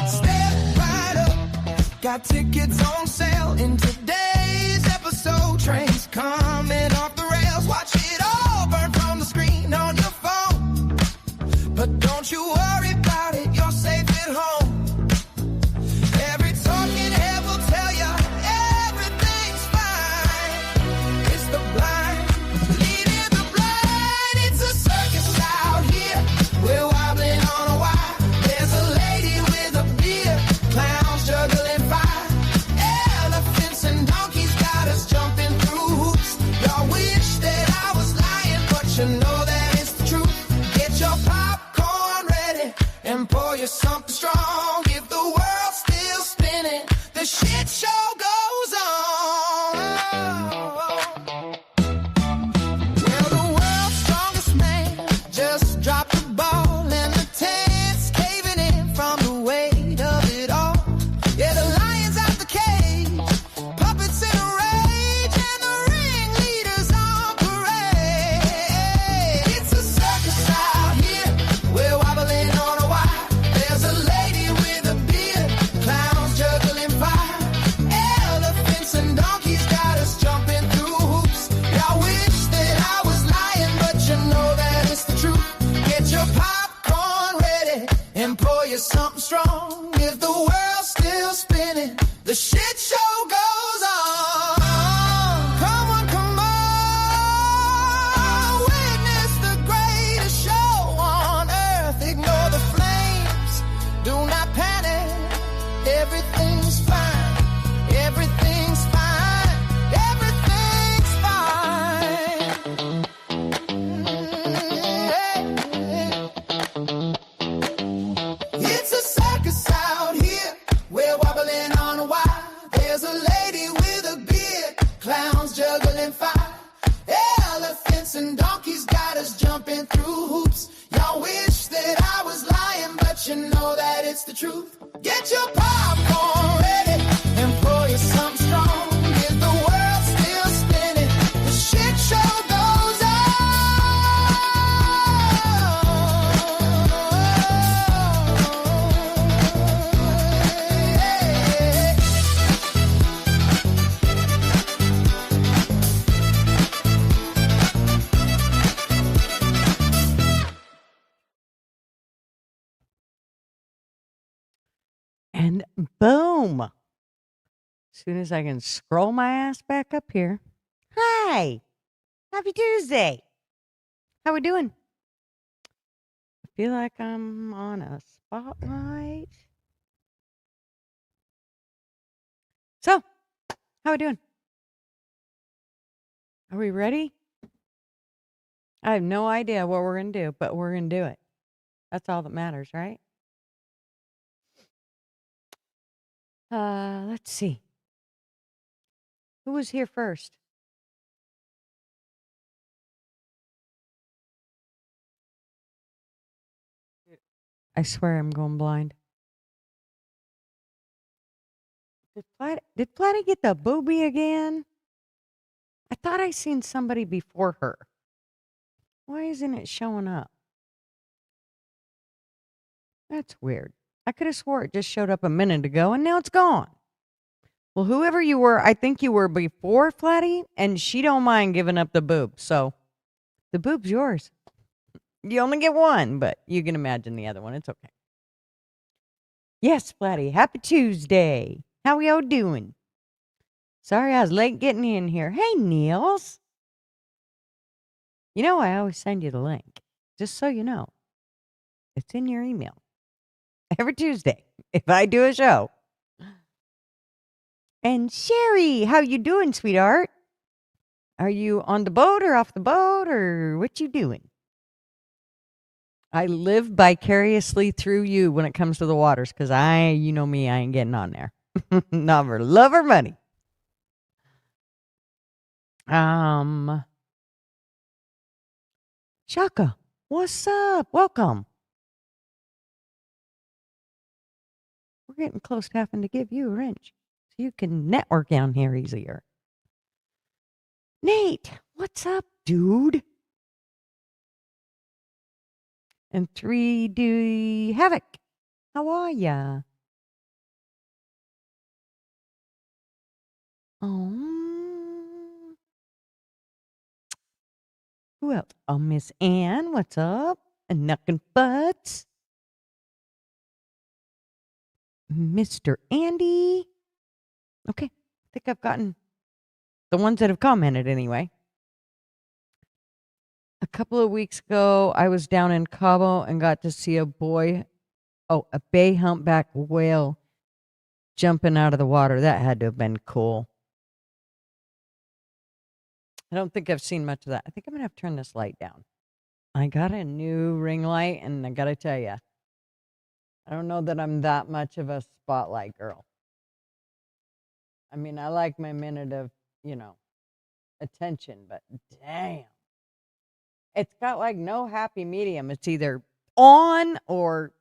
Step right up, got tickets on sale in today's episode. Trains coming off the rails, watch it all burn from the screen on your phone. But don't you worry about it, you're safe at home. Every talking head will tell you everything's fine. It's the blind leading the blind. It's a circus out here, we're wobbling on a wire. There's a lady with a beard, clowns juggling fire. Elephants and donkeys got us jumping through hoops. Y'all wish that I was lying, but you know that it's the truth. Get your popcorn ready and pour you something strong. If the world's still spinning, the shit show goes on. Well, the world's strongest man just dropped the ball, and the tent's caving in from the weight of it all. Yeah, the lion's out the cage, puppets in a rage, and the ringleader's on parade. It's a circus out here, we're wobbling on a wire. There's a lady with a beard, clowns juggling fire. Elephants and donkeys got us jumping through hoops. Y'all wish that I was lying, but you know that it's the truth. Get your popcorn ready and pour you something strong. If the world's still spinning, the shit show goes on. Come on, come on, witness the greatest show on earth. Ignore the flames, do not panic. Everything's fine, everything's fine, everything's fine. It's a circus out here, we're wobbling on a wire. There's a lady with a beard, clowns juggling fire. Elephants and donkeys got us jumping through hoops. Y'all wish that I was lying, but you know that it's the truth. Get your popcorn ready and pour you something strong. If the world's still spinning, the shit show goes And boom. As soon as I can scroll my ass back up here. Hi. Happy Tuesday. How we doing? I feel like I'm on a spotlight. So, how we doing? Are we ready? I have no idea what we're going to do, but we're going to do it. That's all that matters, right? Let's see. Who was here first? I swear I'm going blind. Did Platty get the booby again? I thought I seen somebody before her. Why isn't it showing up? That's weird. I could have swore it just showed up a minute ago and now it's gone. Well, whoever you were, I think you were before Flatty, and she don't mind giving up the boob. So the boob's yours. You only get one, but you can imagine the other one. It's okay. Yes, Flatty. Happy Tuesday. How y'all doing? Sorry I was late getting in here. Hey, Niels. You know I always send you the link. Just so you know. It's in your email. Every Tuesday, if I do a show. And Sherry, how you doing, sweetheart? Are you on the boat or off the boat or what you doing? I live vicariously through you when it comes to the waters because you know me, I ain't getting on there. Not for love or money. Shaka, what's up? Welcome. We're getting close to having to give you a wrench so you can network down here easier. Nate, what's up, dude? And 3D Havoc, how are ya? Oh. Who else? Oh, Miss Ann, what's up? And Knuckin' Butts. Mr. Andy. Okay, I think I've gotten the ones that have commented anyway. A couple of weeks ago, I was down in Cabo and got to see a bay humpback whale jumping out of the water. That had to have been cool. I don't think I've seen much of that. I think I'm going to have to turn this light down. I got a new ring light, and I got to tell you, I don't know that I'm that much of a spotlight girl. I mean, I like my minute of, attention, but damn. It's got like no happy medium. It's either on or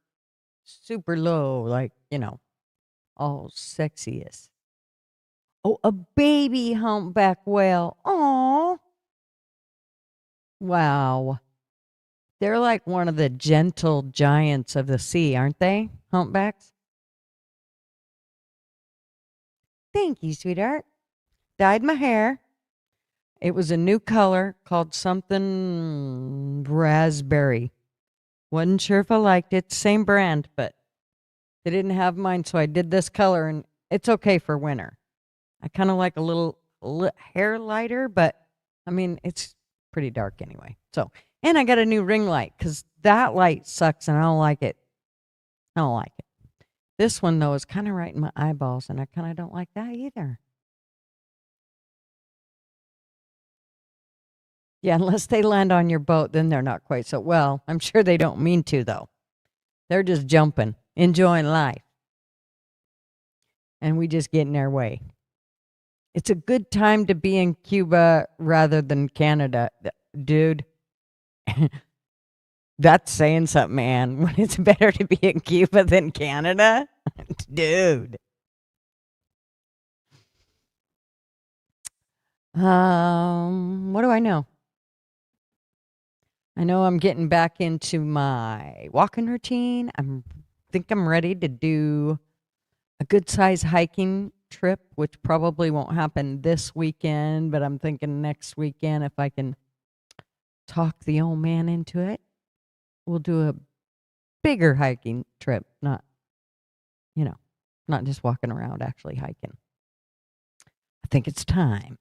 super low, like, all sexiest. Oh, a baby humpback whale. Aw. Wow. They're like one of the gentle giants of the sea, aren't they? Humpbacks. Thank you, sweetheart. Dyed my hair. It was a new color called something raspberry. Wasn't sure if I liked it. Same brand, but they didn't have mine, so I did this color, and it's okay for winter. I kind of like a little hair lighter, but I mean, it's pretty dark anyway. So, and I got a new ring light because that light sucks and I don't like it. I don't like it. This one, though, is kind of right in my eyeballs, and I kind of don't like that either. Yeah, unless they land on your boat, then they're not quite so well. I'm sure they don't mean to, though. They're just jumping, enjoying life. And we just get in their way. It's a good time to be in Cuba rather than Canada. Dude, that's saying something, man. When it's better to be in Cuba than Canada? Dude. What do I know? I know I'm getting back into my walking routine. think I'm ready to do a good size hiking trip, which probably won't happen this weekend, but I'm thinking next weekend if I can talk the old man into it. We'll do a bigger hiking trip, not just walking around, actually hiking. I think it's time.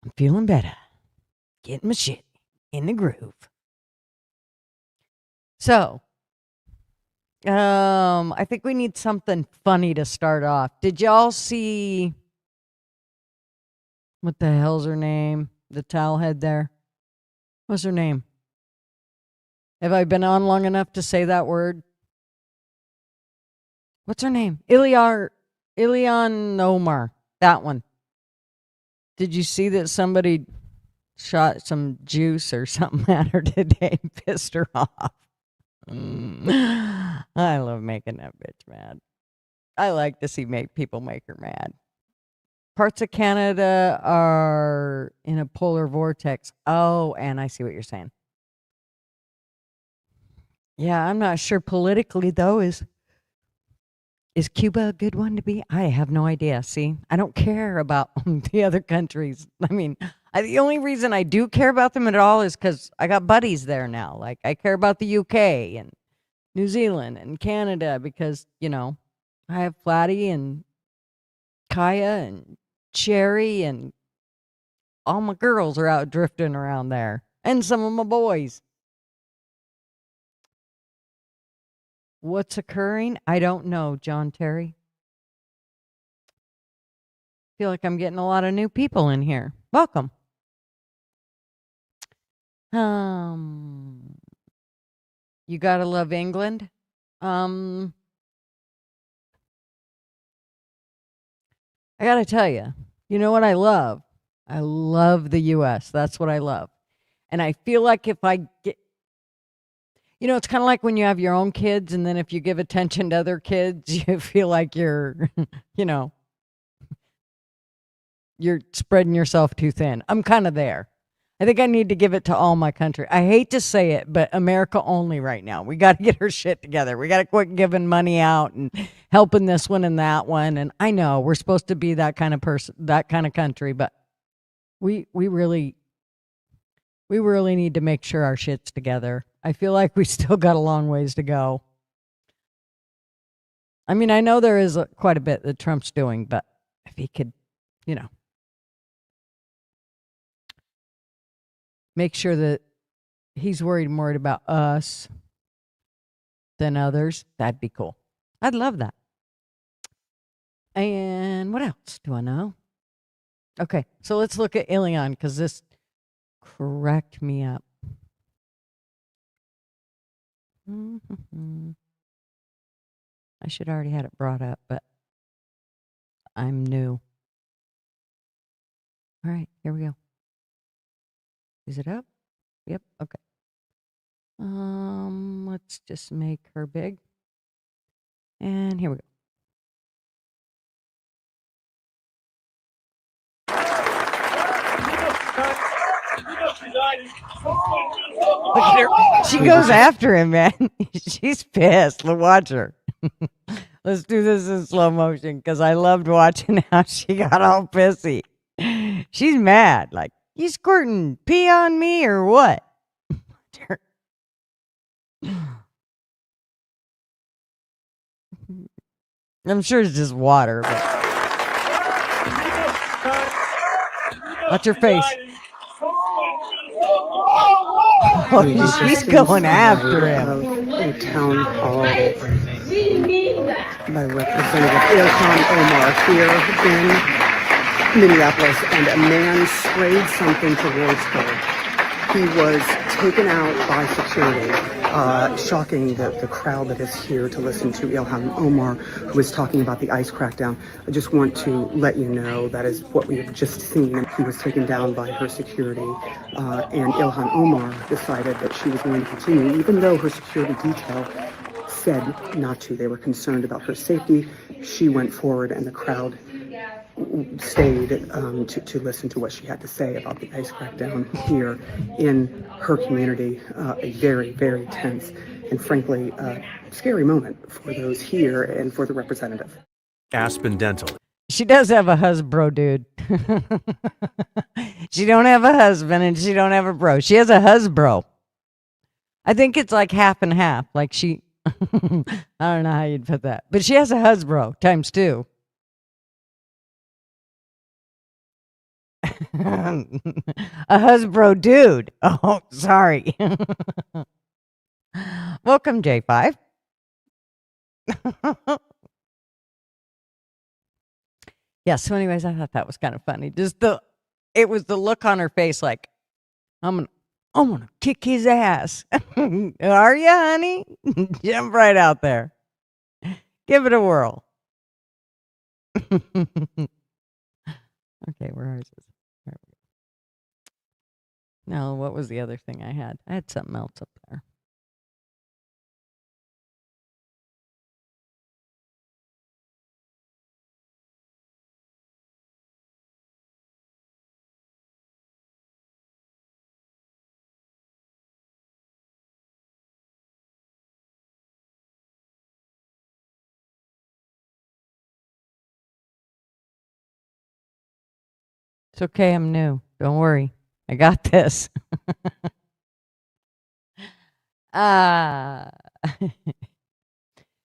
I'm feeling better. Getting my shit in the groove. So, I think we need something funny to start off. Did y'all see, what the hell's her name? The towel head there. What's her name? Have I been on long enough to say that word? What's her name? Ilyan Omar. That one. Did you see that somebody shot some juice or something at her today and pissed her off? I love making that bitch mad. I like to see people make her mad. Parts of Canada are in a polar vortex. Oh, and I see what you're saying. Yeah, I'm not sure politically, though. Is Cuba a good one to be? I have no idea. See, I don't care about the other countries. I mean, the only reason I do care about them at all is because I got buddies there now. Like, I care about the UK and New Zealand and Canada because, I have Flatty and Kaya and Cherry and all my girls are out drifting around there. And some of my boys. What's occurring? I don't know, John Terry. Feel like I'm getting a lot of new people in here. Welcome. You gotta love England. I gotta tell you, you know what I love? I love the U.S. That's what I love. And I feel like if I get, it's kind of like when you have your own kids, and then if you give attention to other kids, you feel like you're, you're spreading yourself too thin. I'm kind of there. I think I need to give it to all my country. I hate to say it, but America only right now. We got to get our shit together. We got to quit giving money out and helping this one and that one. And I know we're supposed to be that kind of person, that kind of country, but we really need to make sure our shit's together. I feel like we still got a long ways to go. I mean, I know there is quite a bit that Trump's doing, but if he could, make sure that he's more worried about us than others, that'd be cool. I'd love that. And what else do I know? Okay, so let's look at Ilion because this cracked me up. I should already had it brought up, but I'm new. All right, here we go. Is it up? Yep, okay. Let's just make her big. And here we go. Look at her. She goes after him, man. She's pissed. Watch her. Let's do this in slow motion because I loved watching how she got all pissy. She's mad. Like, you squirting pee on me or what? I'm sure it's just water, but watch your face. Oh, she's going after him. A town hall by Representative Ilhan Omar here in Minneapolis, and a man sprayed something towards her. He was taken out by security, shocking the crowd that is here to listen to Ilhan Omar, who is talking about the ICE crackdown. I just want to let you know that is what we have just seen. He was taken down by her security, and Ilhan Omar decided that she was going to continue, even though her security detail said not to. They were concerned about her safety. She went forward, and the crowd stayed to listen to what she had to say about the ICE crackdown here in her community. A very, very tense and frankly scary moment for those here and for the representative. Aspen Dental. She does have a husband, dude. She don't have a husband and she don't have a bro. She has a husband. I think it's like half and half. Like she, I don't know how you'd put that, but she has a husband times two. A husband dude. Oh, sorry. Welcome, J5. Yeah, so anyways, I thought that was kind of funny. It was the look on her face like, I'm gonna kick his ass. Are you, honey? Jump right out there. Give it a whirl. Okay, where is this? There we go. Now, what was the other thing I had? I had something else up there. It's okay, I'm new. Don't worry. I got this.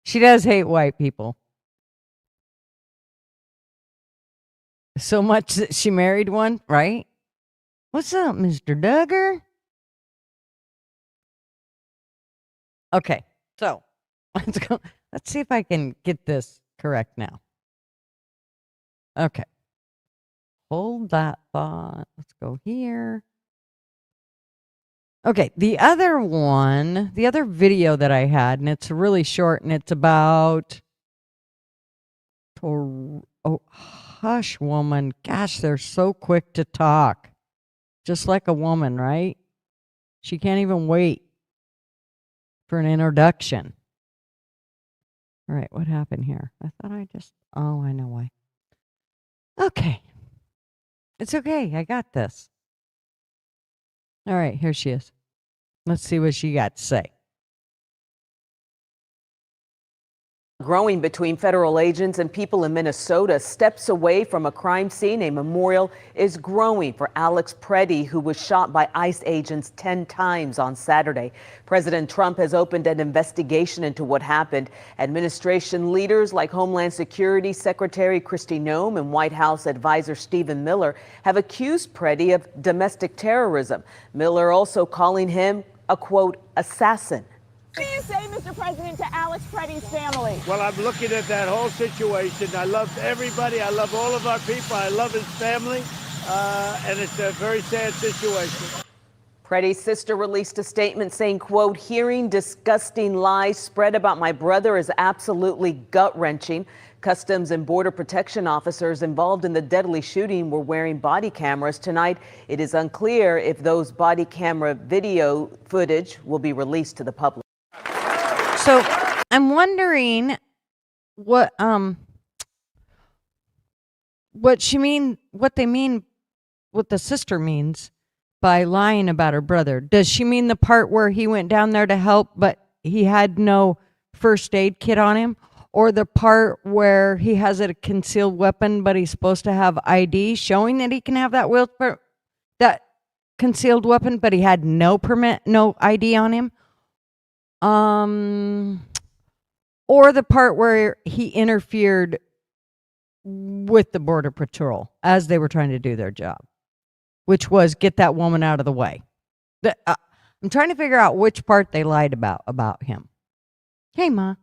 She does hate white people. So much that she married one, right? What's up, Mr. Duggar? Okay, so let's go. Let's see if I can get this correct now. Okay. Hold that thought. Let's go here. Okay, the other video that I had, and it's really short, and it's about, oh, hush, woman. Gosh, they're so quick to talk. Just like a woman, right? She can't even wait for an introduction. All right, what happened here? I thought I know why. Okay. It's okay. I got this. All right, here she is. Let's see what she got to say. Growing between federal agents and people in Minnesota. Steps away from a crime scene, a memorial is growing for Alex Preddy, who was shot by ICE agents 10 times on Saturday. President Trump has opened an investigation into what happened. Administration leaders like Homeland Security Secretary Kristi Noem and White House advisor Stephen Miller have accused Preddy of domestic terrorism. Miller also calling him a, quote, assassin. What do you say, Mr. President, to Alex Preddy's family? Well, I'm looking at that whole situation. I love everybody. I love all of our people. I love his family. And it's a very sad situation. Preddy's sister released a statement saying, quote, hearing disgusting lies spread about my brother is absolutely gut-wrenching. Customs and Border Protection officers involved in the deadly shooting were wearing body cameras tonight. It is unclear if those body camera video footage will be released to the public. So I'm wondering what the sister means by lying about her brother. Does she mean the part where he went down there to help, but he had no first aid kit on him? Or the part where he has a concealed weapon, but he's supposed to have ID showing that he can have that concealed weapon, but he had no permit, no ID on him? Or the part where he interfered with the Border Patrol as they were trying to do their job, which was get that woman out of the way. I'm trying to figure out which part they lied about him. Hey, Ma.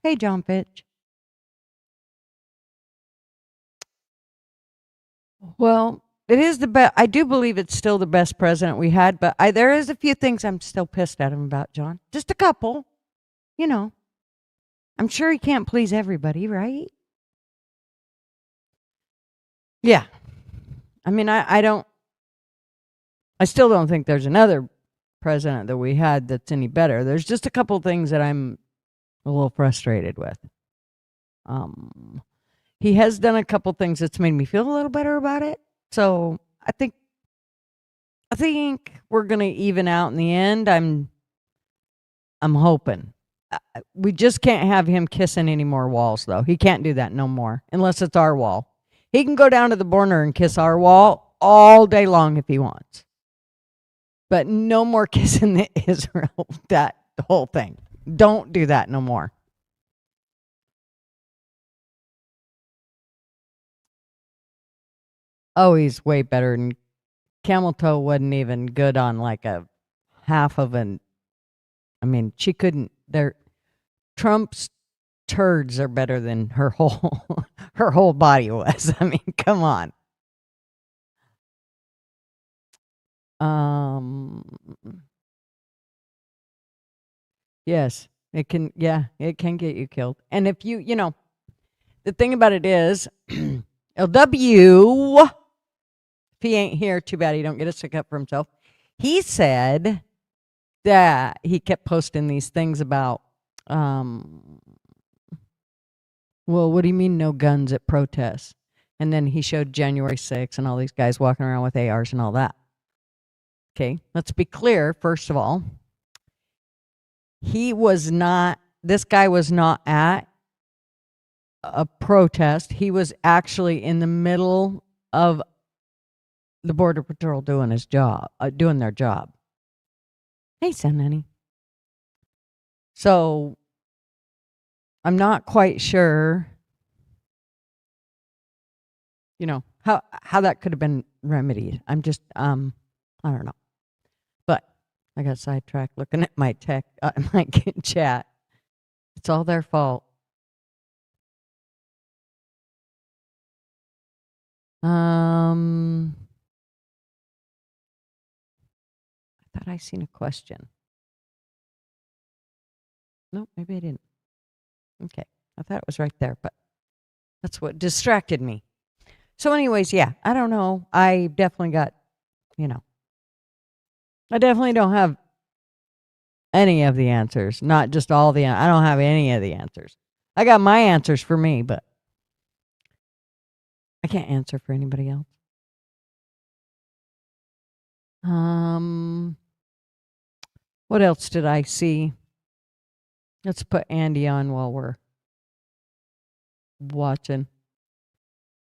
Hey, John Fitch. Well, it is the best. I do believe it's still the best president we had, but there is a few things I'm still pissed at him about, John. Just a couple. You know, I'm sure he can't please everybody, right? Yeah. I mean, I still don't think there's another president that we had that's any better. There's just a couple things that I'm a little frustrated with. He has done a couple things that's made me feel a little better about it. So I think we're gonna even out in the end. I'm hoping. We just can't have him kissing any more walls, though. He can't do that no more, unless it's our wall. He can go down to the border and kiss our wall all day long if he wants. But no more kissing the Israel, the whole thing. Don't do that no more. Oh, he's way better. And Camel Toe wasn't even good on like a half of an. I mean, she couldn't. Trump's turds are better than her whole body was. I mean, come on. Yes, it can. Yeah, it can get you killed. And if the thing about it is, LW, if he ain't here, too bad he don't get a stick up for himself. He said that he kept posting these things about, well, what do you mean no guns at protests? And then he showed January 6th and all these guys walking around with ARs and all that. Okay, let's be clear, first of all. This guy was not at a protest. He was actually in the middle of the Border Patrol doing their job. Hey, Son Nanny. So I'm not quite sure, how that could have been remedied. I'm just, I don't know. But I got sidetracked looking at my my chat. It's all their fault. I thought I seen a question. No, maybe I didn't. Okay, I thought it was right there, but that's what distracted me. So anyways, yeah, I don't know. I definitely got, I definitely don't have any of the answers. Not just all I don't have any of the answers. I got my answers for me, but I can't answer for anybody else. What else did I see? Let's put Andy on while we're watching.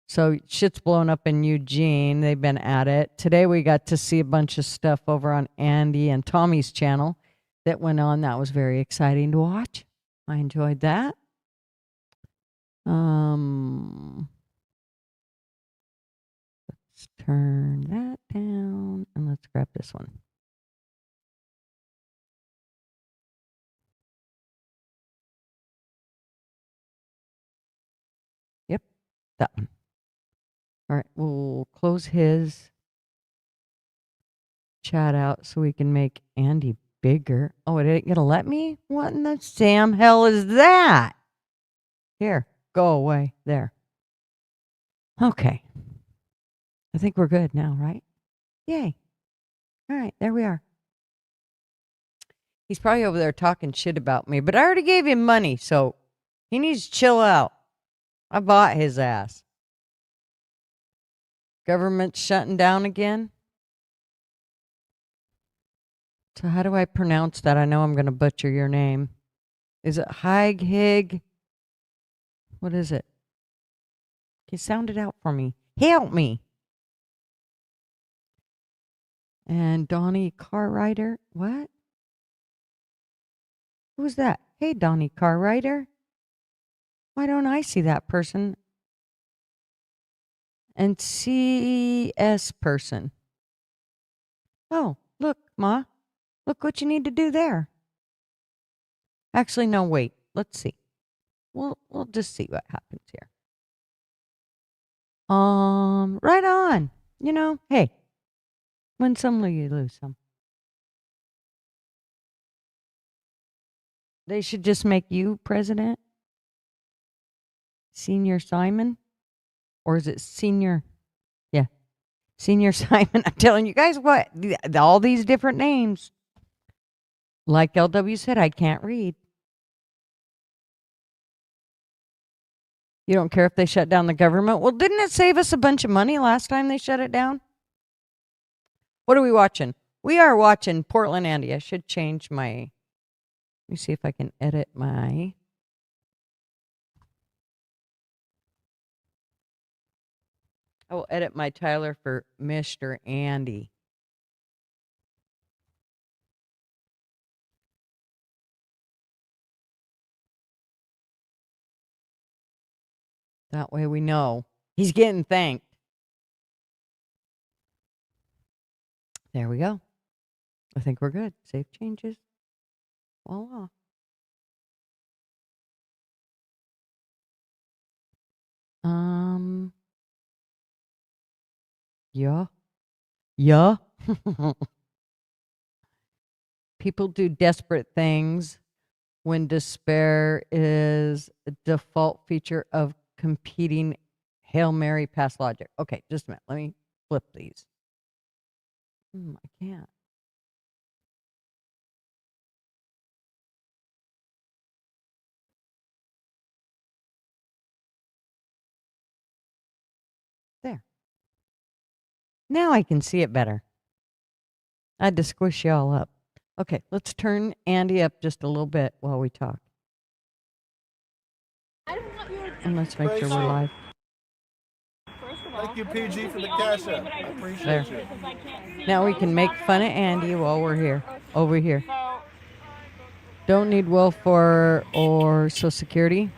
So shit's blown up in Eugene. They've been at it. Today we got to see a bunch of stuff over on Andy and Tommy's channel that went on. That was very exciting to watch. I enjoyed that. Let's turn that down and let's grab this one. Yep, that one. All right, we'll close his chat out so we can make Andy bigger. Oh, it ain't gonna let me? What in the damn hell is that? Here, go away. There. Okay. I think we're good now, right? Yay. All right, there we are. He's probably over there talking shit about me, but I already gave him money, so he needs to chill out. I bought his ass. Government's shutting down again. So how do I pronounce that? I know I'm going to butcher your name. Is it Haig, Hig? What is it? Can you sound it out for me? Help me. And Donnie Carwriter. What? Who's that? Hey, Donnie Carwriter. Why don't I see that person? And CS person. Oh, look, Ma. Look what you need to do there. Actually, no, wait. Let's see. We'll just see what happens here. Right on. You know, hey, win some, you lose some. They should just make you president. Senior Simon? Or is it Senior? Yeah. Senior Simon. I'm telling you guys what, all these different names. Like LW said, I can't read. You don't care if they shut down the government? Well, didn't it save us a bunch of money last time they shut it down? What are we watching? We are watching Portland Andy. I should change my... Let me see if I can edit my... I will edit my Tyler for Mr. Andy. That way we know he's getting thanked. There we go. I think we're good. Save changes. Voila. Yeah. Yeah. People do desperate things when despair is a default feature of competing Hail Mary pass logic. Okay, just a minute. Let me flip these. I can't. There. Now I can see it better. I had to squish y'all up. Okay, let's turn Andy up just a little bit while we talk. And let's make sure we're live. Thank you, PG, for the cash app. I appreciate you. Now we can make fun of Andy while we're here. Over here. Don't need welfare or Social Security.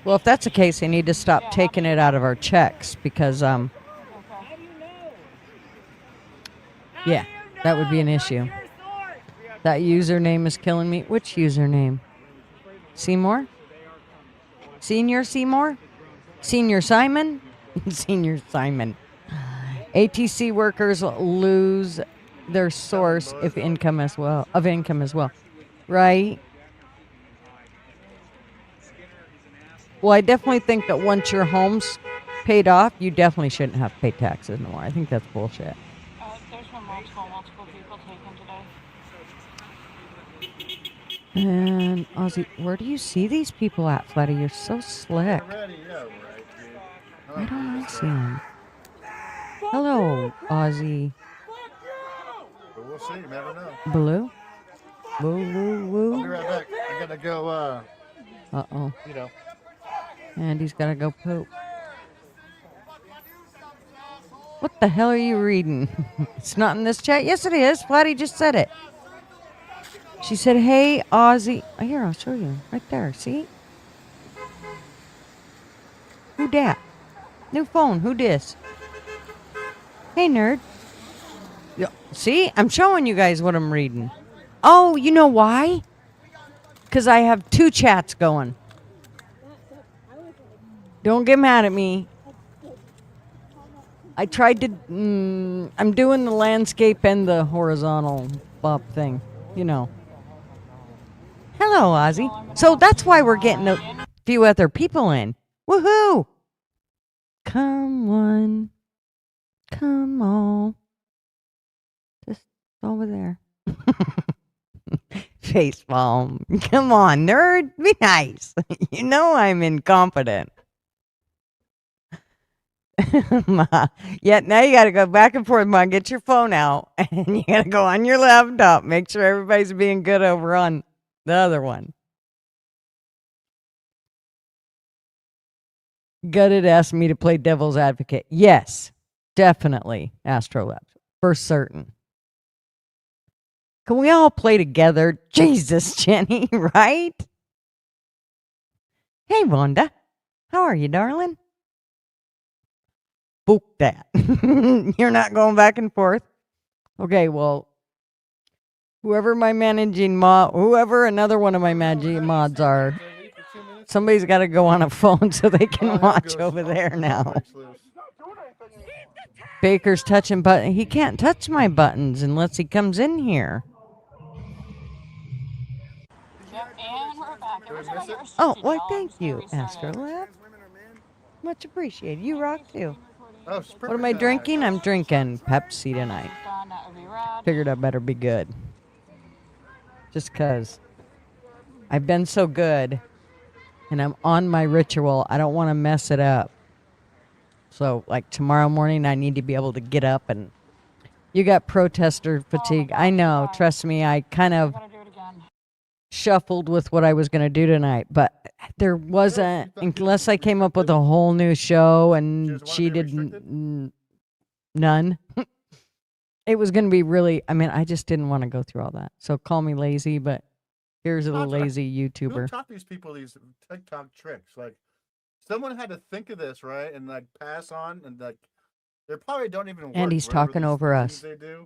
Well, if that's the case, they need to stop taking it out of our checks because, yeah, that would be an issue. That username is killing me. Which username? Seymour? Senior Seymour? Senior Simon? Senior Simon. ATC workers lose their source of income as well. Right? Well, I definitely think that once your home's paid off, you definitely shouldn't have to pay taxes anymore. I think that's bullshit. There's been multiple people taken today. And Ozzy, where do you see these people at, Fletty? You're so slick. I don't see them. Hello, Ozzy. We'll see. You never know. Blue? Woo, woo, I'll woo. be right back. I gotta go, Uh-oh. you know. Andy's got to go poop. What the hell are you reading? It's not in this chat. Yes, it is. Flatty just said it. She said, hey, Ozzy. Oh, here, I'll show you. Right there. See? Who dat? New phone. Who dis? Hey, nerd. See? I'm showing you guys what I'm reading. Oh, you know why? Because I have 2 chats going. Don't get mad at me. I tried to... I'm doing the landscape and the horizontal bop thing. You know. Hello, Ozzy. So that's why we're getting a few other people in. Woohoo! Come on. Come on. Just over there. Facepalm. Come on, nerd. Be nice. You know I'm incompetent. Ma, yeah, now you got to go back and forth, Ma. Get your phone out. And you got to go on your laptop. Make sure everybody's being good over on the other one. Gutted asked me to play devil's advocate. Yes, definitely, Astrolabs. For certain. Can we all play together? Jesus, Jenny, right? Hey, Wanda. How are you, darling? Book that. You're not going back and forth? Okay, well, whoever my managing mod, whoever another one of my managing mods are, somebody's got to go on a phone so they can watch over there now. Baker's touching button. He can't touch my buttons unless he comes in here. Oh, well, thank you, Astrolab. Much appreciated. You rock too. What am I drinking? I'm drinking Pepsi tonight. Figured I better be good. Just because I've been so good and I'm on my ritual. I don't want to mess it up. So, like tomorrow morning, I need to be able to get up and... You got protester fatigue. I know. Trust me, I kind of shuffled with what I was going to do tonight. But there wasn't... Unless I came up with a whole new show and she did none. It was going to be really... I mean, I just didn't want to go through all that. So call me lazy, but here's a lazy YouTuber. Who taught these people these TikTok tricks? Like, someone had to think of this, right? And, like, pass on and, like... They probably don't even work. Andy's talking over us.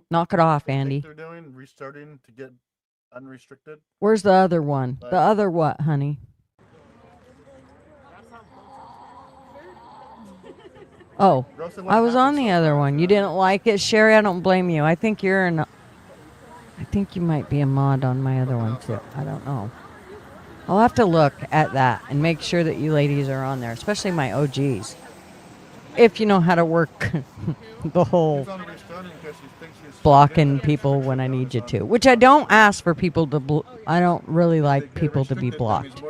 Knock it off, Andy. They're doing restarting to get unrestricted. Where's the other one? The other what, honey? Oh, I was on the other one. You didn't like it, Sherry? I don't blame you. I think you're an... I think you might be a mod on my other one, too. I don't know. I'll have to look at that and make sure that you ladies are on there, especially my OGs. If you know how to work the whole blocking people when I need you to. Which I don't ask for people to... I don't really like people to be blocked.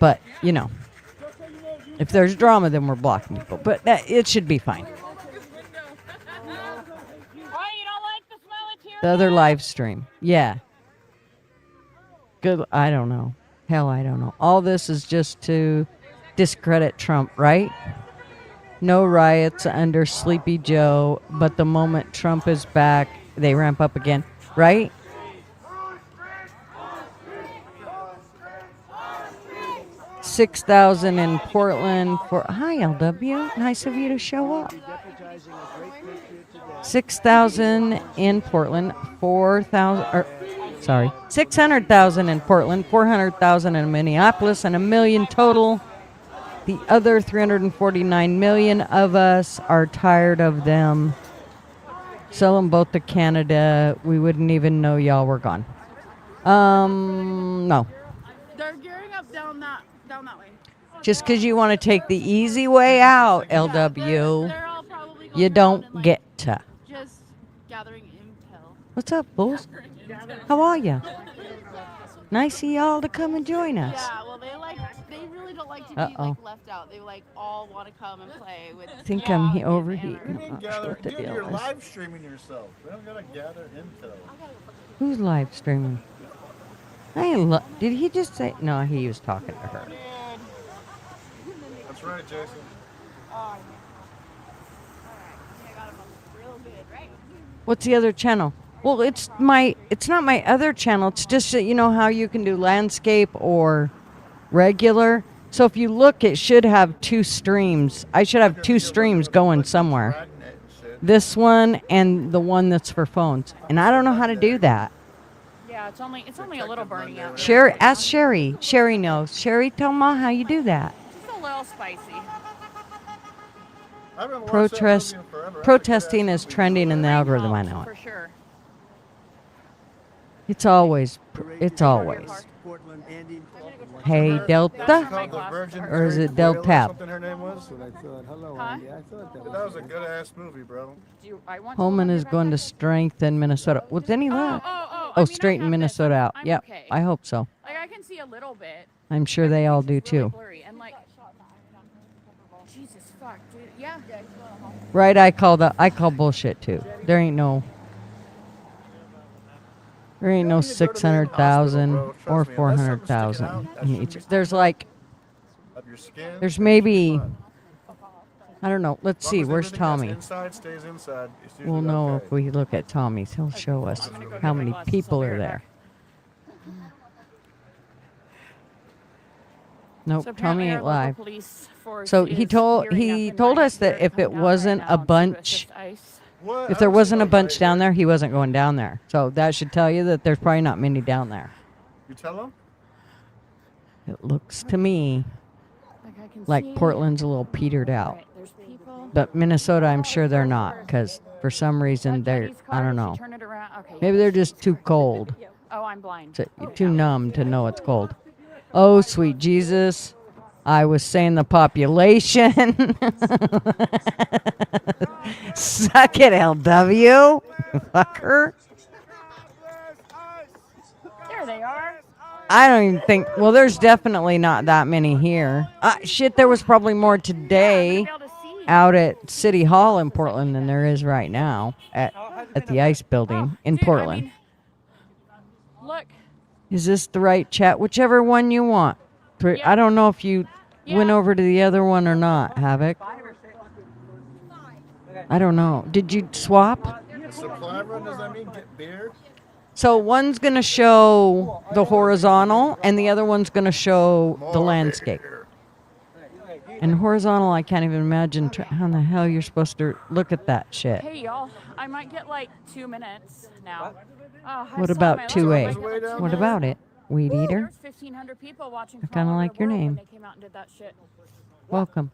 But, you know. If there's drama, then we're blocking people. But it should be fine. The other live stream. Yeah. Good. I don't know. Hell, I don't know. All this is just to discredit Trump, right? No riots under Sleepy Joe, but the moment Trump is back, they ramp up again, right? $6,000 in Portland for... Hi, LW. Nice of you to show up. 6,000 in Portland, 4,000... Sorry, 600,000 in Portland, 400,000 in Minneapolis, and $1 million total. The other 349 million of us are tired of them. Sell them both to Canada. We wouldn't even know y'all were gone. No. They're gearing up down that way. Just because you want to take the easy way out, LW, they're all probably you don't get to. Just gathering intel. What's up, bulls? How are ya? Nice of y'all to come and join us. Yeah, well, they really really don't like to be Uh-oh. like left out. They like all want to come and play with. I think yeah, I'm and Anna. overheating. What do you mean I'm not gather? sure what the Dude, deal you're is. live streaming yourself. We don't gotta gather intel. Who's live streaming? Did he just say? No, he was talking to her. That's right, Jason. What's the other channel? Well, it's not my other channel. It's just that you know how you can do landscape or regular. So if you look, it should have 2 streams. I should have 2 streams going somewhere. This one and the one that's for phones. And I don't know how to do that. Yeah, it's only a little burning out. Sherry, ask Sherry. Sherry knows. Sherry, tell Ma how you do that. Just a little spicy. I haven't watched that movie in forever. That's a Protesting good-ass is movie. trending in the algorithm. I Helps, know for it. sure. It's always. Hey, Delta? Called the Virgin Or is it Mary Del Quail or Tap? something her name was. Huh? That was a good ass movie, bro. I want Holman to is going to strengthen Minnesota. Well, then he left. Oh, straighten Minnesota out. I'm Yep, okay. I hope so. Like I can see a little bit. I'm sure they all do It's really too. blurry and like, Jesus fuck, dude. Yeah. Right? I call bullshit too. There ain't no 600,000 or 400,000 in each. There's like, Of your skin. there's maybe, I don't know. Let's see. Where's Tommy? Inside stays inside. It's usually We'll know okay. if we look at Tommy's. He'll show us how many people are there. Nope, So Tommy apparently ain't our local live. police force So he is told gearing up and us that ready if to it come down wasn't right a now to bunch, assist ICE. What? if I there don't wasn't see a bunch nobody down here. there, he wasn't going down there. So that should tell you that there's probably not many down there. You tell him? It looks to me Like I can like see. Portland's a little petered out. Right, there's people. But Minnesota, I'm sure they're not, because for some reason they're, Jenny's I car, don't if you know. turn it around. Okay. Maybe they're just too cold, Oh, I'm blind. too numb to know it's cold. Oh, sweet Jesus. I was saying the population. Suck it, LW. Fucker. There they are. I don't even think, well, there's definitely not that many here. Shit, there was probably more today Be able to see. out at City Hall in Portland than there is right now at the ICE building in Dude, Portland. I mean, look. Is this the right chat? Whichever one you want. I don't know if you went over to the other one or not, Havoc. I don't know. Did you swap? Supply run, does that mean get beer? So one's going to show the horizontal and the other one's going to show the landscape. Beer. And horizontal, I can't even imagine how the hell you're supposed to look at that shit. Hey, y'all. I might get like 2 minutes now. Oh, I What saw about my 2A? list. I might get, like, 2 What minutes. about it? Weed There eater? was 1,500 people watching. I from kinda all over like the your world when name. They came out and did that shit. Welcome.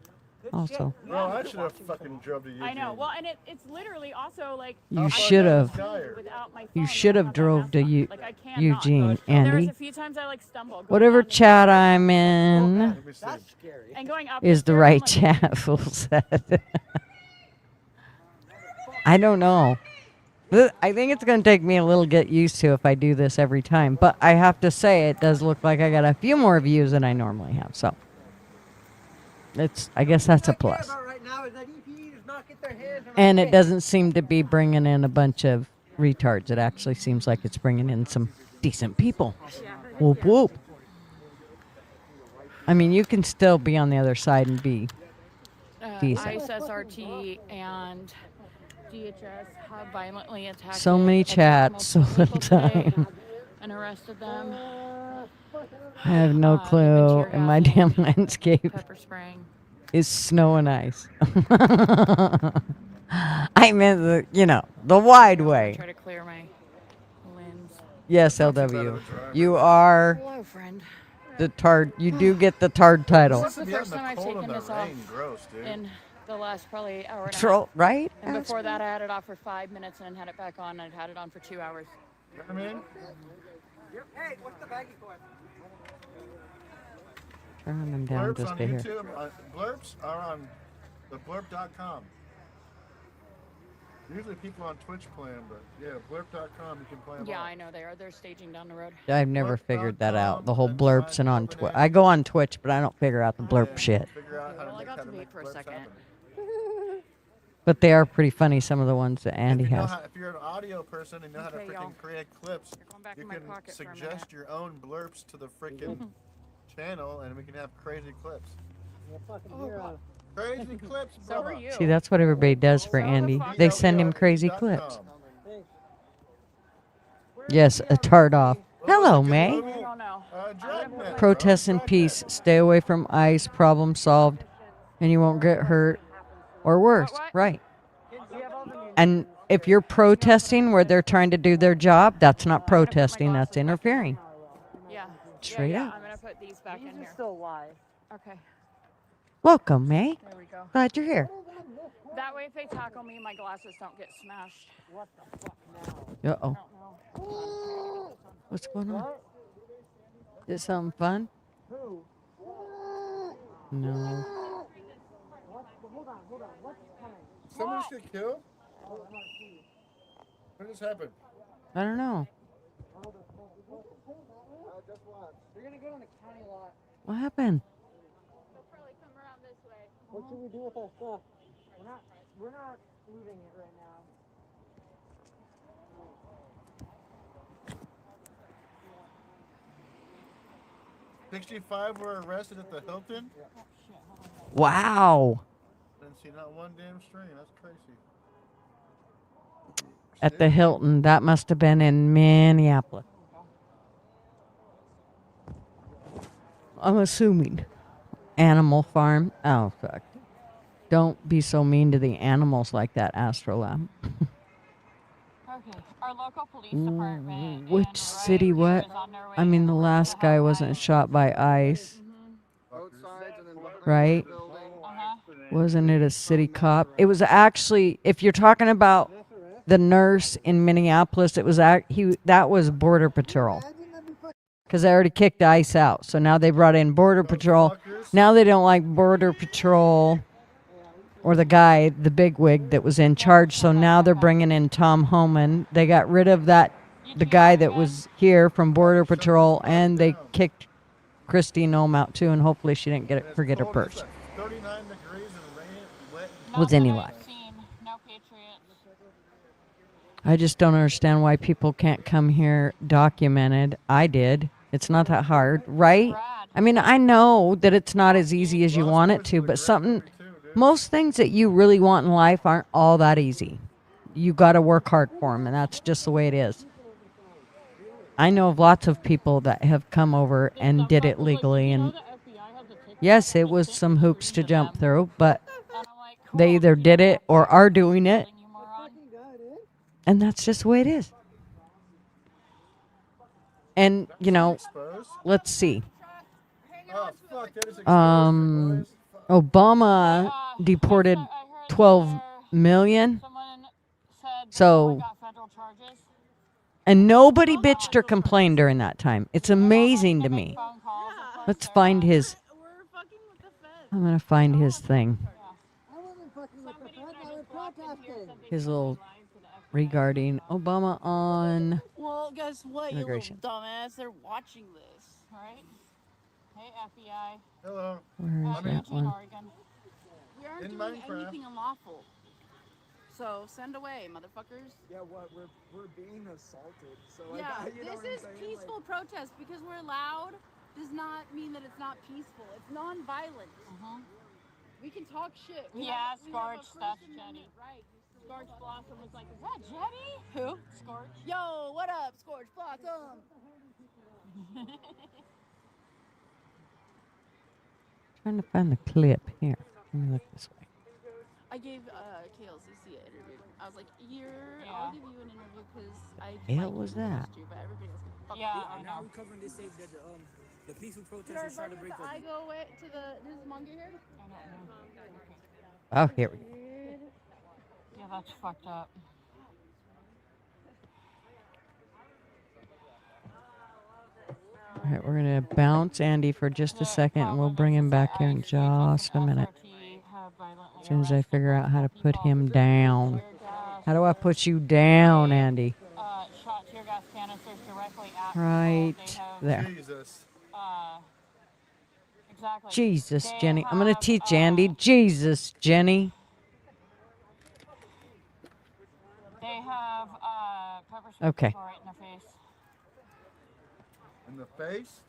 Also. Bro, I should have fucking drove to Eugene. I know. Well, and it's literally also like. You should have. Without my phone, You should have without that drove mask to on. Like, I can't Eugene, not. There was Andy. a few times I like stumbled. going Whatever down the chat stairs. I'm in Let me see. And going up is the stairs, right I'm like, chat, Fool said. I don't know. I think it's going to take me a little get used to if I do this every time. But I have to say, it does look like I got a few more views than I normally have. So I guess that's a plus. And it doesn't seem to be bringing in a bunch of retards. It actually seems like it's bringing in some decent people. Whoop, whoop. I mean, you can still be on the other side and be decent. ICE, SRT, and DHS have violently attacked. So many chats, so little today time. And arrested them. I have no They've been clue. tear And my gassing, damn landscape Pepper spraying. is snow and ice. I meant the wide way. Try to clear my lens. Yes, LW. You are Hello, friend. the tard. You do get the tard title. This is the Be out first in time I've cold taken in the this off rain. Gross, dude. in the last probably hour and a half. Troll, right? And before that, I had it off for 5 minutes and had it back on. I'd had it on for 2 hours. You know what I mean? Turn them down Blurbs just on to hear. YouTube. Blurbs are on the blurb.com. Usually people on Twitch play them, but yeah, blurp.com you can play them. Yeah, all. I know they are. They're staging down the road. I've never figured that out. The Blurp.com whole and blurps find and on Kelvin Twitch. Andy. I go on Twitch, but I don't figure out the blurp and shit. Figure out how Well, I to got to make vape for a blurps second. happen. But they are pretty funny, some of the ones that Andy if you know has. how, if you're an audio person and know how to Okay, y'all. freaking create clips, You're going back you in my can pocket for a minute. suggest your own blurps to the freaking channel, and we can have crazy clips. Crazy clips, So are brother. you. See, that's what everybody does for Andy. They send him crazy BIOLINK.com. clips. Yes, a tart off. Hello, May. I don't know. Dragnet, Protests in bro. peace. Stay away from ice. Problem solved. And you won't get hurt or worse. What? Right. And if you're protesting where they're trying to do their job, that's not protesting. That's interfering. Yeah. Straight yeah, up. I'm going to put these back in here. Still live. Okay. Welcome, May. There we go. Glad you're here. That way, if they tackle me, my glasses don't get smashed. Uh-oh. I don't know. What's going on? Is it something fun? No. Someone just get killed? What just happened? I don't know. We're gonna go on the county lot. What happened? They'll probably come around this way. What should we do with our stuff? We're not moving it right now. 65 were arrested at the Hilton. Wow. Didn't see not one damn string. That's crazy. At the Hilton. That must have been in Minneapolis. I'm assuming. Animal farm. Oh, fuck. Don't be so mean to the animals like that, Astrolab. Okay. Our local police department. Which and city, riot what? gear is on their way I mean, the over last to guy help wasn't riot. shot by ice, Both sides and then behind right? the building. Wasn't it a city cop? It was actually, if you're talking about the nurse in Minneapolis, it was that was Border Patrol. Because they already kicked ICE out. So now they brought in Border Patrol. Now they don't like Border Patrol or the guy, the bigwig that was in charge. So now they're bringing in Tom Homan. They got rid of the guy that was here from Border Patrol, and they kicked Christine Ohm out too, and hopefully she didn't forget her purse. 39 degrees and rain, wet. Was any lie. No Patriots. I just don't understand why people can't come here documented. I did. It's not that hard, right? I mean, I know that it's not as easy as you want it to, but most things that you really want in life aren't all that easy. You got to work hard for them, and that's just the way it is. I know of lots of people that have come over and did it legally, and yes, it was some hoops to jump through, but they either did it or are doing it, and that's just the way it is. And, you know, let's see. Oh, fuck, that is exposed, boys. Obama deported 12 million. So, and nobody bitched or complained during that time. It's amazing to me. Let's find his. I'm going to find his thing. His little regarding Obama on. Well, guess what, you little immigration. dumbass? They're watching this, right? Hey, FBI. Hello. Where is that one? Oregon. We aren't In doing Minecraft. anything unlawful. So send away, motherfuckers. Yeah, what? We're being assaulted. So like, Yeah, you know this what I'm is saying? peaceful protest because we're loud. Does not mean that it's not peaceful. It's non-violent. We can talk shit. We Yeah, have a Scorch, that's First Amendment Jenny. right. Scorch Blossom was like, is that Jenny? Who? Scorch. Yo, what up, Scorch Blossom? Trying to find the clip here. Let me look this way. I gave KLCC an interview. I was like, Yeah. I'll give you an interview because I Hell like was you, that? you, but everybody else can fuck Yeah, off. I Now know. we're covering this safe that the peaceful Did our protesters try to buddy break with the I go away to the this manga here? Oh, here we go. Yeah, that's fucked up. All right, we're going to bounce Andy for just a second, and we'll bring him back here in just a minute. As soon as I figure out how to put him down. How do I put you down, Andy? Shot tear gas canisters directly at Right people. there. Jesus. Exactly. Jesus, They Jenny. I'm going to have, teach Andy. Jesus, Jenny. They have pepper spray Okay. right in the face. In the face?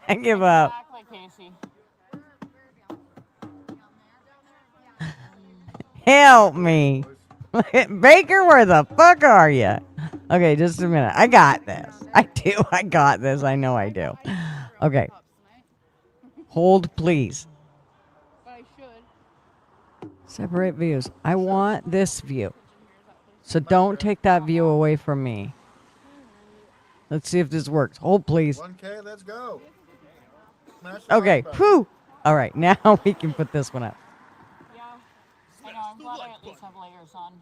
I give up. Exactly, Casey. Help me. Baker, where the fuck are you? Okay, just a minute. I got this. I do. I got this. I know I do. Okay. Hold, please. But I should. Separate views. I want this view. So don't take that view away from me. Let's see if this works. Hold, please. 1K, let's go. Smash the Okay. like button. Whew. All right. Now we can put this one up. Yeah. I know. I'm glad I at least have layers on.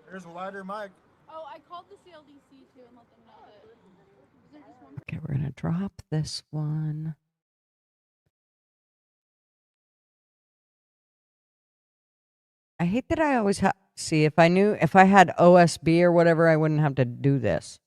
There's a lighter mic. Oh, I called the CLDC too and let them know that. Is there just one? Okay, we're going to drop this one. I hate that I always have. See, if I had OSB or whatever, I wouldn't have to do this.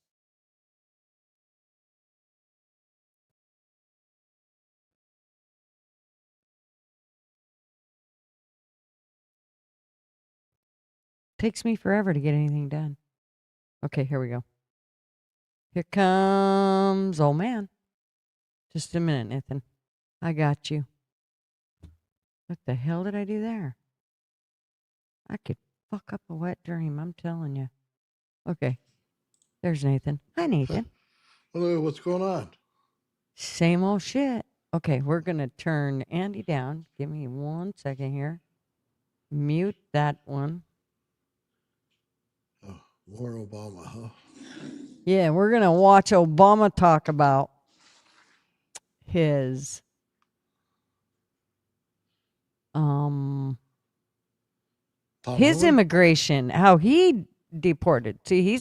Takes me forever to get anything done. Okay, here we go. Here comes old man. Just a minute, Nathan. I got you. What the hell did I do there? I could fuck up a wet dream, I'm telling you. Okay. There's Nathan. Hi, Nathan. Hello, what's going on? Same old shit. Okay, we're going to turn Andy down. Give me 1 second here. Mute that one. Oh, more Obama, huh? Yeah, we're going to watch Obama talk about his his immigration, how he deported. See,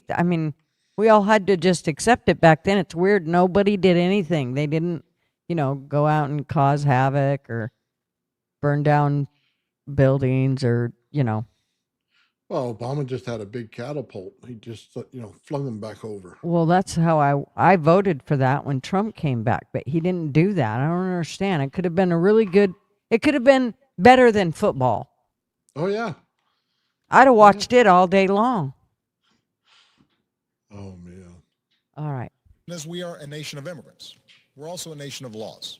we all had to just accept it back then. It's weird. Nobody did anything. They didn't, go out and cause havoc or burn down buildings or, Well, Obama just had a big catapult. He just, flung them back over. Well, that's how I voted for that when Trump came back, but he didn't do that. I don't understand. It could have been it could have been better than football. Oh, yeah. I'd have watched it all day long. Oh, man. All right. As we are a nation of immigrants, we're also a nation of laws.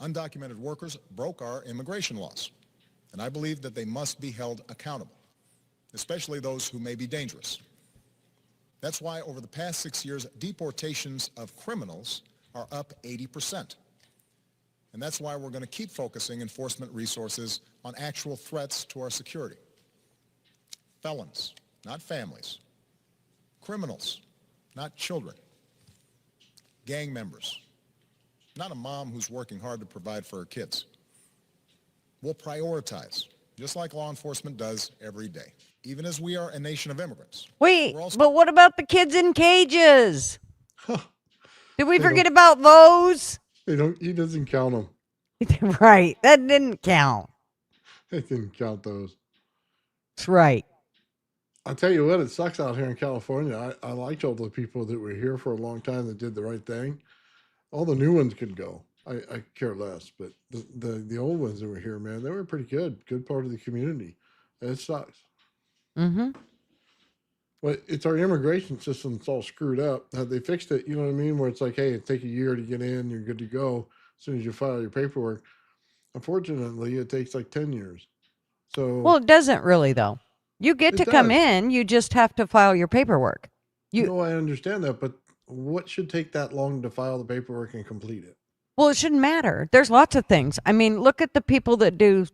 Undocumented workers broke our immigration laws, and I believe that they must be held accountable, especially those who may be dangerous. That's why over the past 6 years, deportations of criminals are up 80%. And that's why we're going to keep focusing enforcement resources on actual threats to our security. Felons, not families. Criminals, not children. Gang members, not a mom who's working hard to provide for her kids. We'll prioritize, just like law enforcement does every day. Even as we are a nation of immigrants. Wait, but what about the kids in cages? Did we forget about those? He doesn't count them. Right, that didn't count. He didn't count those. That's right. I'll tell you what, it sucks out here in California. I liked all the people that were here for a long time that did the right thing. All the new ones can go. I care less, but the old ones that were here, man, they were pretty good. Good part of the community. It sucks. Mm-hmm. But it's our immigration system that's all screwed up. Had they fixed it, you know what I mean? Where it's like, hey, it take a year to get in, you're good to go as soon as you file your paperwork. Unfortunately, it takes like 10 years. So Well, it doesn't really, though. You get to come in, you just have to file your paperwork. No, I understand that, but what should take that long to file the paperwork and complete it? Well, it shouldn't matter. There's lots of things. I mean, look at the people that do,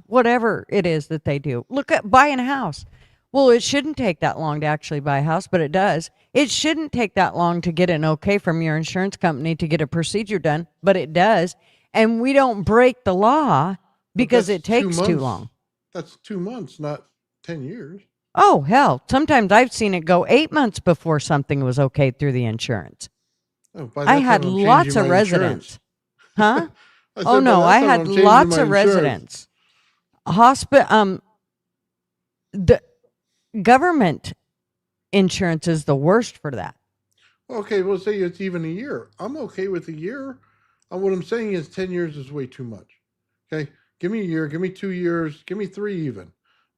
whatever it is that they do. Look at buying a house. Well, it shouldn't take that long to actually buy a house, but it does. It shouldn't take that long to get an okay from your insurance company to get a procedure done, but it does. And we don't break the law because it takes too long. That's 2 months, not 10 years. Oh, hell. Sometimes I've seen it go 8 months before something was okay through the insurance. Oh, by I that had time I'm lots changing of my residents. insurance. Huh? I Oh, said, by no. that I time had I'm changing lots my of insurance. residents. The government insurance is the worst for that. Okay, well, say it's even a year. I'm okay with a year. What I'm saying is 10 years is way too much. Okay, give me a year, give me 2 years, give me 3 even.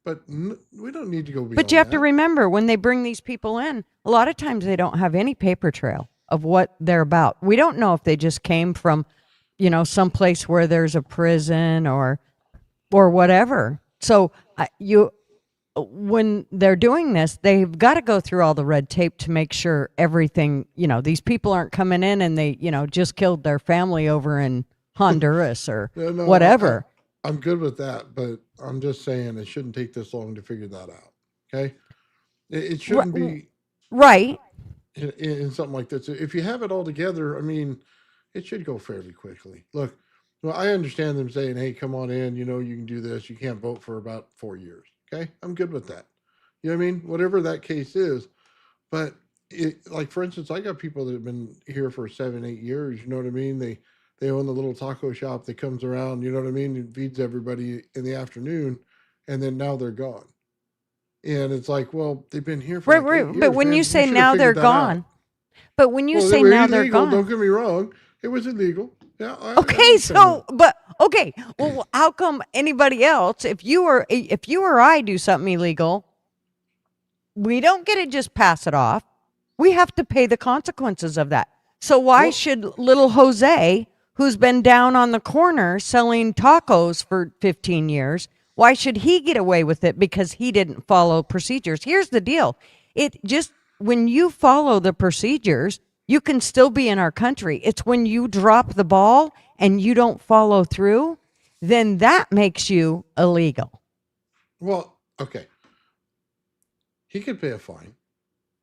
But we don't need to go beyond But you have to that. remember, when they bring these people in, a lot of times they don't have any paper trail of what they're about. We don't know if they just came from, someplace where there's a prison or whatever. So when they're doing this, they've got to go through all the red tape to make sure everything, these people aren't coming in and they, just killed their family over in Honduras or No, whatever. I'm good with that, but I'm just saying it shouldn't take this long to figure that out. Okay, it shouldn't be right in something like this. If you have it all together, I mean, it should go fairly quickly. Look, well, I understand them saying, "Hey, come on in. You can do this. You can't vote for about 4 years." Okay, I'm good with that. You know what I mean? Whatever that case is, but like for instance, I got people that have been here for 7, 8 years. You know what I mean? They own the little taco shop that comes around. You know what I mean? And feeds everybody in the afternoon, and then now they're gone. And it's like, well, they've been here for like 8 years. But when man. you We say should have now they're figured that out. gone, but when you Well, say they were now they're illegal, gone, don't get me wrong. It was illegal. Yeah. I okay, understand that. well, how come anybody else, if you or I do something illegal, we don't get to just pass it off. We have to pay the consequences of that. So why should little Jose, who's been down on the corner selling tacos for 15 years, why should he get away with it because he didn't follow procedures? Here's the deal. When you follow the procedures, you can still be in our country. It's when you drop the ball and you don't follow through, then that makes you illegal. Well, okay. He could pay a fine.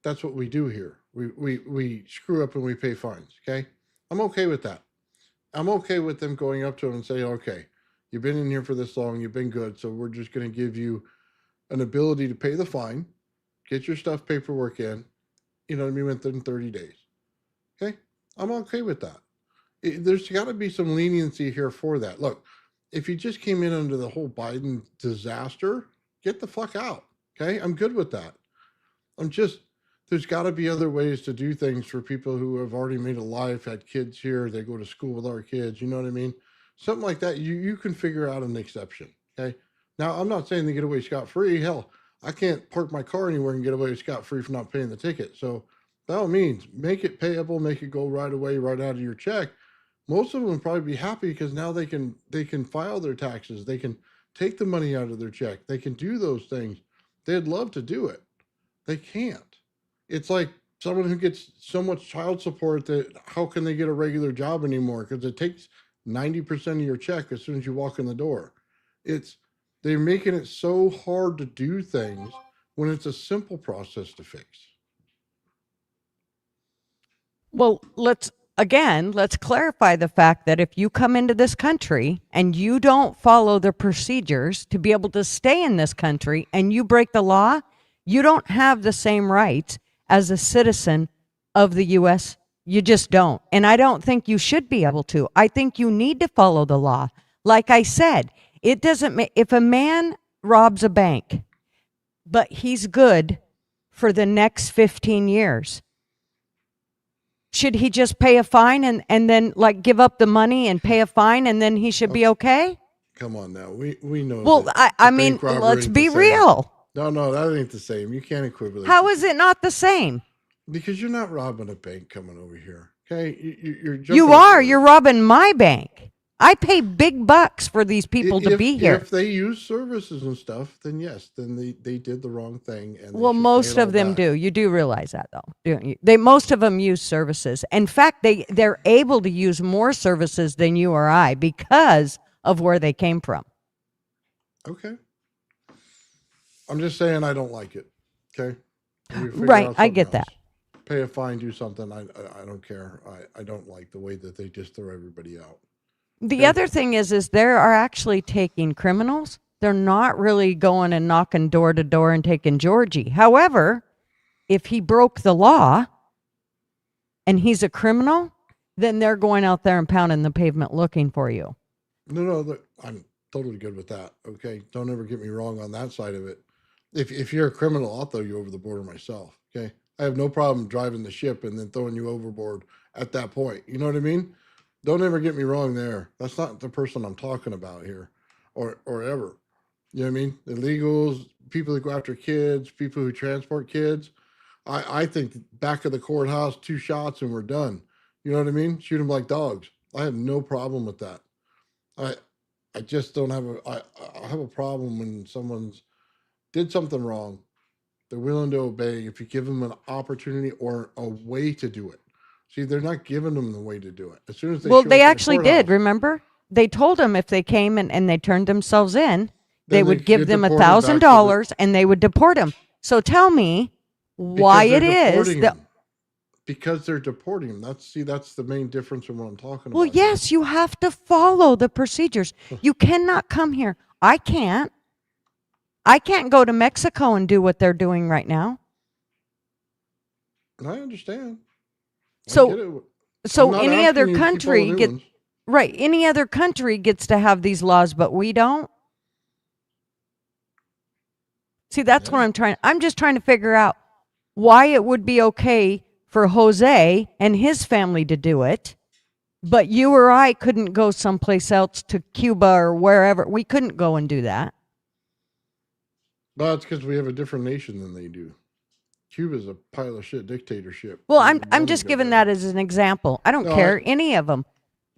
That's what we do here. We screw up and we pay fines. Okay. I'm okay with that. I'm okay with them going up to him and saying, okay, you've been in here for this long. You've been good. So we're just going to give you an ability to pay the fine, get your stuff paperwork in, you know what I mean, within 30 days. Okay. I'm okay with that. There's got to be some leniency here for that. Look, if you just came in under the whole Biden disaster, get the fuck out. Okay. I'm good with that. There's got to be other ways to do things for people who have already made a life, had kids here, they go to school with our kids, you know what I mean? Something like that, you can figure out an exception, okay? Now, I'm not saying they get away scot-free. Hell, I can't park my car anywhere and get away scot-free for not paying the ticket. So, by all means, make it payable, make it go right away, right out of your check. Most of them will probably be happy because now they can file their taxes. They can take the money out of their check. They can do those things. They'd love to do it. They can't. It's like someone who gets so much child support that how can they get a regular job anymore? Because it takes 90% of your check as soon as you walk in the door. They're making it so hard to do things when it's a simple process to fix. Well, let's clarify the fact that if you come into this country and you don't follow the procedures to be able to stay in this country and you break the law, you don't have the same rights as a citizen of the U.S. You just don't. And I don't think you should be able to. I think you need to follow the law. Like I said, it doesn't make, if a man robs a bank, but he's good for the next 15 years, should he just pay a fine and then like give up the money and pay a fine and then he should be okay? Come on now. We know. Well, I mean, let's be real. No, that ain't the same. You can't equivalent. How is it not the same? Because you're not robbing a bank coming over here. Okay, you're. You are. You're robbing my bank. I pay big bucks for these people to be here. If they use services and stuff, then yes, then they did the wrong thing. And well, most of them do. You do realize that, though, don't you? Most of them use services. In fact, they're able to use more services than you or I because of where they came from. Okay. I'm just saying I don't like it. Okay. Right. I get that. Pay a fine, do something. I don't care. I don't like the way that they just throw everybody out. The other thing is there are actually taking criminals. they're not really going and knocking door to door and taking Georgie. However, if he broke the law and he's a criminal, then they're going out there and pounding the pavement looking for you. No, I'm totally good with that. Okay, don't ever get me wrong on that side of it. If you're a criminal, I'll throw you over the border myself. Okay, I have no problem driving the ship and then throwing you overboard at that point. You know what I mean? Don't ever get me wrong there. That's not the person I'm talking about here, or ever. You know what I mean? Illegals, people that go after kids, people who transport kids. I think back of the courthouse, 2 shots and we're done. You know what I mean? Shoot them like dogs. I have no problem with that. I just don't have I have a problem when someone's did something wrong. They're willing to obey if you give them an opportunity or a way to do it. See, they're not giving them the way to do it. As soon as they Well, show they up at the actually did, courthouse, remember? They told them if they came and they turned themselves in, they then they would give get them deported back to the $1,000 and they would deport them. So tell me why because it they're is deporting that. them. Because they're deporting them. That's the main difference in what I'm talking Well, about here. yes, you have to follow the procedures. You cannot come here. I can't go to Mexico and do what they're doing right now. I understand. I get So it. I'm so not any asking other you to keep all the country new get ones. right, any other country gets to have these laws, but we don't. See, that's what I'm just trying to figure out why it would be okay for Jose and his family to do it, but you or I couldn't go someplace else to Cuba or wherever. We couldn't go and do that. Well, it's because we have a different nation than they do. Cuba's a pile of shit dictatorship. Well, They I'm want to just go giving down. that as an example. I don't No, care any of them.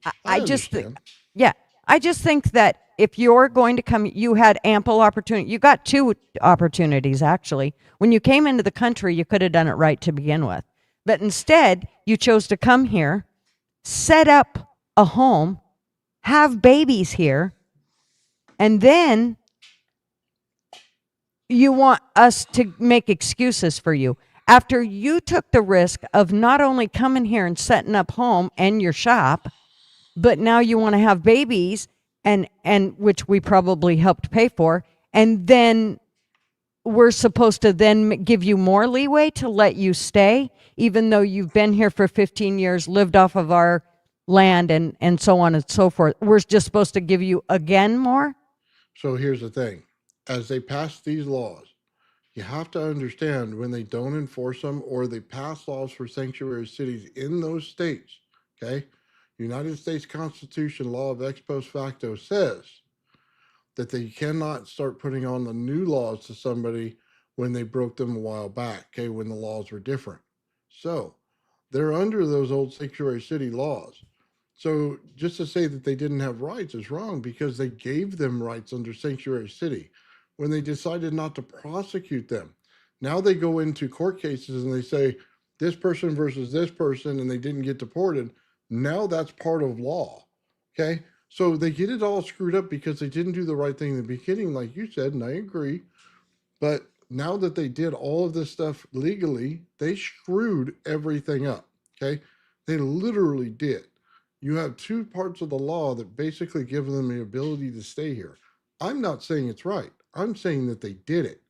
I I just understand. yeah, I just think that if you're going to come, you had ample opportunity. You got 2 opportunities actually. When you came into the country, you could have done it right to begin with. But instead, you chose to come here, set up a home, have babies here, and then you want us to make excuses for you. After you took the risk of not only coming here and setting up home and your shop, but now you want to have babies and which we probably helped pay for, and then we're supposed to then give you more leeway to let you stay even though you've been here for 15 years, lived off of our land and so on and so forth. We're just supposed to give you again more? So here's the thing. As they pass these laws, you have to understand when they don't enforce them or they pass laws for sanctuary cities in those states, okay? United States Constitution law of ex post facto says that they cannot start putting on the new laws to somebody when they broke them a while back, okay, when the laws were different. So they're under those old sanctuary city laws. So just to say that they didn't have rights is wrong because they gave them rights under sanctuary city when they decided not to prosecute them. Now they go into court cases and they say this person versus this person and they didn't get deported. Now that's part of law. Okay. So they get it all screwed up because they didn't do the right thing in the beginning, like you said, and I agree. But now that they did all of this stuff legally, they screwed everything up. Okay. They literally did. You have 2 parts of the law that basically give them the ability to stay here. I'm not saying it's right. I'm saying that they did it.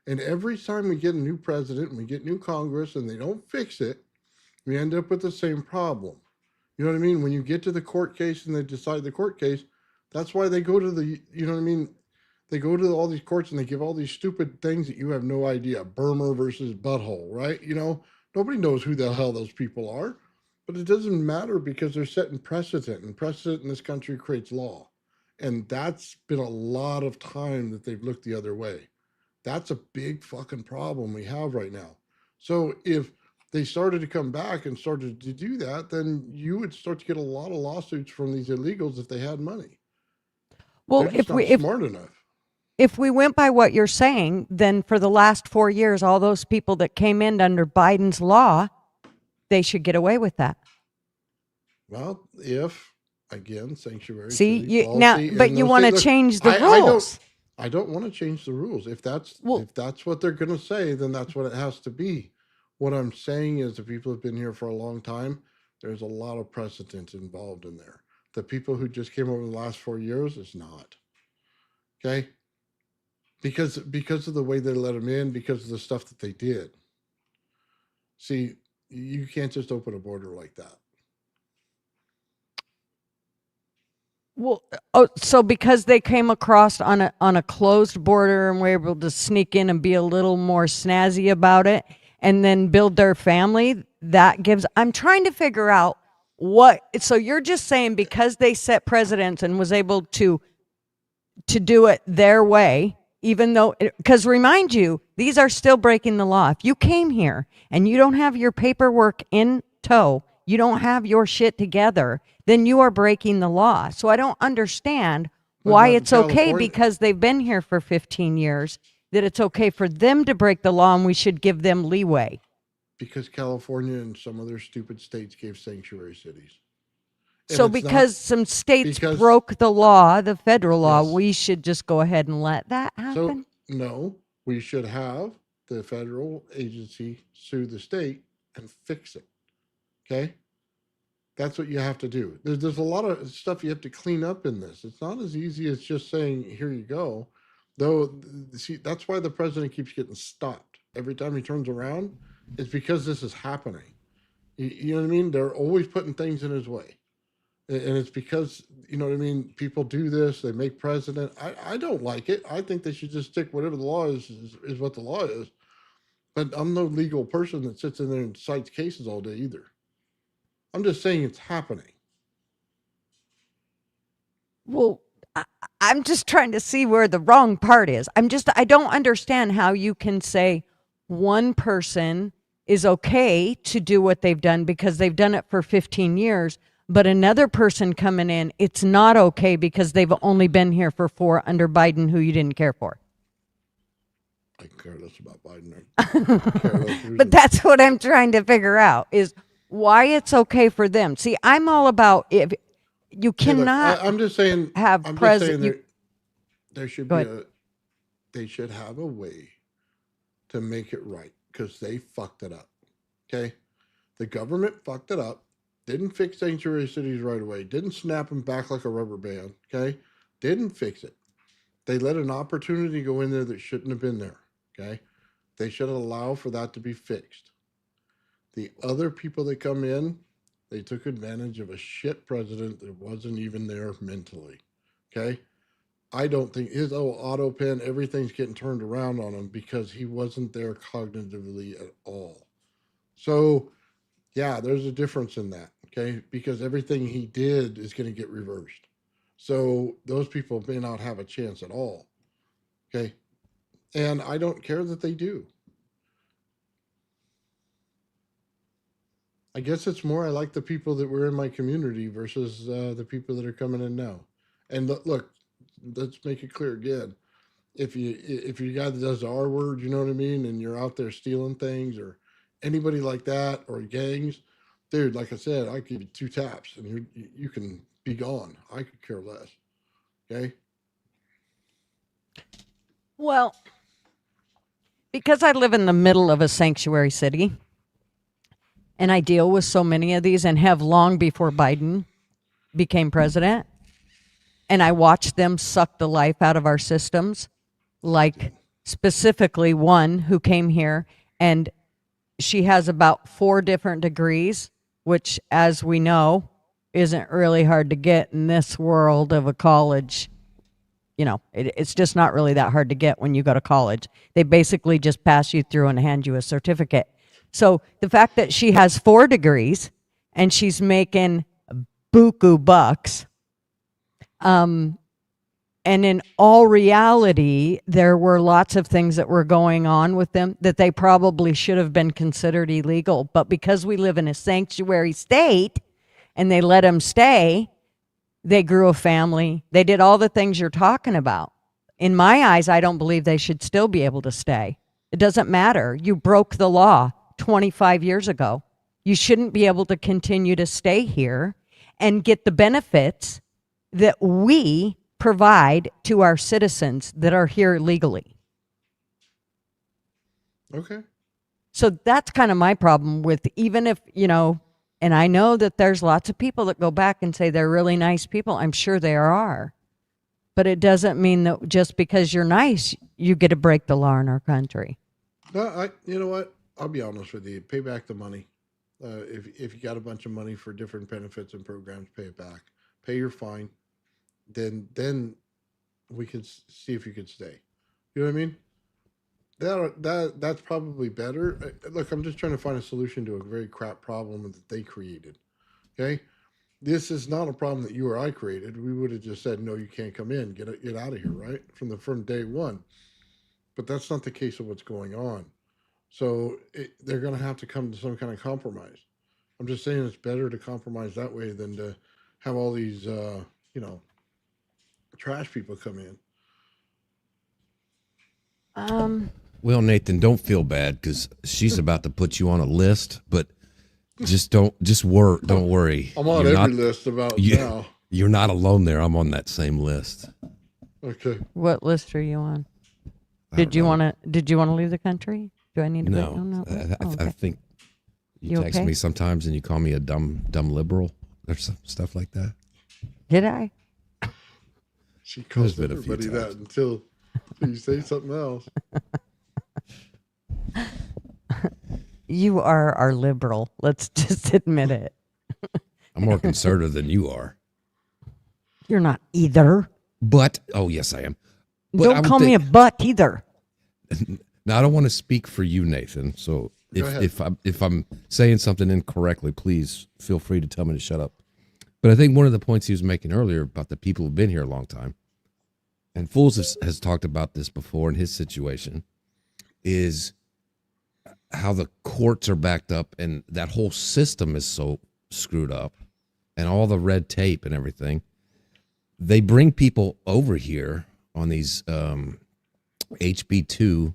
And every time we get a new president and we get new Congress and they don't fix it, we end up with the same problem. You know what I mean? When you get to the court case and they decide the court case, that's why they go to the, you know what I mean? They go to all these courts and they give all these stupid things that you have no idea. Burma versus butthole, right? You know, nobody knows who the hell those people are. But it doesn't matter because they're setting precedent, and precedent in this country creates law. And that's been a lot of time that they've looked the other way. That's a big fucking problem we have right now. So if they started to come back and started to do that, then you would start to get a lot of lawsuits from these illegals if they had money. Well, They're just not smart enough. If we went by what you're saying, then for the last 4 years, all those people that came in under Biden's law, they should get away with that. Well, if again, sanctuary See, city you, policy now, in but you those want to states- look, change the I rules. I don't want to change the rules. If that's what they're going to say, then that's what it has to be. What I'm saying is the people have been here for a long time. There's a lot of precedent involved in there. The people who just came over the last 4 years is not. Okay? because of the way they let them in, because of the stuff that they did. See, you can't just open a border like that. Well, so because they came across on a closed border and were able to sneak in and be a little more snazzy about it, and then build their family, that gives. I'm trying to figure out what. So you're just saying because they set precedents and was able to do it their way, even though, because remind you, these are still breaking the law. If you came here and you don't have your paperwork in tow, you don't have your shit together, then you are breaking the law. So I don't understand why it's okay because they've been here for 15 years, that it's okay for them to break the law and we should give them leeway. Because California and some other stupid states gave sanctuary cities. So because some states broke the law, the federal law, Yes. we should just go ahead and let that happen? So, no, we should have the federal agency sue the state and fix it. Okay? That's what you have to do. There's a lot of stuff you have to clean up in this. It's not as easy as just saying, here you go. Though, see, that's why the president keeps getting stopped. Every time he turns around, it's because this is happening. You know what I mean? They're always putting things in his way. And it's because, you know what I mean, people do this, they make precedent. I don't like it. I think they should just stick whatever the law is what the law is. But I'm no legal person that sits in there and cites cases all day either. I'm just saying it's happening. Well, I'm just trying to see where the wrong part is. I don't understand how you can say one person is okay to do what they've done because they've done it for 15 years, but another person coming in, it's not okay because they've only been here for 4 under Biden, who you didn't care for. I care less about Biden. But that's what I'm trying to figure out is why it's okay for them. See, I'm all about if you cannot. Hey, look, I'm just saying. Have president. There should be they should have a way to make it right because they fucked it up. Okay, the government fucked it up. Didn't fix sanctuary cities right away. Didn't snap them back like a rubber band. Okay, didn't fix it. They let an opportunity go in there that shouldn't have been there. Okay, they should allow for that to be fixed. The other people that come in, they took advantage of a shit president that wasn't even there mentally. Okay, I don't think his auto pen, everything's getting turned around on him because he wasn't there cognitively at all. So, yeah, there's a difference in that. Okay, because everything he did is going to get reversed. So those people may not have a chance at all. Okay, and I don't care that they do. I guess it's more I like the people that were in my community versus the people that are coming in now. And look, let's make it clear again. If you're a guy that does the R word, you know what I mean, and you're out there stealing things or anybody like that or gangs, dude, like I said, I give you 2 taps and you can be gone. I could care less. Okay? Well, because I live in the middle of a sanctuary city, and I deal with so many of these and have long before Biden became president, and I watched them suck the life out of our systems, like specifically one who came here, and she has about 4 different degrees, which, as we know, isn't really hard to get in this world of a college. You know, it's just not really that hard to get when you go to college. They basically just pass you through and hand you a certificate. So the fact that she has 4 degrees and she's making buku bucks, and in all reality, there were lots of things that were going on with them that they probably should have been considered illegal. But because we live in a sanctuary state and they let them stay, they grew a family. They did all the things you're talking about. In my eyes, I don't believe they should still be able to stay. It doesn't matter. You broke the law 25 years ago. You shouldn't be able to continue to stay here and get the benefits that we provide to our citizens that are here legally. Okay. So that's kind of my problem with, even if, you know, and I know that there's lots of people that go back and say they're really nice people. I'm sure there are. But it doesn't mean that just because you're nice, you get to break the law in our country. No, you know what? I'll be honest with you. Pay back the money. If you got a bunch of money for different benefits and programs, pay it back. Pay your fine. Then we can see if you could stay. You know what I mean? That's probably better. Look, I'm just trying to find a solution to a very crap problem that they created. Okay? This is not a problem that you or I created. We would have just said, no, you can't come in. Get out of here, right? From day one. But that's not the case of what's going on. So they're going to have to come to some kind of compromise. I'm just saying it's better to compromise that way than to have all these, trash people come in. Well, Nathan, don't feel bad because she's about to put you on a list, but don't worry. I'm on every list about now. You're not alone there. I'm on that same list. Okay. What list are you on? Did you want to leave the country? Do I need to? No. I think you text okay? me sometimes and you call me a dumb liberal or stuff like that. Did I? She calls everybody that until you say something else. You are our liberal. Let's just admit it. I'm more conservative than you are. You're not either. But, oh, yes, I am. But don't call me a butt either. Now, I don't want to speak for you, Nathan. So if I'm saying something incorrectly, please feel free to tell me to shut up. But I think one of the points he was making earlier about the people who've been here a long time, and Fools has talked about this before in his situation, is how the courts are backed up and that whole system is so screwed up and all the red tape and everything. They bring people over here on these HB2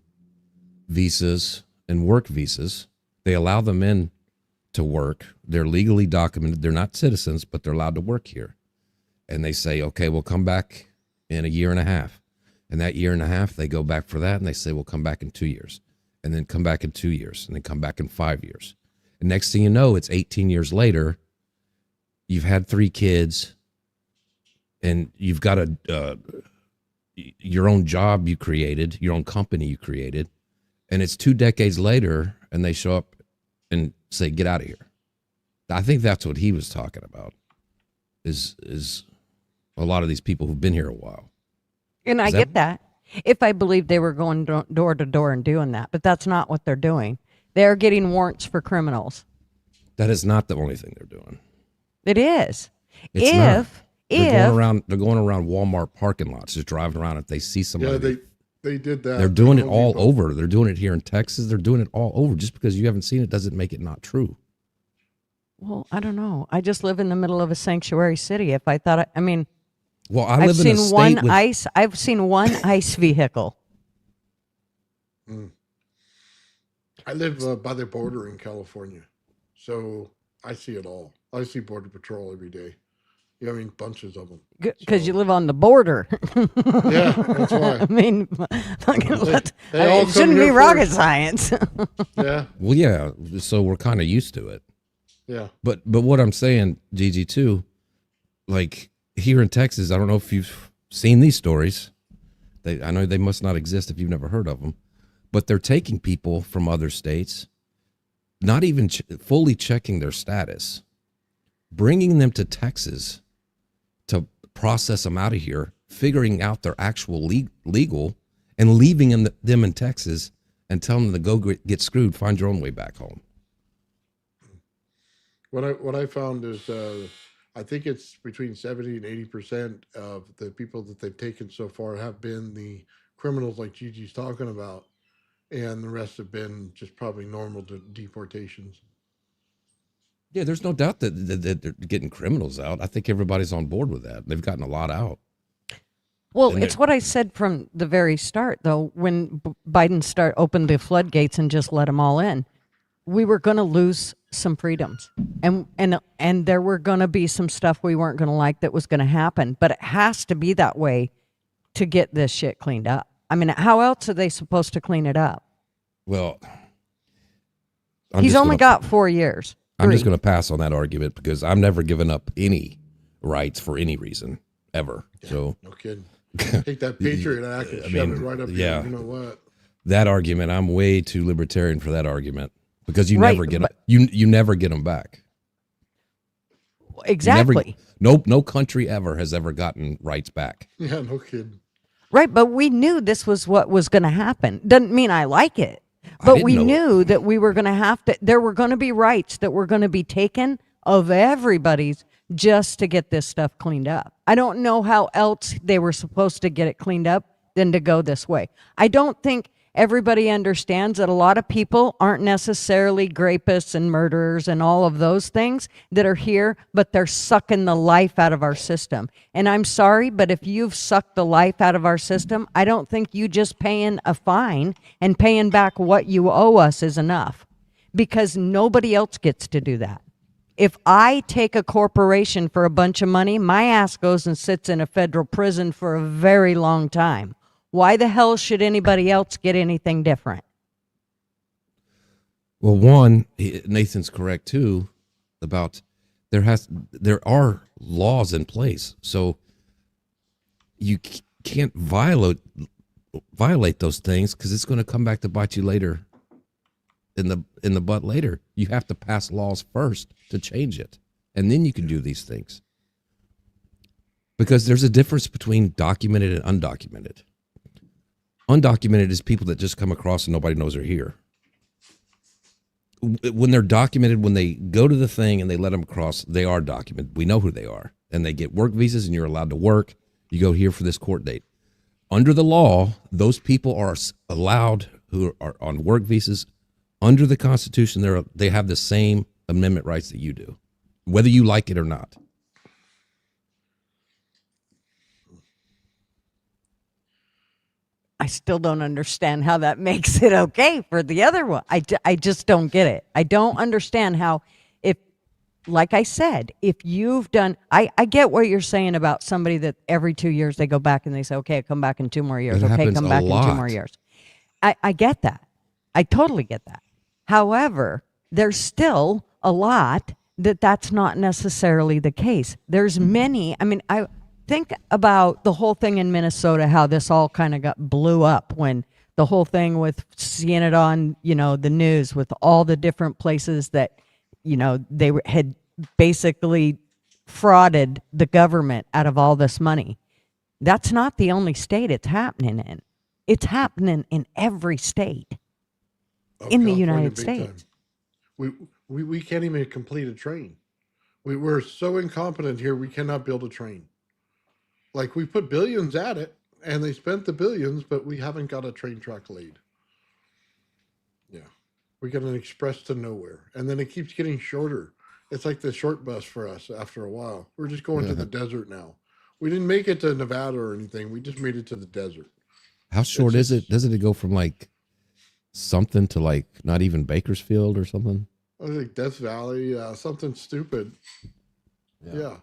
visas and work visas. They allow them in to work. They're legally documented. They're not citizens, but they're allowed to work here. And they say, okay, we'll come back in a year and a half. And that year and a half, they go back for that, and they say, we'll come back in 2 years. And then come back in 2 years, and then come back in 5 years. And next thing you know, it's 18 years later, you've had 3 kids, and you've got your own job you created, your own company you created, and it's 2 decades later, and they show up and say, get out of here. I think that's what he was talking about, is a lot of these people who've been here a while. And I get that. If I believed they were going door to door and doing that, but that's not what they're doing. They're getting warrants for criminals. That is not the only thing they're doing. It is. They're going around Walmart parking lots, just driving around. If they see somebody, Yeah, they did that. They're doing it all over. They're doing it here in Texas. They're doing it all over. Just because you haven't seen it doesn't make it not true. Well, I don't know. I just live in the middle of a sanctuary city. If I thought, well, I've seen one ICE vehicle. I live by the border in California, so I see it all. I see Border Patrol every day. You know, I mean, bunches of them. Because you live on the border. Yeah, that's why. I mean, it shouldn't be rocket science. Yeah. Well, yeah. So we're kind of used to it. Yeah. But what I'm saying, Gigi, too, like here in Texas, I don't know if you've seen these stories. I know they must not exist if you've never heard of them. But they're taking people from other states, not even fully checking their status, bringing them to Texas to process them out of here, figuring out their actual legal, and leaving them in Texas and telling them to go get screwed, find your own way back home. What I found is I think it's between 70 and 80% of the people that they've taken so far have been the criminals like Gigi's talking about, and the rest have been just probably normal deportations. Yeah, there's no doubt that they're getting criminals out. I think everybody's on board with that. They've gotten a lot out. Well, it's what I said from the very start, though, when Biden opened the floodgates and just let them all in. We were going to lose some freedoms, and there were going to be some stuff we weren't going to like that was going to happen. But it has to be that way to get this shit cleaned up. I mean, how else are they supposed to clean it up? Well, he's only got 4 years. I'm just going to pass on that argument because I've never given up any rights for any reason ever. Yeah, so no kidding. take that Patriot Act and shove it right up here. You know what? That argument, I'm way too libertarian for that argument because you never get you never get them back. Exactly. No country ever has ever gotten rights back. Yeah, no kidding. Right, but we knew this was what was going to happen. Doesn't mean I like it, but we knew that we were going to have to. There were going to be rights that were going to be taken of everybody's just to get this stuff cleaned up. I don't know how else they were supposed to get it cleaned up than to go this way. I don't think everybody understands that a lot of people aren't necessarily rapists and murderers and all of those things that are here, but they're sucking the life out of our system. And I'm sorry, but if you've sucked the life out of our system, I don't think you just paying a fine and paying back what you owe us is enough, because nobody else gets to do that. If I take a corporation for a bunch of money, my ass goes and sits in a federal prison for a very long time. Why the hell should anybody else get anything different? Well, one, Nathan's correct too about there are laws in place, so you can't violate those things because it's going to come back to bite you later in the butt later. You have to pass laws first to change it, and then you can do these things. Because there's a difference between documented and undocumented. Undocumented is people that just come across and nobody knows they're here. When they're documented, when they go to the thing and they let them across, they are documented. We know who they are. And they get work visas and you're allowed to work. You go here for this court date. Under the law, those people are allowed, who are on work visas, under the Constitution, they have the same amendment rights that you do, whether you like it or not. I still don't understand how that makes it okay for the other one. I just don't get it. I don't understand how, if, like I said, if you've done, I get what you're saying about somebody that every 2 years they go back and they say, okay, come back in 2 more years. Okay, come back in 2 more years. I get that. I totally get that. However, there's still a lot that's not necessarily the case. There's many, I think about the whole thing in Minnesota, how this all kind of blew up when the whole thing with seeing it on, the news with all the different places that, they had basically frauded the government out of all this money. That's not the only state it's happening in. It's happening in every state in the United States. We can't even complete a train. We're so incompetent here, we cannot build a train. Like, we put billions at it, and they spent the billions, but we haven't got a train track laid. Yeah. We got an express to nowhere, and then it keeps getting shorter. It's like the short bus for us after a while. We're just going to the desert now. We didn't make it to Nevada or anything. We just made it to the desert. How short is it? Doesn't it go from like something to like not even Bakersfield or something? I think Death Valley, something stupid. Yeah.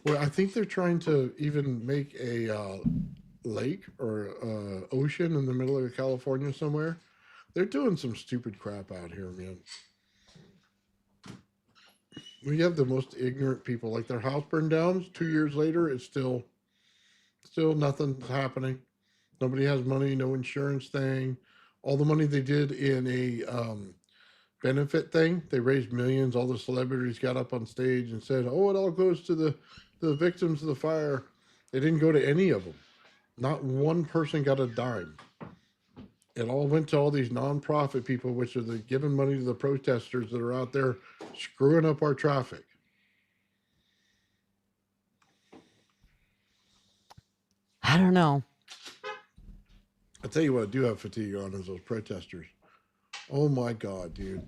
Well, I think they're trying to even make a lake or ocean in the middle of California somewhere. They're doing some stupid crap out here, man. We have the most ignorant people. Like, their house burned down 2 years later. It's still nothing's happening. Nobody has money, no insurance thing. All the money they did in a benefit thing, they raised millions. All the celebrities got up on stage and said, oh, it all goes to the victims of the fire. They didn't go to any of them. Not one person got a dime. It all went to all these nonprofit people, which are giving money to the protesters that are out there screwing up our traffic. I don't know. I'll tell you what I do have fatigue on is those protesters. Oh my God, dude.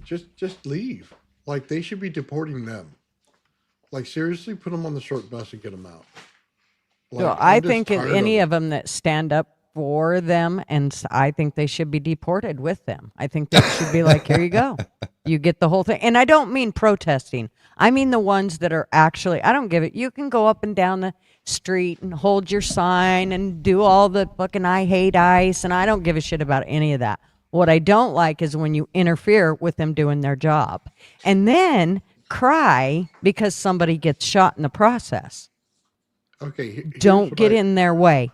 Just leave. Like, they should be deporting them. Like, seriously, put them on the short bus and get them out. Like, so I think any of them that stand up for them, and I think they should be deported with them. I think they should be like, here you go. You get the whole thing. And I don't mean protesting. I mean the ones that are actually, I don't give it. You can go up and down the street and hold your sign and do all the fucking I hate ICE, and I don't give a shit about any of that. What I don't like is when you interfere with them doing their job. And then cry because somebody gets shot in the process. Okay. Don't get in their way.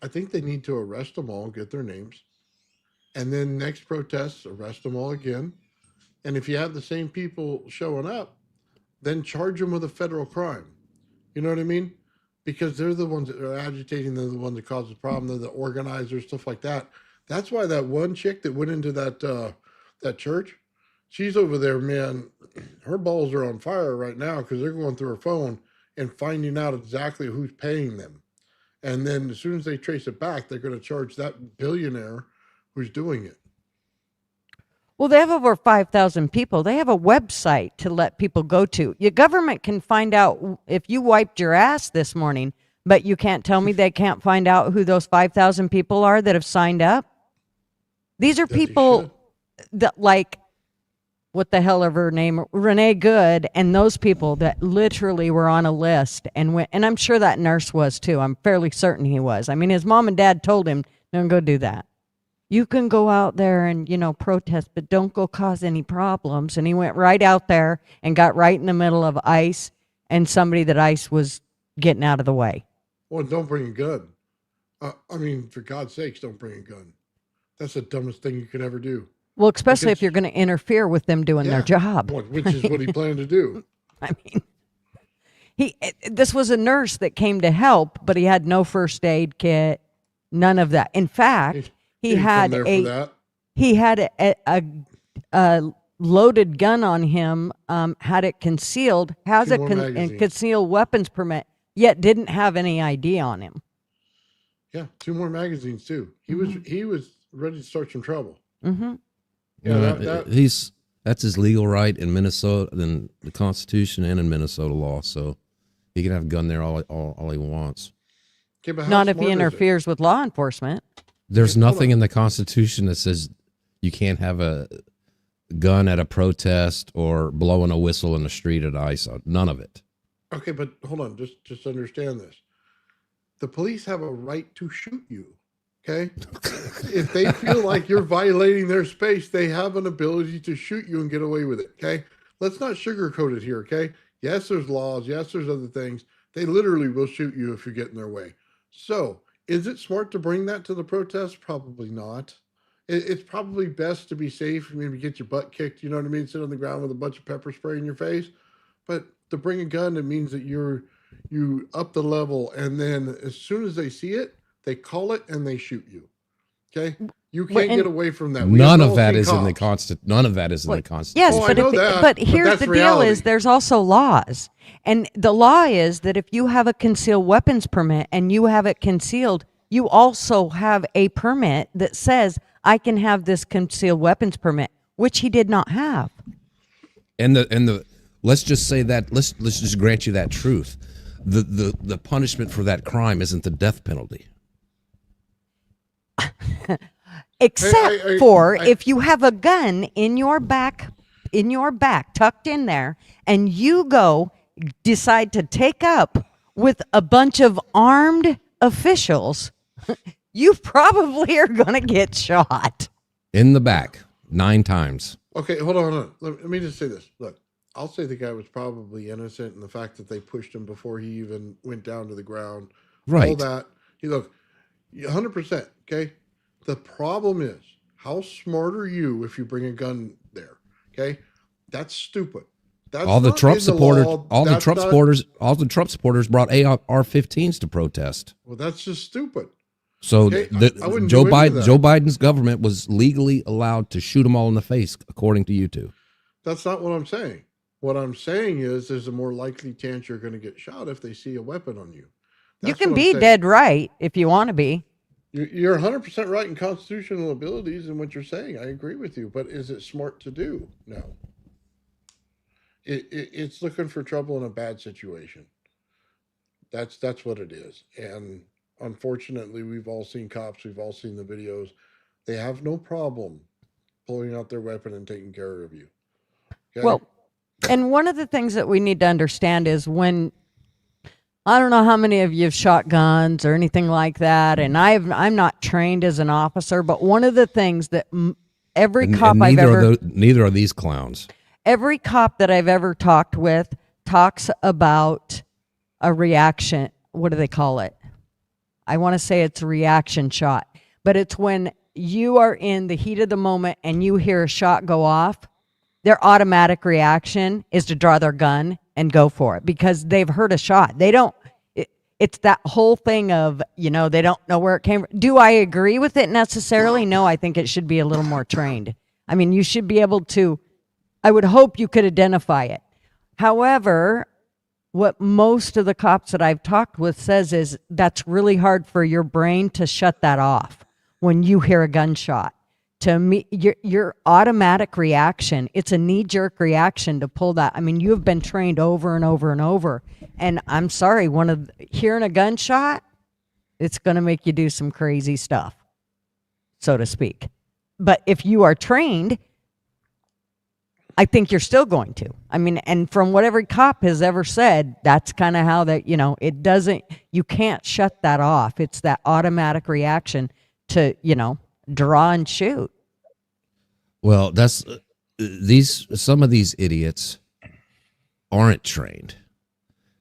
I think they need to arrest them all, get their names. And then next protests, arrest them all again. And if you have the same people showing up, then charge them with a federal crime. You know what I mean? Because they're the ones that are agitating. They're the ones that cause the problem. They're the organizers, stuff like that. That's why that one chick that went into that church, she's over there, man. Her balls are on fire right now because they're going through her phone and finding out exactly who's paying them. And then as soon as they trace it back, they're going to charge that billionaire who's doing it. Well, they have over 5,000 people. They have a website to let people go to. Your government can find out if you wiped your ass this morning, but you can't tell me they can't find out who those 5,000 people are that have signed up. These are people that, like, what the hell ever her name, Renee Good, and those people that literally were on a list and went, and I'm sure that nurse was too. I'm fairly certain he was. I mean, his mom and dad told him, don't go do that. You can go out there and, protest, but don't go cause any problems. And he went right out there and got right in the middle of ICE and somebody that ICE was getting out of the way. Well, don't bring a gun. I mean, for God's sakes, don't bring a gun. That's the dumbest thing you could ever do. Well, especially if you're going to interfere with them doing their job. Which is what he planned to do. I mean, this was a nurse that came to help, but he had no first aid kit, none of that. In fact, he had a loaded gun on him, had it concealed, has a concealed weapons permit, yet didn't have any ID on him. Yeah, 2 more magazines too. He was ready to start some trouble. Mm-hmm. That's his legal right in Minnesota, in the Constitution and in Minnesota law. So he can have a gun there all he wants. Okay, not if he interferes with law enforcement. There's nothing in the Constitution that says you can't have a gun at a protest or blowing a whistle in the street at ICE. None of it. Okay, but hold on. Just understand this. The police have a right to shoot you. Okay? If they feel like you're violating their space, they have an ability to shoot you and get away with it. Okay? Let's not sugarcoat it here. Okay? Yes, there's laws. Yes, there's other things. They literally will shoot you if you get in their way. So, is it smart to bring that to the protest? Probably not. It's probably best to be safe. Maybe get your butt kicked, you know what I mean? Sit on the ground with a bunch of pepper spray in your face. But to bring a gun, it means that you up the level, and then as soon as they see it, they call it and they shoot you. Okay? You can't get away from that. None of that is in the Constitution. None of that is in the Constitution. Yes, but here's the deal: is there's also laws, and the law is that if you have a concealed weapons permit and you have it concealed, you also have a permit that says I can have this concealed weapons permit, which he did not have. And the let's just say that let's just grant you that truth. The punishment for that crime isn't the death penalty. Except for if you have a gun in your back, tucked in there, and you decide to take up with a bunch of armed officials, you probably are going to get shot. In the back, 9 times. Okay, hold on. Let me just say this. Look, I'll say the guy was probably innocent in the fact that they pushed him before he even went down to the ground. Right. All that. Look, 100%, okay? The problem is, how smart are you if you bring a gun there? Okay? That's stupid. That's all the Trump supporters, all the Trump supporters brought AR-15s to protest. Well, that's just stupid. So okay? Joe Biden's government was legally allowed to shoot them all in the face, according to you two. That's not what I'm saying. What I'm saying is there's a more likely chance you're going to get shot if they see a weapon on you. You can be dead right if you want to be. You're 100% right in constitutional abilities and what you're saying. I agree with you. But is it smart to do? No. It's looking for trouble in a bad situation. That's what it is. And unfortunately, we've all seen cops. We've all seen the videos. They have no problem pulling out their weapon and taking care of you. Okay? Well, and one of the things that we need to understand is when, I don't know how many of you have shot guns or anything like that, and I'm not trained as an officer, but one of the things that neither are these clowns. Every cop that I've ever talked with talks about a reaction what do they call it? I want to say it's a reaction shot, but it's when you are in the heat of the moment and you hear a shot go off, their automatic reaction is to draw their gun and go for it because they've heard a shot. They don't, it's that whole thing of, they don't know where it came from. Do I agree with it necessarily? No, I think it should be a little more trained. I mean, you should be able to, I would hope you could identify it. However, what most of the cops that I've talked with says is that's really hard for your brain to shut that off when you hear a gunshot. To me, your automatic reaction, it's a knee-jerk reaction to pull that. I mean, you have been trained over and over and over. And I'm sorry, hearing a gunshot, it's going to make you do some crazy stuff, so to speak. But if you are trained, I think you're still going to. I mean, and from what every cop has ever said, that's kind of how that, it doesn't, you can't shut that off. It's that automatic reaction to, draw and shoot. Well, that's some of these idiots aren't trained.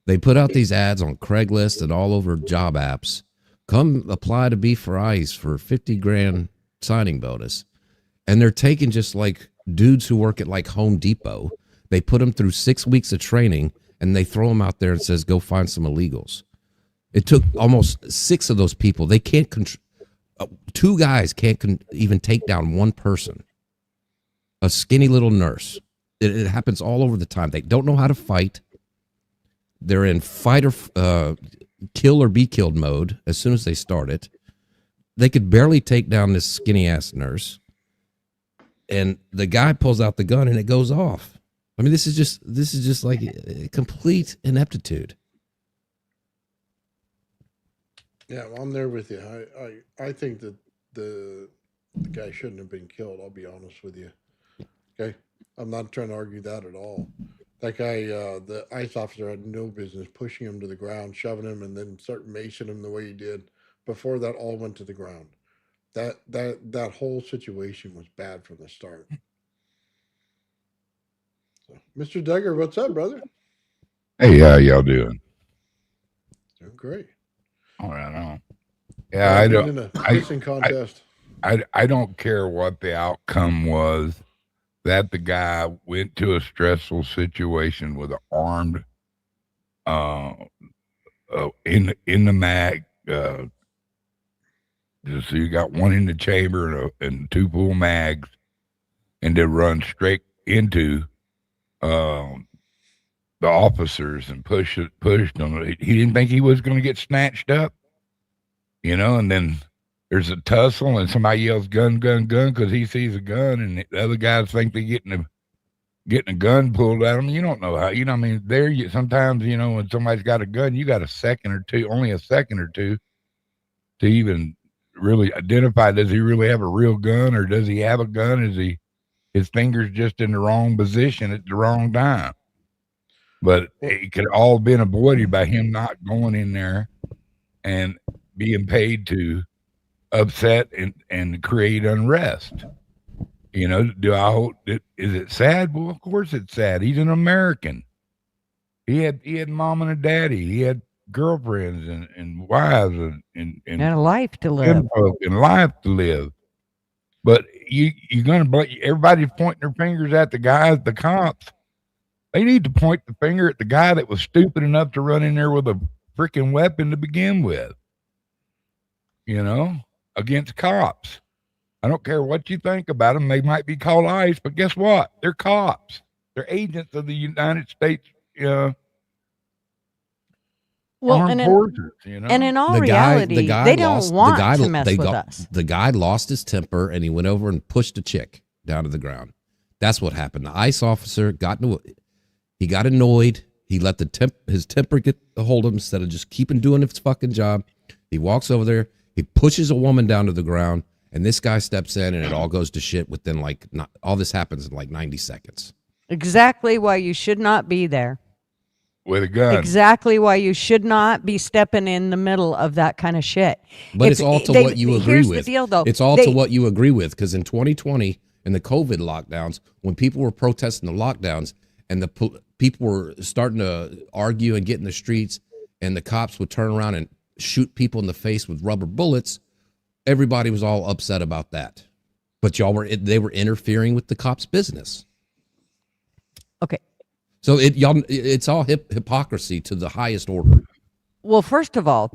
They put out these ads on Craigslist and all over job apps. Come apply to be for ICE for $50,000 signing bonus. And they're taking just like dudes who work at like Home Depot. They put them through 6 weeks of training and they throw them out there and says, go find some illegals. It took almost 6 of those people. They can't control. 2 guys can't even take down one person. A skinny little nurse. It happens all over the time. They don't know how to fight. They're in fight or kill or be killed mode as soon as they start it. They could barely take down this skinny ass nurse. And the guy pulls out the gun and it goes off. I mean, this is just like a complete ineptitude. Yeah, well, I'm there with you. I think that the guy shouldn't have been killed. I'll be honest with you. Okay, I'm not trying to argue that at all. That guy, the ICE officer, had no business pushing him to the ground, shoving him, and then start macing him the way he did. Before that all went to the ground. That whole situation was bad from the start. So, Mr. Duggar, what's up, brother? Hey, how y'all doing? Doing great. All right, on. Yeah, I don't. In a pissing contest. I don't care what the outcome was. That the guy went to a stressful situation with an armed, in the mag. So you got one in the chamber and 2 full mags, and then run straight into the officers and pushed them. He didn't think he was going to get snatched up, and then there's a tussle and somebody yells gun, gun, gun because he sees a gun, and the other guys think they're getting a gun pulled at them. You don't know how, I mean, sometimes, when somebody's got a gun, you got only a second or two to even really identify, does he really have a real gun or does he have a gun? Is his fingers just in the wrong position at the wrong time? But it could all been avoided by him not going in there and being paid to upset and create unrest. Do I hope is it sad? Well, of course it's sad. He's an American. He had mom and a daddy. He had girlfriends and wives and a life to live. But you're gonna blame everybody's pointing their fingers at the cops. They need to point the finger at the guy that was stupid enough to run in there with a freaking weapon to begin with. Against cops. I don't care what you think about them. They might be called ICE, but guess what? They're cops. They're agents of the United States. And in all reality, they don't want to mess with us. The guy lost his temper and he went over and pushed a chick down to the ground. That's what happened. The ICE officer got annoyed. He let his temper get a hold of him instead of just keeping doing his fucking job. He walks over there. He pushes a woman down to the ground, and this guy steps in, and it all goes to shit within all this happens in 90 seconds. Exactly why you should not be there. With a gun. Exactly why you should not be stepping in the middle of that kind of shit. But it's all to what you agree with. The deal, though. It's all to what you agree with, because in 2020, in the COVID lockdowns, when people were protesting the lockdowns and the people were starting to argue and get in the streets, and the cops would turn around and shoot people in the face with rubber bullets, everybody was all upset about that. But they were interfering with the cops' business. Okay. So it's all hypocrisy to the highest order. Well, first of all,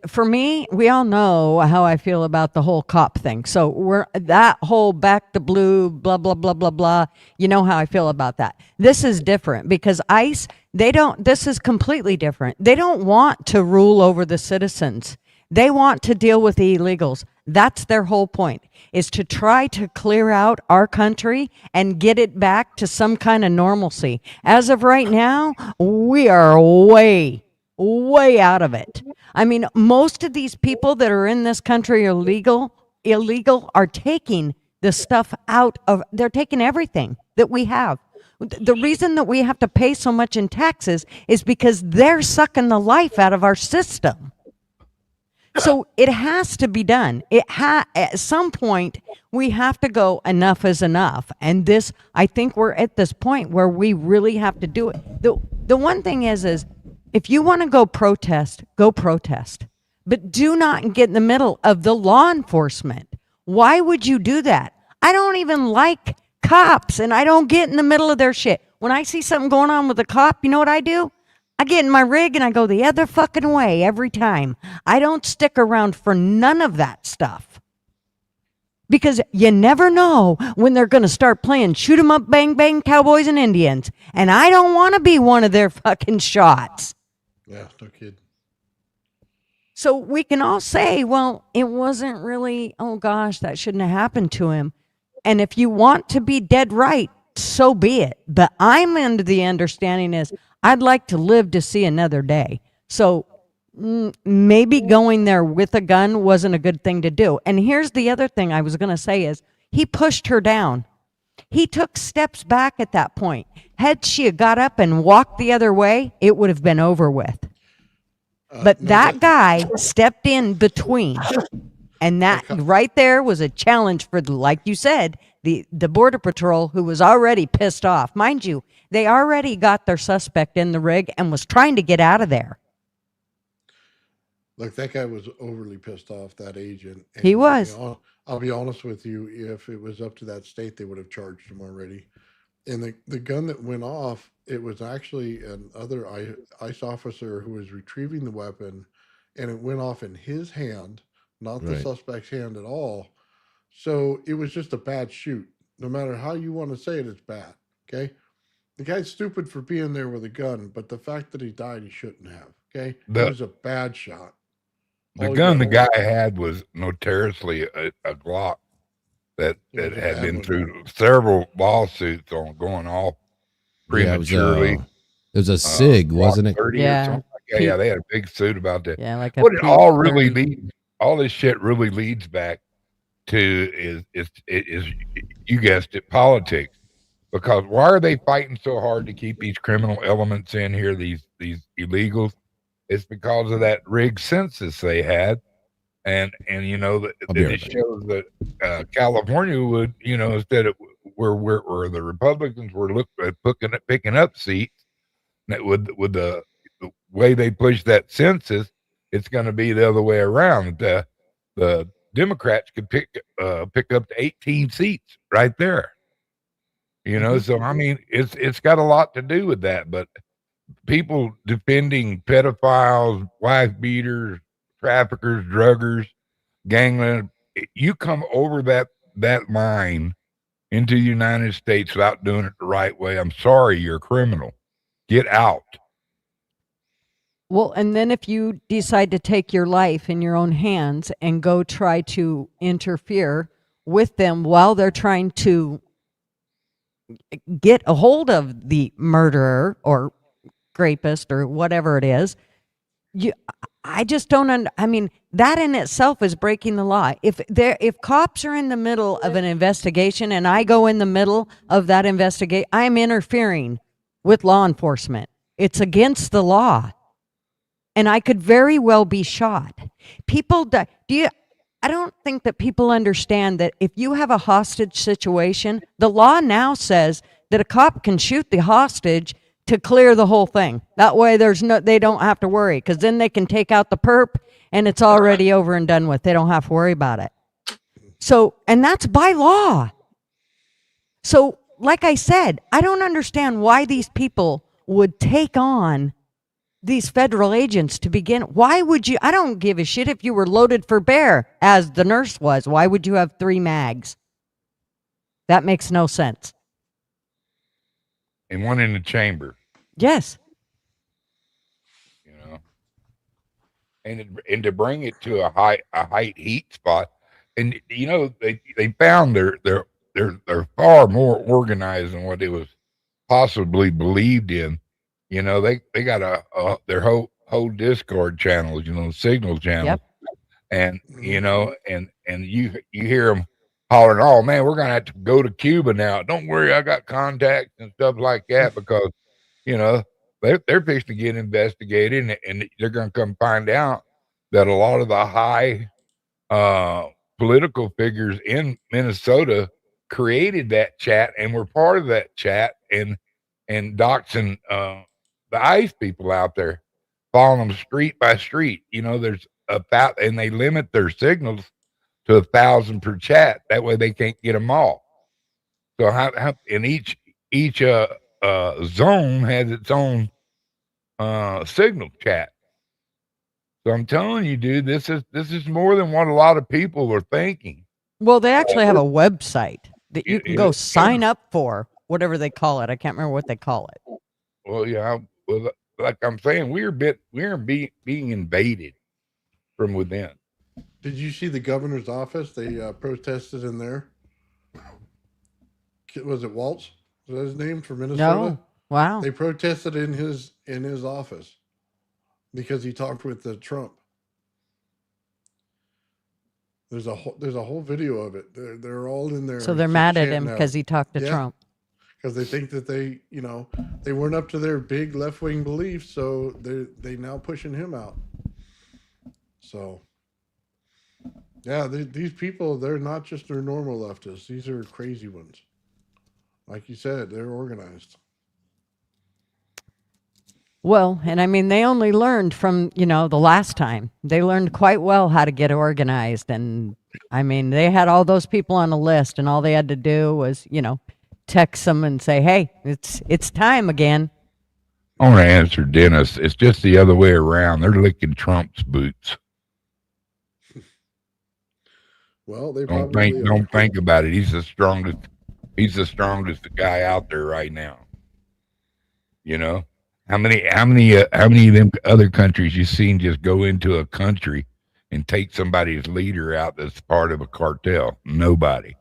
for me, we all know how I feel about the whole cop thing. So that whole back to blue, blah, blah, blah, blah, blah. You know how I feel about that. This is different because ICE, this is completely different. They don't want to rule over the citizens. They want to deal with the illegals. That's their whole point, is to try to clear out our country and get it back to some kind of normalcy. As of right now, we are way out of it. I mean, most of these people that are in this country are illegal are taking the stuff they're taking everything that we have. The reason that we have to pay so much in taxes is because they're sucking the life out of our system. So it has to be done. At some point, we have to go, enough is enough. And I think we're at this point where we really have to do it. The one thing is if you want to go protest, go protest. But do not get in the middle of the law enforcement. Why would you do that? I don't even like cops, and I don't get in the middle of their shit. When I see something going on with a cop, you know what I do? I get in my rig and I go the other fucking way every time. I don't stick around for none of that stuff. Because you never know when they're going to start playing shoot 'em up, bang, bang, cowboys and Indians. And I don't want to be one of their fucking shots. Yeah, no kid. So we can all say, well, it wasn't really, oh gosh, that shouldn't have happened to him. And if you want to be dead right, so be it. But I'm under the understanding is I'd like to live to see another day. So maybe going there with a gun wasn't a good thing to do. And here's the other thing I was going to say is he pushed her down. He took steps back at that point. Had she got up and walked the other way, it would have been over with. But that guy stepped in between. And that right there was a challenge for, like you said, the Border Patrol, who was already pissed off. Mind you, they already got their suspect in the rig and was trying to get out of there. Look, that guy was overly pissed off, that agent. And he was. I'll be honest with you, if it was up to that state, they would have charged him already. And the gun that went off, it was actually another ICE officer who was retrieving the weapon, and it went off in his hand, not the suspect's hand at all. So it was just a bad shoot. No matter how you want to say it, it's bad. Okay? The guy's stupid for being there with a gun, but the fact that he died, he shouldn't have. Okay? It was a bad shot. The gun the guy had was notoriously a Glock that had been through several lawsuits on going off prematurely. It was a SIG, wasn't it? Yeah. Yeah, they had a big suit about that. Yeah, like what it all really leads, all this shit really leads back to is you guessed it, politics. Because why are they fighting so hard to keep these criminal elements in here, these illegals? It's because of that rigged census they had, and you know it shows that California would, you know, instead of where the Republicans were picking up seats, that with the way they push that census, it's going to be the other way around. The Democrats could pick up to 18 seats right there. You know, so I mean, it's got a lot to do with that. But people defending pedophiles, wife beaters, traffickers, druggers, gangland, you come over that line into the United States without doing it the right way, I'm sorry, you're a criminal. Get out. Well, and then if you decide to take your life in your own hands and go try to interfere with them while they're trying to get a hold of the murderer or rapist or whatever it is, I just don't I mean, that in itself is breaking the law. If cops are in the middle of an investigation and I go in the middle of that investigation, I'm interfering with law enforcement. It's against the law. And I could very well be shot. People die. I don't think that people understand that if you have a hostage situation, the law now says that a cop can shoot the hostage to clear the whole thing. That way they don't have to worry, because then they can take out the perp and it's already over and done with. They don't have to worry about it. So, and that's by law. So, like I said, I don't understand why these people would take on these federal agents to begin. Why would you? I don't give a shit if you were loaded for bear, as the nurse was. Why would you have 3 mags? That makes no sense. And one in the chamber. Yes. You know, and to bring it to a height heat spot, and you know they found they're far more organized than what they was possibly believed in. You know, they got their whole Discord channels, you know, signal channels, and you know, and you hear them hollering, "Oh man, we're gonna have to go to Cuba now. Don't worry, I got contacts and stuff like that," because you know they're fixing to get investigated, and they're gonna come find out that a lot of the high political figures in Minnesota created that chat and were part of that chat and doxing the ICE people out there, following them street by street. You know, there's and they limit their signals to 1,000 per chat. That way they can't get them all. So and each zone has its own signal chat. So I'm telling you, dude, this is more than what a lot of people were thinking. Well, they actually have a website that you can go sign up for, whatever they call it. I can't remember what they call it. Well, yeah, well, like I'm saying, we're being invaded from within. Did you see the governor's office? They protested in there. Was it Waltz? Was that his name, for Minnesota? No. Wow. They protested in his office because he talked with Trump. There's a whole video of it. They're all in there. So they're mad at him because he talked to Trump. Because they think that they weren't up to their big left-wing beliefs, so they now pushing him out. So, yeah, these people, they're not just their normal leftists. These are crazy ones. Like you said, they're organized. Well, and I mean, they only learned from, the last time. They learned quite well how to get organized. And I mean, they had all those people on a list, and all they had to do was, text them and say, hey, it's time again. I want to answer Dennis. It's just the other way around. They're licking Trump's boots. Well, they don't think about it. He's the strongest guy out there right now. You know, how many of them other countries you seen just go into a country and take somebody's leader out that's part of a cartel? Nobody.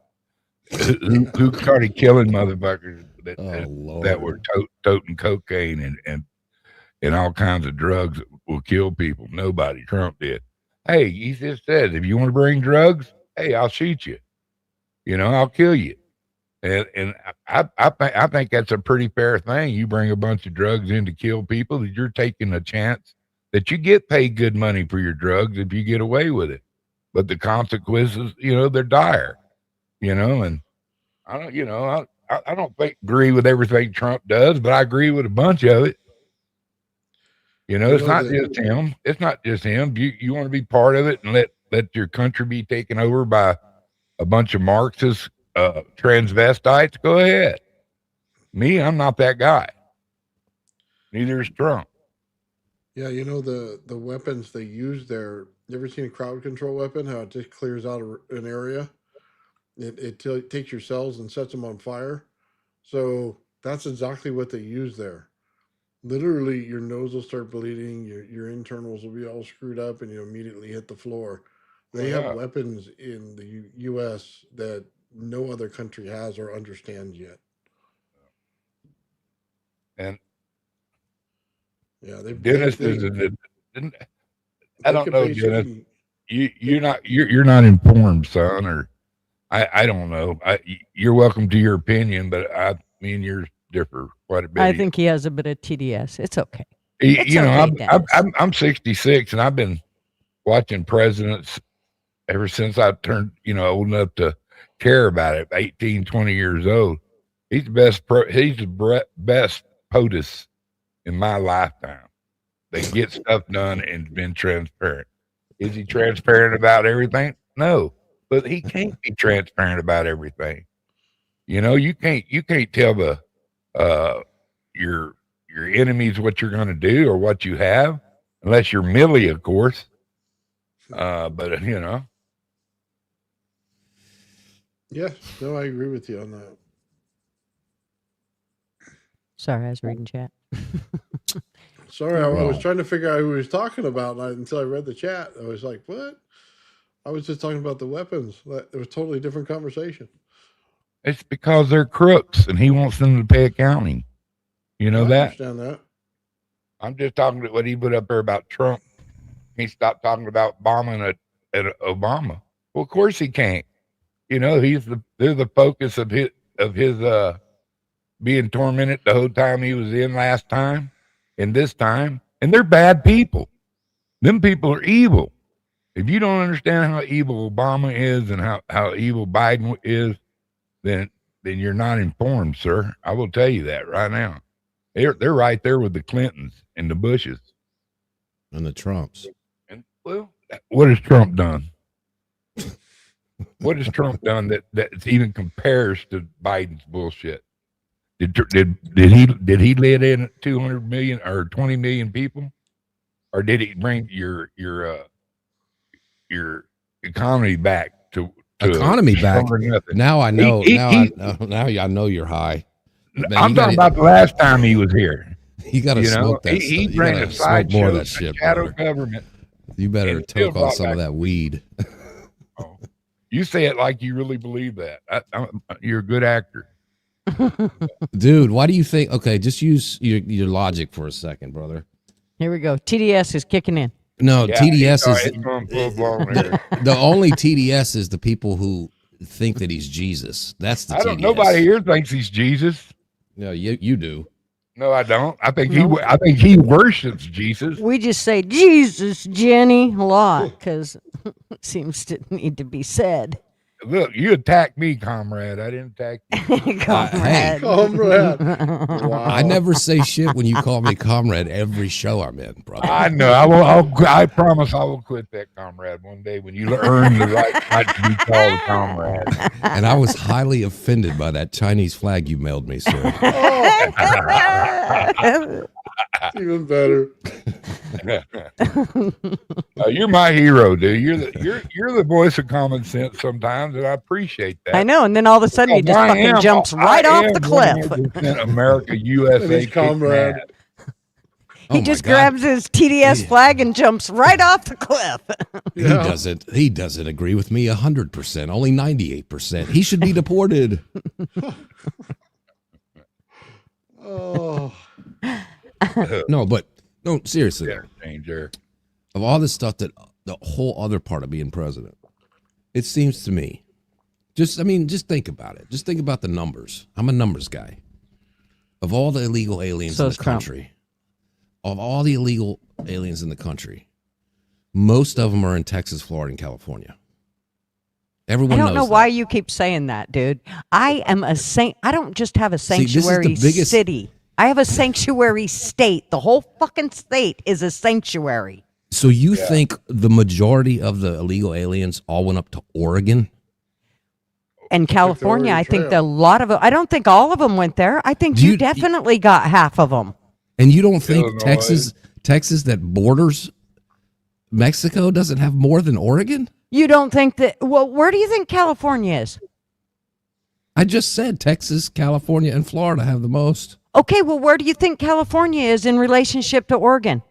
Who started killing motherfuckers that were toting cocaine and all kinds of drugs that will kill people? Nobody. Trump did. Hey, he just said, if you want to bring drugs, hey, I'll shoot you. I'll kill you. And I think that's a pretty fair thing. You bring a bunch of drugs in to kill people, that you're taking a chance that you get paid good money for your drugs if you get away with it. But the consequences, they're dire. And I don't, I don't agree with everything Trump does, but I agree with a bunch of it. It's not just him. It's not just him. You want to be part of it and let your country be taken over by a bunch of Marxist transvestites? Go ahead. Me, I'm not that guy. Neither is Trump. Yeah, the weapons they use there. You ever seen a crowd control weapon? How it just clears out an area? It takes your cells and sets them on fire. So that's exactly what they use there. Literally, your nose will start bleeding, your internals will be all screwed up, and you immediately hit the floor. They have weapons in the U.S. that no other country has or understands yet. And yeah, Dennis I don't know, Dennis. You're not informed, son, or I don't know. You're welcome to your opinion, but me and yours differ quite a bit. I think he has a bit of TDS. It's okay. I'm 66, and I've been watching presidents ever since I turned, old enough to care about it. 18, 20 years old. He's the best. He's the best POTUS in my lifetime. They get stuff done and been transparent. Is he transparent about everything? No, but he can't be transparent about everything. You know, you can't tell the your enemies what you're going to do or what you have, unless you're Millie, of course. But you know. Yeah, no, I agree with you on that. Sorry, I was reading chat. Sorry, I was trying to figure out who he was talking about until I read the chat. I was like, what? I was just talking about the weapons. It was a totally different conversation. It's because they're crooks and he wants them to pay accounting. You know that? I understand that. I'm just talking about what he put up there about Trump. He stopped talking about bombing at Obama. Well, of course he can't. You know, they're the focus of his being tormented the whole time he was in last time and this time. And they're bad people. Them people are evil. If you don't understand how evil Obama is and how evil Biden is, then you're not informed, sir. I will tell you that right now. They're right there with the Clintons and the Bushes. And the Trumps. And well, what has Trump done? What has Trump done that even compares to Biden's bullshit? Did he let in 200 million or 20 million people, or did he bring your economy back to economy back? Now I know. Now I know you're high. Man, I'm talking about the last time he was here. You got to smoke that. He you got to smoke more of that shit, shadow brother. Government. You better toke on some of that weed. Oh, you say it like you really believe that. You're a good actor. Dude, why do you think? Okay, just use your logic for a second, brother. Here we go. TDS is kicking in. No, Yeah, TDS is the only TDS is the people who think that he's Jesus. That's the TDS. Nobody here thinks he's Jesus. No, you do. No, I don't. I think he worships Jesus. We just say Jesus, Jenny, a lot because it seems to need to be said. Look, you attacked me, comrade. I didn't attack you. Comrade. Comrade. Wow. I never say shit when you call me comrade every show I'm in, brother. I know. I promise I will quit that, comrade, one day when you earn the right not to be called a comrade. And I was highly offended by that Chinese flag you mailed me, sir. Even better. You're my hero, dude. You're the voice of common sense sometimes, and I appreciate that. I know, and then all of a sudden he just fucking jumps right off the cliff. America, USA, comrade. He just grabs his TDS flag and jumps right off the cliff. He doesn't agree with me 100%, only 98%. He should be deported. Oh. No, seriously. Danger. Of all this stuff, that the whole other part of being president, it seems to me, just think about it. Just think about the numbers. I'm a numbers guy. Of all the illegal aliens in the country, most of them are in Texas, Florida, and California. Everyone knows. I don't know why you keep saying that, dude. I am a saint. I don't just have a sanctuary city. I have a sanctuary state. The whole fucking state is a sanctuary. So you think the majority of the illegal aliens all went up to Oregon? And California, I think a lot of them. I don't think all of them went there. I think you definitely got half of them. And you don't think Texas that borders Mexico doesn't have more than Oregon? You don't think that? Well, where do you think California is? I just said Texas, California, and Florida have the most. Okay, well, where do you think California is in relationship to Oregon?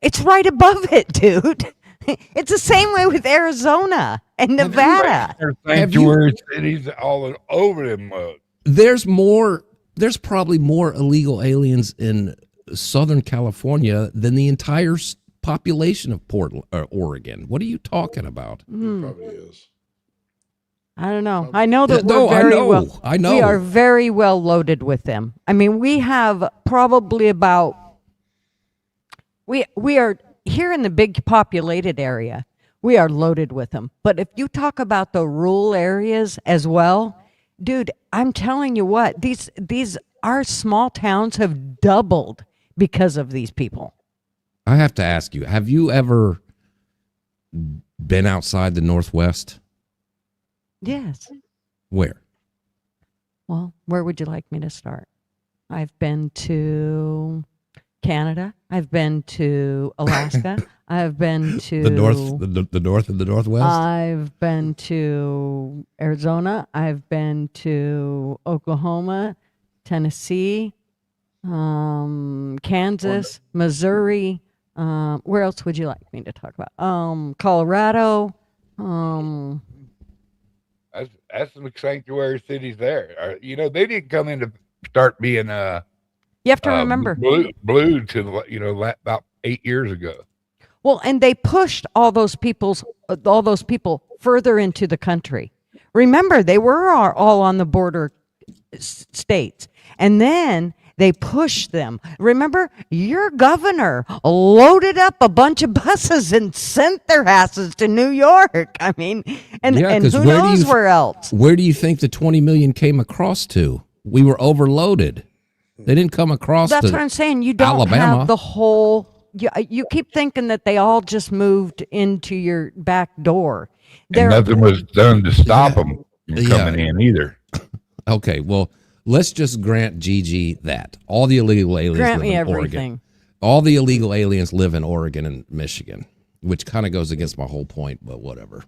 It's right above it, dude. It's the same way with Arizona and Nevada. There's sanctuary cities all over them. There's probably more illegal aliens in Southern California than the entire population of Oregon. What are you talking about? It probably is. I don't know. I know that we are very well loaded with them. I mean, we have probably about, we are here in the big populated area, we are loaded with them. But if you talk about the rural areas as well, dude, I'm telling you what, these our small towns have doubled because of these people. I have to ask you, have you ever been outside the Northwest? Yes. Where? Well, where would you like me to start? I've been to Canada. I've been to Alaska. I've been to the north and the Northwest. I've been to Arizona. I've been to Oklahoma, Tennessee, Kansas, Missouri. Where else would you like me to talk about? Colorado. That's some sanctuary cities there. You know, they didn't come in to start being you have to remember blue to about 8 years ago. Well, and they pushed all those people further into the country. Remember, they were all on the border states, and then they pushed them. Remember, your governor loaded up a bunch of buses and sent their asses to New York. I mean, and who knows where else? Where do you think the 20 million came across to? We were overloaded. They didn't come across. That's what I'm saying. You don't Alabama. have the whole. You keep thinking that they all just moved into your back door. And nothing was done to stop them from coming in either. Okay, well, let's just grant Gigi that. All the illegal aliens live in Oregon. All the illegal aliens live in Oregon and Michigan, which kind of goes against my whole point, but whatever.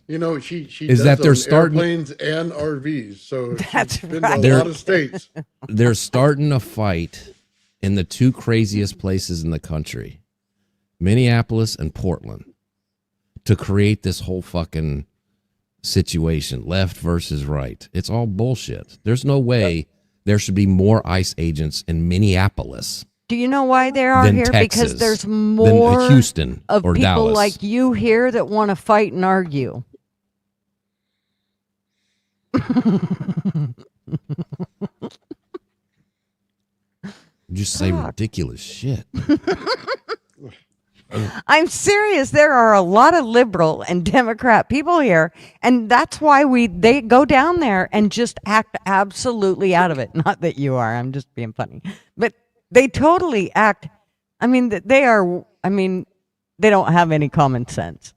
You know, she is does that they're own starting airplanes and RVs, so that's she's been right. to a lot of states. They're starting a fight in the two craziest places in the country, Minneapolis and Portland, to create this whole fucking situation, left versus right. It's all bullshit. There's no way there should be more ICE agents in Minneapolis. Do you know why they are here? Texas, because there's more than Houston of or people Dallas. like you here that want to fight and argue. Just say ridiculous shit. I'm serious. There are a lot of liberal and Democrat people here, and that's why they go down there and just act absolutely out of it. Not that you are. I'm just being funny, but they totally act. I mean, they don't have any common sense.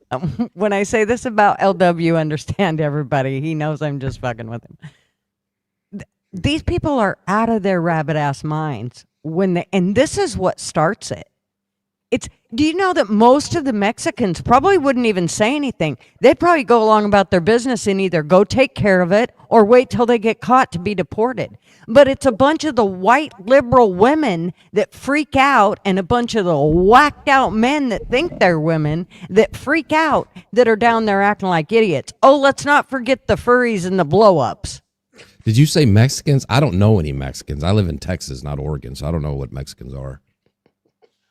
When I say this about LW, understand everybody. He knows I'm just fucking with him. These people are out of their rabbit ass minds and this is what starts it. Do you know that most of the Mexicans probably wouldn't even say anything? They'd probably go along about their business and either go take care of it or wait till they get caught to be deported. But it's a bunch of the white liberal women that freak out and a bunch of the whacked out men that think they're women that freak out that are down there acting like idiots. Oh, let's not forget the furries and the blow-ups. Did you say Mexicans? I don't know any Mexicans. I live in Texas, not Oregon, so I don't know what Mexicans are.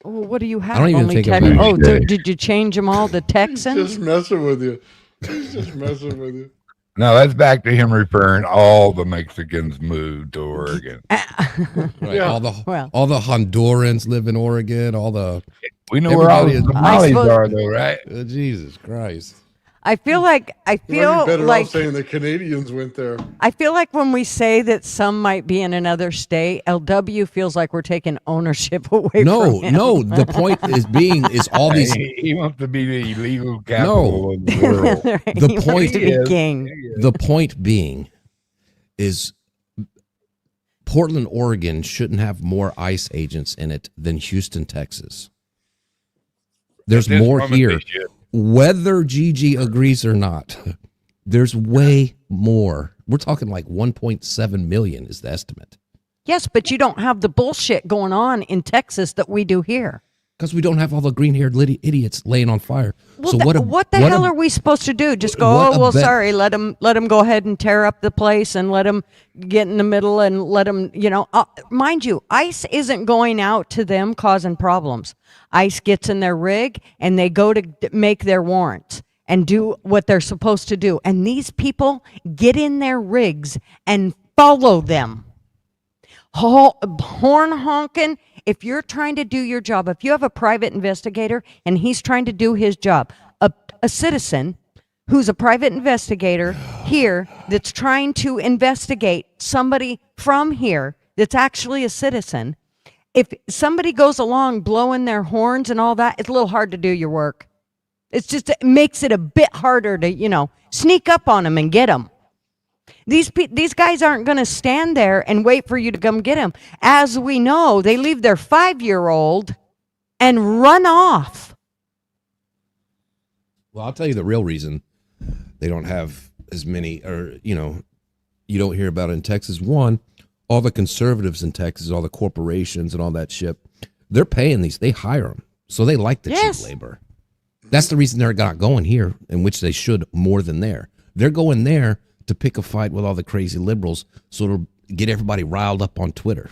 Well, what do you have? I don't even Only think of Oh, did you change them all to Texans? Just messing with you. Just messing with you. No, that's back to him referring all the Mexicans moved to Oregon. Right. Yeah. All the Hondurans live in Oregon. We know where all the Somalis are, though, right? Jesus Christ. I feel like You're better off saying the Canadians went there. I feel like when we say that some might be in another state, LW feels like we're taking ownership away from him. No. The point is all these. He wants to be the illegal capital of the world. The point to be king. The point being is Portland, Oregon shouldn't have more ICE agents in it than Houston, Texas. There's more here. Whether Gigi agrees or not, there's way more. We're talking like 1.7 million is the estimate. Yes, but you don't have the bullshit going on in Texas that we do here. Because we don't have all the green-haired idiots laying on fire. Well, so what the hell are we supposed to do? Just go, sorry, let them go ahead and tear up the place and let them get in the middle and let them, mind you, ICE isn't going out to them causing problems. ICE gets in their rig and they go to make their warrants and do what they're supposed to do. And these people get in their rigs and follow them. Horn honking. If you're trying to do your job, if you have a private investigator and he's trying to do his job, a citizen who's a private investigator here that's trying to investigate somebody from here that's actually a citizen. If somebody goes along blowing their horns and all that, it's a little hard to do your work. It's just, it makes it a bit harder to, sneak up on them and get them. These guys aren't going to stand there and wait for you to come get them. As we know, they leave their 5-year-old and run off. Well, I'll tell you the real reason they don't have as many, or, you don't hear about it in Texas. One, all the conservatives in Texas, all the corporations and all that shit, they're paying these, they hire them. So they like the cheap labor. That's the reason they're not going here, in which they should more than there. They're going there to pick a fight with all the crazy liberals, so it'll get everybody riled up on Twitter.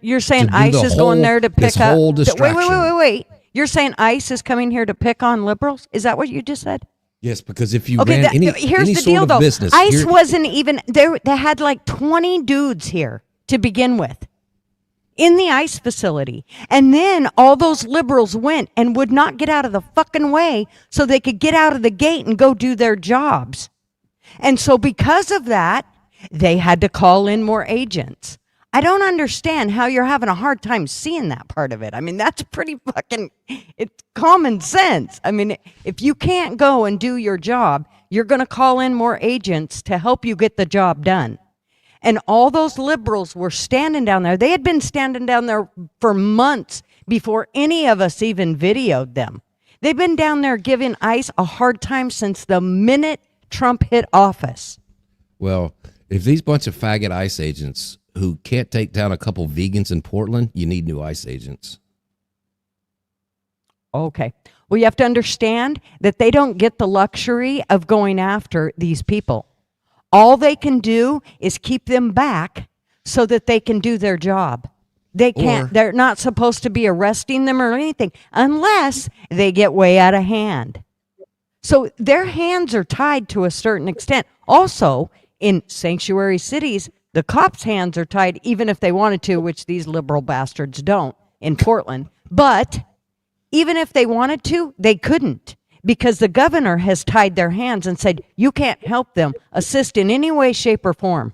You're saying ICE is going there to pick up? Whole distraction. Wait. You're saying ICE is coming here to pick on liberals? Is that what you just said? Yes, because if you ran any sort of business, ICE wasn't even there. They had like 20 dudes here to begin with in the ICE facility. And then all those liberals went and would not get out of the fucking way so they could get out of the gate and go do their jobs. And so because of that, they had to call in more agents. I don't understand how you're having a hard time seeing that part of it. I mean, that's pretty fucking, it's common sense. I mean, if you can't go and do your job, you're going to call in more agents to help you get the job done. And all those liberals were standing down there. They had been standing down there for months before any of us even videoed them. They've been down there giving ICE a hard time since the minute Trump hit office. Well, if these bunch of faggot ICE agents who can't take down a couple vegans in Portland, you need new ICE agents. Okay. Well, you have to understand that they don't get the luxury of going after these people. All they can do is keep them back so that they can do their job. They can't, they're not supposed to be arresting them or anything unless they get way out of hand. So their hands are tied to a certain extent. Also, in sanctuary cities, the cops' hands are tied even if they wanted to, which these liberal bastards don't in Portland. But even if they wanted to, they couldn't, because the governor has tied their hands and said, you can't help them, assist in any way, shape, or form.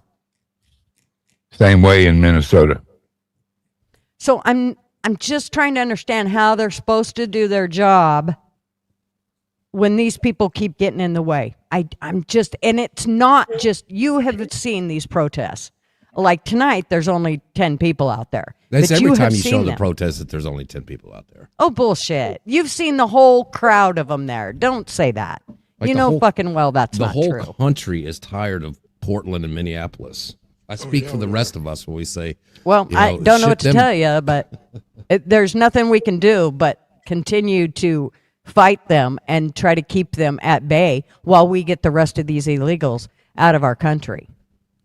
Same way in Minnesota. So I'm just trying to understand how they're supposed to do their job when these people keep getting in the way. I'm just, and it's not just, you have seen these protests. Like tonight, there's only 10 people out there. That's but every time you show them. the protest that there's only 10 people out there. Oh, bullshit. You've seen the whole crowd of them there. Don't say that. Like you know fucking well that's not true. The whole country is tired of Portland and Minneapolis. I speak for the rest of us when we say, well, I don't know what to tell you, but there's nothing we can do but continue to fight them and try to keep them at bay while we get the rest of these illegals out of our country.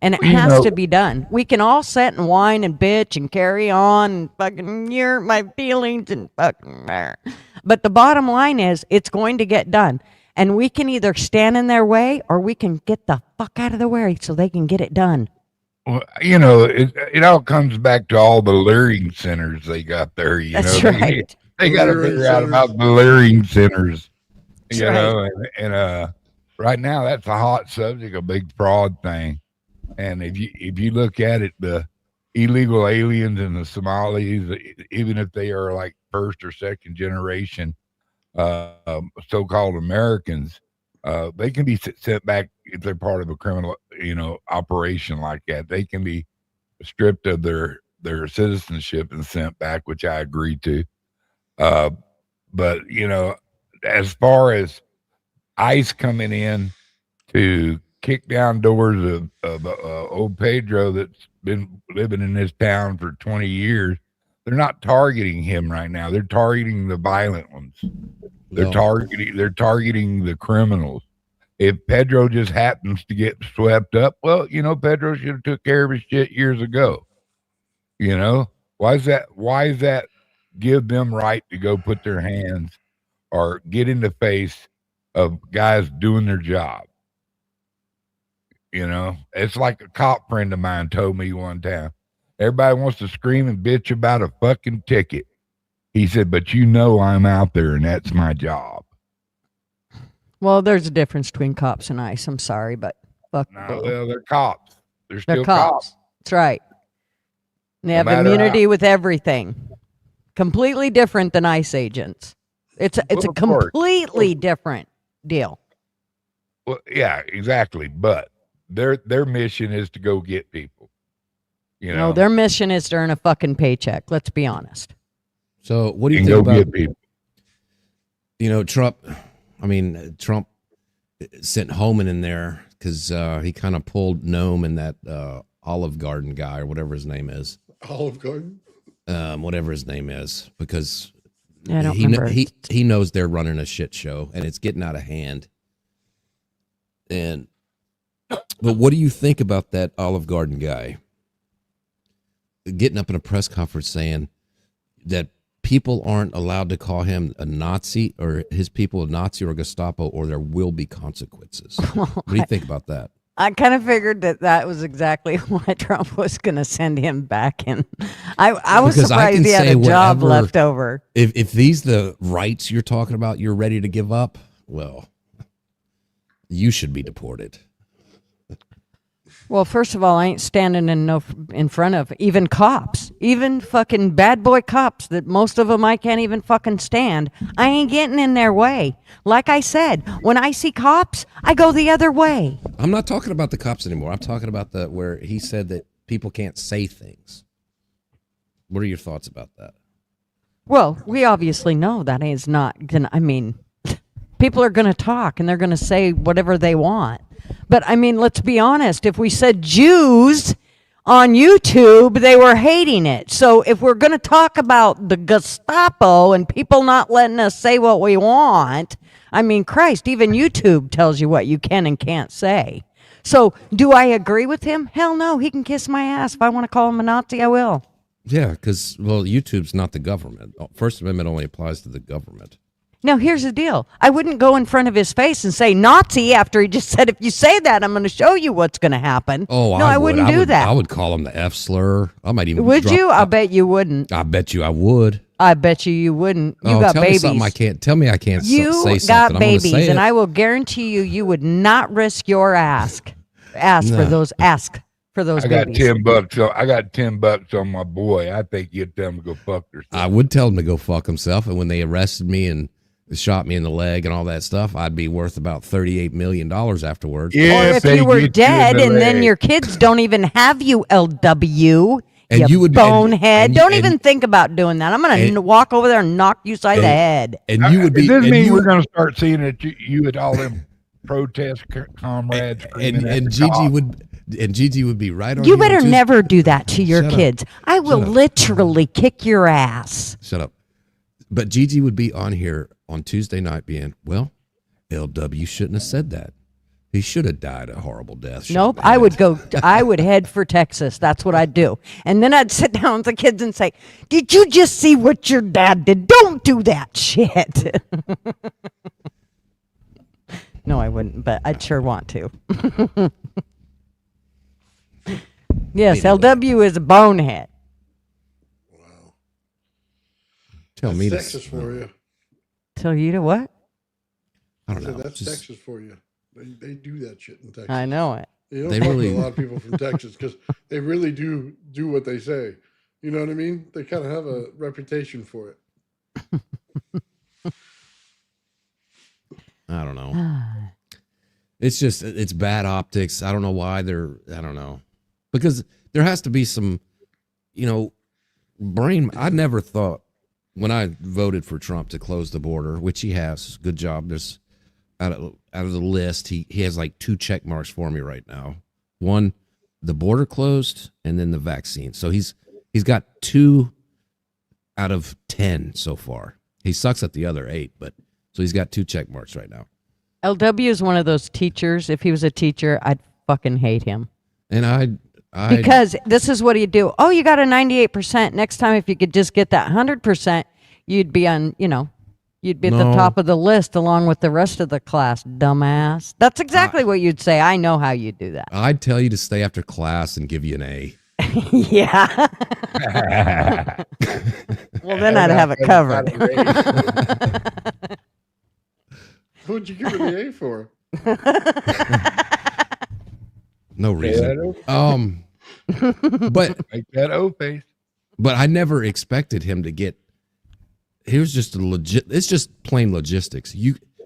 And it has to be done. We can all sit and whine and bitch and carry on and fucking hear my feelings and fucking there. But the bottom line is it's going to get done. And we can either stand in their way or we can get the fuck out of the way so they can get it done. Well, it all comes back to all the luring centers they got there. That's right. They got to figure out about the luring centers. That's you know, and right now that's a hot subject, a big fraud thing. And if you look at it, the illegal aliens and the Somalis, even if they are like first or second generation so-called Americans, they can be sent back if they're part of a criminal, operation like that. They can be stripped of their citizenship and sent back, which I agree to. But as far as ICE coming in to kick down doors of old Pedro that's been living in this town for 20 years, they're not targeting him right now. They're targeting the violent ones. They're targeting the criminals. If Pedro just happens to get swept up, well, Pedro should have took care of his shit years ago. Why is that give them right to go put their hands or get in the face of guys doing their job? It's like a cop friend of mine told me one time. Everybody wants to scream and bitch about a fucking ticket. He said, but I'm out there and that's my job. Well, there's a difference between cops and ICE. I'm sorry, but fuck. No, well, they're cops. They're They're still cops. That's right. They have matter immunity how- with everything. Completely different than ICE agents. It's a Well, of course. completely different deal. Well, yeah, exactly. But their mission is to go get people. You know, No, their mission is to earn a fucking paycheck. Let's be honest. So what do you and think go about get people. Trump? I mean, Trump sent Homan in there because he kind of pulled Noam and that Olive Garden guy or whatever his name is. Olive Garden. Whatever his name is, because I don't remember. he knows they're running a shit show and it's getting out of hand. But what do you think about that Olive Garden guy getting up in a press conference saying that people aren't allowed to call him a Nazi or his people a Nazi or Gestapo, or there will be consequences? What do you think about that? I kind of figured that was exactly why Trump was going to send him back in. I was Because surprised he had a job left over. If these the rights you're talking about, you're ready to give up, well, you should be deported. Well, first of all, I ain't standing in front of even cops, even fucking bad boy cops that most of them I can't even fucking stand. I ain't getting in their way. Like I said, when I see cops, I go the other way. I'm not talking about the cops anymore. I'm talking about where he said that people can't say things. What are your thoughts about that? Well, we obviously know that is not gonna. I mean, people are gonna talk and they're gonna say whatever they want. But I mean, let's be honest. If we said Jews on YouTube, they were hating it. So if we're going to talk about the Gestapo and people not letting us say what we want, I mean, Christ, even YouTube tells you what you can and can't say. So do I agree with him? Hell no. He can kiss my ass. If I want to call him a Nazi, I will. Yeah, because, well, YouTube's not the government. First Amendment only applies to the government. Now, here's the deal. I wouldn't go in front of his face and say Nazi after he just said, if you say that, I'm going to show you what's going to happen. Oh, no, I wouldn't do that. I would call him the F slur. I might even. Would you? I bet you wouldn't. I bet you I would. I bet you wouldn't. You got tell babies. Me something I can't. Tell me I can't you say something. got babies, and I will guarantee you would not risk your ask for those babies. I got $10. So I got $10 on my boy. I think you'd tell him to go fuck herself. I would tell him to go fuck himself. And when they arrested me and shot me in the leg and all that stuff, I'd be worth about $38 million afterwards. Yeah, or if you were dead and then your kids don't even have you, LW, and you would bonehead. Don't even think about doing that. I'm going to walk over there and knock you side the head. And you would be. Does this mean we're going to start seeing it? You at all them protest comrades. And Gigi would be right on. You better never do that to your kids. I will literally kick your ass. Shut up. But Gigi would be on here on Tuesday night being, well, LW shouldn't have said that. He should have died a horrible death. Nope. I would head for Texas. That's what I'd do. And then I'd sit down with the kids and say, did you just see what your dad did? Don't do that shit. No, I wouldn't, but I'd sure want to. Yes, LW is a bonehead. Tell me Texas for you. Tell you to what? I don't know. That's Texas for you. They do that shit in Texas. I know it. You don't talk to a lot of people from Texas because they really do what they say. You know what I mean? They kind of have a reputation for it. I don't know. It's bad optics. I don't know why I don't know. Because there has to be some, brain. I never thought when I voted for Trump to close the border, which he has, good job. There's out of the list, he has like 2 check marks for me right now. One, the border closed, and then the vaccine. So he's got 2 out of 10 so far. He sucks at the other 8, but so he's got 2 check marks right now. LW is one of those teachers. If he was a teacher, I'd fucking hate him. And I because this is what he'd do. Oh, you got a 98%. Next time, if you could just get that 100%, you'd be on, you'd be at the top of the list along with the rest of the class, dumbass. That's exactly what you'd say. I know how you'd do that. I'd tell you to stay after class and give you an A. Yeah. Well, then I'd have it covered. Who'd What'd you give her the A for? No reason. But make that O face. But I never expected him to get. Here's just a legit. It's just plain logistics.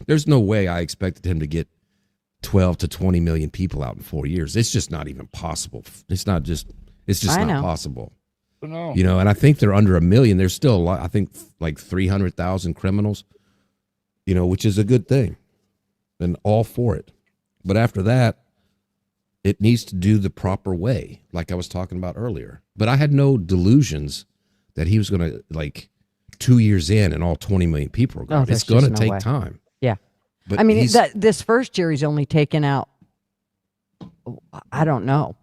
There's no way I expected him to get 12 to 20 million people out in 4 years. It's just not even possible. It's not just. It's just not possible. No. You know, and I think they're under 1 million. There's still a lot. I think like 300,000 criminals. You know, which is a good thing, and all for it. But after that, it needs to do the proper way, like I was talking about earlier. But I had no delusions that he was going to, like, 2 years in and all 20 million people are gone. It's going to take time. Yeah. But I mean, this first year he's only taken out, I don't know.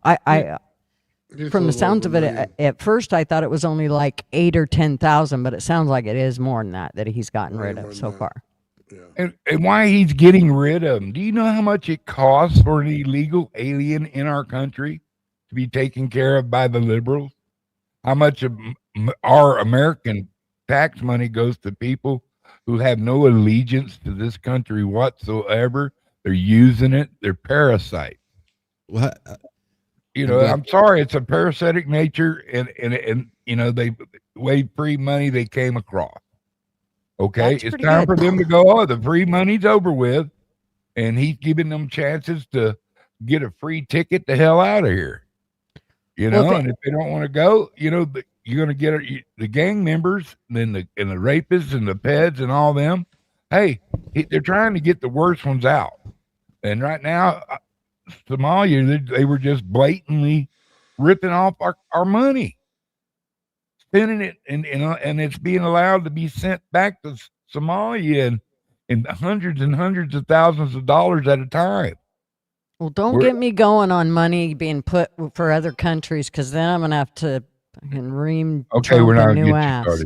From the sounds of it, at first I thought it was only like 8 or 10,000, but it sounds like it is more than that he's gotten rid of so far. And why he's getting rid of them. Do you know how much it costs for an illegal alien in our country to be taken care of by the liberals? How much of our American tax money goes to people who have no allegiance to this country whatsoever? They're using it. They're parasites. What? You know, I'm sorry. It's a parasitic nature, and you know, they wave free money they came across. Okay, it's time for them to go, the free money's over with, and he's giving them chances to get a free ticket the hell out of here. You know, and if they don't want to go, you know, you're going to get the gang members, and the rapists and the peds and all them. Hey, they're trying to get the worst ones out. And right now, Somalia, they were just blatantly ripping off our money. Spending it and it's being allowed to be sent back to Somalia in hundreds and hundreds of thousands of dollars at a time. Well, don't get me going on money being put for other countries, because then I'm gonna have to fucking ream Trump a new ass.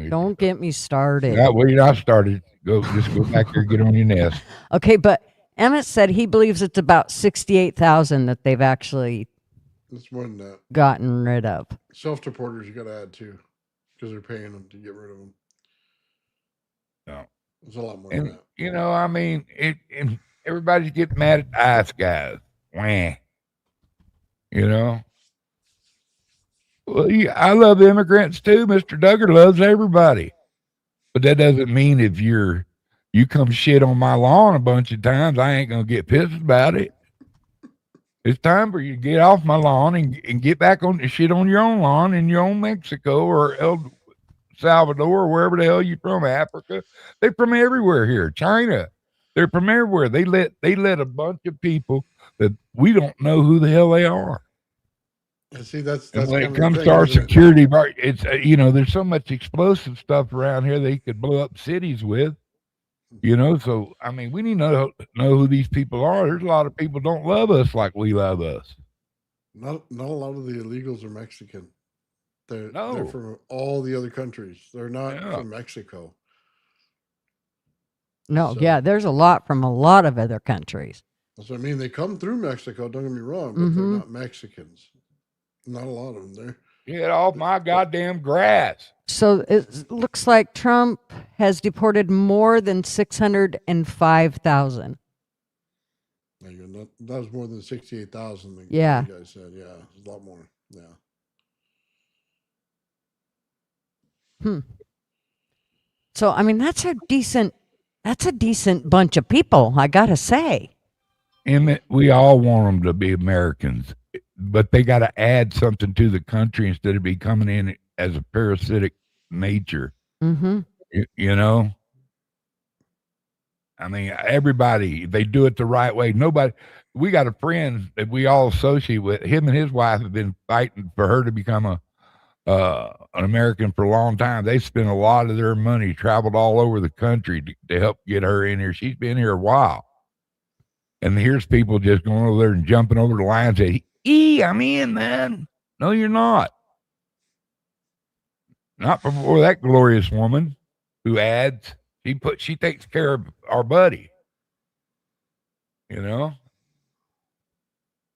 Don't get me started. Yeah, well, you're not started. Just go back there and get on your nest. Okay, but Emmett said he believes it's about 68,000 that they've actually. It's more than that. Gotten rid of. Self-deporters you got to add too, because they're paying them to get rid of them. No, it's a lot more than that. You know, I mean, everybody's getting mad at the ICE guys. Wah. You know. Well, I love immigrants too. Mr. Duggar loves everybody, but that doesn't mean if you come shit on my lawn a bunch of times, I ain't gonna get pissed about it. It's time for you to get off my lawn and get back on the shit on your own lawn in your own Mexico or El Salvador or wherever the hell you're from, Africa. They're from everywhere here. China. They're from everywhere. They let a bunch of people that we don't know who the hell they are. And see, that's when it comes to our security, it's you know, there's so much explosive stuff around here they could blow up cities with. You know, so I mean, we need to know who these people are. There's a lot of people don't love us like we love us. Not a lot of the illegals are Mexican. They're from all the other countries. They're not from Mexico. No, there's a lot from a lot of other countries. So I mean, they come through Mexico. Don't get me wrong, but they're not Mexicans. Not a lot of them there. Get off my goddamn grass. So it looks like Trump has deported more than 605,000. That was more than 68,000. Yeah. You guys said, it's a lot more. Yeah. So I mean, that's a decent bunch of people, I gotta say. Emmett, we all want them to be Americans, but they got to add something to the country instead of coming in as a parasitic nature. Mm-hmm. You know, I mean, everybody, they do it the right way. We got a friend that we all associate with. Him and his wife have been fighting for her to become an American for a long time. They spent a lot of their money, traveled all over the country to help get her in here. She's been here a while. And here's people just going over there and jumping over the line and say, I'm in, man. No, you're not. Not before that glorious woman who adds. She takes care of our buddy. You know?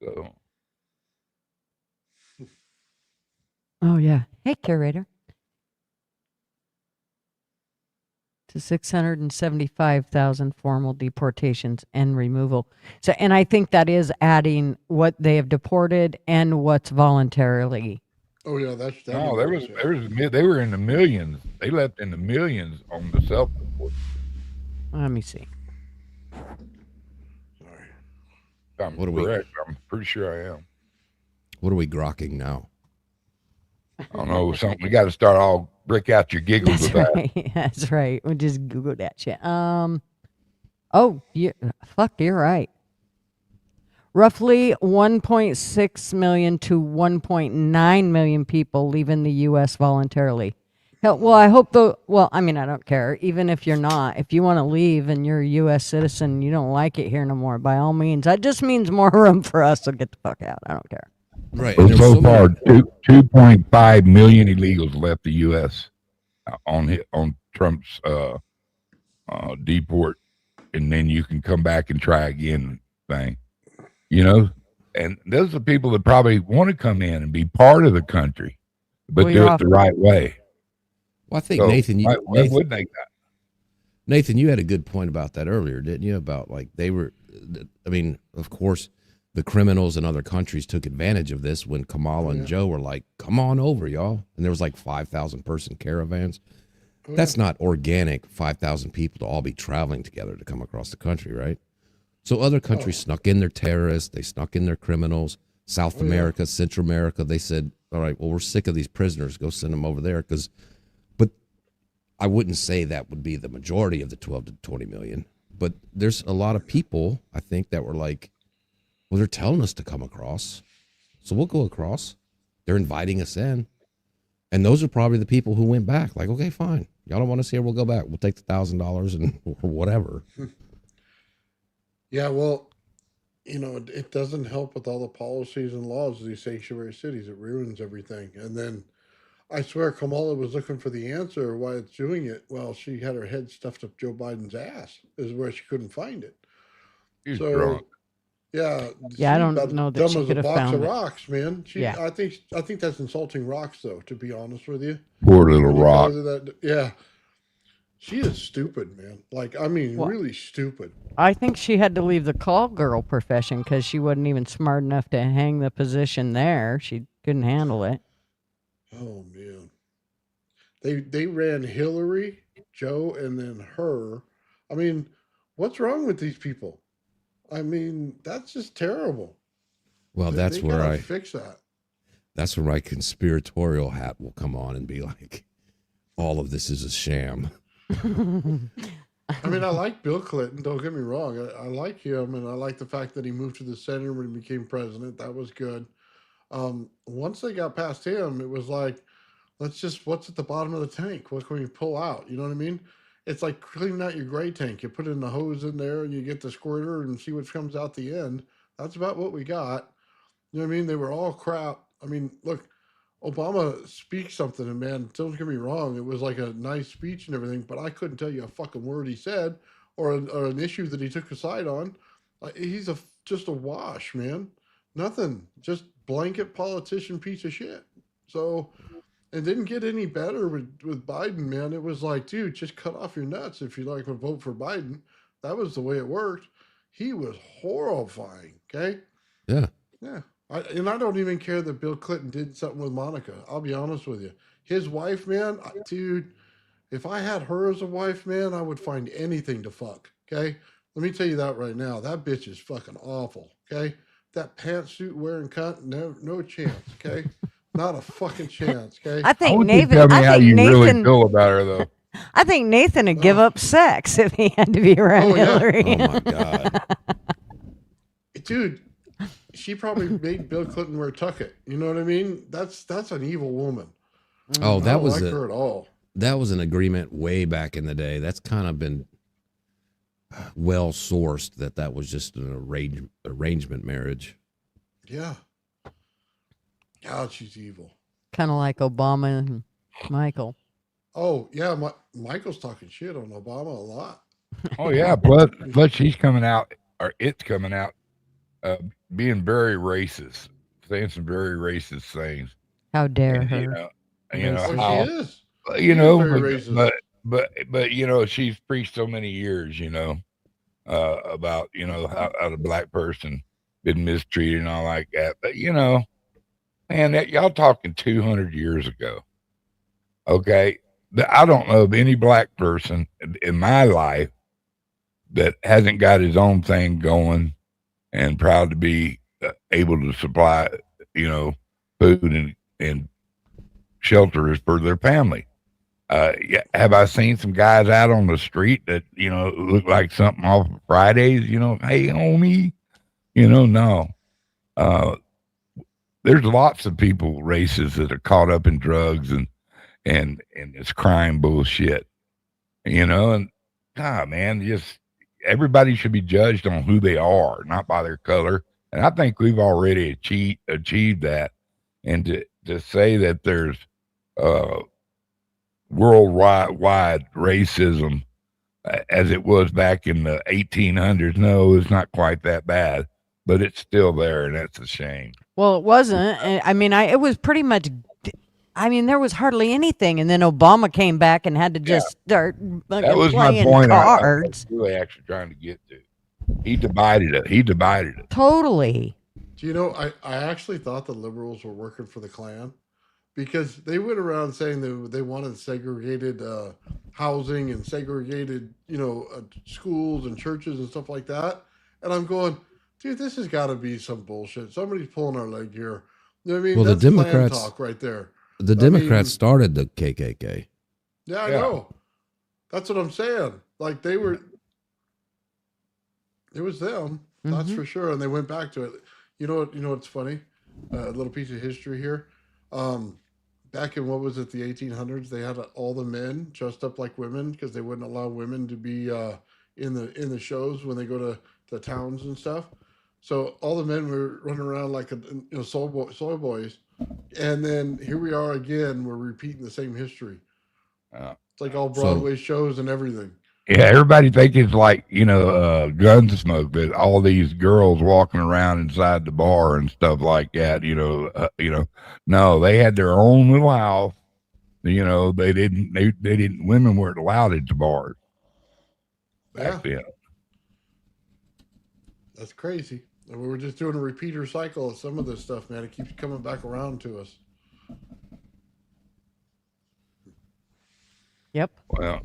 So. Oh, yeah. Hey, curator. to 675,000 formal deportations and removal. So, and I think that is adding what they have deported and what's voluntarily. Oh yeah, that's no. They were in the millions. They left in the millions on the self-report. Let me see. I'm correct. I'm pretty sure I am. What are we grokking now? I don't know. Something we got to start all break out your giggles with that. That's right. We'll just Google that shit. Oh, you're right. Roughly 1.6 million to 1.9 million people leaving the U.S. voluntarily. Hell, well, I hope I mean, I don't care. Even if you're not, if you want to leave and you're a U.S. citizen, you don't like it here no more, by all means. That just means more room for us to get the fuck out. I don't care. Right. And so far, 2.5 million illegals left the U.S. on Trump's deport, and then you can come back and try again thing. And those are people that probably want to come in and be part of the country, but do it the right way. Well, I think Nathan, why wouldn't they? Nathan, you had a good point about that earlier, didn't you? About like they were, I mean, of course, the criminals in other countries took advantage of this when Kamala and Joe were like, "Come on over, y'all," and there was like 5,000 person caravans. That's not organic. 5,000 people to all be traveling together to come across the country, right? So other countries snuck in their terrorists, they snuck in their criminals. South America, Central America, they said, "All right, well, we're sick of these prisoners. Go send them over there." But I wouldn't say that would be the majority of the 12 to 20 million. But there's a lot of people, I think, that were like, well, they're telling us to come across, so we'll go across. They're inviting us in. And those are probably the people who went back. Like, okay, fine. Y'all don't want us here, we'll go back. We'll take the $1,000 and or whatever. Yeah, well, it doesn't help with all the policies and laws of these sanctuary cities. It ruins everything. And then I swear Kamala was looking for the answer why it's doing it. Well, she had her head stuffed up Joe Biden's ass, is where she couldn't find it. She's drunk. Yeah, I don't know that dumb she as could a have box found of it. rocks, man. I think that's insulting rocks, though. To be honest with you, Poor little rock. Yeah, she is stupid, man. Like, I mean, really stupid. I think she had to leave the call girl profession because she wasn't even smart enough to hang the position there. She couldn't handle it. Oh man, they ran Hillary, Joe, and then her. I mean, what's wrong with these people? I mean, that's just terrible. Well, that's they where gotta I fix that. That's where my conspiratorial hat will come on and be like, all of this is a sham. I mean, I like Bill Clinton. Don't get me wrong. I like him, and I like the fact that he moved to the center when he became president. That was good. Once they got past him, it was like, what's at the bottom of the tank? What can we pull out? You know what I mean? It's like cleaning out your gray tank. You put in the hose in there, and you get the squirter and see what comes out the end. That's about what we got. You know what I mean? They were all crap. I mean, look, Obama speaks something, and man, don't get me wrong, it was like a nice speech and everything, but I couldn't tell you a fucking word he said or an issue that he took a side on. He's just a wash, man. Nothing. Just blanket politician piece of shit. So it didn't get any better with Biden, man. It was like, dude, just cut off your nuts if you like to vote for Biden. That was the way it worked. He was horrifying, okay? Yeah. Yeah. I don't even care that Bill Clinton did something with Monica. I'll be honest with you. His wife, man, dude, if I had her as a wife, man, I would find anything to fuck, okay? Let me tell you that right now. That bitch is fucking awful, okay? That pantsuit wearing cunt, no chance, okay? Not a fucking chance, okay? I think Nathan. Tell me how you really feel about her, though. I think Nathan would give up sex if he had to be around Hillary. Oh my God, dude, she probably made Bill Clinton wear tucket. You know what I mean? That's an evil woman. Oh, that was like her at all. That was an agreement way back in the day. That's kind of been well sourced that was just an arrangement marriage. Yeah. God, she's evil. Kind of like Obama and Michael. Oh, yeah. Michael's talking shit on Obama a lot. Oh, yeah. Plus she's coming out, or it's coming out, being very racist, saying some very racist things. How dare her? You know how she is. you know, but but she's preached so many years, about how the black person been mistreated and all like that. But man, y'all talking 200 years ago. Okay, I don't know of any black person in my life that hasn't got his own thing going and proud to be able to supply, food and shelters for their family. Yeah, have I seen some guys out on the street that look like something off of Fridays? Hey homie, no. There's lots of people, races that are caught up in drugs and this crime bullshit, and man, just everybody should be judged on who they are, not by their color. And I think we've already achieved that. And to say that there's worldwide racism as it was back in the 1800s, no, it's not quite that bad, but it's still there, and that's a shame. Well, it wasn't. I mean, it was pretty much. I mean, there was hardly anything, and then Obama came back and had to just start That was my playing point. cards. I was really actually trying to get to. He divided it. Totally. Do you know, I actually thought the liberals were working for the Klan because they went around saying that they wanted segregated housing and segregated, schools and churches and stuff like that. And I'm going, dude, this has got to be some bullshit. Somebody's pulling our leg here. You know what I mean? Well, that's the Democrats Klan talk right there. The Democrats started the KKK. Yeah, I know. That's what I'm saying. Like it was them. That's for sure. And they went back to it. You know what's funny? A little piece of history here. Back in, what was it, the 1800s, they had all the men dressed up like women because they wouldn't allow women to be in the shows when they go to the towns and stuff. So all the men were running around like soy boys. And then here we are again. We're repeating the same history. It's like all Broadway shows and everything. Yeah, everybody think it's like Gunsmoke, that all these girls walking around inside the bar and stuff like that. No, they had their own little house. They didn't. Women weren't allowed into bars back then. That's crazy. And we were just doing a repeater cycle of some of this stuff, man. It keeps coming back around to us. Yep. Well,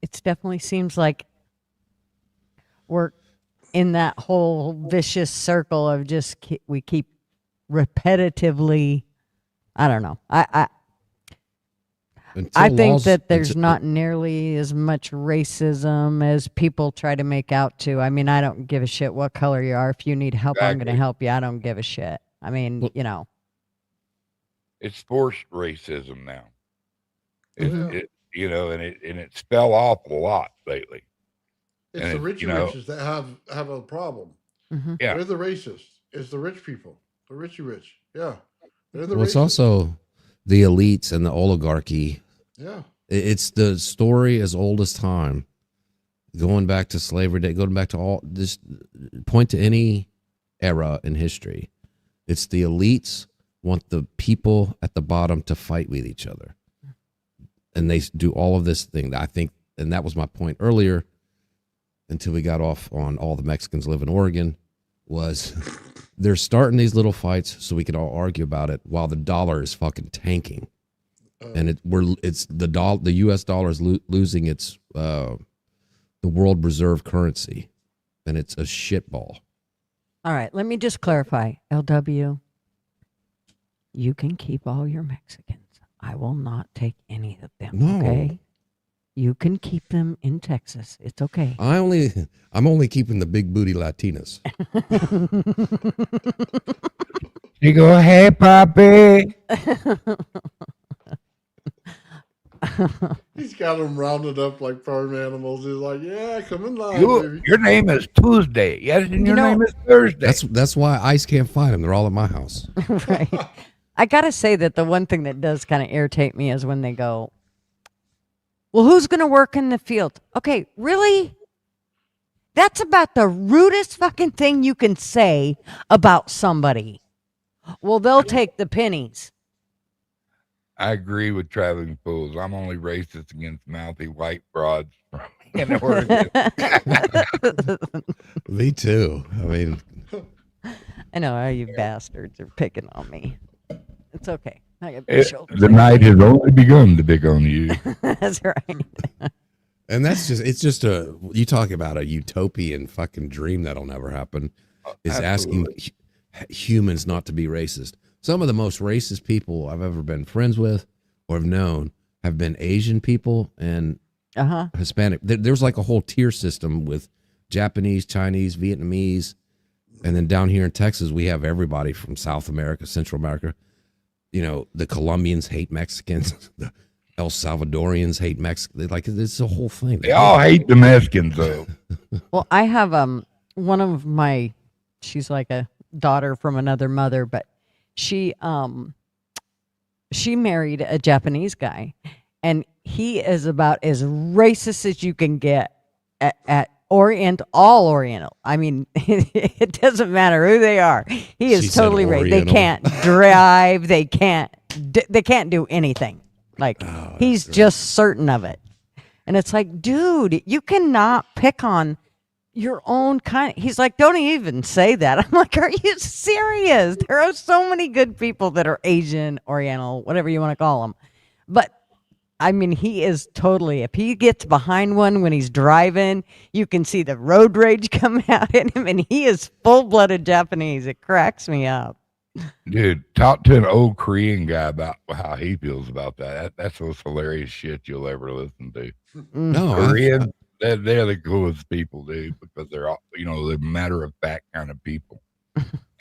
it definitely seems like we're in that whole vicious circle of just we keep repetitively. I don't know. I think that there's not nearly as much racism as people try to make out to. I mean, I don't give a shit what color you are. If you need help, I'm going to help you. I don't give a shit. I mean, It's forced racism now. And it's fell off a lot lately. It's the richy riches that have a problem. Mm-hmm. Yeah. They're the racists. It's the rich people. The richy rich. Yeah. They're the Well, it's racists. also the elites and the oligarchy. Yeah. It's the story as old as time, going back to slavery day, going back to all this, point to any era in history. It's the elites want the people at the bottom to fight with each other. And they do all of this thing that I think, and that was my point earlier, until we got off on all the Mexicans live in Oregon, was they're starting these little fights so we can all argue about it while the dollar is fucking tanking. And the US dollar is losing its the world reserve currency, and it's a shitball. All right, let me just clarify. LW, you can keep all your Mexicans. I will not take any of them. No. Okay, you can keep them in Texas. It's okay. I'm only keeping the big booty Latinas. You go, hey, Papi. He's got them rounded up like farm animals. He's like, yeah, come in line, baby. Your name is Tuesday. Yes, and your name is Thursday. That's why ICE can't find them. They're all at my house. Right. I got to say that the one thing that does kind of irritate me is when they go, well, who's going to work in the field? Okay, really? That's about the rudest fucking thing you can say about somebody. Well, they'll take the pennies. I agree with traveling fools. I'm only racist against mouthy white broads in Oregon. Me too. I mean, I know how you bastards are picking on me. It's okay. I got big shoulders. The night has only begun to pick on you. That's right. and it's just you talk about a utopian fucking dream that'll never happen. Is asking humans not to be racist. Some of the most racist people I've ever been friends with or have known have been Asian people and Hispanic. There's like a whole tier system with Japanese, Chinese, Vietnamese, and then down here in Texas, we have everybody from South America, Central America. You know, the Colombians hate Mexicans. The El Salvadorians hate Mexicans. Like, it's a whole thing. They all hate the Mexicans, though. Well, I have one of my, she's like a daughter from another mother, but she married a Japanese guy, and he is about as racist as you can get at all Oriental. I mean, it doesn't matter who they are. He is totally racist. They can't drive. They can't do anything. Like, he's just certain of it. And it's like, dude, you cannot pick on your own kind. He's like, don't even say that. I'm like, are you serious? There are so many good people that are Asian, Oriental, whatever you want to call them. But I mean, he is totally, if he gets behind one when he's driving, you can see the road rage come out in him, and he is full-blooded Japanese. It cracks me up. Dude, talk to an old Korean guy about how he feels about that. That's the most hilarious shit you'll ever listen to. No, Koreans, they're the coolest people, dude, because they're all, they're matter-of-fact kind of people.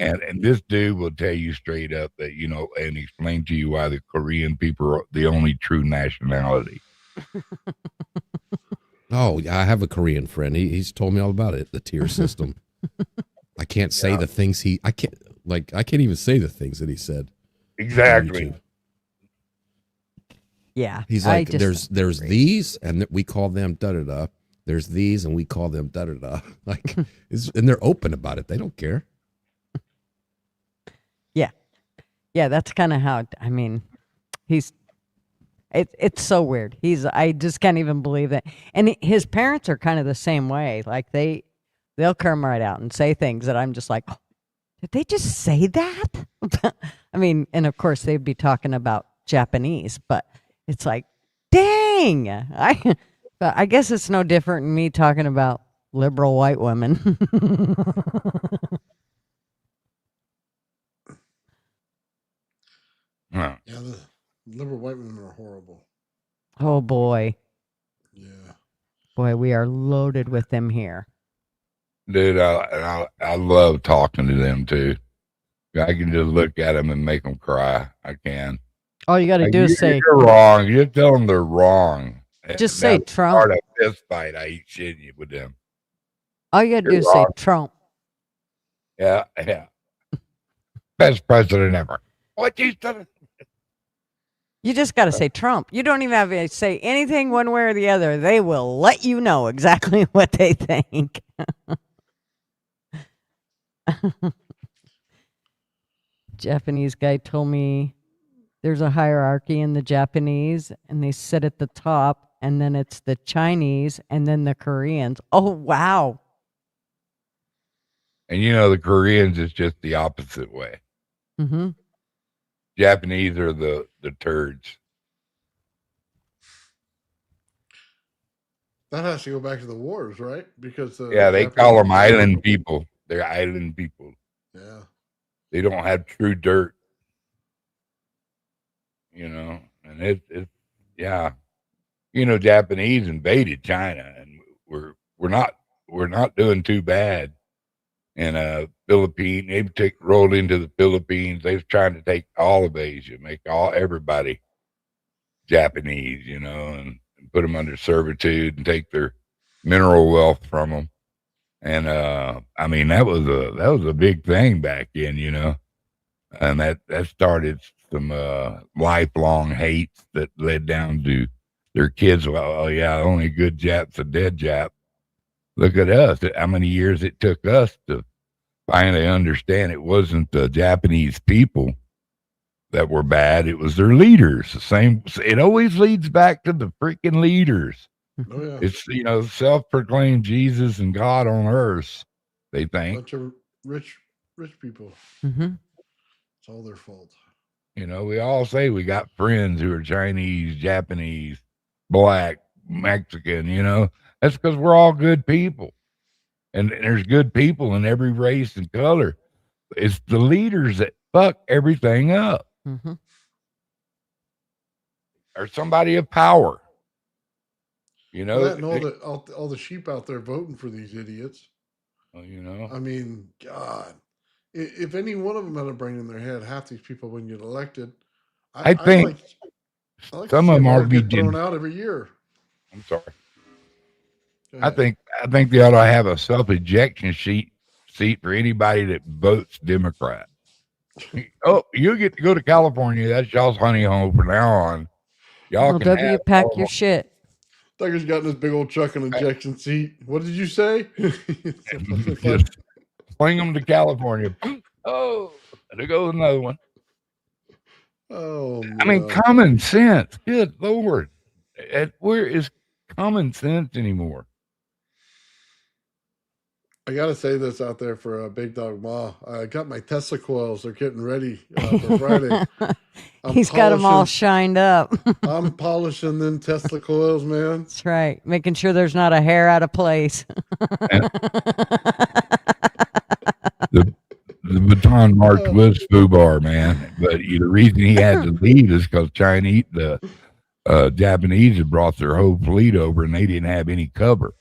And this dude will tell you straight up that, and explain to you why the Korean people are the only true nationality. Oh, I have a Korean friend. He's told me all about it, the tier system. I can't say the things I can't even say the things that he said. Exactly. Yeah. He's like, there's these, and we call them da-da-da. There's these, and we call them da-da-da. Like, and they're open about it. They don't care. Yeah, that's kind of how, I mean, it's so weird. I just can't even believe that. And his parents are kind of the same way. Like, they'll come right out and say things that I'm just like, oh, did they just say that? I mean, and of course they'd be talking about Japanese, but it's like, dang, I guess it's no different than me talking about liberal white women. Yeah, the liberal white women are horrible. Oh boy. Yeah. Boy, we are loaded with them here. Dude, I love talking to them too. I can just look at them and make them cry. I can. All you got to do is say, you're wrong. You tell them they're wrong. Just say Trump. Start a fist fight. I eat shit with them. All you got to do is say Trump. Yeah. Best president ever. What you said? You just got to say Trump. You don't even have to say anything one way or the other. They will let you know exactly what they think. Japanese guy told me there's a hierarchy in the Japanese, and they sit at the top, and then it's the Chinese, and then the Koreans. Oh, wow. And the Koreans is just the opposite way. Mm-hmm. Japanese are the turds. That has to go back to the wars, right? Because they call them island people. They're island people. Yeah. They don't have true dirt. And it's Japanese invaded China, and we're not doing too bad. And Philippines, they rolled into the Philippines. They was trying to take all of Asia, make everybody Japanese, and put them under servitude and take their mineral wealth from them. And I mean, that was a big thing back then, and that started some lifelong hates that led down to their kids. Well, oh yeah, only good Jap's a dead Jap. Look at us. How many years it took us to finally understand it wasn't the Japanese people that were bad. It was their leaders. The same. It always leads back to the freaking leaders. Oh yeah. It's self-proclaimed Jesus and God on earth. They think. Bunch of rich people. Mm-hmm. It's all their fault. We all say we got friends who are Chinese, Japanese, black, Mexican. That's because we're all good people, and there's good people in every race and color. It's the leaders that fuck everything up. Mm-hmm. Or somebody of power. Well, that and all the sheep out there voting for these idiots. I mean, God, if any one of them had a brain in their head, half these people wouldn't get elected. I think some of them ought to be thrown out every year. I'm sorry. I think they ought to have a self-ejection seat for anybody that votes Democrat. Oh, you get to go to California. That's y'all's honey home from now on. Y'all can W, pack your shit. Tucker's got in this big old truck and ejection seat. What did you say? Just fling them to California. Oh, there goes another one. Oh, I mean, common sense. Good Lord. Where is common sense anymore? I got to say this out there for Big Dog Ma. I got my Tesla coils. They're getting ready for Friday. He's got them all shined up. I'm polishing them Tesla coils, man. That's right. Making sure there's not a hair out of place. The Baton March was FUBAR, man. But the reason he had to leave is because the Japanese had brought their whole fleet over and they didn't have any cover.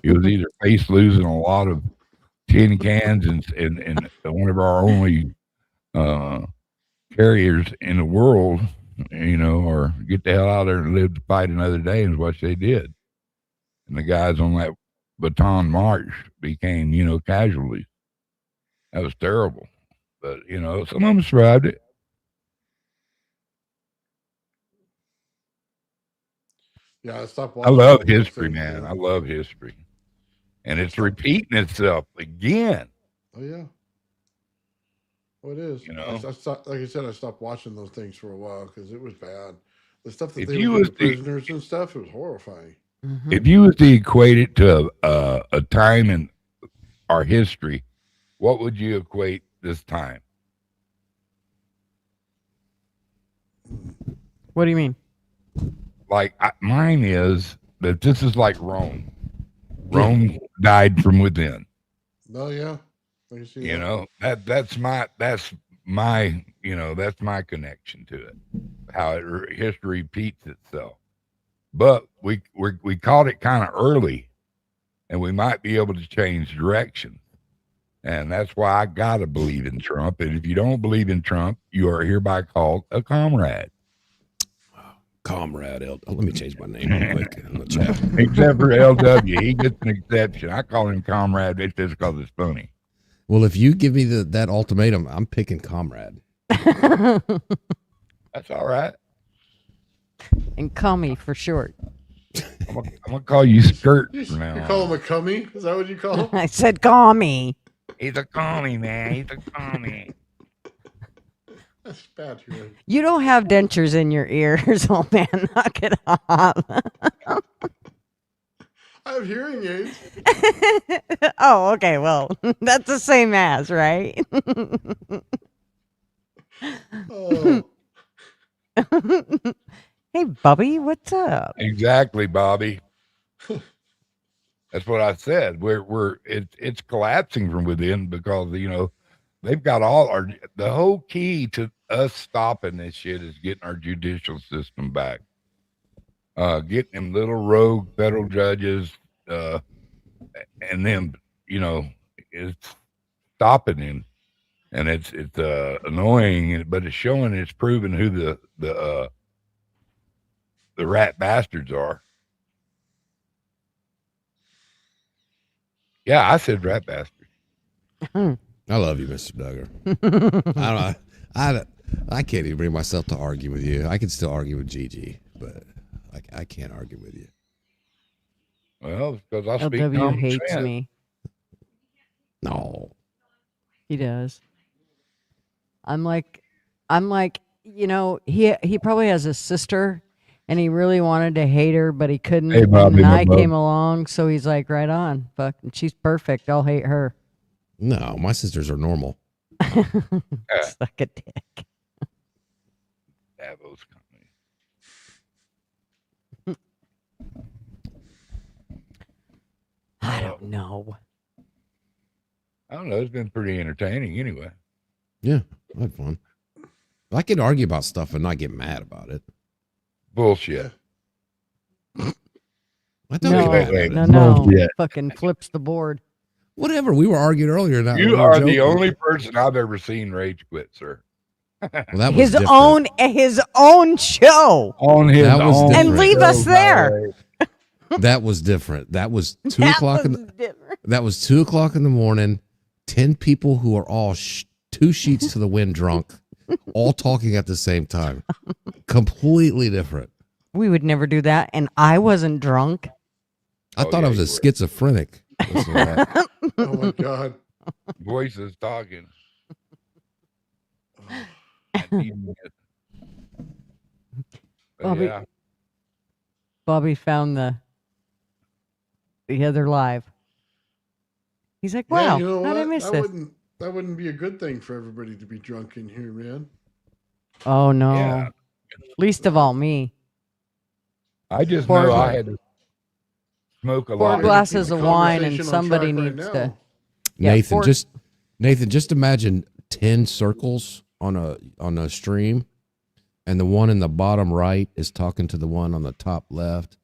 He was either face losing a lot of tin cans and one of our only carriers in the world, or get the hell out there and live to fight another day, is what they did. And the guys on that Baton March became, casualties. That was terrible. But, some of them survived it. Yeah, I stopped I watching. love history, man. I love history. And it's repeating itself again. Oh, yeah. Oh, it is. I stopped, like I said, I stopped watching those things for a while because it was bad. The stuff that they were prisoners and stuff, it was horrifying. Mm-hmm. If you was to equate it to a time in our history, what would you equate this time? What do you mean? Like mine is that this is like Rome. Rome died from within. Oh yeah, that's my connection to it. How history repeats itself. But we caught it kind of early, and we might be able to change direction. And that's why I gotta believe in Trump. And if you don't believe in Trump, you are hereby called a comrade. Comrade Let me change my name real quick in the chat. Except for LW, he gets an exception. I call him comrade just because it's funny. Well, if you give me that ultimatum, I'm picking comrade. That's all right. And cummy for short. I'm gonna call you skirt for now. You call him a cummy? Is that what you call him? I said commie. He's a commie, man. He's a commie. That's bad. You don't have dentures in your ears, old man. Knock it off. I have hearing aids. Oh, okay. Well, that's the same as, right? Oh. Hey, Bobby, what's up? Exactly, Bobby. That's what I said. It's collapsing from within because they've got the whole key to us stopping this shit is getting our judicial system back. Getting them little rogue federal judges, and them, it's stopping him, and it's annoying, but it's showing, it's proving who the rat bastards are. Yeah, I said rat bastard. I love you, Mr. Duggar. I can't even bring myself to argue with you. I can still argue with Gigi, but I can't argue with you. Well, because I speak LW common hates sense. me. No. He does. I'm like I'm like, he probably has a sister, and he really wanted to hate her, but he couldn't. Hey, and Bobby, then my I bub. came along, so he's like, right on, fuck, she's perfect. I'll hate her. No, my sisters are normal. Suck a dick. Davos Company. I don't know. I don't know. It's been pretty entertaining anyway. Yeah, I had fun. I can argue about stuff and not get mad about it. Bullshit. I thought No. Fucking flips the board. Whatever. We were arguing earlier. You are the only person I've ever seen rage quit, sir. Well, that was his different. own show. On his That was own different. And leave us there. That was different. That was 2 That o'clock. was different. That was 2 o'clock in the morning. 10 people who are all 2 sheets to the wind drunk, all talking at the same time. Completely different. We would never do that, and I wasn't drunk. I thought I was a schizophrenic. Oh my God. Voices talking. Bobby, Bobby found the other live. He's like, wow, Yeah, you know how did I what? miss this? That wouldn't be a good thing for everybody to be drunk in here, man. Oh, no. Yeah. Least of all me. I just Four know gla- I had to smoke a 4 lot. glasses of wine, and Conversation on somebody track right needs now. to. Yeah, Nathan, just imagine 10 circles on a stream, and the one in the bottom right is talking to the one on the top left,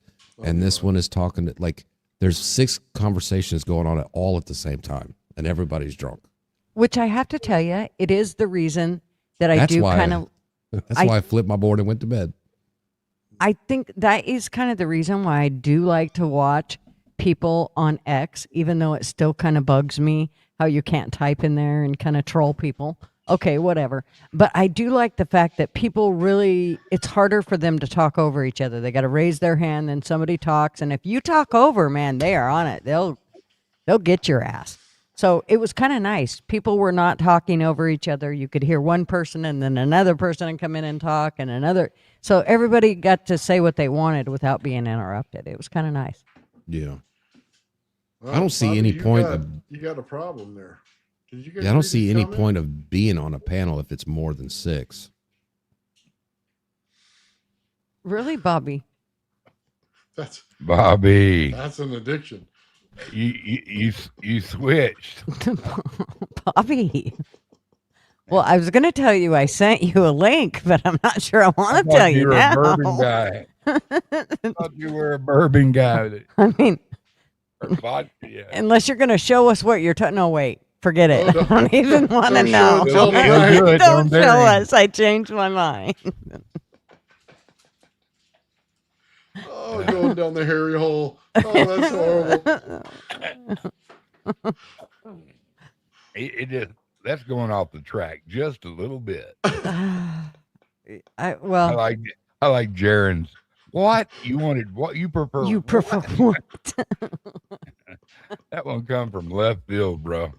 and this one is talking to, like, there's 6 conversations going on all at the same time, and everybody's drunk. Which I have to tell you, it is the reason that I do kind of. That's why I flipped my board and went to bed. I think that is kind of the reason why I do like to watch people on X, even though it still kind of bugs me how you can't type in there and kind of troll people. Okay, whatever. But I do like the fact that people really, it's harder for them to talk over each other. They got to raise their hand, then somebody talks. And if you talk over, man, they are on it. They'll get your ass. So it was kind of nice. People were not talking over each other. You could hear one person and then another person come in and talk and another. So everybody got to say what they wanted without being interrupted. It was kind of nice. Yeah. Well, I don't see Bobby, any you point got- of. You got a problem there. Did you guys Yeah, I don't read see his any comment? point of being on a panel if it's more than 6. Really, Bobby? That's Bobby. That's an addiction. You switched. Bobby. Well, I was going to tell you I sent you a link, but I'm not sure I want to tell you You were now. a bourbon guy. I thought you were a bourbon guy. I mean, Or vodka, yeah. unless you're going to show us what you're talking. No, wait. Forget it. Oh, I don't even want to don't know. show it, tell me. Don't Don't dare show him. us. I changed my mind. Oh, going down the hairy hole. Oh, that's horrible. It just, that's going off the track just a little bit. I I like Jaren's. What you wanted? What you prefer? you prefer what? That one come from left field, bro.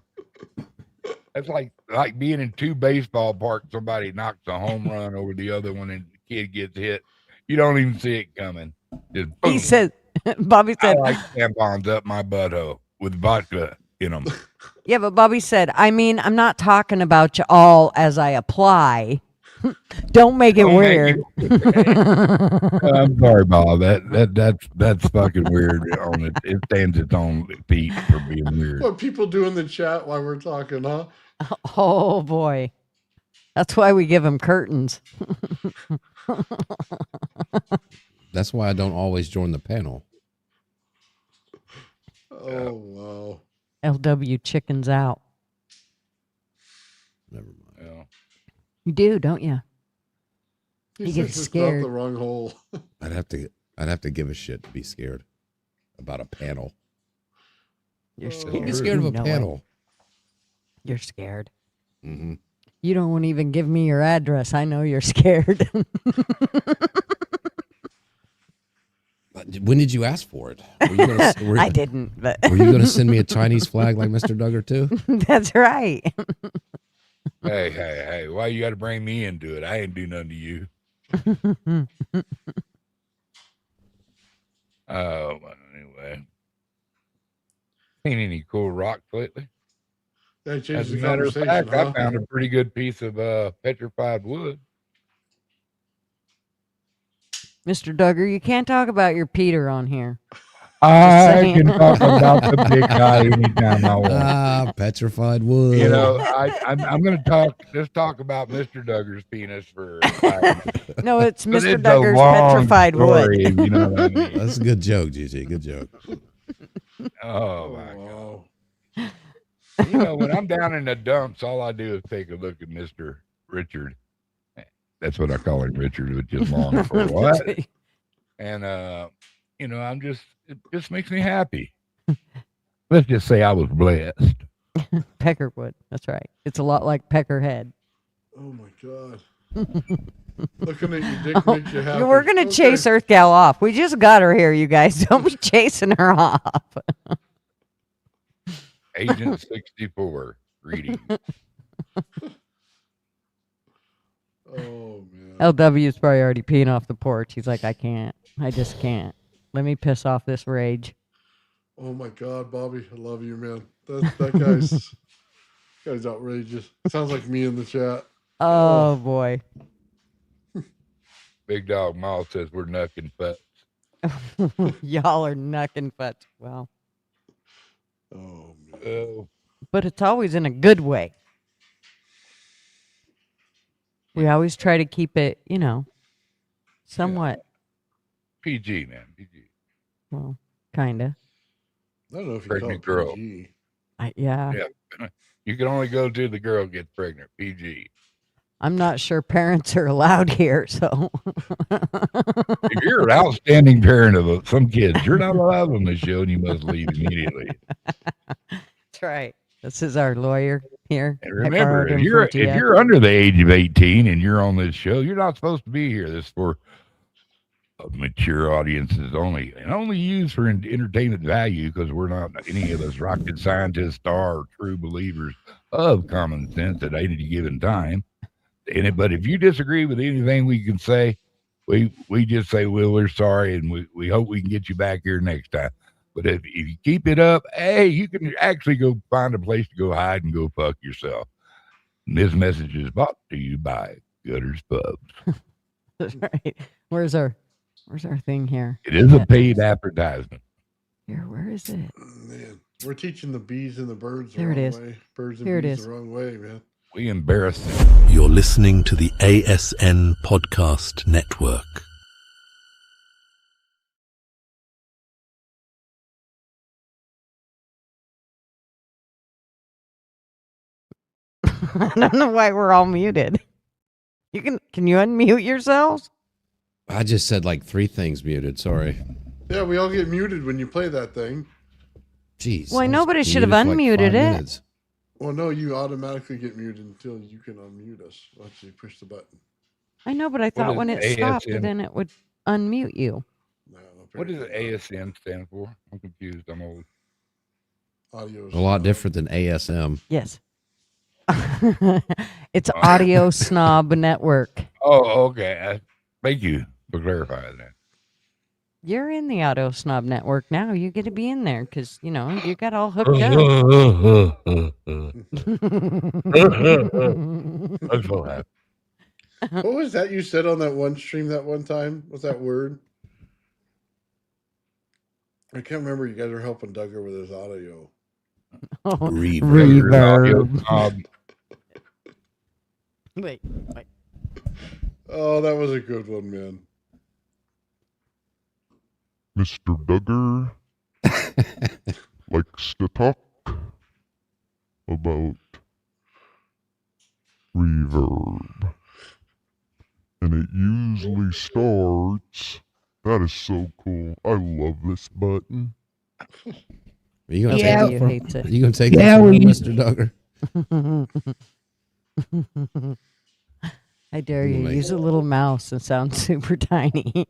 That's like being in 2 baseball parks. Somebody knocks a home run over the other one, and the kid gets hit. You don't even see it coming. Just boom. He said, Bobby I said, like tampons up my butthole with vodka in them. yeah, but Bobby said, I mean, I'm not talking about you all as I apply. Don't make it weird. I'm sorry, Bob. That's fucking weird. On it, it stands its own feet for being weird. What people do in the chat while we're talking, huh? Oh, boy. That's why we give him curtains. That's why I don't always join the panel. Oh, wow. LW chickens out. Never mind. Yeah. You do, don't you? He You says get it's scared. not the wrong hole. I'd have to give a shit to be scared about a panel. You're Oh. scared. Don't be scared of You a know it. panel. You're scared. Mm-hmm. You don't even give me your address. I know you're scared. When did you ask for it? Were I didn't, but Were you going to send me a Chinese flag like Mr. Duggar too? that's right. Hey, why you got to bring me into it? I ain't do nothing to you. Oh, well, anyway. Seen any cool rocks lately? That changes As a the matter of conversation, fact, huh? I found a pretty good piece of petrified wood. Mr. Duggar, you can't talk about your Peter on here. I can talk about the big guy anytime I want. Petrified wood. You know, I'm going to talk about Mr. Duggar's penis for 5 minutes. No, it's But Mr. a Duggar's long petrified story, wood. You know what I mean? That's a good joke, GG. Good joke. Oh, my God. You know, when I'm down in the dumps, all I do is take a look at Mr. Richard. That's what I call him, Richard, which is long for what? And, you know, it just makes me happy. Let's just say I was blessed. Peckerwood. That's right. It's a lot like Peckerhead. Oh my God. Looking at your dick makes you happy. We're going to chase Earth Gal off. We just got her here, you guys. Don't be chasing her off. Agent 64 reading. Oh, man. LW's probably already peeing off the porch. He's like, I can't. I just can't. Let me piss off this rage. Oh my God, Bobby, I love you, man. That guy's outrageous. Sounds like me in the chat. Oh boy. Big Dog Mall says we're knucking butts. Y'all are knucking butts. Well. Oh man. Oh. But it's always in a good way. We always try to keep it, you know, somewhat. PG, man. PG. Well, kind of. I don't know if you Pregnant call girl. it PG. Yeah. You can only go to the girl gets pregnant. PG. I'm not sure parents are allowed here, so. If you're an outstanding parent of some kids, you're not allowed on the show and you must leave immediately. That's right. This is our lawyer here. And remember, if you're under the age of 18 and you're on this show, you're not supposed to be here. This is for mature audiences only, and only used for entertainment value, because we're not any of us rocket scientists or true believers of common sense at any given time. But if you disagree with anything we can say, we just say, well, we're sorry, and we hope we can get you back here next time. But if you keep it up, hey, you can actually go find a place to go hide and go fuck yourself. And this message is brought to you by Gutterspub. That's right. Where's our thing here? It is a paid advertisement. Here, where is it? Man, we're teaching the bees and the birds the There it wrong is. way. Birds and Here it bees is. the wrong way, man. We embarrass them. You're listening to the ASN Podcast Network. I don't know why we're all muted. Can you unmute yourselves? I just said like 3 things muted. Sorry. Yeah, we all get muted when you play that thing. Jeez. Well, I know, but it should have muted for like unmuted 5 it. minutes. Well, no, you automatically get muted until you can unmute us. Once you push the button. I know, but I thought when it stopped, then it would unmute you. No, What does ASN stand for? I'm confused. I'm old. Audio. A lot different than ASM. Yes. It's Audio Snob Network. Oh, okay. Thank you for clarifying that. You're in the Audio Snob Network now. You get to be in there because, you know, you got all hooked up. I'm so happy. What was that you said on that one stream that one time? What's that word? I can't remember. You guys were helping Duggar with his audio. Oh, Reverb. Wait. Oh, that was a good one, man. Mr. Duggar likes to talk about reverb. And it usually starts. That is so cool. I love this button. Are you gonna Yeah, take you it from, hate it. are you gonna take Yeah, it from we- Mr. Duggar? I dare you. Use a little mouse and sound super tiny. Yeah,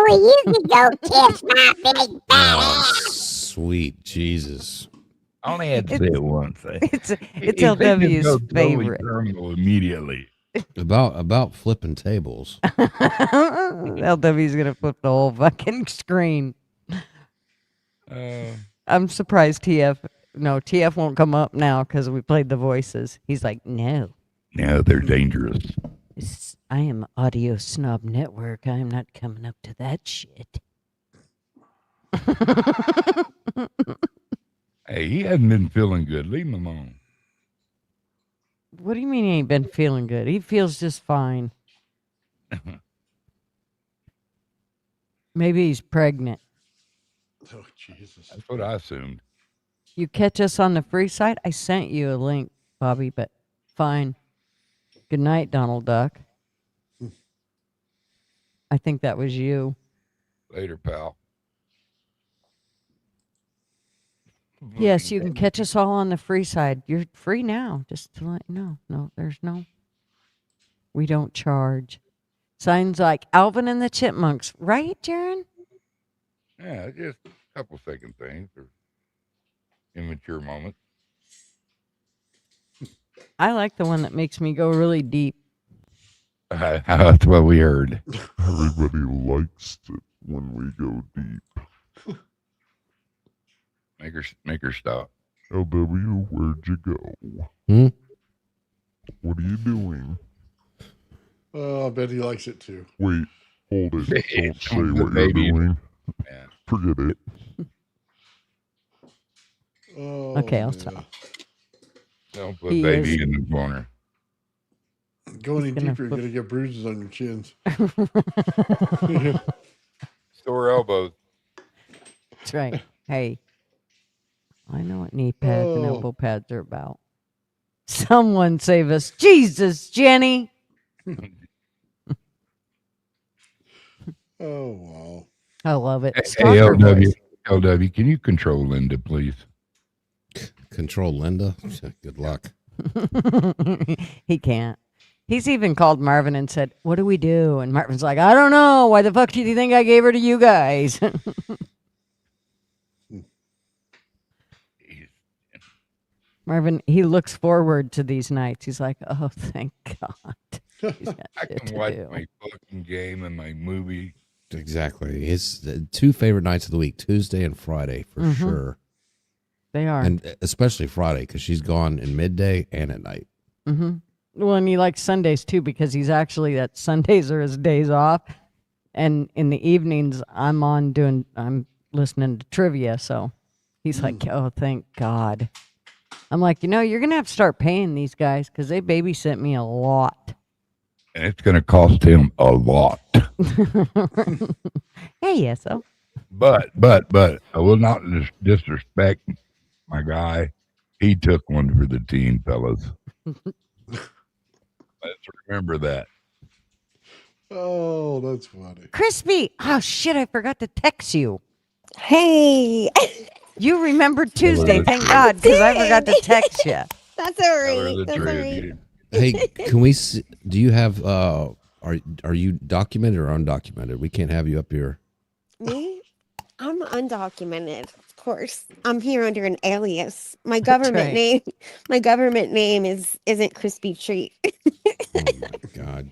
well, you can go kiss my big Oh, sweet Jesus. I only had to say it once. It's He said LW's just go totally favorite. terminal immediately. About flipping tables. LW's gonna flip the whole fucking screen. I'm surprised TF won't come up now because we played the voices. He's like, no. No, they're dangerous. I am Audio Snob Network. I am not coming up to that shit. Hey, he hasn't been feeling good. Leave him alone. What do you mean he ain't been feeling good? He feels just fine. Maybe he's pregnant. Oh, Jesus. That's what I assumed. You catch us on the free side? I sent you a link, Bobby, but fine. Good night, Donald Duck. I think that was you. Later, pal. Yes, you can catch us all on the free side. You're free now, just to let you know. No, we don't charge. Signs like Alvin and the Chipmunks. Right, Jaron? Yeah, just a couple second things or immature moments. I like the one that makes me go really deep. That's what we heard. Everybody likes it when we go deep. Make her stop. LW, where'd you go? What are you doing? Oh, I bet he likes it too. Wait, hold it. Don't say The what you're baby. doing. Yeah. Forget it. Oh, Okay, I'll yeah. stop. Don't put baby in the corner. Go any deeper, you're going to get bruises on your chins. Sore elbows. That's right. Hey, I know what knee pads and elbow pads are about. Someone save us. Jesus, Jenny. Oh, wow. I love it. Hey, Stalker voice. LW, can you control Linda, please? Control Linda? Good luck. He can't. He's even called Marvin and said, what do we do? And Marvin's like, I don't know. Why the fuck do you think I gave her to you guys? Marvin, he looks forward to these nights. He's like, oh, thank God. He's got I shit can to watch do. my fucking game and my movie. Exactly. His two favorite nights of the week, Tuesday and Friday, for sure. They are. And especially Friday, because she's gone in midday and at night. Well, and he likes Sundays too, because he's actually that Sundays are his days off. And in the evenings, I'm listening to trivia. So he's like, oh, thank God. I'm like, you're going to have to start paying these guys because they babysit me a lot. And it's going to cost him a lot. Hey, yes, so. But I will not disrespect my guy. He took one for the team, fellas. Let's remember that. Oh, that's funny. Crispy. Oh, shit, I forgot to text you. Hey. You remembered Tuesday, thank God, because I forgot to text you. That's all right. That's all right. Hey, can we see, do you have, are you documented or undocumented? We can't have you up here. Me? I'm undocumented, of course. I'm here under an alias. My government name isn't Crispy Treat. Oh my God.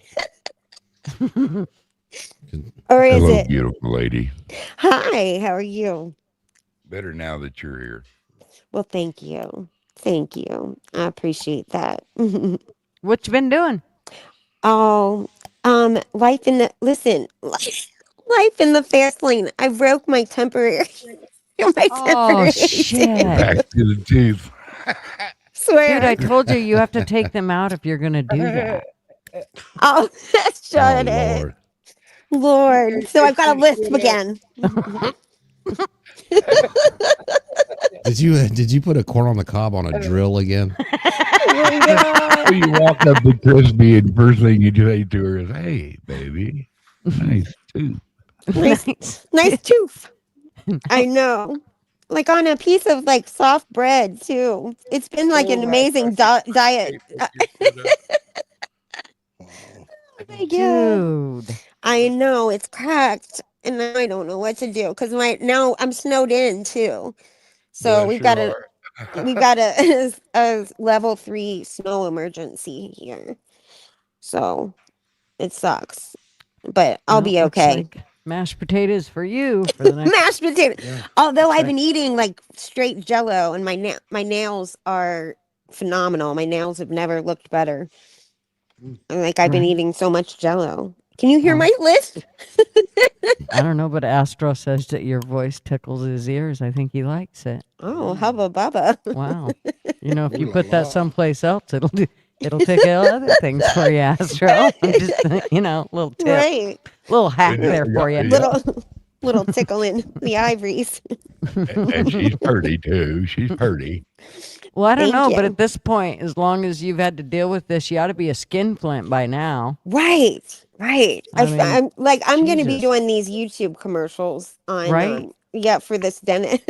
Or is Hello, it? beautiful lady. Hi, how are you? Better now that you're here. Well, thank you. Thank you. I appreciate that. What you been doing? Oh, life in the fast lane. I broke my temporary. Oh, shit. Back to the tooth. Swear. Dude, I told you have to take them out if you're going to do that. Oh, shut it. Lord. So I've got a lisp again. Did you put a corn on the cob on a drill again? You walk up to Crispy and first thing you say to her is, hey, baby, nice tooth. Nice tooth. I know. Like on a piece of like soft bread too. It's been like an amazing diet. Dude. I know it's cracked and now I don't know what to do because now I'm snowed in too. So Yeah, we've sure got to. are. we've got a level 3 snow emergency here, so it sucks. But I'll be looks okay. like mashed potatoes for you for the next Mashed potato. Yeah, Although that's I've right. been eating like straight Jello, and my nails are phenomenal. My nails have never looked better. Like I've been Right. eating so much Jello. Can you hear Oh. my lisp? I don't know, but Astro says that your voice tickles his ears. I think he likes it. Oh, hubba bubba. Wow. You know, if you Ooh la put that la. someplace else, it'll tickle other things for you, Astro. I'm just, little tip, Right. little hack Yeah, there for yeah, you. yeah. Little tickle in the ivories. And she's pretty too. She's pretty. Well, I don't Thank know, but you. at this point, as long as you've had to deal with this, you ought to be a skinflint by now. Right. I mean, I'm going to be Jesus. doing these YouTube commercials on Right? for this dentist.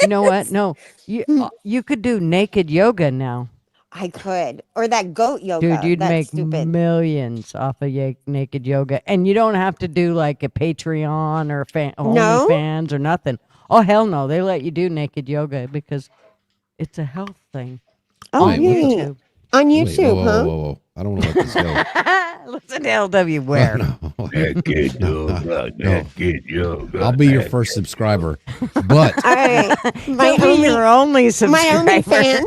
You know what? No, you could do naked yoga now. I could. Or that goat yoga. Dude, you'd That's make stupid. millions off of naked yoga. And you don't have to do like a Patreon or No? OnlyFans or nothing. Oh, hell no. They let you do naked yoga because it's a health thing. Oh, Wait, what the- yeah. On Wait, YouTube, whoa, huh? whoa, whoa, whoa. I don't want to let this go. Listen to LW where. Naked yoga, naked yoga. I'll be your first subscriber. But All right. My He'll be your only my subscriber. only fan.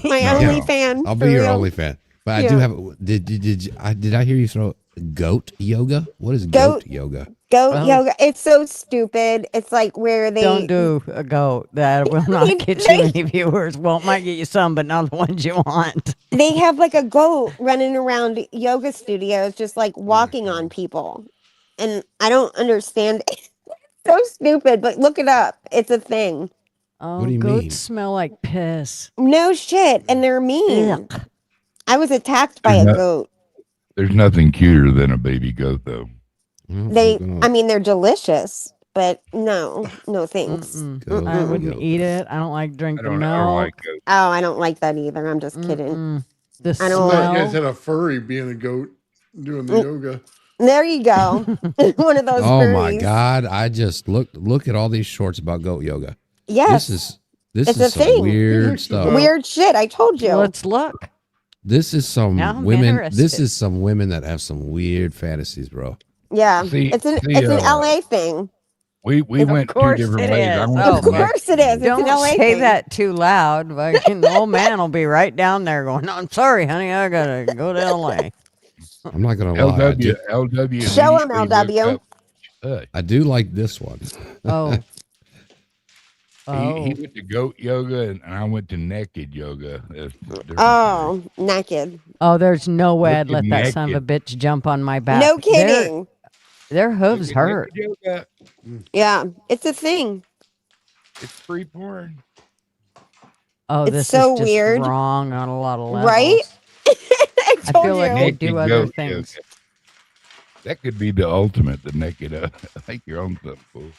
My No. only fan. I'll for be your real. only fan. But I do have. Did I hear you throw goat yoga? What is Goat- goat yoga? Goat Well- yoga. It's so stupid. It's like where they Don't do a goat. That will not They- get they- you any viewers. Well, it might get you some, but not the ones you want. they have like a goat running around yoga studios just like walking on people. And I don't understand. It's so stupid, but look it up. It's a thing. Oh, do you goats mean? smell like piss. No shit. And they're mean. Ugh. I was attacked by There's a no- goat. There's nothing cuter than a baby goat, though. I mean, they're delicious, but no thanks. Mm-mm. I wouldn't eat it. I don't like drinking I milk. don't like goat. Oh, I don't like that either. I'm just kidding. Mm-mm. The I don't I thought you smell. guys had a furry being a goat doing the yoga. There you go. One of those Oh my furries. God! I just look at all these shorts about goat yoga. Yes. This It's is a some thing. weird stuff. Weird shit. I told you. Let's look. This is some Now I'm women. interested. This is some women that have some weird fantasies, bro. Yeah. See- it's an see, it's an uh, LA thing. We went two course different it ways. is. I went Oh, to Of course it is. It's Don't an LA say thing. that too loud. Fucking the old man will be right down there going, "No, I'm sorry, honey. I gotta go to LA." I'm not gonna lie. LW. Show 'em, immediately LW. woke up. I do like this one. Oh. He went to goat yoga and I went to naked yoga. That's different. Oh, naked. Oh, there's no way I'd let Looking that son of a naked. bitch jump on my back. No kidding. Their hooves Naked hurt. yoga. Yeah, it's a thing. It's free porn. Oh, It's this so is just weird. wrong on a lot of levels. Right? I I told feel like you. they do Naked other goat things. yoga. That could be the ultimate, the naked. I think you're on something cool.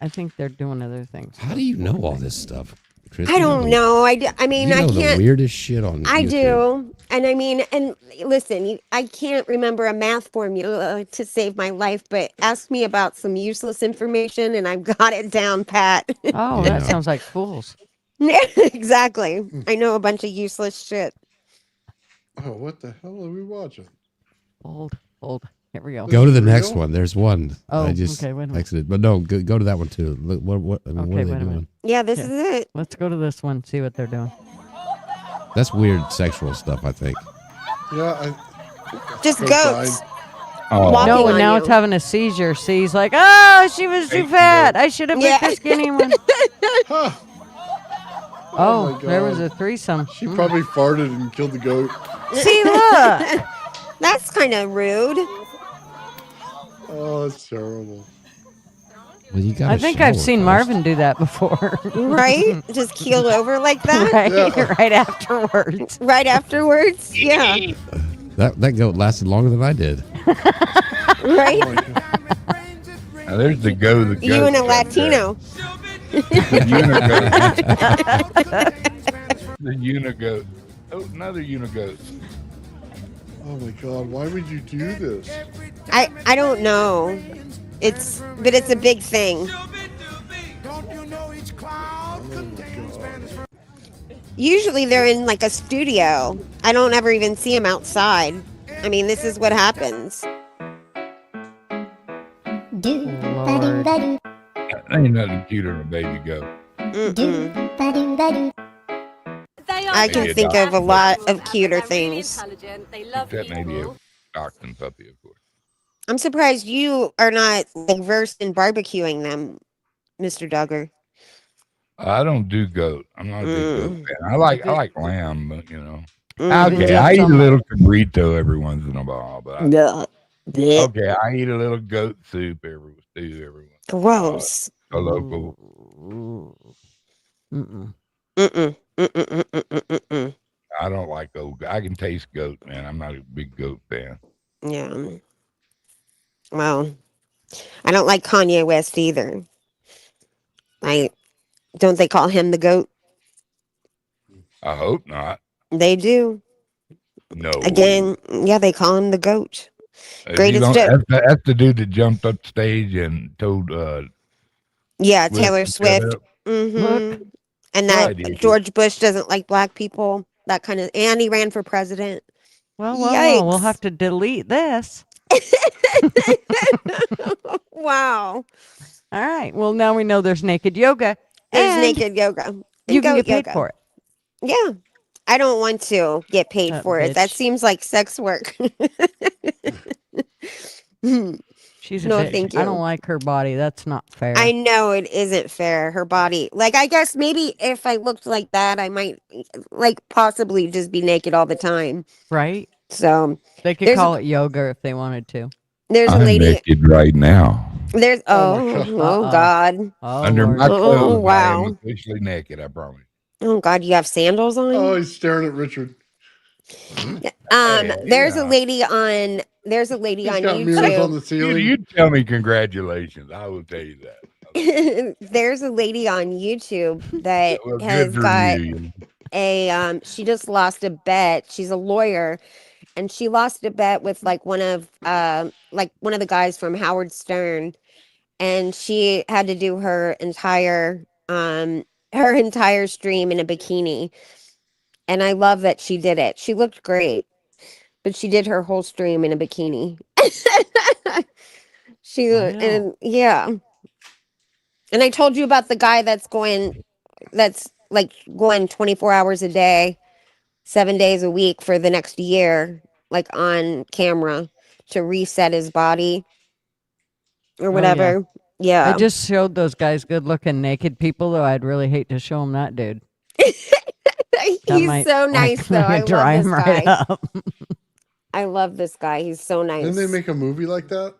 I think they're doing other things. How do you know all this stuff, Chris? I don't know. I mean, You know I the can't. weirdest shit on. I YouTube. do. And I mean, and listen, I can't remember a math formula to save my life, but ask me about some useless information and I've got it down pat. Oh, Yeah. that sounds like fools. Exactly. I know a bunch of useless shit. Oh, what the hell are we watching? Hold. Here we go. Go to the Real? next one. There's one. Oh, I just okay, wait a minute. exited, but no, go to that one too. Look, what I mean, what Okay, are they wait a doing? minute. Yeah, this Yeah. is it. Let's go to this one, see what they're doing. That's weird sexual stuff. I think. Yeah, Just Goat goats. Oh, Walking No, and on now you. it's having a seizure. See, he's like, oh, she was too fat. I should have picked Yeah. the skinny one. Huh. Oh, my there was God. a threesome. She probably farted and killed the goat. See, look. That's kind of rude. Oh, that's terrible. Well, you got. I think I've seen Marvin do that before. Right? Just keel over like that? right, Yeah. right afterwards. Right afterwards? Yeah. That goat lasted longer than I did. Right? now there's the go. The You and a Latino. The unigoat. Oh, another unigoat. Oh my God, why would you do this? I don't know. But it's a big thing. Oh my God. Usually they're in like a studio. I don't ever even see them outside. I mean, this is what happens. Lord. Ain't nothing cuter than a baby goat. I can think of a lot of cuter things. Except maybe a dachshund puppy, of course. I'm surprised you are not like versed in barbecuing them, Mr. Duggar. I don't do goat. I'm not a big goat fan. I like lamb, but you know. Mm. Okay, I eat a little cabrito every once in a while, but okay, I eat a little goat soup every once. Gross. A local. I don't like goat. I can taste goat, man. I'm not a big goat fan. Yeah. Well, I don't like Kanye West either. Don't they call him the GOAT? I hope not. They do. No. Again, yeah, they call him the GOAT. Greatest that's the dude that jumped up stage and told yeah, Taylor Swift. Mm-hmm. And that George Bush doesn't like black people. That kind of, and he ran for president. Well, Yikes. we'll have to delete this. Wow. All right. Well, now we know there's naked yoga. There's naked yoga. You can get paid for it. Yeah. I don't want to get paid for it. That seems like sex work. She's a no, bitch. thank you. I don't like her body. That's not fair. I know it isn't fair. Her body. Like, I guess maybe if I looked like that, I might like possibly just be naked all the time. Right? So they could call it yoga if they wanted to. There's I'm a lady naked right now. There's God. Under my clothes, I am officially naked, I promise. Oh God, you have sandals on? Oh, he's staring at Richard. There's a lady on YouTube. Mirrors on the ceiling. You tell me congratulations. I will tell you that. There's a lady on YouTube that has got she just lost a bet. She's a lawyer, and she lost a bet with like one of the guys from Howard Stern, and she had to do her entire stream in a bikini. And I love that she did it. She looked great, but she did her whole stream in a bikini. And I told you about the guy that's going 24 hours a day, 7 days a week for the next year, like on camera to reset his body or whatever. Yeah. I just showed those guys good looking naked people, though. I'd really hate to show them that dude. He's so nice, though. I love this guy. Right up. I love this guy. He's so nice. Didn't they make a movie like that?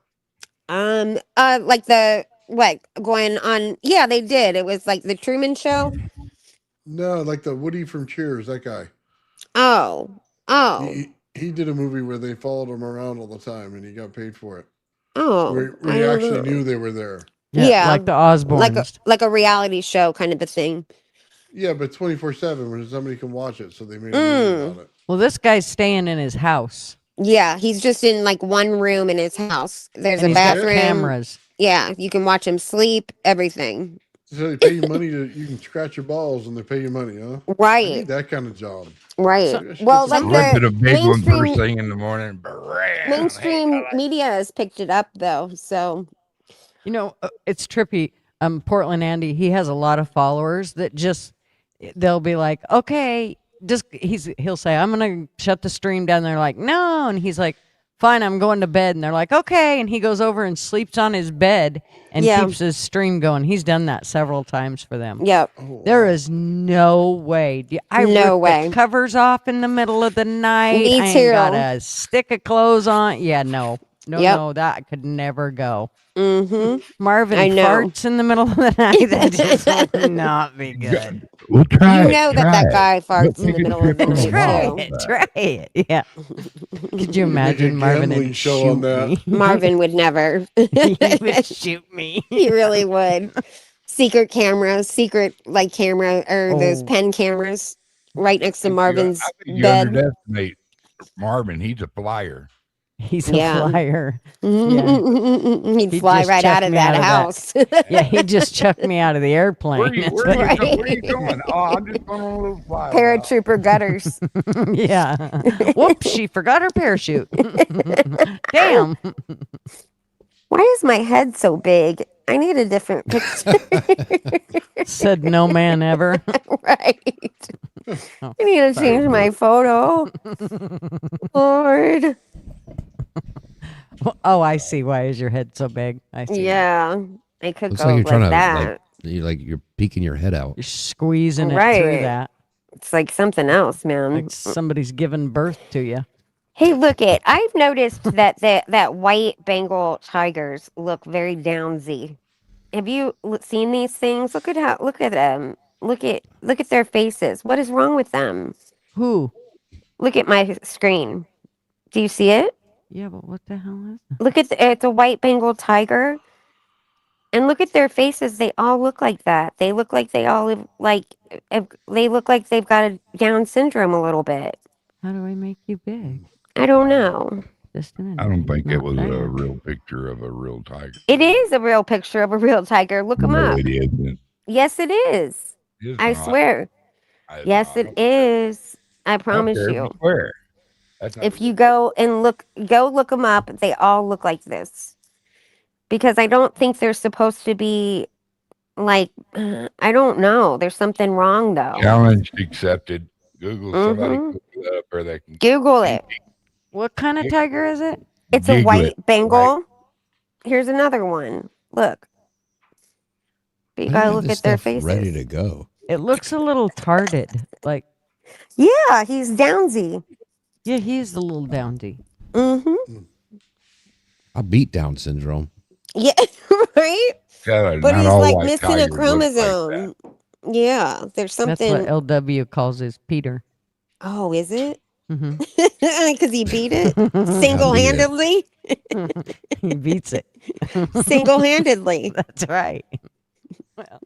Like going on? Yeah, they did. It was like the Truman Show. No, like the Woody from Cheers. That guy. Oh. He did a movie where they followed him around all the time, and he got paid for it. Oh, where he actually knew they were there. Yeah, like the Osbournes, like a reality show kind of a thing. Yeah, but 24/7 when somebody can watch it, so they made a movie about it. Well, this guy's staying in his house. Yeah, he's just in like one room in his house. There's a bathroom. Got cameras. Yeah, you can watch him sleep. Everything. So they pay you money you can scratch your balls, and they pay you money, huh? Right. I need that kind of job. Right. Well, like the big one first thing in the morning. Mainstream media has picked it up, though. So, you know, it's trippy. Portland Andy, he has a lot of followers that they'll be like, okay, he'll say, I'm gonna shut the stream down. They're like, no, and he's like, fine, I'm going to bed. And they're like, okay. And he goes over and sleeps on his bed and keeps his stream going. He's done that several times for them. Yep. There is no way. I rip the covers off in the middle of the night. Me I too. ain't got a stick of clothes on. Yeah, no, that could never go. Mm-hmm. Marvin farts in the middle of the night. That just would not be good. We'll try that guy farts in the middle of the night. Try it. Yeah. Could you imagine Marvin would shoot me? Marvin would never. He would shoot me. He really would. Secret camera or those pen cameras right next to Marvin's I think you bed. underestimate Marvin. He's a flyer. He's a Yeah. flyer. Yeah. He'd fly right out of that house. Yeah, he just chucked me out of the airplane. Where are you going? Oh, I'm just going on a little fly. Paratrooper gutters. Yeah. Whoops, she forgot her parachute. Damn. Why is my head so big? I need a different picture. Said no man ever. Right. Oh, I need to change my photo. Lord. Oh, I see. Why is your head so big? I see. Yeah. I could Looks go like you're trying to that. you're peeking your head out. You're squeezing it Right. through that. It's like something else, man. Like somebody's giving birth to you. Hey, look it. I've noticed that white Bengal tigers look very downsy. Have you seen these things? Look at them. Look at their faces. What is wrong with them? Who? Look at my screen. Do you see it? Yeah, but what the hell is it? Look at it's a white Bengal tiger. And look at their faces. They all look like that. They look like they all they look like they've got a Down syndrome a little bit. How do I make you big? I don't know. Just a minute. I don't think it Not was there. a real picture of a real tiger. It is a real picture of a real tiger. Look them No, up. it isn't. Yes, it is. It's I not. swear. Yes, it is. I promise Okay, you. swear. That's not If you go look them up, they all look like this. Because I don't think they're supposed to be like, I don't know. There's something wrong though. challenge accepted. Google somebody Mhm. Google that up or they can Google it. What kind of tiger is it? It's a Google white it, Bengal. Here's another one. Look. But you I gotta have look this at their stuff faces. ready to go. It looks a little tarted. Like, Yeah, he's downsy. yeah, he's a little downsy. Mm-hmm. I beat Down syndrome. Yeah, right? But But he's all like white missing a tigers look like chromosome. Yeah, there's That's something. what LW calls his Peter. Oh, is it? Mm-hmm. Because he beat it single-handedly. He beats it. Single-handedly. That's right. Well,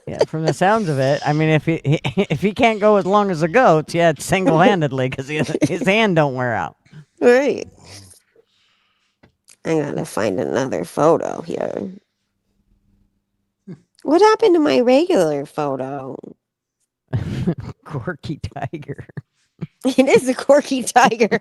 yeah, from the sounds of it, I mean, if he can't go as long as the goats, yeah, it's single-handedly because his hand don't wear out. Right. I gotta find another photo here. What happened to my regular photo? Corky tiger. It is a corky tiger.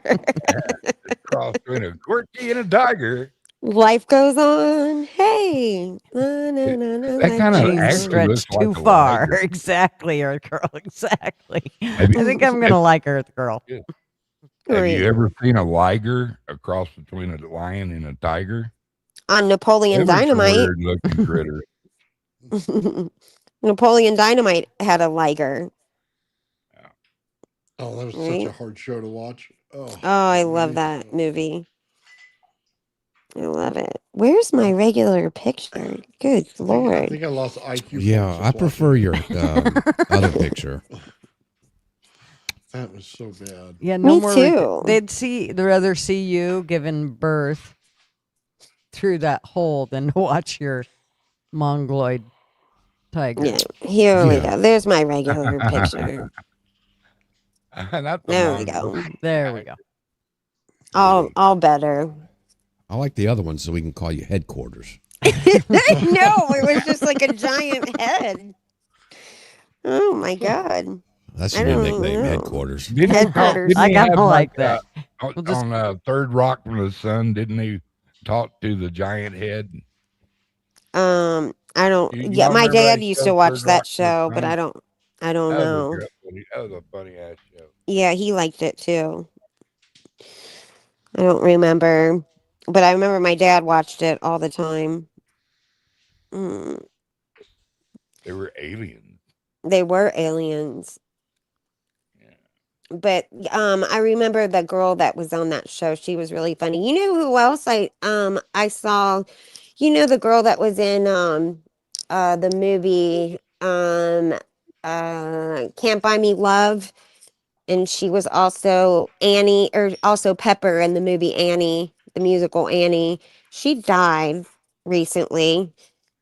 cross between a corky and a tiger. Life goes on. Hey. Na, na, na, na, That life kind of goes actually on. Stretched looks like too a far. liger. Exactly, Earth Girl. Exactly. Have you- I think I'm gonna like Earth Girl. Have Right. you ever seen a liger, a cross between a lion and a tiger? On Napoleon Them are some Dynamite. weird looking critters. Napoleon Dynamite had a liger. Oh, that was such Right? a hard show to watch. Oh, I love that movie. I love it. Where's my regular picture? Good I Lord. think I lost IQ. Yeah, points I just prefer your other picture. That was so bad. Yeah, no Me more. too. They'd rather see you giving birth through that hole than watch your mongoloid tiger. Yeah, here we Yeah. go. There's my regular picture. Not the There we mongrel. go. There we go. All better. I like the other one, so we can call you headquarters. No, it was just like a giant head. Oh my God. That's I your new don't nickname, know. headquarters. Didn't he talk- Headquarters. didn't I he kinda have, like that. On, We'll just- on Third Rock from the Sun, didn't he talk to the giant head? I don't. You Yeah, my remember dad that used show, to watch Third that Rock from the show, but Sun? I don't That was know. that was a funny ass show. Yeah, he liked it too. I don't remember, but I remember my dad watched it all the time. Mm, They were aliens. they were aliens. But I remember the girl that was on that show. She was really funny. You know who else I saw? You know the girl that was in the movie Can't Buy Me Love, and she was also Annie, or also Pepper in the movie Annie, the musical Annie. She died recently,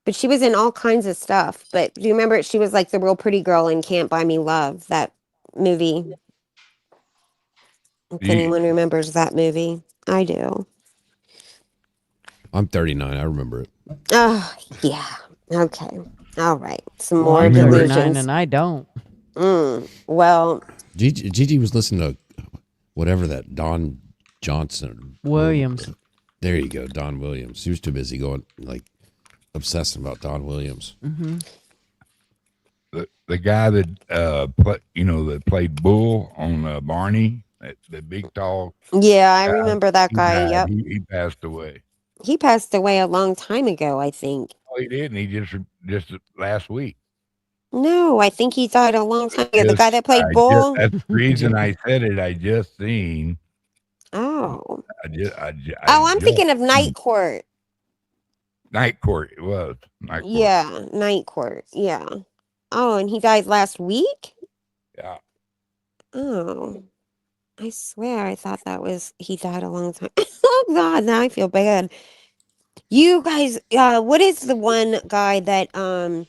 but she was in all kinds of stuff. But do you remember she was like the real pretty girl in Can't Buy Me Love, that movie? If You- anyone remembers that movie. I do. I'm 39. I remember it. Oh, yeah. Okay. All right. Some Well, more I'm 39 delusions. and I don't. Well, Gigi was listening to whatever that Don Johnson Williams. There you go, Don Williams. He was too busy going like obsessing about Don Williams. Mm-hmm. The guy that that played Bull on Barney, the big tall. yeah, I guy, remember that he guy. died. Yep. He passed away. He passed away a long time ago, I think. Oh, he did, and he just last week. No, I think he died a long time ago. The guy that played Bull. That's the reason I said it. I just seen. Oh. I'm thinking of Night Court. Night Court. It was Night Court. Yeah, Night Court. Yeah. Oh, and he died last week? Yeah. Oh. I swear I thought he died a long time. Oh God, now I feel bad. You guys, what is the one guy that oh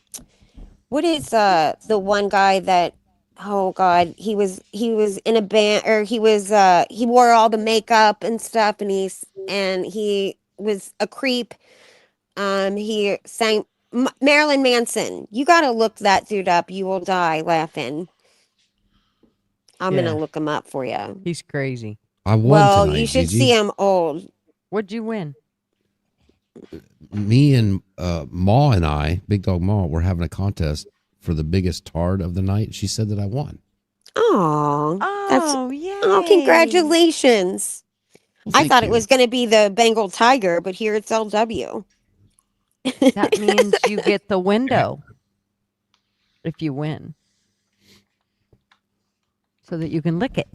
God, he was in a band, or he wore all the makeup and stuff, and he was a creep. He sang Marilyn Manson. You got to look that dude up. You will die laughing. I'm going to look him up for you. He's crazy. I won tonight, you should Gigi. see him old. What'd you win? Me and Ma and I, Big Dog Ma, were having a contest for the biggest tard of the night. She said that I won. Oh, yeah. Oh, congratulations. Well, I thought you. it was going to be the Bengal Tiger, but here it's LW. That means you get the window if you win, so that you can lick it.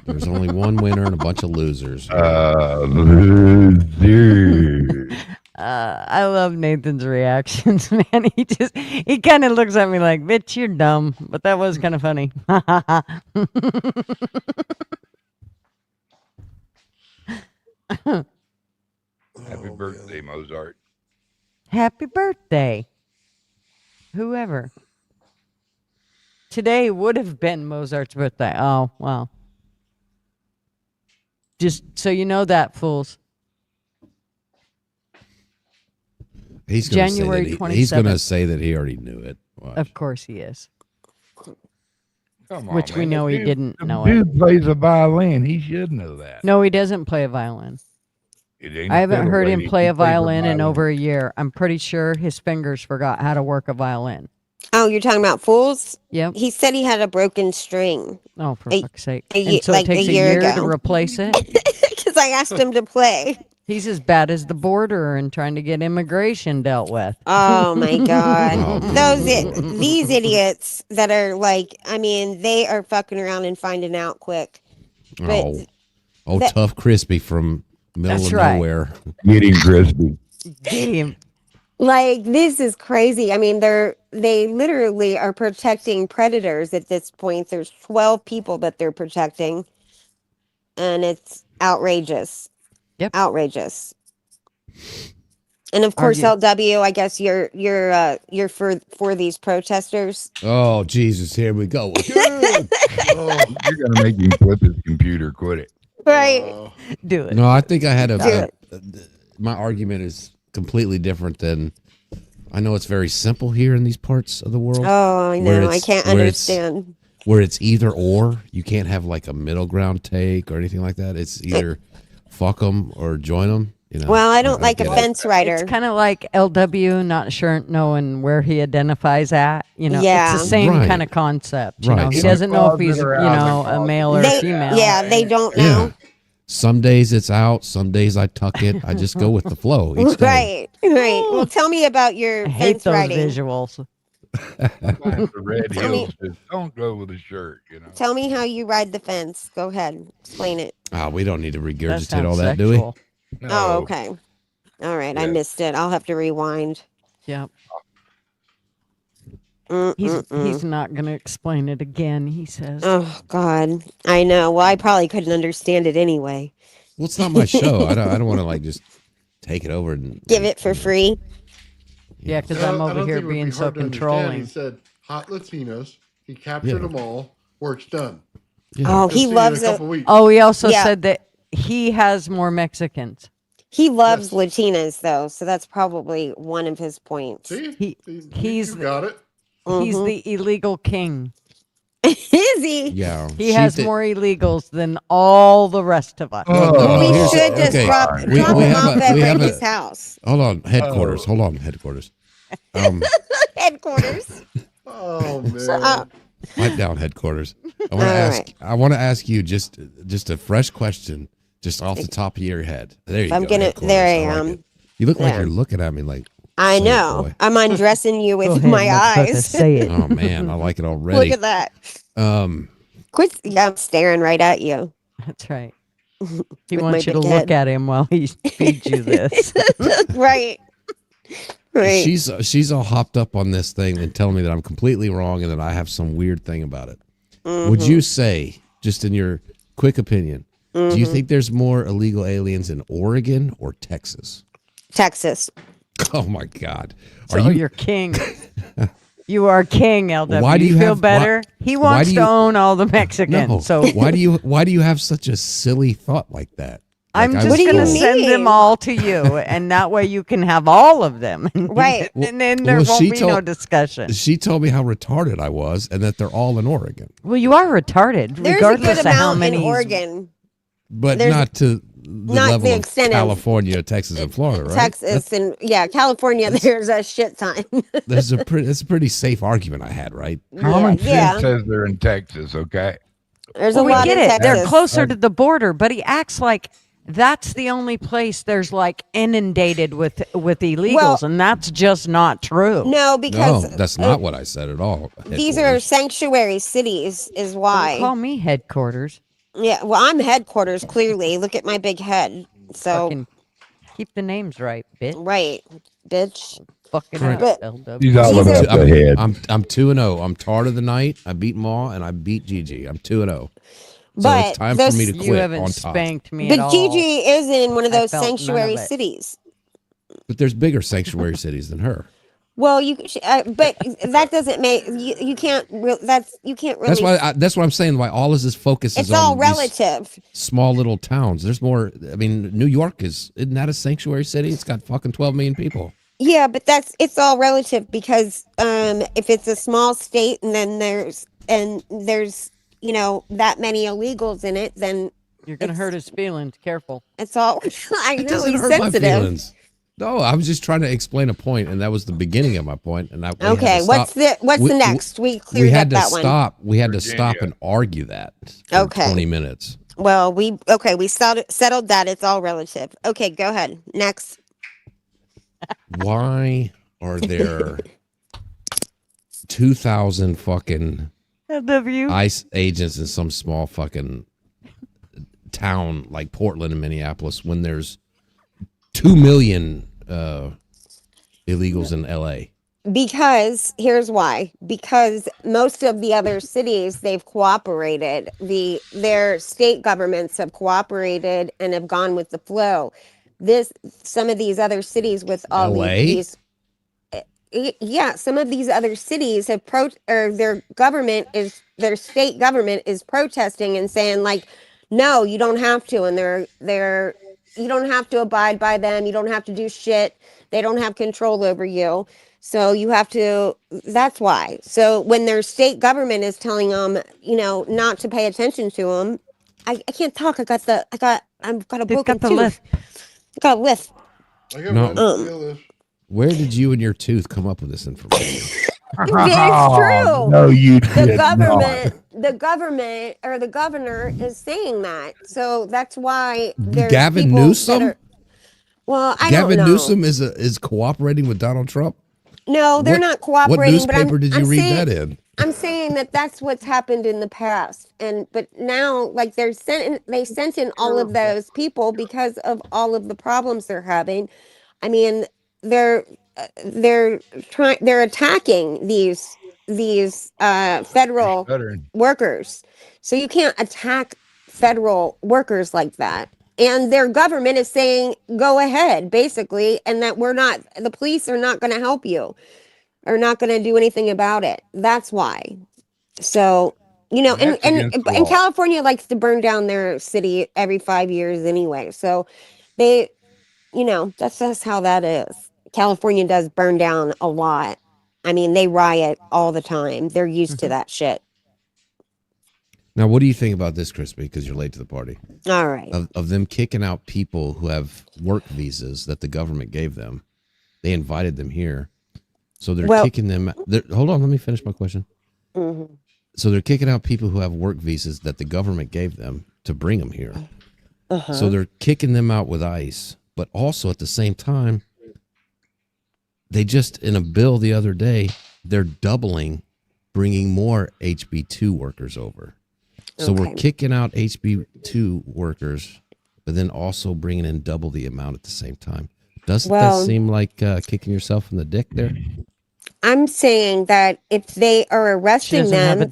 There's only one winner and a bunch of losers. I love Nathan's reactions, man. He kind of looks at me like, bitch, you're dumb. But that was kind of funny. Happy birthday, Mozart. Happy birthday. Whoever. Today would have been Mozart's birthday. Oh, wow. Just so you know that, fools. He's gonna January say 27th. he's going to say that he already knew it. Watch. Of course he is. Come on, Which we man. know The he dude- didn't the know it. Dude plays a violin. He should know that. No, he doesn't play a violin. It ain't I a haven't fiddle heard him lady. play He a plays violin in over a year. I'm pretty sure his fingers forgot how to work a violin. Oh, you're talking about Fools? Yep. He said he had a broken string. Oh, for fuck's sake. ye- And so like it takes a a year year to ago. replace it? Because I asked him to play. He's as bad as the border and trying to get immigration dealt with. Oh my God. Oh, These idiots that are like, I mean, they are fucking around and finding out quick. But that- Tough Crispy from middle That's of right. nowhere. Getting crispy. Get him. Like, this is crazy. I mean, they literally are protecting predators at this point. There's 12 people that they're protecting. And it's outrageous. Yep. Outrageous. And of course, LW, I guess you're for these protesters. Oh, Jesus, here we go. Oh, you're gonna make him flip his computer. Quit it. Right. Do it. No, I think I had Do my argument is completely different than. I know it's very simple here in these parts of the world. Oh, I where know. I it's- can't where it's- understand. Where it's either or. You can't have like a middle ground take or anything like that. It's either fuck them or join them. You know. Well, I don't like a get it. fence rider. It's kind of like LW, not sure knowing where he identifies at. You know, Yeah. it's the same Right. kind of concept. You know, Right. he Some doesn't know if he's, closet or out of a male or a female. Yeah, they don't know. Yeah. Some days it's out. Some days I tuck it. I just go with the flow each day. Right. Well, tell me about your I hate fence those riding. visuals. The red Tell me- hills says, don't go with a shirt. You know. Tell me how you ride the fence. Go ahead. Explain it. We don't need to That regurgitate all sounds that, do we? sexual. No. Oh, okay. All right. I Yeah. missed it. I'll have to rewind. Yep. Mm-mm-mm. He's not going to explain it again, he says. Oh, God. I know. Well, I probably couldn't understand it anyway. Well, it's not my show. I don't want to like just take it over and Give it for free. Yeah, because I I'm don't over think here it would be being so hard to understand. controlling. He said hot Latinos. He captured them all. Work's done. Oh, Just he see you in loves a it. couple weeks. Oh, he also Yeah. said that he has more Mexicans. He loves Latinas, though, so that's probably one of his points. See? He's you got it. He's the illegal king. Is he? Yeah. He has more illegals than all the rest of us. We should just drop him off at Randy's house. Hold on, headquarters. Hold on, headquarters. Headquarters. Oh Shut up. Pipe down, headquarters. I want to ask you just a fresh question, just off the top of your head. There you I'm go. gonna. headquarters. There I like am. it. You look like Yeah. you're looking at me like. I say it, know. boy. I'm undressing you with ahead, my let's let her eyes. say it. Oh man, I like it already. Look at that. Um, Quit. Yeah, I'm staring right at you. That's right. He With wants my you to big look head. at him while he feeds you this. Right. Right. she's all hopped up on this thing and telling me that I'm completely wrong and that I have some weird thing about it. Would you say, just in your quick opinion, do you think there's more illegal aliens in Oregon or Texas? Texas. Oh my God! You're king. You are king, LW. Why do you feel have- better? He wants to own all the Mexicans. No. So why do you have such a silly thought like that? I'm Like, just do you going to send them mean? all to you, and that way you can have all of them. Right. And then there Well, won't she be no told- discussion. She told me how retarded I was and that they're all in Oregon, Well, you are retarded, There's a regardless good of how amount many. in Oregon. but There's- not to the not level the of extent of California, Texas, and Florida, right? Texas and California. There's a shit ton. That's a pretty safe argument I had, right? Common Yeah. sense says they're in Texas, okay? There's Well, a we lot get in it. Texas. They're closer to the border, but he acts like that's the only place there's like inundated with illegals, Well- and that's just not true. No, No, because that's not what I said at all. these are Headquarters. sanctuary cities, is Don't why. call me headquarters. Yeah, well, I'm headquarters. Clearly, look at my big head. So Fucking keep the names right, bitch. right, bitch. Fucking Right. up, But- LW. He's all These are- about the head. I'm 2-0. I'm Tart of the night. I beat Ma and I beat Gigi. I'm 2-0. So But it's time those- for me to You quit haven't on top. spanked me at But all. Gigi is in one of I those felt none sanctuary of it. cities. But there's bigger sanctuary cities than her. Well, but that doesn't make you can't. You can't really. That's why I'm saying why all of this focus is It's all on these relative. small little towns. There's more. I mean, New York isn't that a sanctuary city? It's got fucking 12 million people. Yeah, but it's all relative because if it's a small state and then there's that many illegals in it, then You're gonna hurt his feelings. Careful. it's all. I It know doesn't he's hurt my sensitive. feelings. No, I was just trying to explain a point, and that was the beginning of my point. And we had to Okay, what's stop. the next? We We cleared had up to that one. stop. We had to stop and argue that for Okay. 20 minutes. Well, we settled that. It's all relative. Okay, go ahead. Next. Why are there 2,000 fucking LW. ICE agents in some small fucking town like Portland and Minneapolis when there's 2 million illegals in LA? Because here's why. Because most of the other cities they've cooperated. Their state governments have cooperated and have gone with the flow. Some of these other cities with all LA? these yeah, some of these other cities have their state government is protesting and saying like, no, you don't have to, and they're you don't have to abide by them. You don't have to do shit. They don't have control over you. So you have to, that's why. So when their state government is telling them, not to pay attention to them, I can't talk. I've got a broken the tooth. lisp. I got a lisp. I got No. ready to feel this. Where did you and your tooth come up with this information? It's true. No, you The did government or the governor is saying that. So that's why there's Gavin people that Newsom? are- well, I Gavin don't know. Newsom is cooperating with Donald Trump? No, they're What- not cooperating. What newspaper did you read saying, that in? I'm saying that that's what's happened in the past, but now, like they sent in all of those people because of all of the problems they're having. I mean, they're attacking these federal workers. So you can't attack federal workers like that. And their government is saying, go ahead, basically, and that the police are not going to help you, are not going to do anything about it. That's why. So You know, That's against the and law. California likes to burn down their city every 5 years anyway. So they, you know, that's just how that is. California does burn down a lot. I mean, they riot all the time. They're used to that shit. Now, what do you think about this, Crispy? Because you're late to the party. All right. Of them kicking out people who have work visas that the government gave them. They invited them here. So they're kicking them. Hold on, let me finish my question. Mm-hmm. So they're kicking out people who have work visas that the government gave them to bring them here. Uh-huh. So they're kicking them out with ICE. But also at the same time, they just, in a bill the other day, they're doubling, bringing more HB2 workers over. So we're kicking out HB2 workers, but then also bringing in double the amount at the same time. Doesn't that seem like kicking yourself in the dick there? I'm saying that if they are arresting them,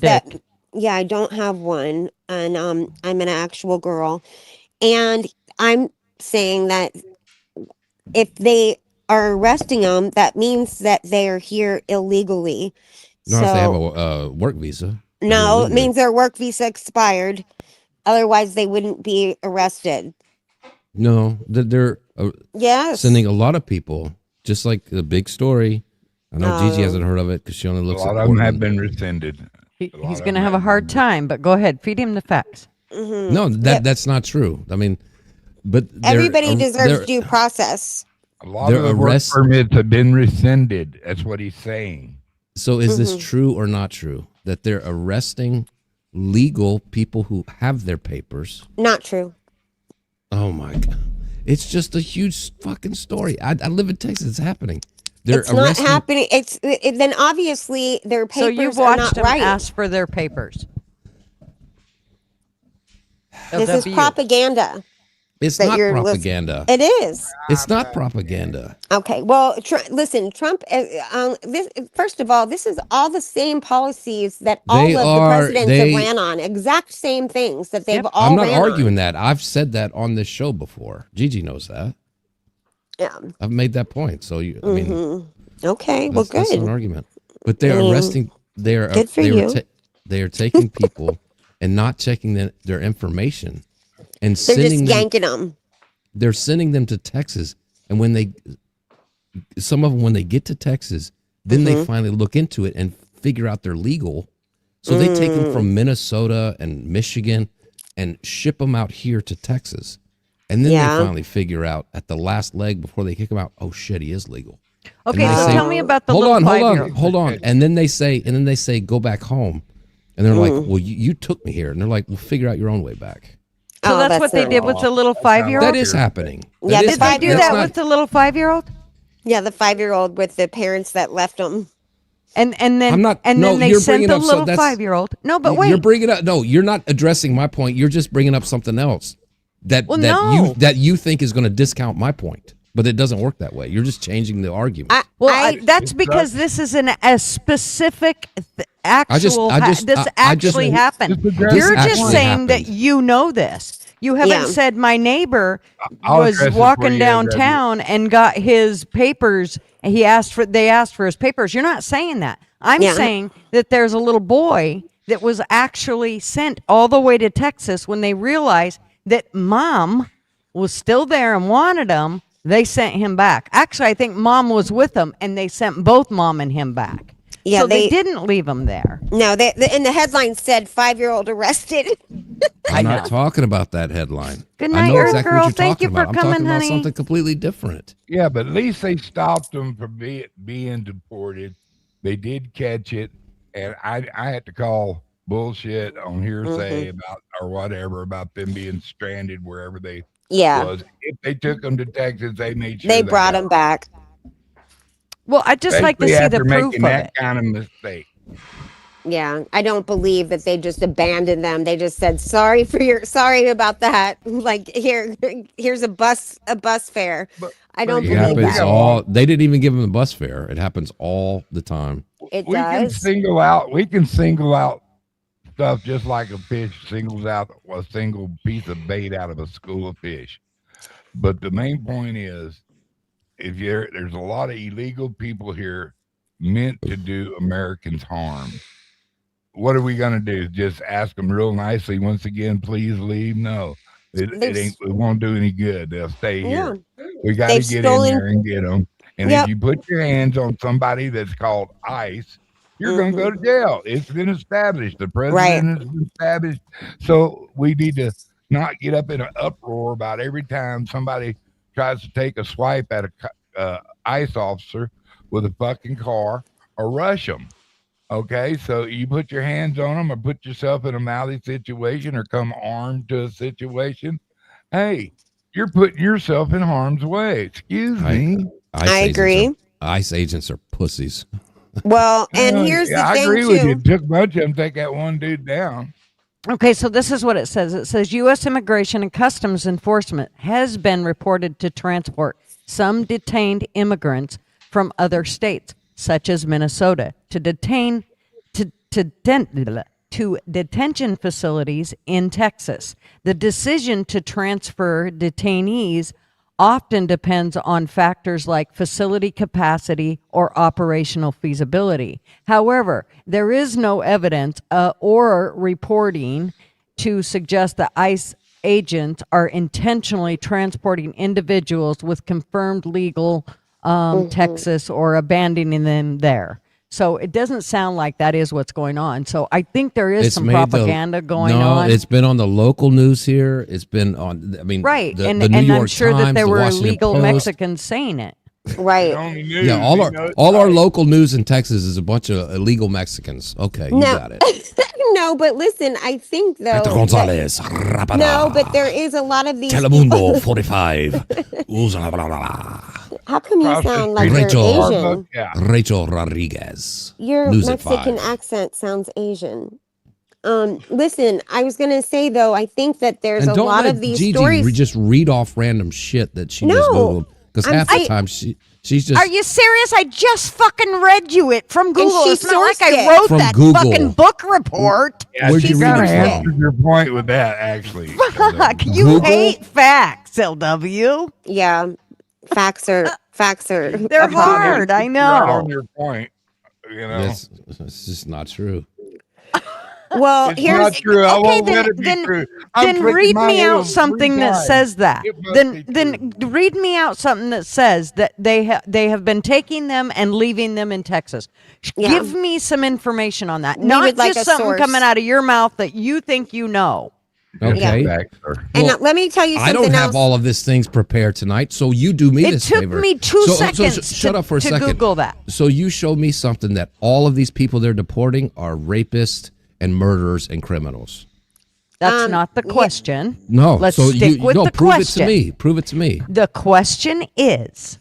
yeah, I don't have one, and I'm an actual girl, and I'm saying that if they are arresting them, that means that they are here illegally. Not if they have a work visa. No, it means their work visa expired. Otherwise, they wouldn't be arrested. No, they're sending a lot of people, just like the big story. I know Gigi hasn't heard of it because she only looks at A lot of them have been rescinded. He's going to have a hard time, but go ahead. Feed him the facts. Mm-hmm. No, that's not true. I mean, but everybody deserves due process. A lot of the work permits have been rescinded. That's what he's saying. So is this true or not true that they're arresting legal people who have their papers? Not true. Oh my God. It's just a huge fucking story. I live in Texas. It's happening. It's not happening. Then obviously their papers so you've are watched not them right. ask for their papers. This is propaganda. It's not propaganda. It is. It's not propaganda. Okay. Well, listen, Trump, first of all, this is all the same policies that all of the presidents have ran on. Exact same things that they've all I'm not ran arguing on. that. I've said that on this show before. Gigi knows that. Yeah. I've made that point. So, I mean. Okay. Well, good. That's an argument. But they're arresting. Good for you. They are taking people and not checking their information. And they're just yanking them. They're sending them to Texas, and some of them, when they get to Texas, then they finally look into it and figure out they're legal. So they take them from Minnesota and Michigan and ship them out here to Texas, and then they finally figure out at the last leg before they kick them out, oh shit, he is legal. Okay, so tell me about the little 5-year-old. Hold on, and then they say go back home, and they're like, well, you took me here, and they're like, well, figure out your own way back. So that's what they did with the little 5-year-old? That is happening. Yeah, did they do that with the little 5-year-old? Yeah, the 5-year-old with the parents that left them. And then they sent the little 5-year-old. No, but wait. You're bringing up. No, you're not addressing my point. You're just bringing up something else that you think is going to discount my point. But it doesn't work that way. You're just changing the argument. That's because this is a specific actual. This actually happened. You're just saying that you know this. You haven't said my neighbor was walking downtown and got his papers. And they asked for his papers. You're not saying that. I'm saying that there's a little boy that was actually sent all the way to Texas when they realized that mom was still there and wanted him. They sent him back. Actually, I think mom was with them, and they sent both mom and him back. Yeah, so they didn't leave him there. No, and the headline said 5-year-old arrested. I'm not talking about that headline. Good night, Earth Girl. Thank you for coming, I'm talking honey. about something completely different. Yeah, but at least they stopped them from being deported. They did catch it, and I had to call bullshit on hearsay about or whatever about them being stranded wherever they was. If they took them to Texas, they made sure they brought them back. Well, I'd just like to see the proof of that it. kind of mistake. Yeah, I don't believe that they just abandoned them. They just said sorry about that. Like here's a bus fare. I don't believe that. They didn't even give them the bus fare. It happens all the time. We can single out stuff just like a fish singles out a single piece of bait out of a school of fish. But the main point is, there's a lot of illegal people here meant to do Americans harm. what are we gonna do? Just ask them real nicely once again, please leave? No, it won't do any good. They'll stay Yeah. here. We got to They've get in stolen. there and get them. And if Yep. you put your hands on somebody that's called ICE, you're going to go to jail. It's been established. The president has established. So we need to not get up in an uproar about every time somebody tries to take a swipe at a ICE officer with a fucking car or rush them. Okay, so you put your hands on them or put yourself in a mouthy situation or come armed to a situation. Hey, you're putting yourself in harm's way. Excuse me. I agree. ICE agents are pussies. Well, and here's the thing, I agree too. with you. It took a bunch of them to take that one dude down. Okay, so this is what it says. It says U.S. Immigration and Customs Enforcement has been reported to transport some detained immigrants from other states, such as Minnesota, to detention facilities in Texas. The decision to transfer detainees often depends on factors like facility capacity or operational feasibility. However, there is no evidence or reporting to suggest that ICE agents are intentionally transporting individuals with confirmed legal Texas or abandoning them there. So it doesn't sound like that is what's going on. So I think there is some propaganda going on. No, it's been on the local news here. It's been on, I mean, right. the And New York I'm sure Times, that there the were Washington illegal Post. Mexicans saying it. Right. Yeah, all our local news in Texas is a bunch of illegal Mexicans. Okay, you got it. No, but listen, I think though. Hector Gonzalez. No, but there is a lot of these. Telemundo 45. How come you sound like you're Asian? Rachel Rodriguez. Your News at Mexican 5. accent sounds Asian. Listen, I was gonna say though, I think that there's And a lot of these Gigi stories. just read off random shit that she just Googled. Because half the time she's just. Are you serious? I just fucking read you it from Google. she It's not like I sourced it. wrote From that Google. fucking book report. Yeah, Where'd she you read kind of it from? answered your point with that, actually. Fuck, you Google? hate facts, LW. Yeah, facts are They're a problem. hard. I Right know. on your point. You know, It's just not true. Well, it's here's not true. I Okay, won't then- let it be then- true. Then read me out something that says that. It must be Then read me out something that says that they have been taking them and leaving them in Texas. Yeah. Give me some information on that. We Not would like just a something source. coming out of your mouth that you think you know. Okay. And Well, let me tell you I something don't have else. all of these things prepared tonight, so you do me It this took favor. me 2 So seconds shut up for a to second. Google that. So you show me something that all of these people they're deporting are rapists and murderers and criminals. That's not the question. No, Let's so stick with the prove question. it to me. Prove it to me. The question is,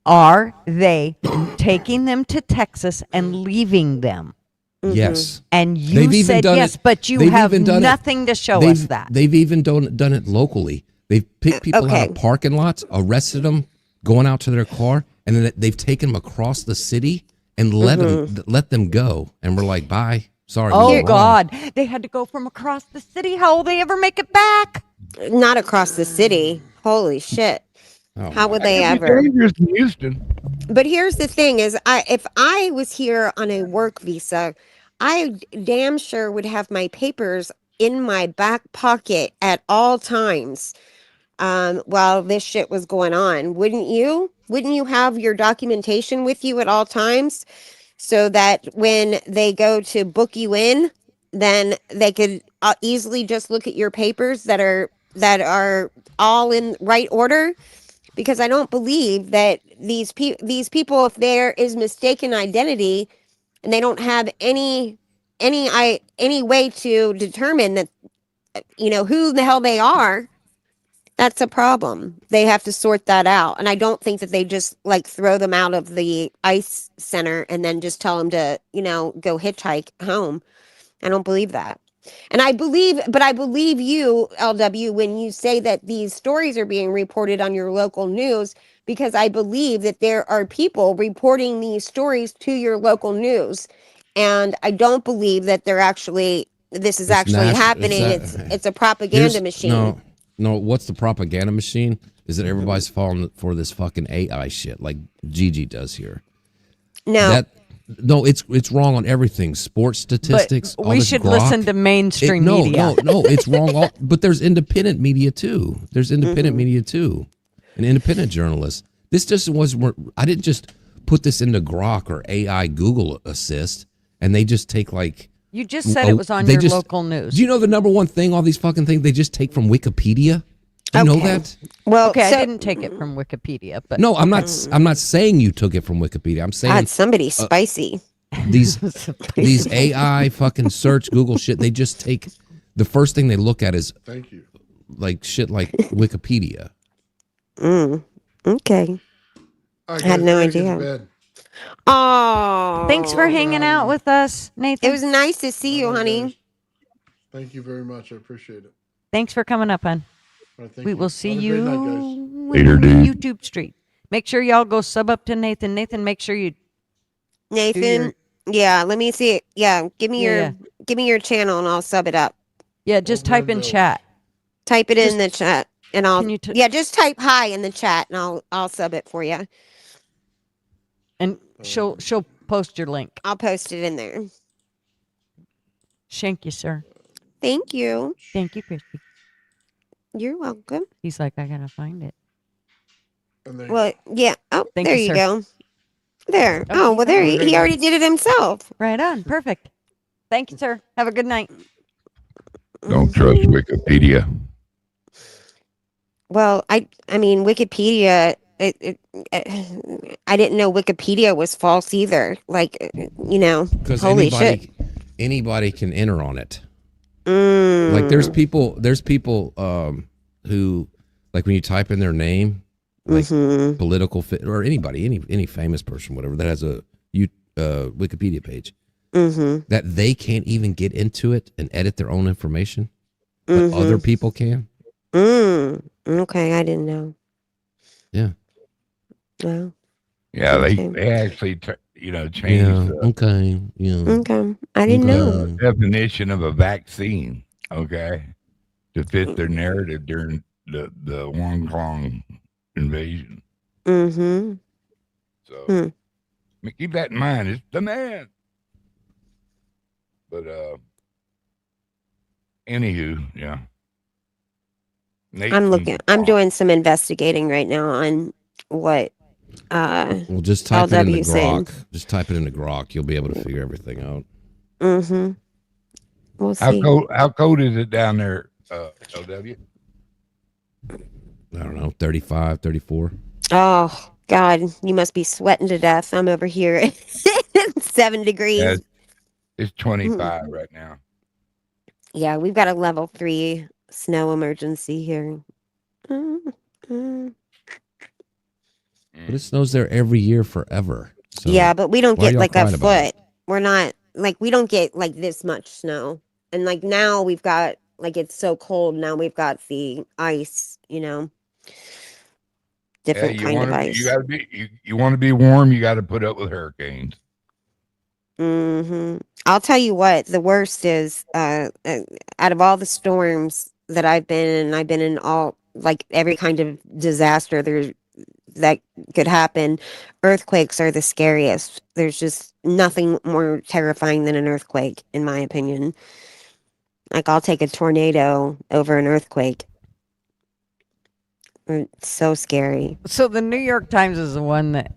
are they taking them to Texas and leaving them? Yes. And you They've even said done yes, it- but you they've have even done it- nothing to show they've, us that. They've even done it locally. They've picked people out of parking lots, arrested them, going out to their car, and then they've taken them across the city and let them go. And we're like, bye. Sorry. we Oh were wrong. God, they had to go from across the city. How will they ever make it back? Not across the city. Holy shit. Oh, How would they It'd be ever? dangerous in Houston. But here's the thing is if I was here on a work visa, I damn sure would have my papers in my back pocket at all times while this shit was going on. Wouldn't you? Wouldn't you have your documentation with you at all times so that when they go to book you in, then they could easily just look at your papers that are all in right order? Because I don't believe that these people, if there is mistaken identity and they don't have any way to determine that, who the hell they are, that's a problem. They have to sort that out. And I don't think that they just like throw them out of the ICE center and then just tell them to, go hitchhike home. I don't believe that. And I believe you, LW, when you say that these stories are being reported on your local news, because I believe that there are people reporting these stories to your local news. And I don't believe that this is actually happening. It's a propaganda machine. No, what's the propaganda machine? Is that everybody's falling for this fucking AI shit like Gigi does here. No. No, it's wrong on everything. Sports statistics. But all we this should grok. listen to mainstream media. No, it's wrong. But there's independent media too. There's independent media too, and independent journalists. This just wasn't. I didn't just put this into Grok or AI Google Assist, and they just take like. You just said it was on your local news. Do you know the number one thing? All these fucking things they just take from Wikipedia. Do you know that? Well, okay, I didn't take it from Wikipedia, but no, I'm not. I'm not saying you took it from Wikipedia. I'm saying God, somebody spicy. These AI fucking search Google shit. They just take the first thing they look at is thank you, like shit like Wikipedia. Okay. I had no idea. Oh, thanks for hanging out with us, Nathan. It was nice to see you, honey. Thank you very much. I appreciate it. Thanks for coming up, hon. Right, we will see you Later, dude. YouTube street. Make sure y'all go sub up to Nathan. Nathan, make sure you. Nathan, yeah, let me see it. Yeah, give me your channel and I'll sub it up. Yeah, just type in chat. Type it in the chat and I'll. You yeah, just type hi in the chat and I'll sub it for you. And she'll post your link. I'll post it in there. Thank you, sir. Thank you. Thank you, Christy. You're welcome. He's like, I gotta find it. Well, yeah. Oh, Thank there you, you sir. go. There. Oh, well, there he already did it himself. Right on. Perfect. Thank you, sir. Have a good night. Don't trust Wikipedia. Well, I mean, Wikipedia. I didn't know Wikipedia was false either. Like, Because holy shit. Anybody can enter on it. Like there's people who like when you type in their name, like political fit or anybody, any famous person, whatever that has a Wikipedia page, that they can't even get into it and edit their own information, but other people can. Okay, I didn't know. Yeah. Well. Yeah, they actually changed. Okay. Yeah. Okay. I didn't know. Definition of a vaccine. Okay, to fit their narrative during the Hong Kong invasion. So keep that in mind. It's the man. But anywho, yeah. I'm doing some investigating right now on what Well, just type it into saying. Grok. Just type it into Grok. You'll be able to figure everything out. We'll see. How cold is it down there, LW? I don't know, 35, 34. Oh God, you must be sweating to death. I'm over here at 7 degrees. Yeah, it's 25 right now. Yeah, we've got a level 3 snow emergency here. But it snows there every year forever. So yeah, but we don't why are get y'all like a crying about foot. We're not like we don't get like this much snow. And like now we've got like it's so cold now we've got the ice, different kind of ice. You gotta be you want to be warm, you got to put up with hurricanes. I'll tell you what, the worst is out of all the storms that I've been in all like every kind of disaster that could happen. Earthquakes are the scariest. There's just nothing more terrifying than an earthquake, in my opinion. Like I'll take a tornado over an earthquake. It's so scary. So the New York Times is the one that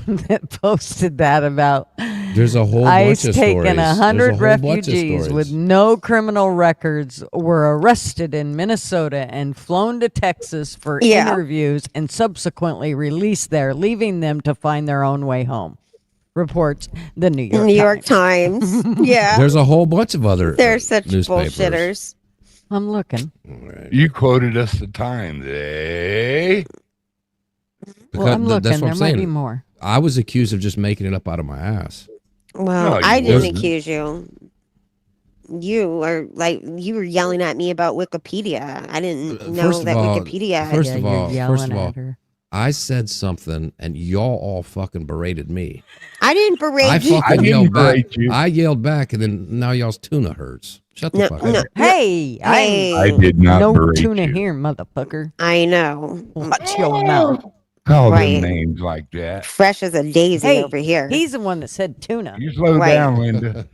that posted that about there's a whole ICE bunch of taking stories. 100 There's a whole bunch of refugees stories. with no criminal records were arrested in Minnesota and flown to Texas for interviews and subsequently released there, leaving them to find their own way home. Reports the New York Times. Yeah. There's a whole bunch of other They're such newspapers. bullshitters. I'm looking. You quoted us the Times, eh? Well, I'm looking. That's what There I'm might saying. be more. I was accused of just making it up out of my ass. Well, I didn't accuse you. You were yelling at me about Wikipedia. I didn't know that Wikipedia. First of all, I said something and y'all all fucking berated me. I didn't berate you. I yelled back. I yelled back, and then now y'all's tuna hurts. Shut the fuck up. Hey, I did not no berate tuna you. here, motherfucker. I know. Watch your mouth. Call them Right. names like that. Fresh as a daisy Hey, over here. he's the one that said tuna. You slow Right. down, Linda.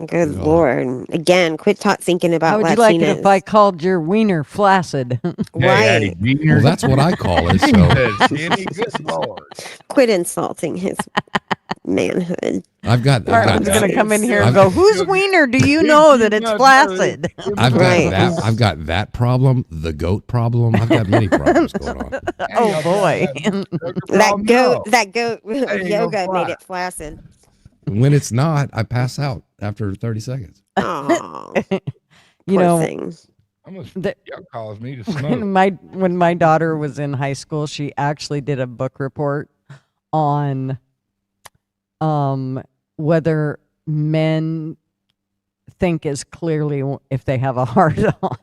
Good Yeah. Lord. Again, quit thinking How about would you like it Latinas. if I called your wiener flaccid? Right. Well, that's what I call it. So Jenny, good Lord. Quit insulting his manhood. I've got Martin's that. gonna come in here and I've- go, "Whose wiener do you know that it's flaccid?" I've got Right. that. I've got that problem, the goat problem. I've got many problems going on. Oh boy! That goat ain't yoga gonna made fly. it flaccid. When it's not, I pass out after 30 seconds. Oh, You poor know, thing. Y'all calls me to smoke. when my daughter was in high school, she actually did a book report on whether men think as clearly if they have a hard on.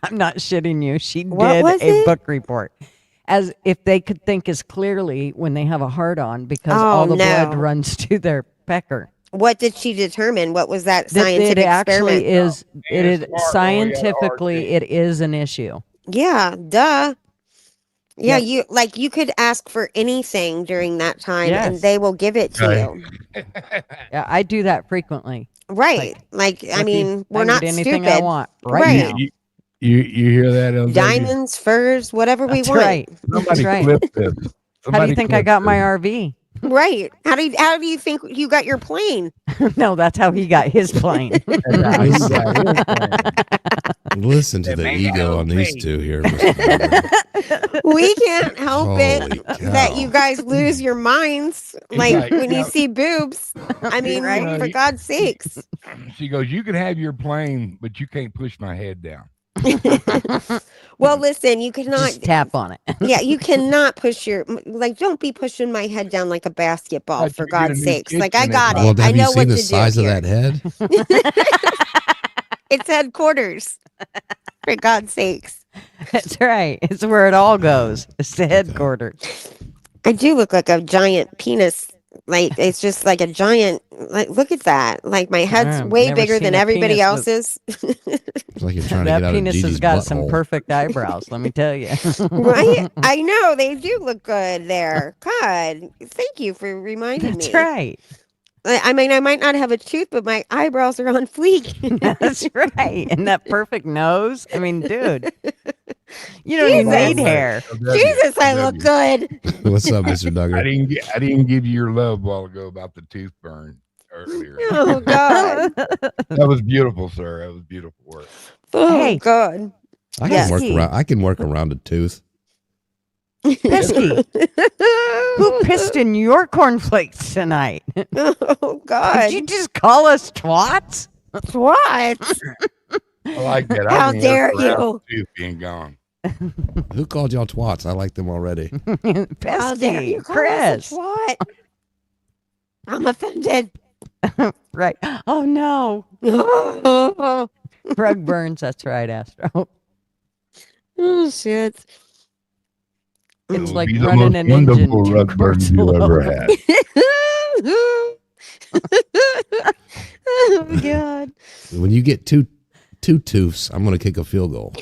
I'm not shitting you. She What did was a it? book report as if they could think as clearly when they have a hard on because Oh, all the blood no. runs to their pecker. What did she determine? What was that That scientific it actually experiment? is. It is scientifically. It is an issue. Yeah, duh. Yeah, Yep. you could ask for anything during that time and Yes. they will give it to Right. you. Yeah, I do that frequently. Right. Like, I Looky, mean, we're I can not get anything stupid. I want right, Right. now. You hear that, LW? Diamonds, furs, whatever we That's want. right. That's Somebody right. clip this. How do Somebody you think I clip got my this. RV? Right. How do you think you got your plane? No, that's how he got his plane. Listen to the ego on these two here. Mr. We can't help Holy it that you cow. guys lose your minds like like, when you yeah. see boobs. I mean, Right. for God's sakes. She goes, you can have your plane, but you can't push my head down. Well, listen, you cannot Just tap on it. Yeah, you cannot push don't be pushing my head down like a basketball, Thought for you get a God's new sakes. Like, I kitchen got at it. Well, I have you know what seen the to size do of here. that head? It's headquarters. For God's sakes. That's right. It's where it all goes. It's the headquarters. I do look like a giant penis. Like, it's just like a giant, like, look at that. Like, my head's I've way never bigger seen than a everybody penis else's. It's like you're trying to That get out of penis has Gigi's got some butthole. perfect eyebrows, let me tell you. Right? I know. They do look good there. God, thank you for reminding That's me. right. I mean, I might not have a tooth, but my eyebrows are on fleek. That's right. And that perfect nose. I mean, dude, you don't even Jesus. need hair. Jesus, I look good. What's up, Mr. I Duggar? didn't give you your love a while ago about the tooth burn earlier. Oh, God. That was beautiful, sir. That was beautiful work. Oh, Hey. God. I can Yes. work around. I can work around a tooth. Pesky. Who pissed in your cornflakes tonight? Oh, God. Did you just call us twats? What? I like that. How I can dare work around you? the tooth being gone. Who called y'all twats? I like them already. How dare Pesky. you call us Chris. a twat? I'm offended. Right. Oh, no. Oh, Rug burns. That's right, Astro. shit. It's It'll like be the running most an engine wonderful 2 rug burn quarts you ever low. had. Oh, God. When you get two tooths, I'm going to kick a field goal.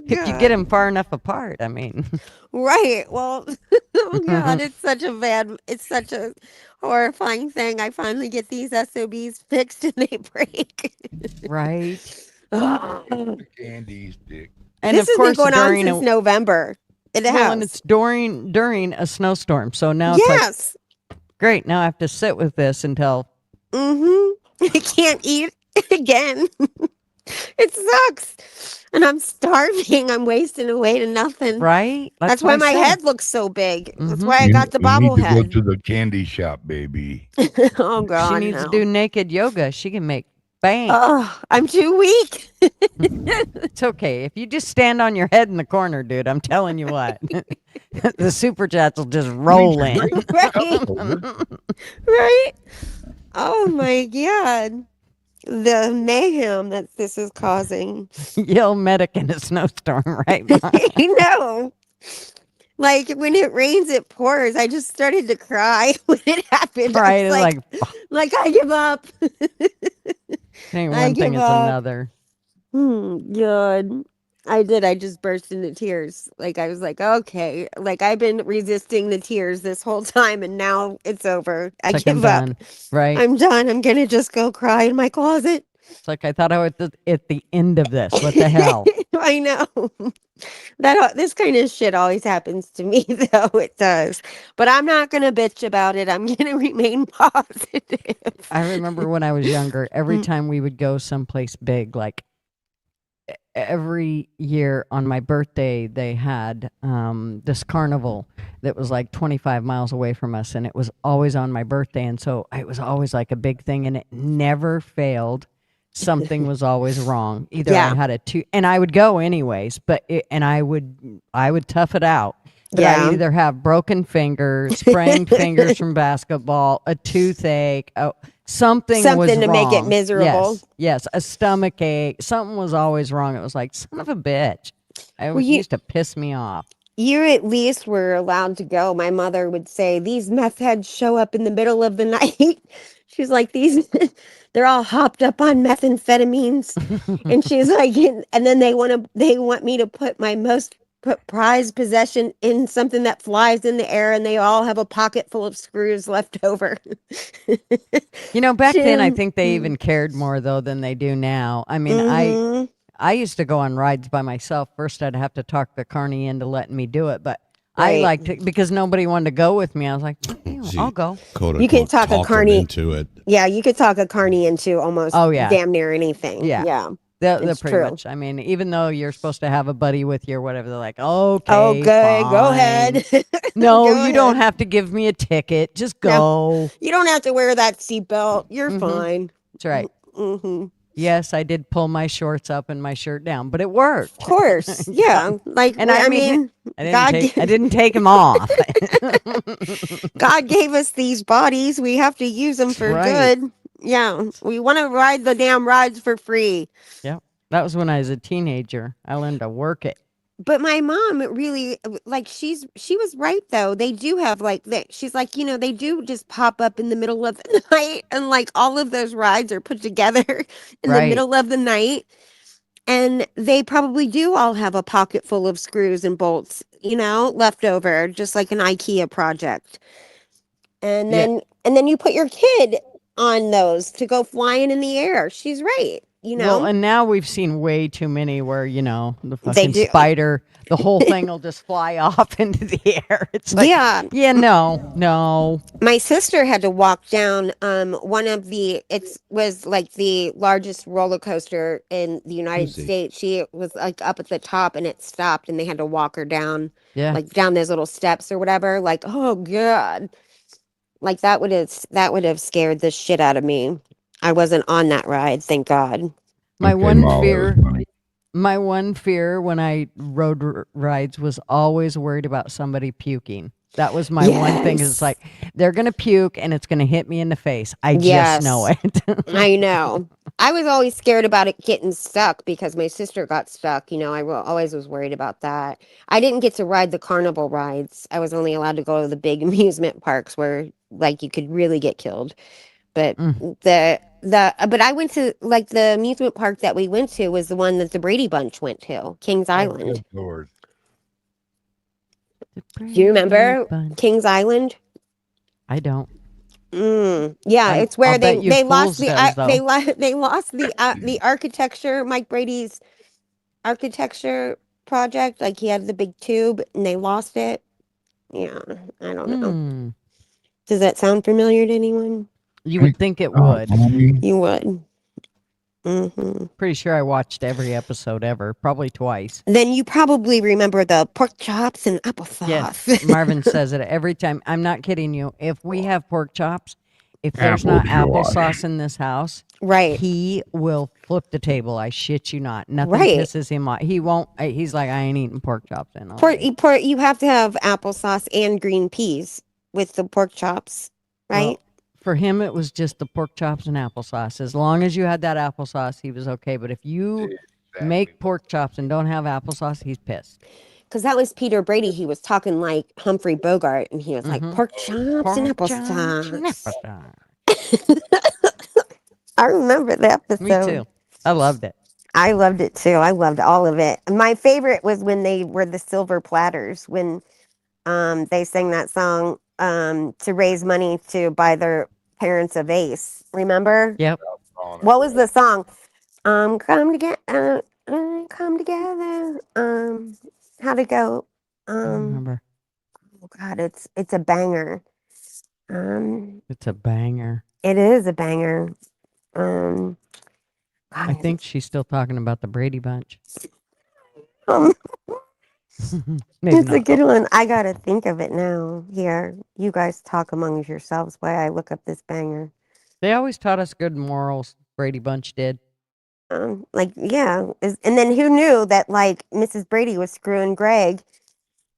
If you get them far enough apart, I mean. Right. Well, oh, God, it's such a horrifying thing. I finally get these SOBs fixed and they break. Right. Candy stick. And This of has course, been going on during since a, November. It well, has. and it's during a snowstorm. So now it's Yes. like, great. Now I have to sit with this until. I can't eat again. It sucks. And I'm starving. I'm wasting away to nothing. Right. That's why I my said. head looks so big. That's Mhm. why I got the You need to go bobblehead. to the candy shop, baby. Oh, God. She needs no. to do naked yoga. She can make bang. Oh, I'm too weak. It's okay. If you just stand on your head in the corner, dude, I'm telling you what. The super chats will just roll in. Right? Oh, my God. The mayhem that this is causing. Yell medic in a snowstorm, right? Mom? I know. Like, when it rains, it pours. I just started to cry when it happened. Right. I was It's like, I give up. ain't I one thing give is up. another. God. I did. I just burst into tears. Like, I was like, okay. Like, I've been resisting the tears this whole time, and now it's over. I It's like, I'm give up. done. Right? I'm done. I'm going to just go cry in my closet. It's like, I thought I was at the end of this. What the hell? I know. This kind of shit always happens to me, though. It does. But I'm not going to bitch about it. I'm going to remain positive. I remember when I was younger, every time we would go someplace big, like every year on my birthday, they had this carnival that was like 25 miles away from us, and it was always on my birthday. And so it was always like a big thing, and it never failed. Something was always wrong. Either I had and I would go anyways, and I would tough it out. But I'd either have broken fingers, sprained fingers from basketball, a toothache, something was to wrong. make it miserable. Yes, a stomach ache. Something was always wrong. It was like, son of a bitch. It used to piss me off. You at least were allowed to go. My mother would say, these meth heads show up in the middle of the night. She's like, they're all hopped up on methamphetamines. And she's like, and then they want me to put my most prized possession in something that flies in the air, and they all have a pocket full of screws left over. Back then, I think they even cared more, though, than they do now. I mean, I used to go on rides by myself. First, I'd have to talk the carny into letting me do it, but I liked it because nobody wanted to go with me. I was like, I'll go. You can talk a carny into it. Yeah, you could talk a carny into almost damn near anything. Yeah. They're pretty much. I mean, even though you're supposed to have a buddy with you or whatever, they're like, okay, okay, fine. go ahead. No, Go you don't have to give me a ticket. Just go. No, you don't have to wear that seatbelt. You're fine. That's right. Yes, I did pull my shorts up and my shirt down, but it worked. Of course, yeah. Like, and I mean, I didn't take them off. God gave us these bodies. We have to use them for good. Yeah, we want to ride the damn rides for free. Yeah, that was when I was a teenager. I learned to work it. But my mom really, like, she was right, though. They do have, like, she's like, they do just pop up in the middle of the night, and like all of those rides are put together in the middle of the night. And they probably do all have a pocket full of screws and bolts, left over, just like an IKEA project. And then you put your kid on those to go flying in the air. She's right. Well, and now we've seen way too many where, the fucking spider, the whole thing will just fly off into the air. It's like, no. My sister had to walk down it was like the largest roller coaster in the United States. She was like up at the top, and it stopped, and they had to walk her down, like down those little steps or whatever. Like, oh God. Like that would have scared the shit out of me. I wasn't on that ride, thank God. My one fear when I rode rides was always worried about somebody puking. That was my one thing. It's like, they're going to puke and it's going to hit me in the face. I just know it. I know. I was always scared about it getting stuck because my sister got stuck. I always was worried about that. I didn't get to ride the carnival rides. I was only allowed to go to the big amusement parks where like you could really get killed. But but I went to like the amusement park that we went to was the one that the Brady Bunch went to, Kings Island. Oh, Lord. Do you remember Kings Island? I don't. Yeah, it's where they lost the architecture, Mike Brady's architecture project. Like he had the big tube and they lost it. Yeah, I don't know. Does that sound familiar to anyone? You would think it would. You would. Pretty sure I watched every episode ever, probably twice. Then you probably remember the pork chops and applesauce. Yes, Marvin says it every time. I'm not kidding you. If we have pork chops, if there's not applesauce in this house, he will flip the table. I shit you not. Nothing pisses him off. He won't. He's like, I ain't eating pork chops. You have to have applesauce and green peas with the pork chops, right? Well, for him, it was just the pork chops and applesauce. As long as you had that applesauce, he was okay. But if you make pork chops and don't have applesauce, he's pissed. Because that was Peter Brady. He was talking like Humphrey Bogart, and he was like, pork chops and applesauce. I remember the episode. Me too. I loved it. I loved it too. I loved all of it. My favorite was when they were the silver platters, when they sang that song to raise money to buy their parents a vase. Remember? Yep. What was the song? Come together. Come together. How'd it go? I don't remember. Oh God, it's a banger. It's a banger. It is a banger. I think she's still talking about the Brady Bunch. Maybe It's a not. good one. I gotta think of it now. Here, you guys talk amongst yourselves while I look up this banger. They always taught us good morals. Brady Bunch did. Like, yeah. And then who knew that, like, Mrs. Brady was screwing Greg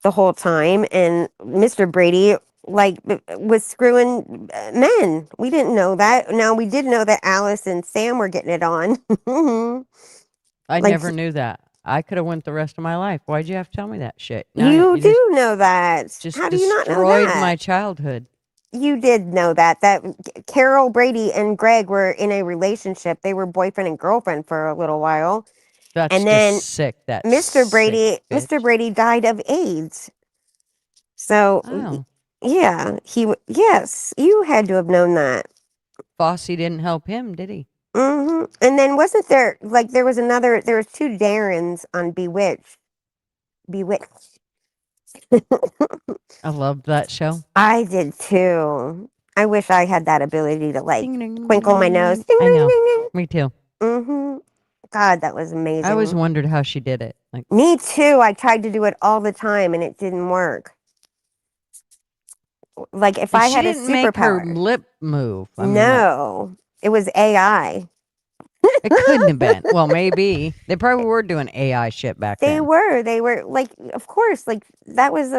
the whole time, and Mr. Brady, like, was screwing men. We didn't know that. Now, we did know that Alice and Sam were getting it on. I Like, never knew that. I could have went the rest of my life. Why'd you have to tell me that shit? Now You just do know that. just How do you not know destroyed that? my childhood. You did know that Carol Brady and Greg were in a relationship. They were boyfriend and girlfriend for a little while. That's and just then sick. That Mr. Brady, sick bitch. Mr. Brady died of AIDS. So, Oh. yeah, yes, you had to have known that. Fosse didn't help him, did he? And then wasn't there there was two Darrens on Bewitched. I loved that show. I did too. I wish I had that ability to twinkle my nose. I know. Me too. God, that was amazing. I always wondered how she did it. Like, me too. I tried to do it all the time and it didn't work. Like if I she had a didn't make her superpower. lip move. I mean, No, it was AI. it couldn't have been. Well, maybe they probably were doing AI shit back They then. were like, of course, like that was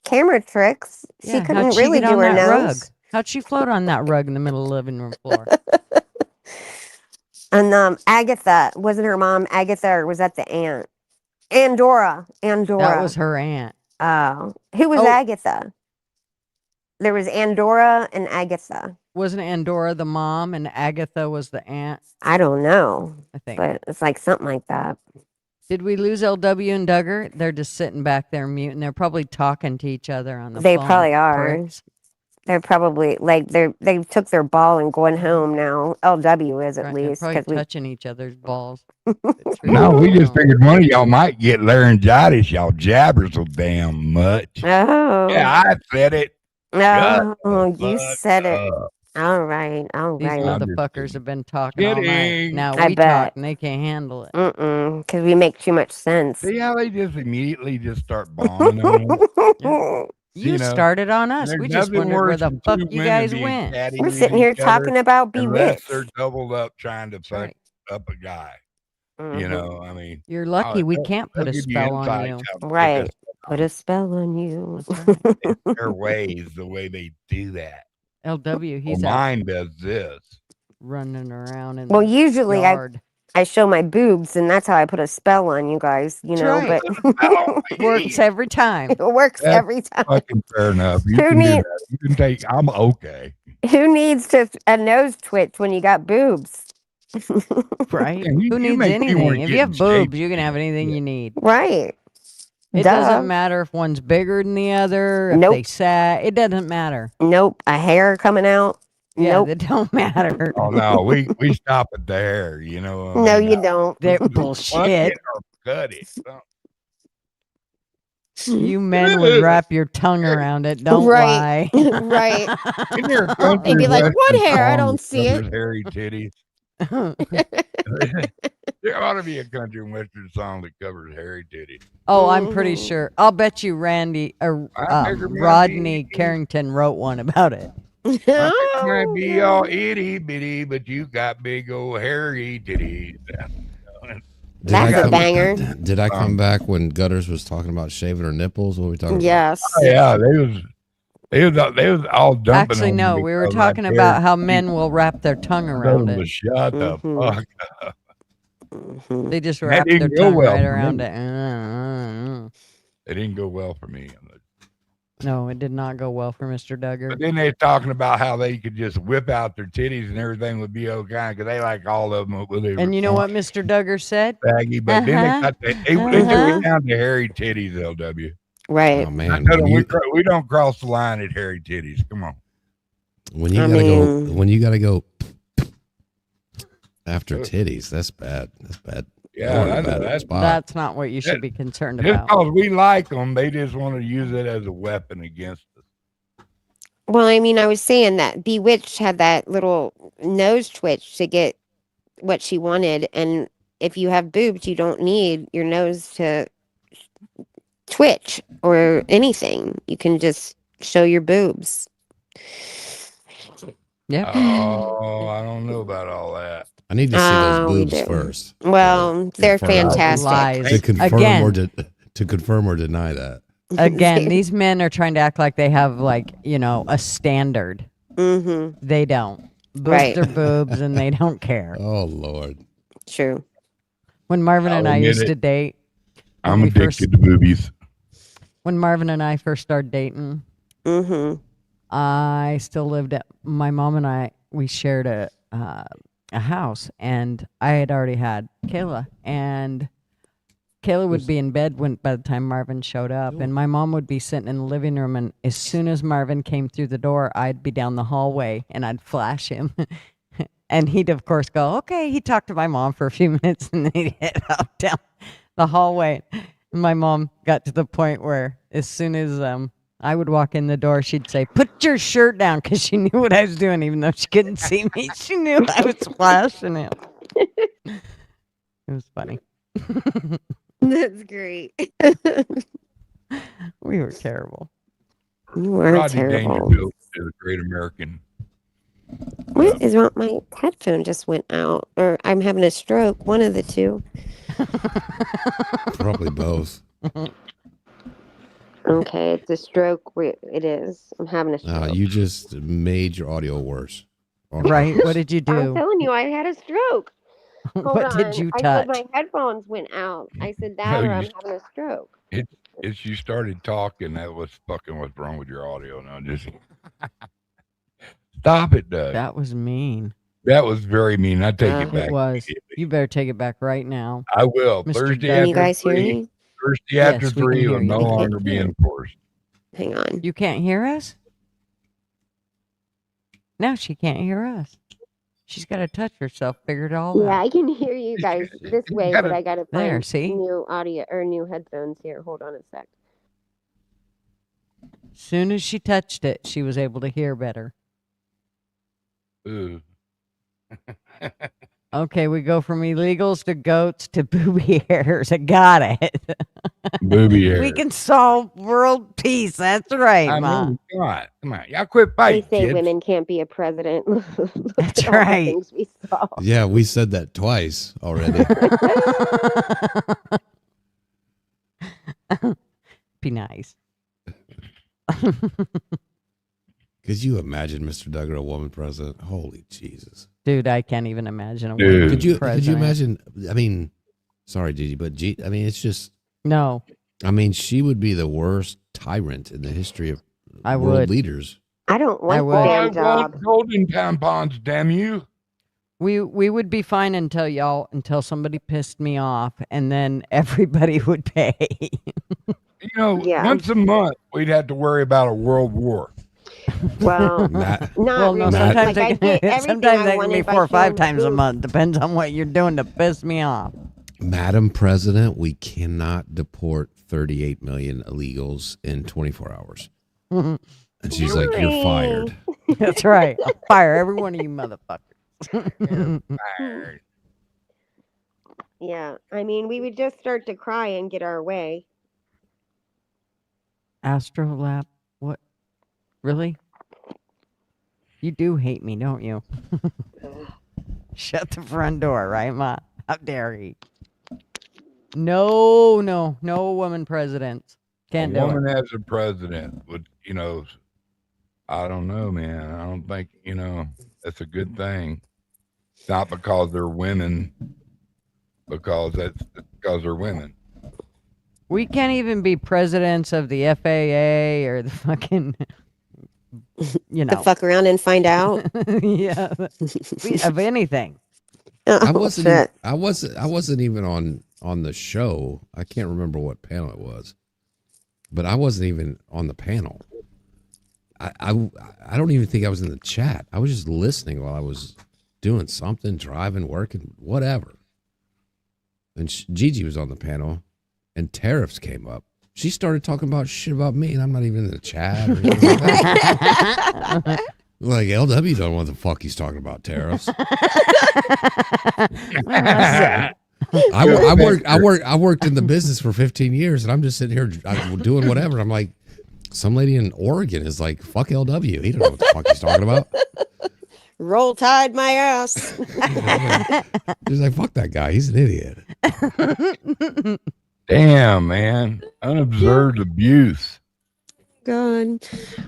camera tricks. Yeah, She couldn't how'd she really get do on her that rug? nose. How'd she float on that rug in the middle of the living room floor? And Agatha, wasn't her mom Agatha, or was that the aunt? Andorra. That was her aunt. Oh, who was Agatha? There was Andorra and Agatha. Wasn't Andorra the mom and Agatha was the aunt? I don't know. I think. But it's like something like that. Did we lose LW and Duggar? They're just sitting back there mute, and they're probably talking to each other on the phone. They probably are. Pricks. They're probably they took their ball and going home now. LW is at least They're probably because touching each other's balls. No, we just figured one of y'all might get laryngitis. Y'all jabber so damn much. Oh. Yeah, I said it. Oh, you said it. All right. These motherfuckers have been talking all night. Kidding. Now I we bet. talk and they can't handle it. Because we make too much sense. See how they just immediately just start bombing on us? Yeah. You started on us. We just wondered where the fuck you guys went. We're sitting here talking about Unless Bewitched. they're doubled up trying to fuck up a guy. You know, I mean, You're lucky we can't put a they'll give spell on insights you. how to put Right. this Put a spell on you. their ways, the way they do that. LW, he's Well, out mine does this. running around in Well, the usually yard. I show my boobs, and that's how I put a spell on you guys, you know. right. But Works every time. it works That's every time. fucking fair enough. You Who can do need- that. You can take. I'm okay. Who needs a nose twitch when you got boobs? Right? And Who needs anything? If you have boobs, you can have anything you need. Right. It Duh. doesn't matter if one's bigger than the other, if Nope. they sat. It doesn't matter. Nope. A hair coming out. Yeah, Nope. it don't matter. Oh no, we stop it there. You know. No, you don't. They're Pluck bullshit. it or cut it. You men would wrap your tongue around it. Don't Right. lie. Right. Isn't there a country They'd be like, western "What hair? I song don't that see it." covers hairy titties. There ought to be a country and western song that covers hairy titties. Oh, I'm pretty sure. I'll bet you Randy or Rodney Carrington wrote one about it. I might be all itty bitty, but you got big old hairy titties. That's a banger. Did I come back when Gutters was talking about shaving her nipples? What were we talking about? Yes. Oh, yeah, they was all dumping. Actually, on no, me we were because talking I about dared how to men will wrap their tongue around tell them to it. shut the fuck up. They just That wrap didn't their go tongue well right for around me. it. It didn't go well for me. No, it did not go well for Mr. Duggar. But then they're talking about how they could just whip out their titties and everything would be okay because they like all of them. And you know what Mr. Duggar said? Baggy, but then they took it down to hairy titties, LW. Right. Oh man, we don't cross the line at hairy titties. Come on. When you gotta go after titties, that's bad. That's bad. Yeah, that's not what you should be concerned just about. because we like them, they just want to use it as a weapon against us. Well, I mean, I was saying that Bewitched had that little nose twitch to get what she wanted, and if you have boobs, you don't need your nose to twitch or anything. You can just show your boobs. Yep. Oh, I don't know about all that. I need to see those boobs first. Well, they're fantastic. Lies. To confirm Again. to confirm or deny that. Again, these men are trying to act like they have a standard. Mm-hmm. They don't. Boobs Right. are boobs, and they don't care. Oh Lord. True. When Marvin and I used to date, I'm addicted to boobies. when Marvin and I first started dating, I still lived at my mom and I. We shared a house, and I had already had Kayla, and Kayla would be in bed by the time Marvin showed up, and my mom would be sitting in the living room, and as soon as Marvin came through the door, I'd be down the hallway, and I'd flash him, and he'd of course go, okay. He'd talk to my mom for a few minutes, and then he'd head out down the hallway. And my mom got to the point where as soon as I would walk in the door, she'd say, put your shirt down, because she knew what I was doing, even though she couldn't see me. She knew I was flashing him. It was funny. That's great. We were terrible. You were Rodney terrible. Dangerfield is a great American. What is wrong? My headphone just went out, or I'm having a stroke. One of the two. Probably both. Okay, it's a stroke. It is. I'm having a stroke. You just made your audio worse. Right? What did you I'm do? telling you, I had a stroke. Hold What on. did you I said touch? my headphones went out. I said that, No, or you- I'm having a stroke. It's you started talking. That was fucking what's wrong with your audio. Now just stop it, Doug. That was mean. That was very mean. I take it back. It was. You better take it back right now. I will. Mr. Thursday Doug. after Can you guys hear 3. me? Thursday Yes, after we can 3 hear will you. no I can't longer be hear. enforced. Hang on. You can't hear us? No, she can't hear us. She's got to touch herself, figure it all Yeah, out. I can hear you guys this way, gotta- but I gotta There, find see? new audio or new headphones here. Hold on a sec. As soon as she touched it, she was able to hear better. Ooh. Okay, we go from illegals to goats to booby hairs. I got it. Booby hair. We can solve world peace. That's right, I Ma. know. Come on. Y'all quit They fighting, say kids. women can't be a president. Look That's at all the right. things we solved. Yeah, we said that twice already. Be nice. Could you imagine Mr. Duggar a woman president? Holy Jesus. Dude, I can't even imagine a Dude. woman Could you president. imagine? I mean, sorry, Gigi, but I mean, it's just. No, I mean, she would be the worst tyrant in the history of I world would. leaders. I don't I want would. the Oh, damn I job. want golden tampons, damn you. we would be fine until somebody pissed me off, and then everybody would pay. You know, Yeah. once a month, we'd have to worry about a world war. Well, Matt, not Well, no, really. sometimes Like, I get everything sometimes I they can wanted be by 4 or 5 showing times a boobs. month. Depends on what you're doing to piss me off. Madam President, we cannot deport 38 million illegals in 24 hours. And she's like, you're fired. That's right. I'll fire every one of you motherfuckers. Fired. Yeah, I mean, we would just start to cry and get our way. Astrolab, what? Really? You do hate me, don't you? Shut the front door, right, Ma? How dare he? No woman presidents. Can't A do woman it. as a president would, I don't know, man. I don't think, that's a good thing. It's not because they're women, because they're women. We can't even be presidents of the FAA or the fucking, The fuck around and find out. Yeah, of anything. I wasn't even on the show. I can't remember what panel it was, but I wasn't even on the panel. I don't even think I was in the chat. I was just listening while I was doing something, driving, working, whatever. And Gigi was on the panel, and tariffs came up. She started talking about shit about me, and I'm not even in the chat or anything like that. Like, LW don't know what the fuck he's talking about tariffs. I worked in the business for 15 years, and I'm just sitting here doing whatever. I'm like, some lady in Oregon is like, fuck LW. He don't know what the fuck he's talking about. Roll Tide my ass. He's like, fuck that guy. He's an idiot. Damn, man. Unobserved abuse. God.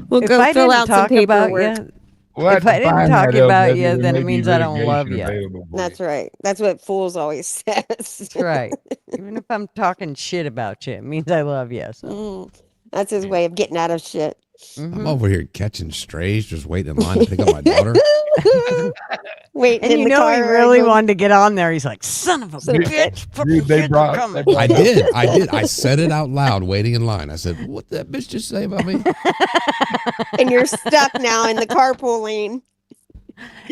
We'll If go I fill didn't out some talk about paperwork. you, if I didn't talk about you, then it means I don't love you. That's right. That's what fools always says. That's right. Even if I'm talking shit about you, it means I love you. So. That's his way of getting out of shit. I'm over here catching strays, just waiting in line to pick up my daughter. Waiting And in you the know car. he really wanted to get on there. He's like, son of a bitch. Dude, they brought. I did. I said it out loud, waiting in line. I said, "What that bitch just say about me?" And you're stuck now in the carpool lane.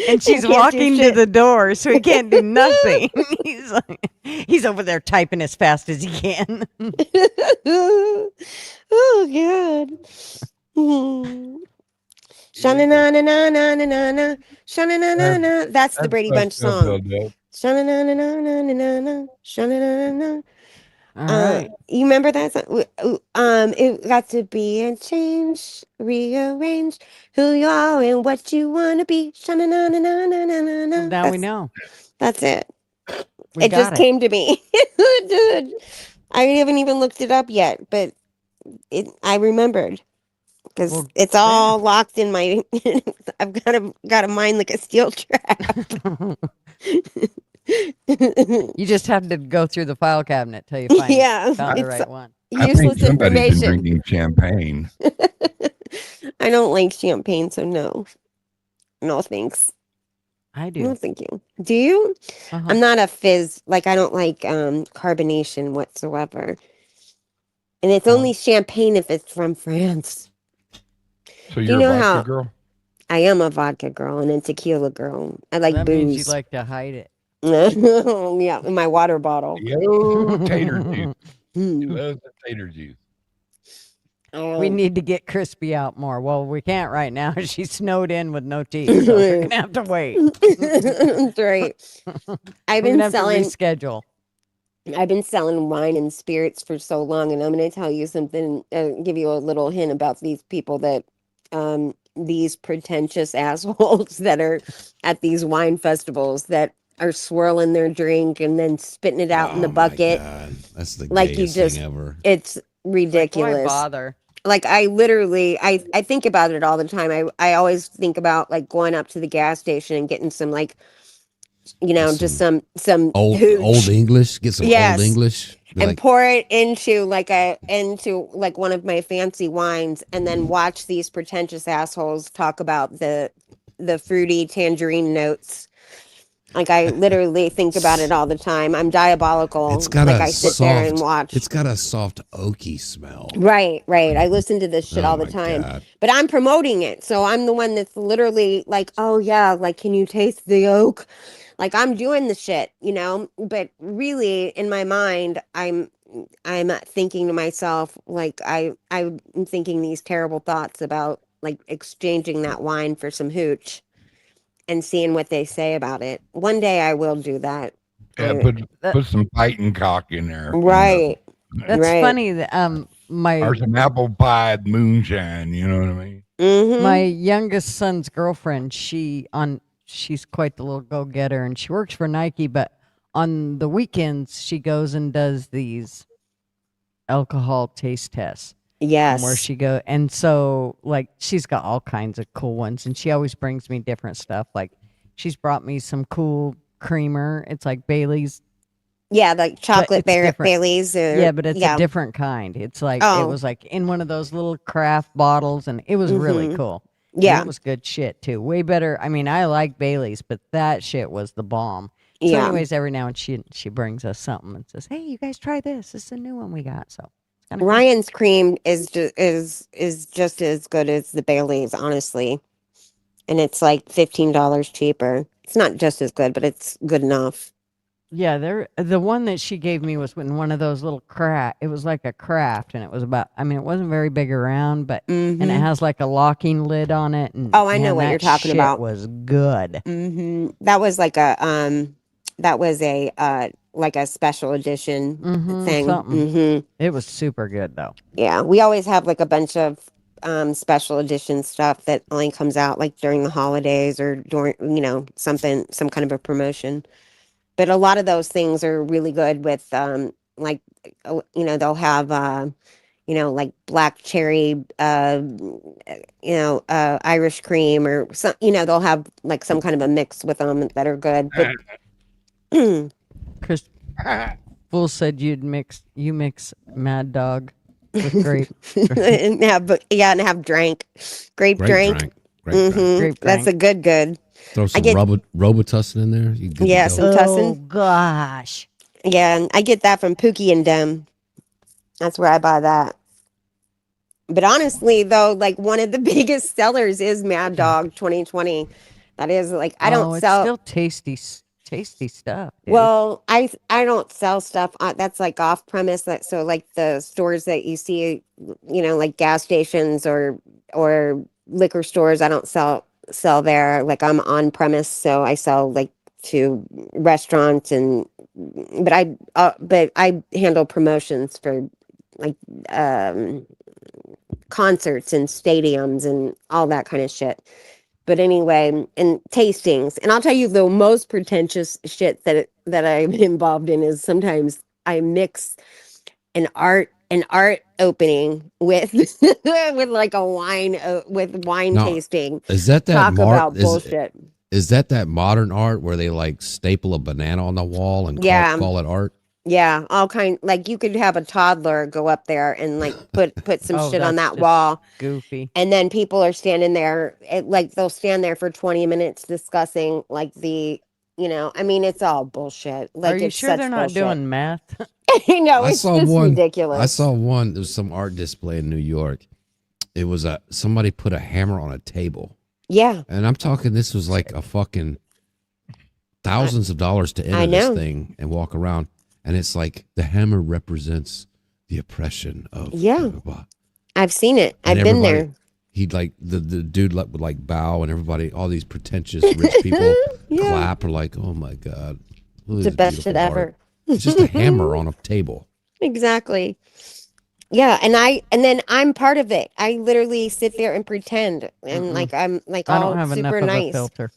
And she's walking to the door, so he can't do nothing. He's over there typing as fast as he can. Oh, God. Sha-na-na-na-na-na-na-na. Sha-na-na-na-na. That's the Brady Bunch song. Sha-na-na-na-na-na-na. Sha-na-na-na-na. All right. You remember that song? It got to be and change, rearrange who you are and what you want to be. Sha-na-na-na-na-na-na-na. Now we know. That's it. We It just got it. came to me. Dude, I haven't even looked it up yet, but I remembered because it's all locked in my. I've got a mind like a steel trap. You just have to go through the file cabinet till you found the right one. I think somebody's been drinking champagne. I don't like champagne, so no. No, thanks. I do. No, thank you. Do you? I'm not a fizz. Like, I don't like carbonation whatsoever. And it's only champagne if it's from France. So you're a vodka girl? I am a vodka girl and a tequila girl. I like that booze. means you like to hide it. Yeah, in my water bottle. Yo, tater juice. He loves the tater juice. We need to get Crispy out more. Well, we can't right now. She's snowed in with no teeth, so we're gonna have to wait. That's right. I've been selling. Reschedule. I've been selling wine and spirits for so long, and I'm going to tell you something. Give you a little hint about these people that, these pretentious assholes that are at these wine festivals that are swirling their drink and then spitting it out in the bucket. That's the like you gayest just. thing ever. It's ridiculous. Why bother? Like I literally, I think about it all the time. I always think about like going up to the gas station and getting some like, you know, just some old English. Get some old English. And pour it into like one of my fancy wines, and then watch these pretentious assholes talk about the fruity tangerine notes. Like I literally think about it all the time. I'm diabolical. It's got I sit there and watch. It's got a soft oaky smell. Right. I listen to this shit all the time. God. But I'm promoting it. So I'm the one that's literally like, oh yeah, like can you taste the oak? Like I'm doing the shit, you know? But really in my mind, I'm thinking to myself, like I'm thinking these terrible thoughts about like exchanging that wine for some hooch. And seeing what they say about it. One day I will do that. Yeah, put some Titan cock in there. Right. That's funny. That, or some apple pie moonshine. You know what I mean? Mm-hmm. My youngest son's girlfriend, she's quite the little go-getter, and she works for Nike. But on the weekends, she goes and does these alcohol taste tests. Yes. Where she go, and so like she's got all kinds of cool ones, and she always brings me different stuff. Like she's brought me some cool creamer. It's like Bailey's Yeah, like chocolate it's different. Baileys. Yeah, but it's a different kind. It's like it was like in one of those little craft bottles, and it was really cool. Yeah. And it was good shit too. Way better. I mean, I like Bailey's, but that shit was the bomb. So, Yeah. anyways, every now and she brings us something and says, "Hey, you guys try this. This is a new one we got." So it's kinda cool. Ryan's cream is just as good as the Bailey's, honestly, and it's like $15 cheaper. It's not just as good, but it's good enough. Yeah, the one that she gave me was in one of those little craft. It was like a craft, and it was about. I mean, it wasn't very big around, but and it has like a locking lid on it. And Oh, I know man, what that you're talking shit about. Was good. That was like a special edition thing. Something. It was super good though. Yeah, we always have like a bunch of special edition stuff that only comes out like during the holidays or during some kind of a promotion. But a lot of those things are really good with they'll have like black cherry Irish cream or some they'll have like some kind of a mix with them that are good. But Chris Fool said you mix Mad Dog with grape. and have drank grape drink. That's a good. Throw some Robitussin in there. You good Yeah, to go. some tussin. Oh gosh. Yeah, and I get that from Pookie and Dem. That's where I buy that. But honestly, though, like one of the biggest sellers is Mad Dog 2020. That is like I don't it's sell. still tasty stuff. Dude. Well, I don't sell stuff that's like off premise. So like the stores that you see, like gas stations or liquor stores, I don't sell there. Like I'm on premise, so I sell like to restaurants but I handle promotions for like concerts and stadiums and all that kind of shit. But anyway, and tastings, and I'll tell you the most pretentious shit that I'm involved in is sometimes I mix an art opening with with like a wine tasting. Is that Talk about bullshit? Is that modern art where they like staple a banana on the wall and call it art? Yeah, all kind. Like you could have a toddler go up there and like put some shit on that wall. Goofy. And then people are standing there, like they'll stand there for 20 minutes discussing like I mean, it's all bullshit. Like, are you sure they're not doing meth? No, it's just ridiculous. I saw one. There was some art display in New York. It was somebody put a hammer on a table. Yeah. And I'm talking, this was like a fucking thousands of dollars to enter this thing and walk around. And it's like the hammer represents the oppression of. Yeah. Blah, blah, blah. I've seen it. I've been there. He'd like the dude would like bow, and everybody, all these pretentious rich people clap, or like, oh my God. It's the best shit ever. It's just a hammer on a table. Exactly. Yeah, and then I'm part of it. I literally sit there and pretend, and like I'm like all I don't have super enough nice. Of a filter.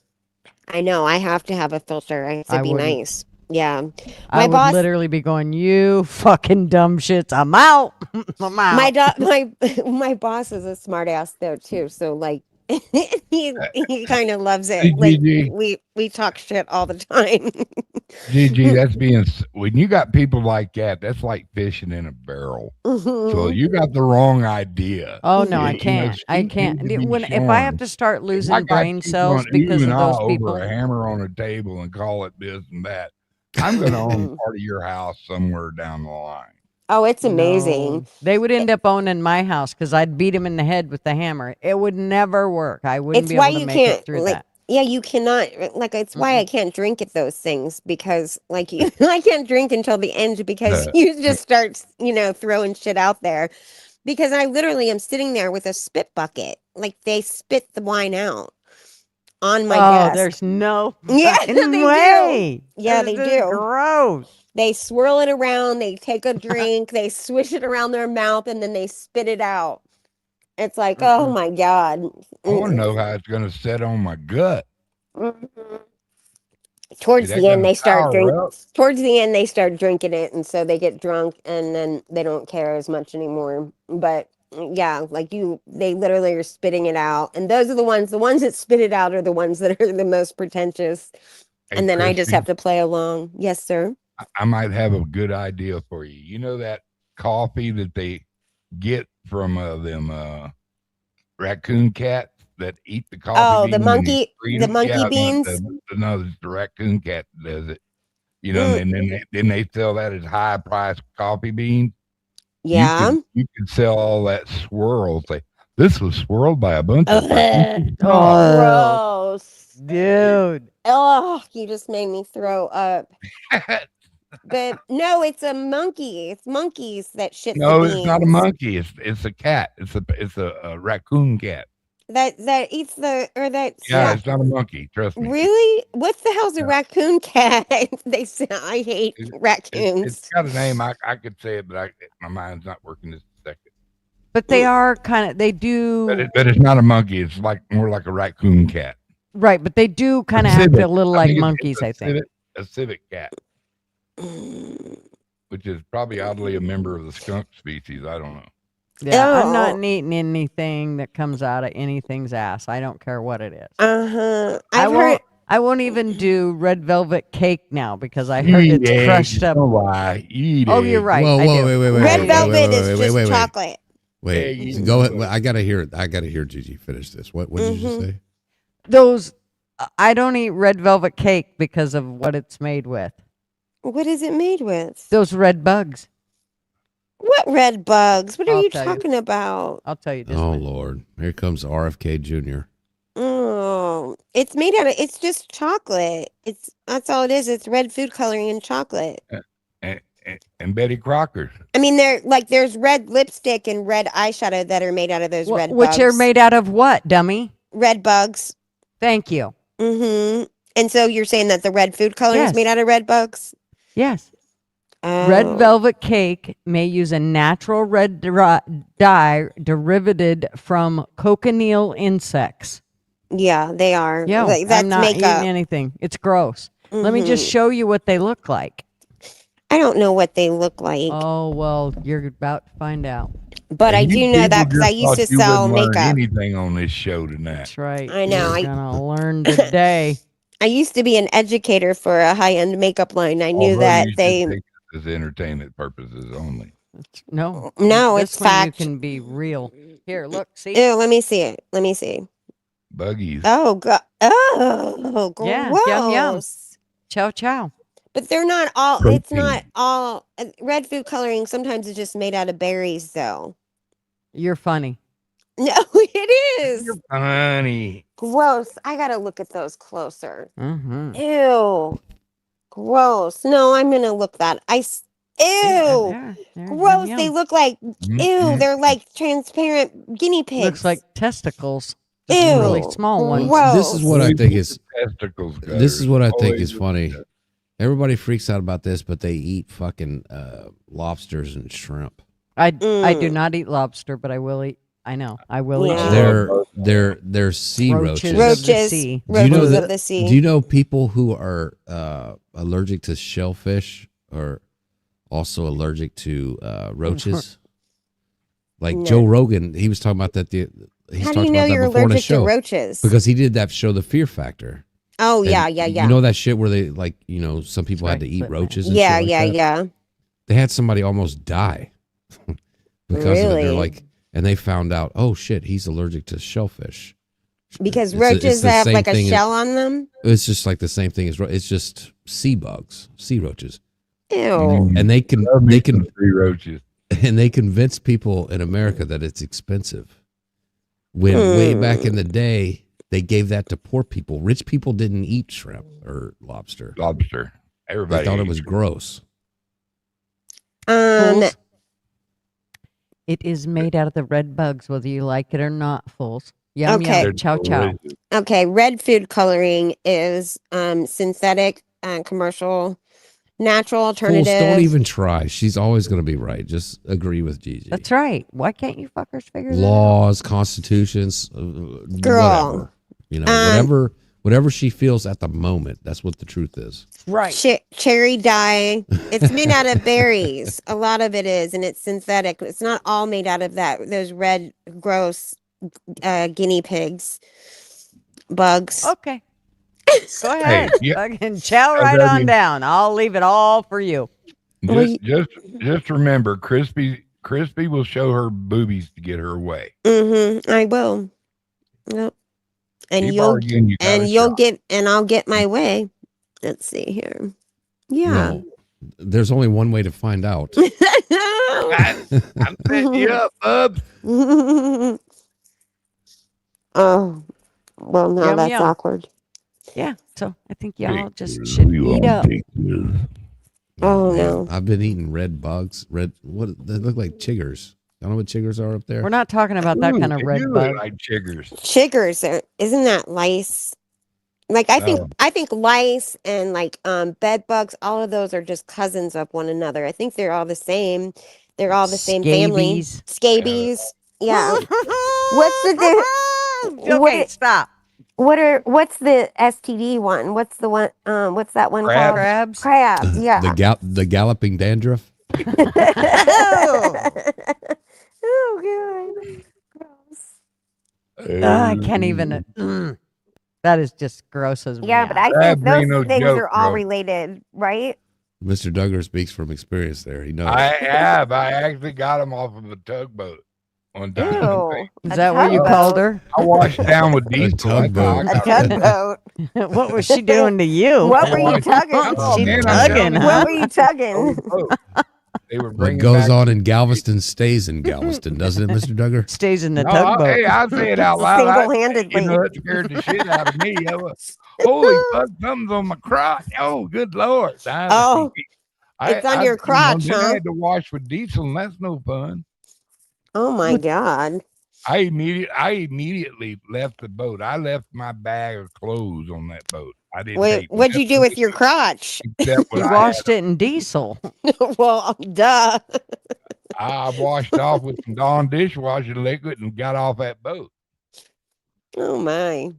I know. I have to have a filter. I have to be nice. Yeah, I would literally be going, "You fucking dumb shits, I'm out." I'm out. My boss is a smart ass though too. So like he kind of loves it. Like we talk shit all the time. Gigi, that's when you got people like that, that's like fishing in a barrel. So you got the wrong idea. Oh no, I can't. I can't. If I have to start losing brain cells because of those people, over a hammer on a table and call it this and that, I'm going to own part of your house somewhere down the line. Oh, it's amazing. No. They would end up owning my house because I'd beat them in the head with the hammer. It would never work. I wouldn't be able to make it through that. Yeah, you cannot. Like, it's why I can't drink at those things because, like, I can't drink until the end because you just start, throwing shit out there. Because I literally am sitting there with a spit bucket. Like, they spit the wine out on my desk. There's no way. Do. Yeah, they do. Gross. They swirl it around, they take a drink, they swish it around their mouth, and then they spit it out. It's like, oh my God. I want to know how it's going to set on my gut. Towards the end, they start drinking it, and so they get drunk, and then they don't care as much anymore. But yeah, like they literally are spitting it out, and those are the ones that spit it out are the ones that are the most pretentious. And then I just have to play along. Yes, sir. I might have a good idea for you. You know that coffee that they get from them raccoon cats that eat the coffee Oh, beans and they freeze the them? monkey Yeah, beans. no, it's the raccoon cat does it. Mm. And then they sell that as high priced coffee beans. Yeah. You could sell all that swirl. Say this was swirled by a bunch of Gross. Dude. Oh, you just made me throw up. But no, it's a monkey. It's monkeys that shit the No, beans. it's not a monkey. It's a cat. It's a raccoon cat. That eats the or that's Yeah, it's not a monkey. Trust me. Really? What the hell's a raccoon cat? They say I hate raccoons. It's got a name. I could say it, but my mind's not working this second. But they are kind of, they do. But it's not a monkey. It's more like a raccoon cat. Right, but they do kind of act a little like monkeys, I think. A civet cat, which is probably oddly a member of the skunk species. I don't know. Yeah, I'm not eating anything that comes out of anything's ass. I don't care what it is. I won't even do red velvet cake now because I heard it's crushed up. You're right. Whoa, wait. Red velvet is just chocolate. Wait, go ahead. I gotta hear Gigi finish this. What did you just say? Those, I don't eat red velvet cake because of what it's made with. What is it made with? Those red bugs. What red bugs? What are you talking about? I'll tell you. Oh Lord, here comes RFK Jr. Oh, it's made out of. It's just chocolate. That's all it is. It's red food coloring and chocolate. And Betty Crocker. I mean, there's red lipstick and red eyeshadow that are made out of those red bugs. Which are made out of what, dummy? Red bugs. Thank you. Mm-hmm. And so you're saying that the red food coloring is made out of red bugs? Yes. Red velvet cake may use a natural red dye derived from cochineal insects. Yeah, they are. Yeah, that's I'm not makeup. eating anything. It's gross. Let me just show you what they look like. I don't know what they look like. Oh, well, you're about to find out. But I do know that because I used to sell makeup. Anything on this show tonight? That's right. I know. You're gonna learn today. I used to be an educator for a high-end makeup line. I knew that they as entertainment purposes only. No, it's one fact. You can be real. Here, look, see. Ew, let me see it. Let me see. Buggies. Oh god. Oh, gross. Yeah, yum. Chow chow. But they're not all. Protein. It's not all red food coloring. Sometimes it's just made out of berries, though. You're funny. No, it is. You're funny. Gross. I gotta look at those closer. Mm-hmm. Ew. Gross. No, I'm gonna look that. Ew. Gross. They look like. Ew. They're like transparent guinea pigs. Looks like testicles. Ew. Really small ones. Gross. This is what I think is. Testicles. This is what I think is funny. Everybody freaks out about this, but they eat fucking lobsters and shrimp. I do not eat lobster, but I will eat. I know. I will eat. They're sea roaches. Roaches. Do you know of the sea. Do you know people who are allergic to shellfish are also allergic to roaches? Like Joe Rogan, he was talking about that. How do you know you're allergic to roaches? Because he did that show, The Fear Factor. Oh, And yeah. You know that shit where they some people had to eat roaches and Yeah, shit like yeah, that? yeah. They had somebody almost die because of it. They're like, and they found out, oh shit, he's allergic to shellfish. Because It's roaches the have same like a thing shell on them? It's just like the same thing as it's just sea bugs, sea roaches. Ew. And they can sea roaches. And they convince people in America that it's expensive. When way back in the day, they gave that to poor people. Rich people didn't eat shrimp or lobster. Everybody they thought it was gross. Fools. It is made out of the red bugs, whether you like it or not, fools. Yum, Okay. yum. Chow, chow. Okay, red food coloring is synthetic, commercial, natural alternative. Fools, don't even try. She's always going to be right. Just agree with Gigi. That's right. Why can't you fuckers figure that out? Laws, constitutions, Girl. whatever. Whatever she feels at the moment, that's what the truth is. Right. Cherry dye. It's made out of berries. A lot of it is, and it's synthetic. It's not all made out of those red, gross guinea pigs, bugs. Okay. Go ahead. yeah. Fucking chow So right that on means- down. I'll leave it all for you. Just remember, Crispy will show her boobies to get her way. I will. Yep. And Keep you'll arguing, you got a shot. I'll get my way. Let's see here. Yeah. No, there's only one way to find out. I'm setting you up, bub. Oh, well, now Yum, that's yum. awkward. Yeah, so I think y'all just should eat up. Oh, Man, no. I've been eating red bugs. They look like chiggers. Y'all know what chiggers are up there? We're not talking about that kind of Ooh, red you bug. like chiggers. Chiggers isn't that lice? Like I think lice and like bed bugs, all of those are just cousins of one another. I think they're all the same. They're all the same family. Scabies. Yeah. What's the Okay, stop. What's the STD one? What's the one what's that one called? Crabs. Crabs, yeah. The galloping dandruff. Oh god. I can't even. That is just gross as Yeah, but I think those things are all related, right? Mr. Duggar speaks from experience there. He knows. I have. I actually got him off of a tugboat one time. Ew. Is that what you called her? I washed down with diesel. tugboat. A tugboat. What was she doing to you? What were you tugging? Oh, She man, tugging, huh? What were you tugging? They were What bringing goes back- on in Galveston stays in Galveston, doesn't it, Mr. Duggar? Stays in the No, tugboat. hey, I say it out loud. Single-handedly. You know, it scared the shit out of me. I was, holy fuck, something's on my crotch. Oh, good Lord. Oh, it's on your crotch, then I huh? had to wash with diesel, and that's no fun. Oh my god. I immediately left the boat. I left my bag of clothes on that boat. I didn't Wait, take what'd you do with your crotch? except what You I washed had. it in diesel. Well, duh. I washed off with some Dawn dishwasher liquid and got off that boat. Oh my.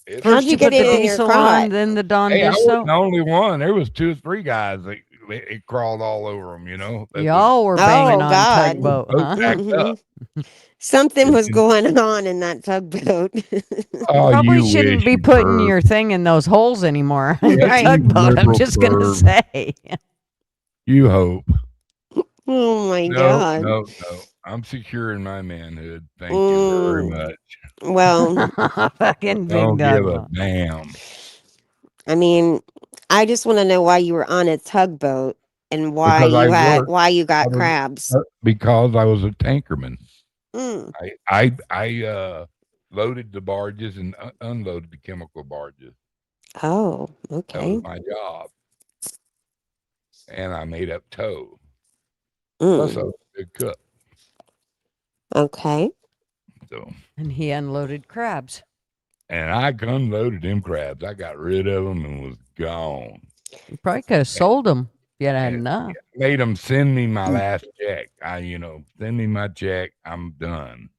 It's- How'd you get put it the in your diesel crotch? on, then the Dawn Hey, I dish wasn't soap? the only one. There was 2 or 3 guys that it crawled all over them. You know, Y'all were banging on God. tugboat, boat huh? backed up. Something was going on in that tugboat. Oh, Probably you shouldn't wish, be you putting perv. your thing in those holes anymore on your Right. tugboat. I'm Liberal just gonna perv. say. You hope. Oh my No, god. no. I'm secure in my manhood. Thank you very much. Well, Fucking big Don't give a dog. damn. I mean, I just want to know why you were on a tugboat and why Because I worked. why you got I was- crabs. Because I was a tankerman. Mm. I loaded the barges and unloaded the chemical barges. Oh, That okay. was my job. And I made up tow. Plus, I was a good cook. Okay. So, And he unloaded crabs. and I unloaded them crabs. I got rid of them and was gone. You probably could have sold them if you had enough. Made them send me my last check. Send me my check. I'm done.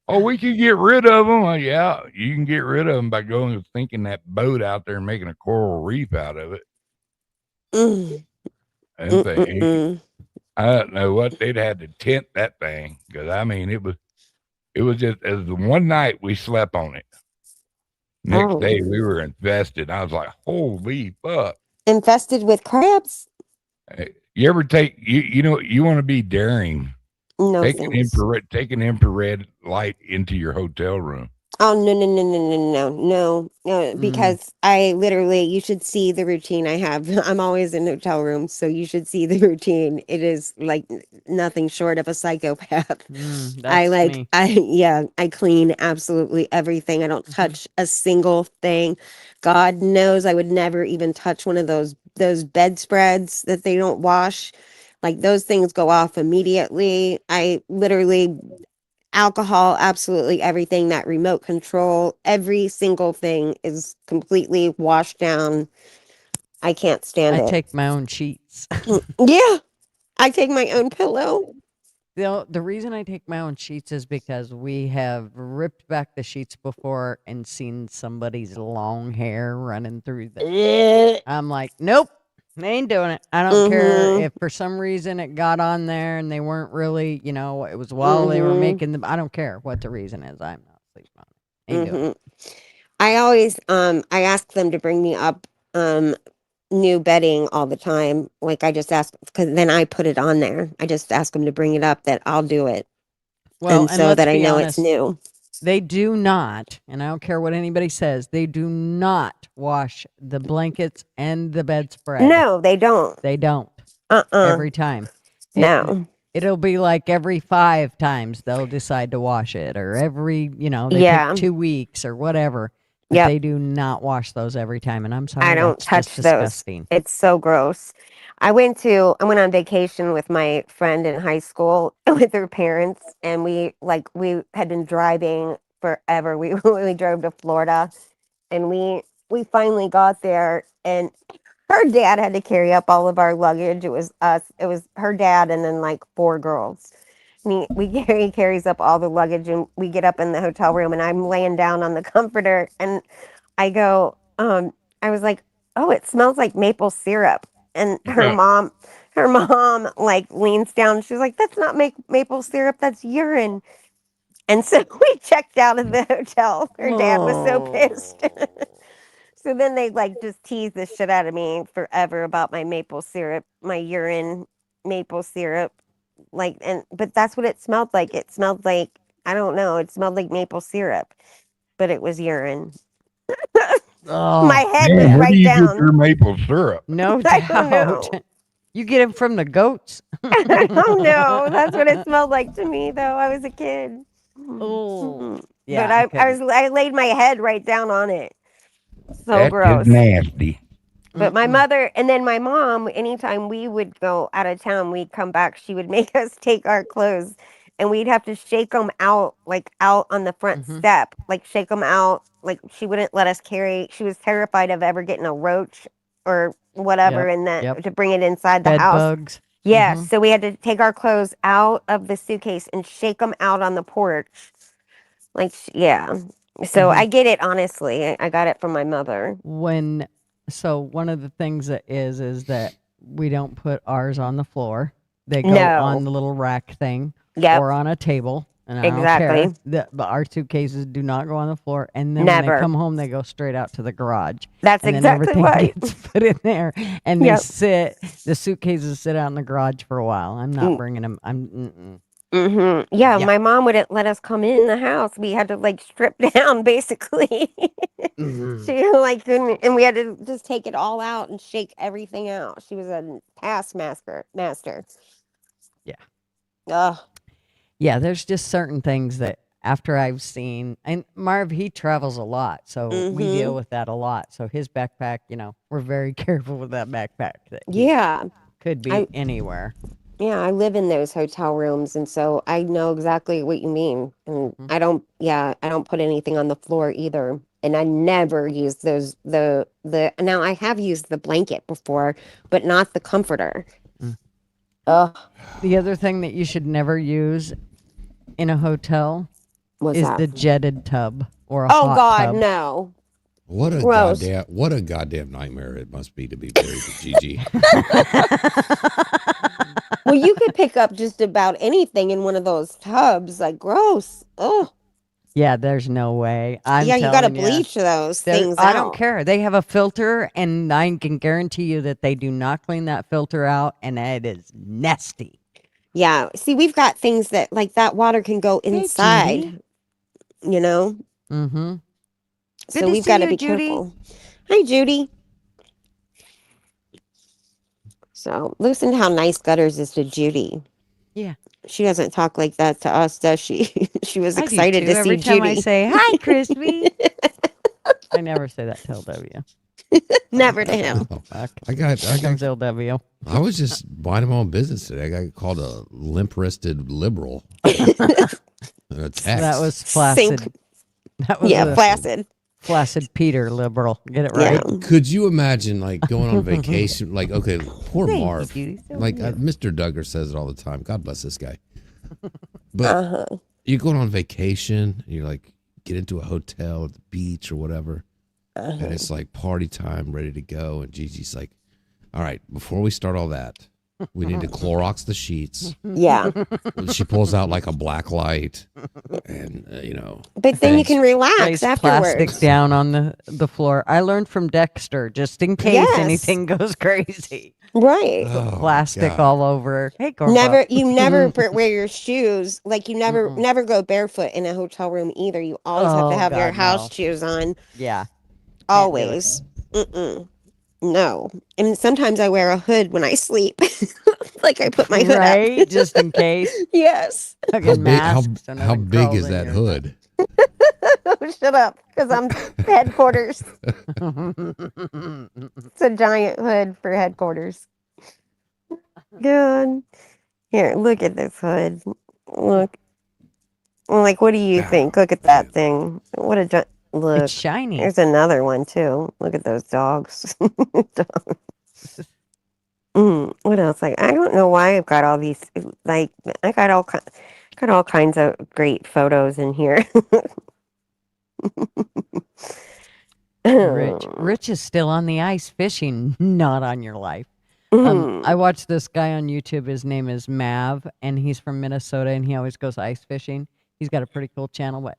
Oh, we can get rid of them. Yeah, you can get rid of them by going and sinking that boat out there and making a coral reef out of it. Mm. And thing, I don't know what they'd had to tent that thing because I mean it was just as the one night we slept on it. Next day we were infested. I was like, holy fuck! Infested with crabs? You ever take you know you want to be daring? No, take thanks. an infrared light into your hotel room. Oh no, because I literally you should see the routine I have. I'm always in hotel rooms, so you should see the routine. It is like nothing short of a psychopath. I clean absolutely everything. I don't touch a single thing. God knows I would never even touch one of those bedspreads that they don't wash. Like those things go off immediately. I literally alcohol, absolutely everything, that remote control, every single thing is completely washed down. I can't stand it. I take my own sheets. Yeah. I take my own pillow. The reason I take my own sheets is because we have ripped back the sheets before and seen somebody's long hair running through the. I'm like, nope, they ain't doing it. I don't care if for some reason it got on there and they weren't really, it was while they were making them. I don't care what the reason is. I'm not sleeping on it. Ain't doing it. I always I ask them to bring me up new bedding all the time. Like I just ask because then I put it on there. I just ask them to bring it up that I'll do it. Well, And and so let's that I be know honest, it's new. they do not, and I don't care what anybody says, they do not wash the blankets and the bedspread. No, they don't. They don't. Uh-uh. Every time. No. It'll be like every 5 times they'll decide to wash it, or every, they Yeah. take 2 weeks or whatever. But Yep. they do not wash those every time, and I'm sorry, I don't that's touch just those. disgusting. It's so gross. I went on vacation with my friend in high school with her parents, and we had been driving forever. We drove to Florida, and we finally got there, and her dad had to carry up all of our luggage. It was us. It was her dad and then like 4 girls. And he carries up all the luggage, and we get up in the hotel room, and I'm laying down on the comforter, and I go, I was like, oh, it smells like maple syrup. And her mom like leans down. She's like, that's not maple syrup. That's urine. And so we checked out of the hotel. Her dad was so pissed. So then they like just tease the shit out of me forever about my maple syrup, my urine maple syrup. But that's what it smelled like. It smelled like, I don't know, it smelled like maple syrup, but it was urine. My head was where right do you down. get your maple syrup? No I don't know. doubt. You get it from the goats. I don't know. That's what it smelled like to me, though. I was a kid. Oh, Yeah, but I laid my head right down on it. So That gross. is nasty. But my mother and then my mom, anytime we would go out of town, we'd come back, she would make us take our clothes, and we'd have to shake them out, like out on the front step, like shake them out. Like she wouldn't let us carry. She was terrified of ever getting a roach or whatever to bring it inside the Bed house. bugs. Yeah, so we had to take our clothes out of the suitcase and shake them out on the porch. Like, yeah. So I get it, honestly. I got it from my mother. So one of the things that is that we don't put ours on the floor. They go No. on the little rack thing Yep. or on a table. And I Exactly. don't care. But our suitcases do not go on the floor. And then when Never. they come home, they go straight out to the garage. That's and exactly then everything right. gets put in there. And Yep. the suitcases sit out in the garage for a while. I'm not bringing them. Yeah, my mom wouldn't let us come in the house. We had to like strip down, basically. She like couldn't, and we had to just take it all out and shake everything out. She was a taskmaster. Yeah. Ugh. Yeah, there's just certain things that after I've seen, and Marv, he travels a lot, so we deal with that a lot. So his backpack, we're very careful with that backpack. Yeah. Could be anywhere. Yeah, I live in those hotel rooms, and so I know exactly what you mean. And I don't put anything on the floor either. And I never use those now I have used the blanket before, but not the comforter. Ugh. The other thing that you should never use in a hotel is the jetted tub or a hot tub. No. What a Gross. goddamn nightmare it must be to be married to Gigi. Well, you could pick up just about anything in one of those tubs. Like, gross. Oh. Yeah, there's no way. You got to bleach those things out. I don't care. They have a filter, and I can guarantee you that they do not clean that filter out, and it is nasty. Yeah. See, we've got things that, like, that water can go inside, Mm-hmm. So we've got to be careful. Hi, Judy. So listen to how nice Gutters is to Judy. Yeah. She doesn't talk like that to us, does she? She was excited to see Every time Judy. I say, hi, Crispy. I never say that to LW. Never to him. I got LW. I was just minding my own business today. I got called a limp-wristed liberal. A text. That was flaccid. That was flaccid. Flaccid Peter liberal. Get it right. Yeah. Could you imagine like going on vacation? Like, okay, poor Marv. Mr. Duggar says it all the time. God bless this guy. But you're going on vacation. You like get into a hotel at the beach or whatever, and it's like party time, ready to go. And Gigi's like, "All right, before we start all that, We need to Clorox the sheets. Yeah. She pulls out like a black light, and But then you can relax Place afterwards. plastic down on the floor. I learned from Dexter, just in case anything goes crazy. Right. Put plastic all over. Hey, girl. You never wear your shoes. Like you never go barefoot in a hotel room either. You always have to have your house shoes on. Yeah. Always. No. And sometimes I wear a hood when I sleep. Like I put my hood right, up. just in case. Yes. How big is that hood? Shut up, because I'm headquarters. It's a giant hood for headquarters. Good. Here, look at this hood. Look. Like, what do you think? Look at that thing. What a look. It's shiny. There's another one too. Look at those dogs. What else? Like, I don't know why I've got all these. Like, I got all kinds of great photos in here. Rich is still on the ice fishing, not on your life. I watched this guy on YouTube. His name is Mav, and he's from Minnesota, and he always goes ice fishing. He's got a pretty cool channel, but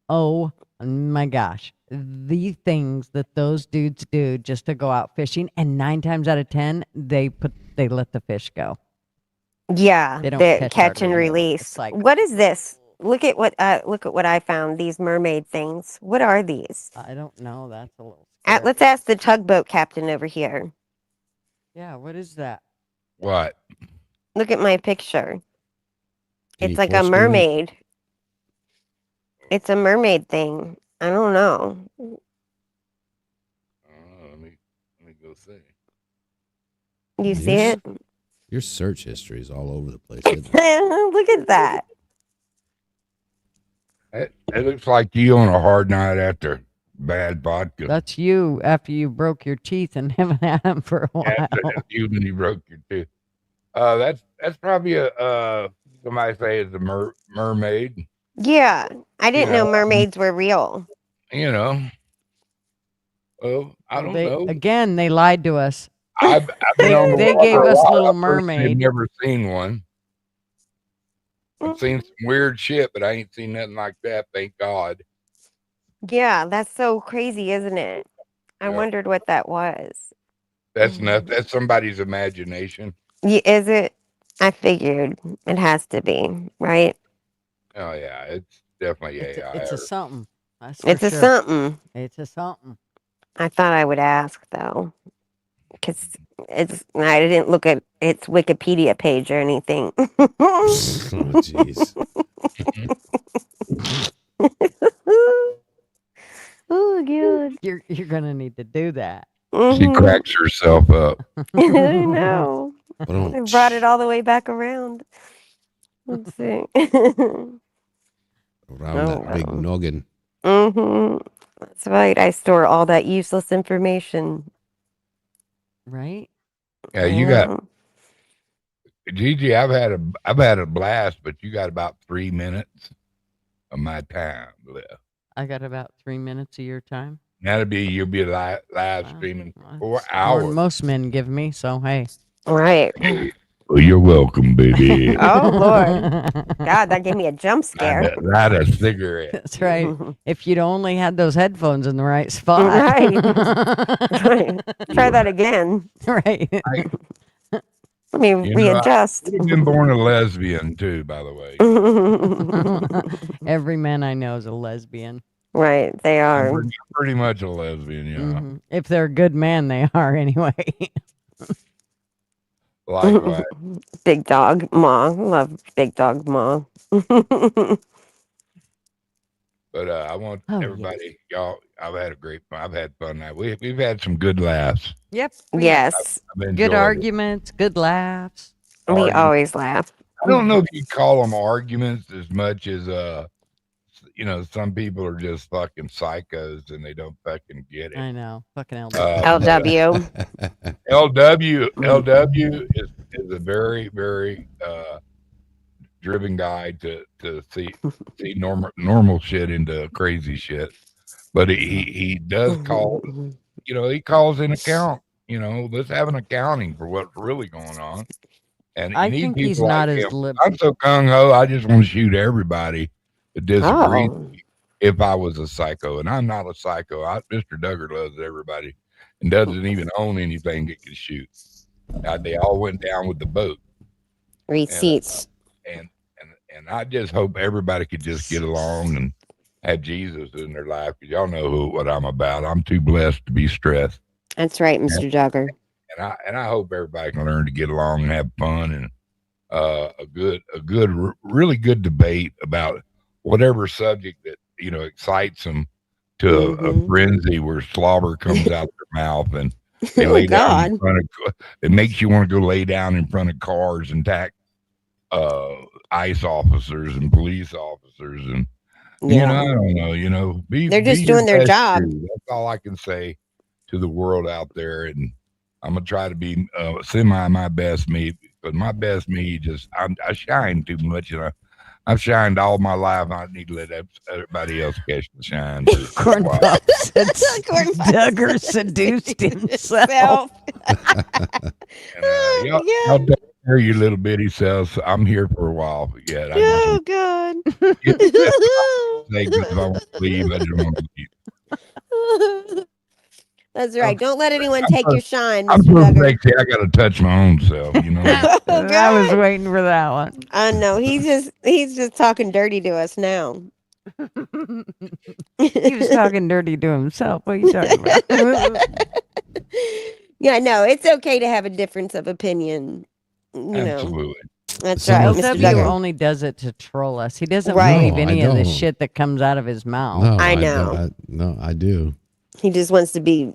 oh my gosh, the things that those dudes do just to go out fishing, and 9 times out of 10, they let the fish go. Yeah, they don't catch and release. Like, what is this? Look at what I found. These mermaid things. What are these? I don't know. That's a little. Let's ask the tugboat captain over here. Yeah, what is that? What? Look at my picture. It's like a mermaid. It's a mermaid thing. I don't know. Let me go see. You see it? Your search history is all over the place. Look at that. It looks like you on a hard night after bad vodka. That's you after you broke your teeth and haven't had them for a while. That's you when you broke your tooth. That's probably somebody say it's a mermaid. Yeah, I didn't know mermaids were real. Well, I don't know. Again, they lied to us. I've been on the they water gave us a lot. Little I've Mermaid. never seen one. I've seen some weird shit, but I ain't seen nothing like that. Thank God. Yeah, that's so crazy, isn't it? I wondered what that was. That's not. That's somebody's imagination. Yeah, is it? I figured it has to be, right? Oh yeah, it's definitely AI. It's a something. It's a something. It's a something. I thought I would ask though, because I didn't look at its Wikipedia page or anything. Oh jeez. Oh god. You're gonna need to do that. She cracks herself up. I know. I brought it all the way back around. Let's see. Around that big noggin. That's right. I store all that useless information. Right? Yeah, you got Gigi. I've had a blast, but you got about 3 minutes of my time left. I got about 3 minutes of your time. You'll be live streaming for 4 More hours. than most men give me, so hey. Right. Well, you're welcome, baby. Oh Lord, God, that gave me a jump scare. Light a cigarette. That's right. If you'd only had those headphones in the right spot. Right. Try that again. Right. Let me readjust. You've been born a lesbian too, by the way. Every man I know is a lesbian. Right, they are. Pretty much a lesbian, yeah. Mm-hmm. If they're a good man, they are anyway. Likewise. Big dog ma. Love big dog ma. But I want everybody, y'all. I've had fun now. We've had some good laughs. Yep. Yes. I've good arguments, good laughs. We always laugh. I don't know if you call them arguments as much as some people are just fucking psychos and they don't fucking get it. I know. Fucking LW. LW is a very, very driven guy to see normal shit into crazy shit. But he does call, he calls in account, let's have an accounting for what's really going on. And I you need think he's people not like as him. lib. I'm so gung ho. I just want to shoot everybody that disagrees Oh. with me if I was a psycho, and I'm not a psycho. Mr. Duggar loves everybody and doesn't even own anything that can shoot. They all went down with the boat. Receipts. And I just hope everybody could just get along and have Jesus in their life. Because y'all know what I'm about. I'm too blessed to be stressed. That's right, Mr. Duggar. And I hope everybody can learn to get along and have fun and really good debate about whatever subject that excites them to a frenzy where slobber comes out their mouth and they lay down in front of. It makes you want to go lay down in front of cars and attack ICE officers and police officers and I don't know, they're just be doing your their best job. you. That's all I can say to the world out there, and I'm gonna try to be semi my best me, but my best me I shine too much, and I've shined all my life. I need to let everybody else catch the shine. Corn Pops Duggar seduced himself. Y'all take care of your little bitty selves. I'm here for a while, but yet Oh God. If I want to leave, I just want to leave. That's right. Don't let anyone take your shine, I'm Mr. so Duggar. sexy. I got to touch my own self. I was waiting for that one. I know he's just talking dirty to us now. He was talking dirty to himself. What are you talking about? Yeah, no, it's okay to have a difference of opinion. Absolutely. That's right, Well, Mr. W Duggar. only does it to troll us. He doesn't Right. believe No, any I of the don't. shit that comes out of his mouth. No, I know. No, I do. He just wants to be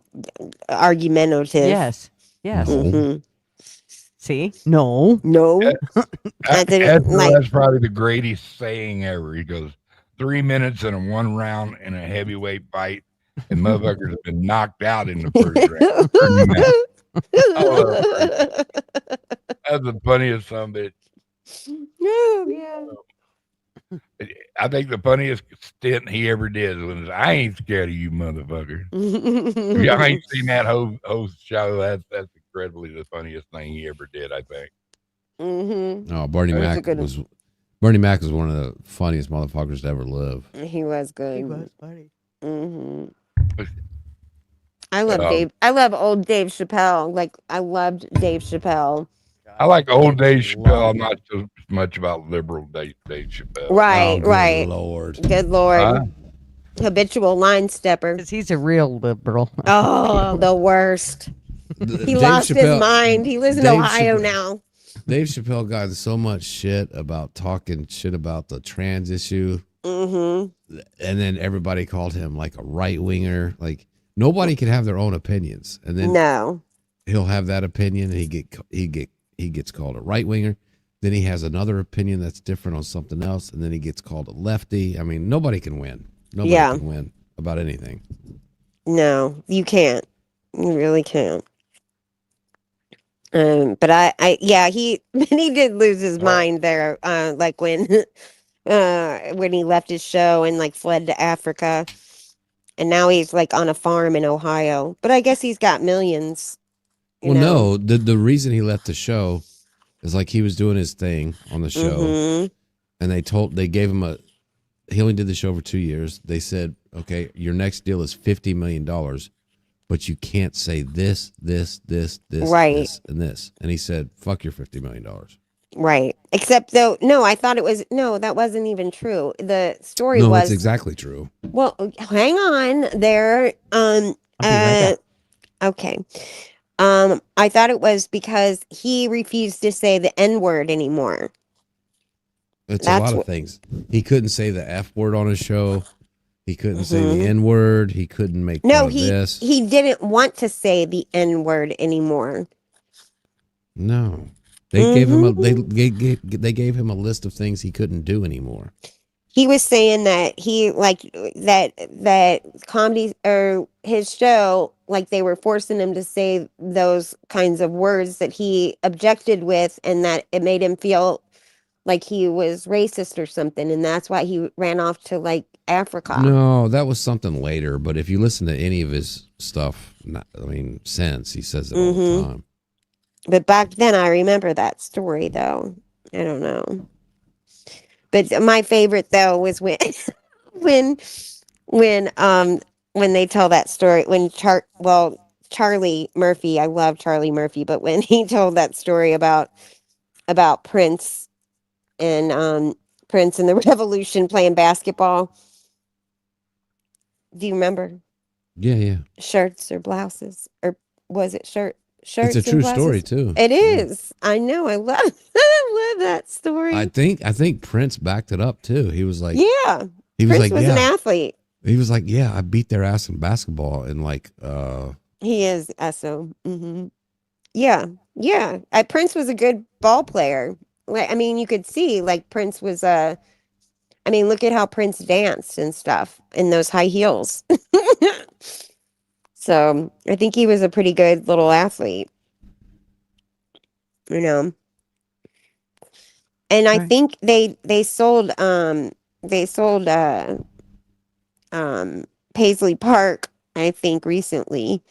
argumentative. Yes. Yes. Mhm. See? No. No. That's probably the greatest saying ever. He goes 3 minutes and a 1 round in a heavyweight fight, and motherfuckers have been knocked out in the first round. I love it. That's the funniest son of a bitch. Yeah. I think the funniest stint he ever did was, I ain't scared of you, motherfucker. If y'all ain't seen that whole show, that's incredibly the funniest thing he ever did, I think. Mm-hmm. No, Bernie Mac was one of the funniest motherfuckers to ever live. He was good. He was funny. Mm-hmm. I love old Dave Chappelle. Like, I loved Dave Chappelle. I like old Dave Chappelle. I'm not so much about liberal Dave Chappelle. Right, right. Lord. Good Lord. Habitual line stepper. Because he's a real liberal. Oh, the worst. He Dave lost his Chappelle- mind. He lives in Dave Ohio Chappelle- now. Dave Chappelle got so much shit about talking shit about the trans issue. Mm-hmm. And then everybody called him like a right winger. Like, nobody can have their own opinions. And then he'll have that opinion and he gets called a right winger. Then he has another opinion that's different on something else, and then he gets called a lefty. I mean, nobody can win. Nobody can win about anything. No, you can't. You really can't. But he did lose his mind there. Like when he left his show and like fled to Africa, and now he's like on a farm in Ohio. But I guess he's got millions. Well, no, the reason he left the show is like he was doing his thing on the show, and they gave him he only did the show for 2 years. They said, okay, your next deal is $50 million, but you can't say this, this, and this. And he said, fuck your $50 million. Right. Except though, that wasn't even true. The story No, was it's exactly true. Well, hang on there. I'll be right back. Okay. I thought it was because he refused to say the N-word anymore. It's a lot of things. He couldn't say the F word on his show. He couldn't say the N word. He couldn't make fun of this. He didn't want to say the N-word anymore. No. They gave him they gave him a list of things he couldn't do anymore. He was saying that he that comedy or his show, like they were forcing him to say those kinds of words that he objected with, and that it made him feel like he was racist or something, and that's why he ran off to like Africa. No, that was something later. But if you listen to any of his stuff, since he says it all the time. But back then, I remember that story, though. I don't know. But my favorite though was when when when um when they tell that story when Charlie Murphy, I love Charlie Murphy, but when he told that story about Prince and the Revolution playing basketball. Do you remember? Yeah. Shirts or blouses, or was it It's a shirts and true story blouses? too. It Yeah. is. I know. I love I love that story. I think Prince backed it up too. He was like, Yeah. he was Prince like, was an athlete. He was like, yeah, I beat their ass in basketball, and like, He is SO. Yeah, yeah. Prince was a good ball player. Like, I mean, you could see like Prince was I mean, look at how Prince danced and stuff in those high heels. So I think he was a pretty good little athlete, you know. And I think they sold Paisley Park, I think, recently.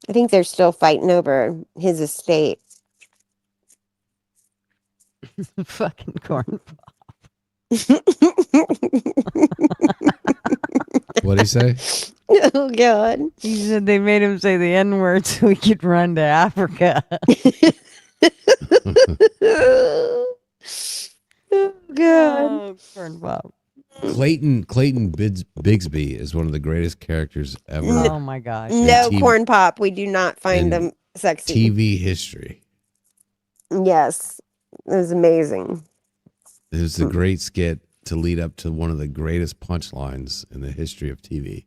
I think they're still fighting over his estate. Fucking corn. What'd he say? Oh God. He said they made him say the N-word so he could run to Africa. Oh God. Oh, corn pop. Clayton Bigsby is one of the greatest characters ever. Oh my gosh. No corn pop. We do not find them sexy. TV history. Yes. It was amazing. It was a great skit to lead up to one of the greatest punchlines in the history of TV.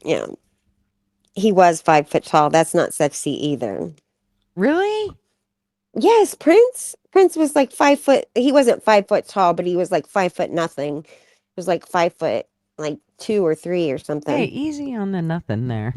Yeah. He was 5 foot tall. That's not sexy either. Really? Yes, Prince. Prince was like 5 foot. He wasn't 5 foot tall, but he was like 5 foot nothing. It was like 5 foot, like 2 or 3 or something. Hey, easy on the nothing there.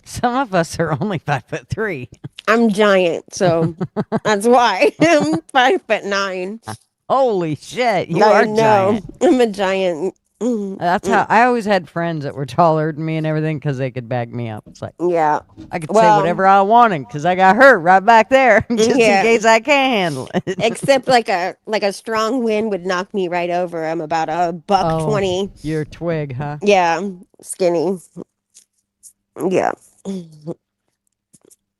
Some of us are only 5'3". I'm giant, so that's why I'm 5'9". Holy shit, you I are know. giant. I'm a giant. That's how I always had friends that were taller than me and everything because they could back me up. It's like, yeah, I could say whatever I wanted because I got hurt right back there just in Yeah. case I can't handle it. Except like a strong wind would knock me right over. I'm about a buck 20. You're a twig, huh? Yeah, skinny. Yeah.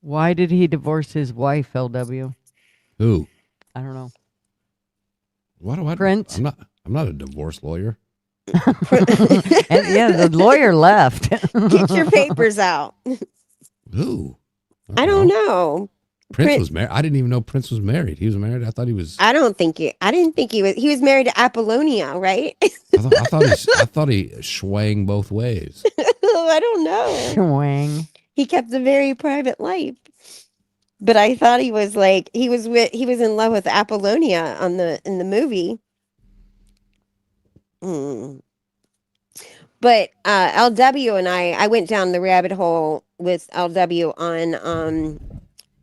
Why did he divorce his wife, LW? Who? I don't know. Why do I? Prince? I'm not a divorce lawyer. And yeah, the lawyer left. Get your papers out. Who? I don't know. Prince was married. I didn't even know Prince was married. He was married. I thought he was. I didn't think he was. He was married to Apollonia, right? I thought he swang both ways. I don't know. Swang. He kept a very private life. But I thought he was like he was in love with Apollonia in the movie. But LW and I went down the rabbit hole with LW on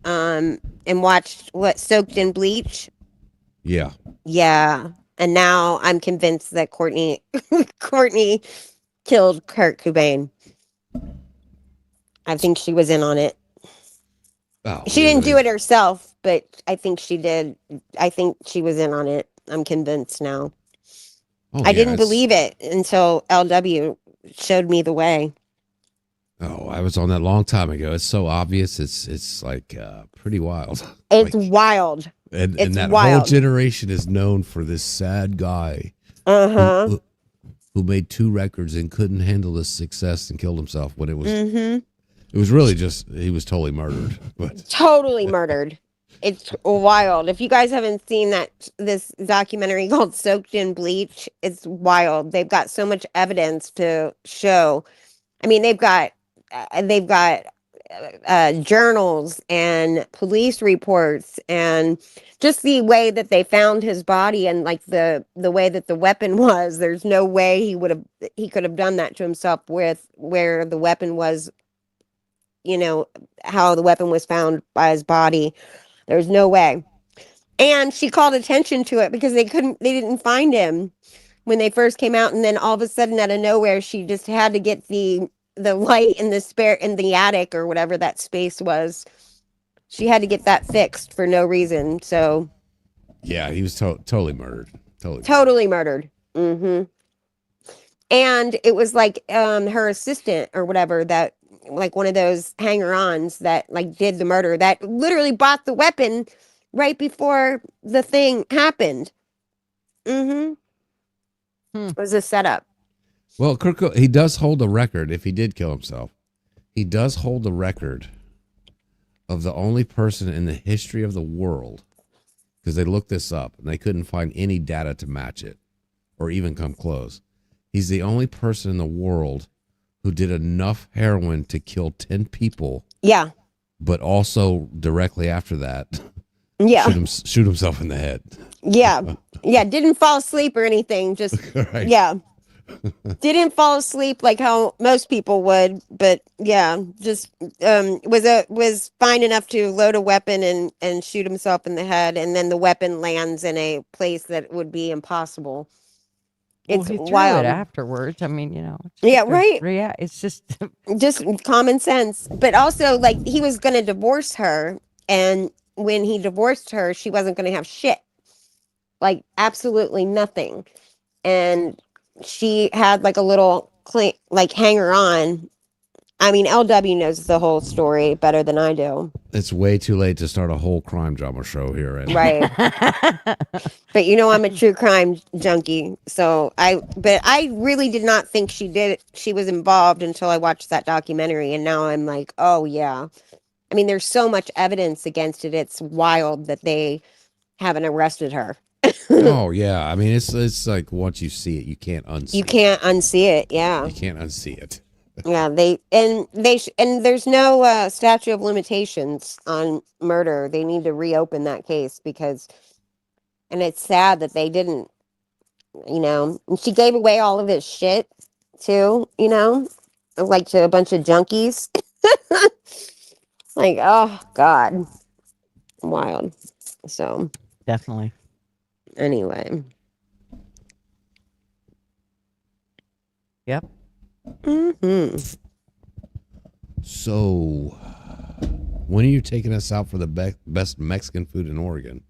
and watched Soaked in Bleach. Yeah. Yeah. And now I'm convinced that Courtney killed Kurt Cobain. I think she was in on it. Oh, she didn't do it herself, but I think she did. I think she was in on it. I'm convinced now. I didn't believe it until LW showed me the way. Oh, I was on that long time ago. It's so obvious. It's like pretty wild. It's wild. And that wild. whole generation is known for this sad guy. Who made 2 records and couldn't handle the success and killed himself when it was. It was really just he was totally murdered. But totally murdered. It's wild. If you guys haven't seen this documentary called Soaked in Bleach, it's wild. They've got so much evidence to show. I mean, they've got journals and police reports and just the way that they found his body and like the way that the weapon was. There's no way he could have done that to himself with where the weapon was, how the weapon was found by his body. There's no way. And she called attention to it because they didn't find him when they first came out. And then all of a sudden out of nowhere, she just had to get the the light in the attic or whatever that space was. She had to get that fixed for no reason. So Yeah, he was totally murdered. Totally murdered. Mm-hmm. And it was like her assistant or whatever that, like one of those hanger-ons that like did the murder, that literally bought the weapon right before the thing happened. Mm-hmm. It was a setup. Well, he does hold a record. If he did kill himself, he does hold the record of the only person in the history of the world, because they looked this up and they couldn't find any data to match it or even come close. He's the only person in the world who did enough heroin to kill 10 people. Yeah. But also directly after that, yeah, shoot himself in the head. Yeah. Yeah. Didn't fall asleep or anything. Just, Right. Yeah. Didn't fall asleep like how most people would, but yeah, just was fine enough to load a weapon and shoot himself in the head, and then the weapon lands in a place that would be impossible. Well, It's he threw wild. it afterwards. I mean, you know. Yeah, right. Yeah, it's just common sense. But also, like, he was going to divorce her, and when he divorced her, she wasn't going to have shit, like absolutely nothing, and she had like a little like hanger on. I mean, LW knows the whole story better than I do. It's way too late to start a whole crime drama show here. Right. But you know, I'm a true crime junkie. So but I really did not think she was involved until I watched that documentary. And now I'm like, oh yeah. I mean, there's so much evidence against it. It's wild that they haven't arrested her. Oh yeah, I mean it's like once you see it, you can't unsee. You can't unsee it. Yeah, you can't unsee it. Yeah, and there's no statute of limitations on murder. They need to reopen that case and it's sad that they didn't. You know, and she gave away all of his shit too. You know, like to a bunch of junkies. Like, oh God, wild. So definitely. Anyway. Yep. Mm-hmm. So, when are you taking us out for the best Mexican food in Oregon?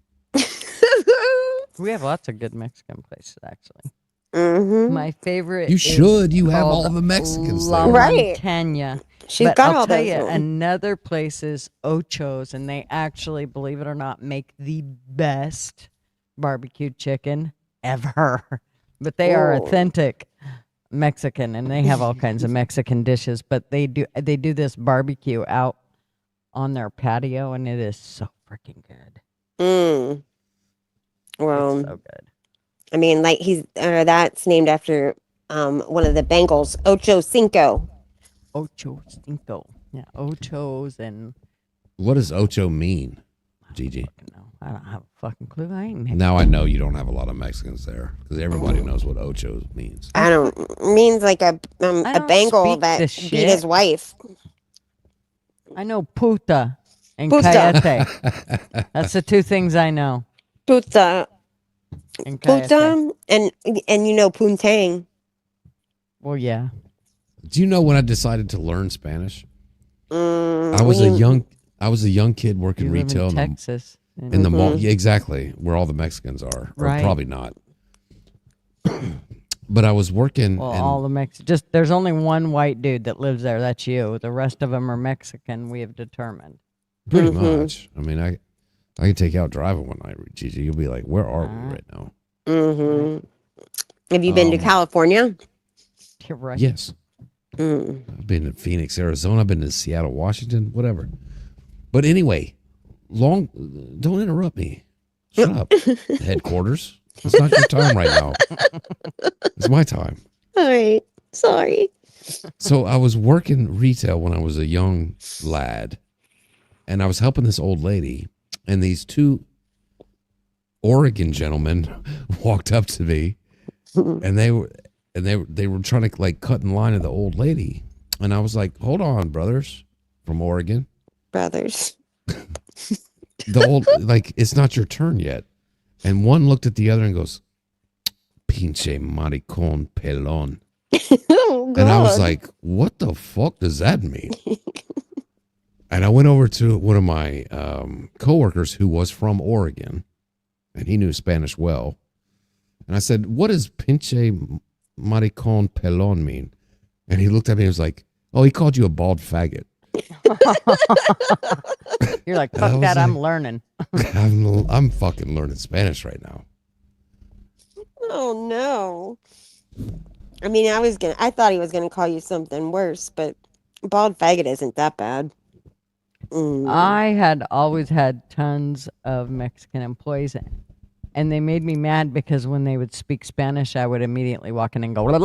We have lots of good Mexican places, actually. Mm-hmm. My favorite. You should. You have all the Mexicans La there. Right. Montana. She's But got I'll all tell those you, ones. another place is Ocho's, and they actually, believe it or not, make the best barbecued chicken ever. But they are Ooh. authentic Mexican, and they have all kinds of Mexican dishes. But they do this barbecue out on their patio, and it is so freaking good. Mm. Well, It's so good. I mean, like that's named after one of the Bengals, Ocho Cinco. Ocho Cinco. Yeah, Ocho's and. What does Ocho mean, Gigi? I don't have a fucking clue. I ain't. Now I know you don't have a lot of Mexicans there because everybody knows what Ocho means. I don't means like a Bengal speak that this beat shit. his wife. I know puta and Puta. cayete. That's the two things I know. Puta, And cayete. puta, and you know puntang. Well, yeah. Do you know when I decided to learn Spanish? Mm, I was a young kid working You live retail in Texas. in the mall. Yeah, exactly, where all the Mexicans are. Or Right. probably not. But I was working. Well, and all the there's only one white dude that lives there. That's you. The rest of them are Mexican. We have determined. pretty much. I mean, I can take you out driving one night, Gigi. You'll be like, "Where are we right now?" Mm-hmm. Have you been to California? You're right. Yes. Mm. I've been to Phoenix, Arizona. I've been to Seattle, Washington, whatever. But anyway, don't interrupt me. Shut up, headquarters. It's not your time right now. It's my time. All right. Sorry. So I was working retail when I was a young lad, and I was helping this old lady, and these two Oregon gentlemen walked up to me, and they were trying to like cut in line of the old lady, and I was like, "Hold on, brothers from Oregon, brothers." The old like it's not your turn yet." And one looked at the other and goes, "Pinche maricón pelón." Oh, God. And I was like, what the fuck does that mean? And I went over to one of my coworkers who was from Oregon, and he knew Spanish well. And I said, what does pinche maricon pelon mean? And he looked at me and was like, oh, he called you a bald faggot. You're like, fuck that, I'm learning. I'm fucking learning Spanish right now. Oh, no. I mean, I thought he was gonna call you something worse, but bald faggot isn't that bad. I had always had tons of Mexican employees, and they made me mad because when they would speak Spanish, I would immediately walk in and go and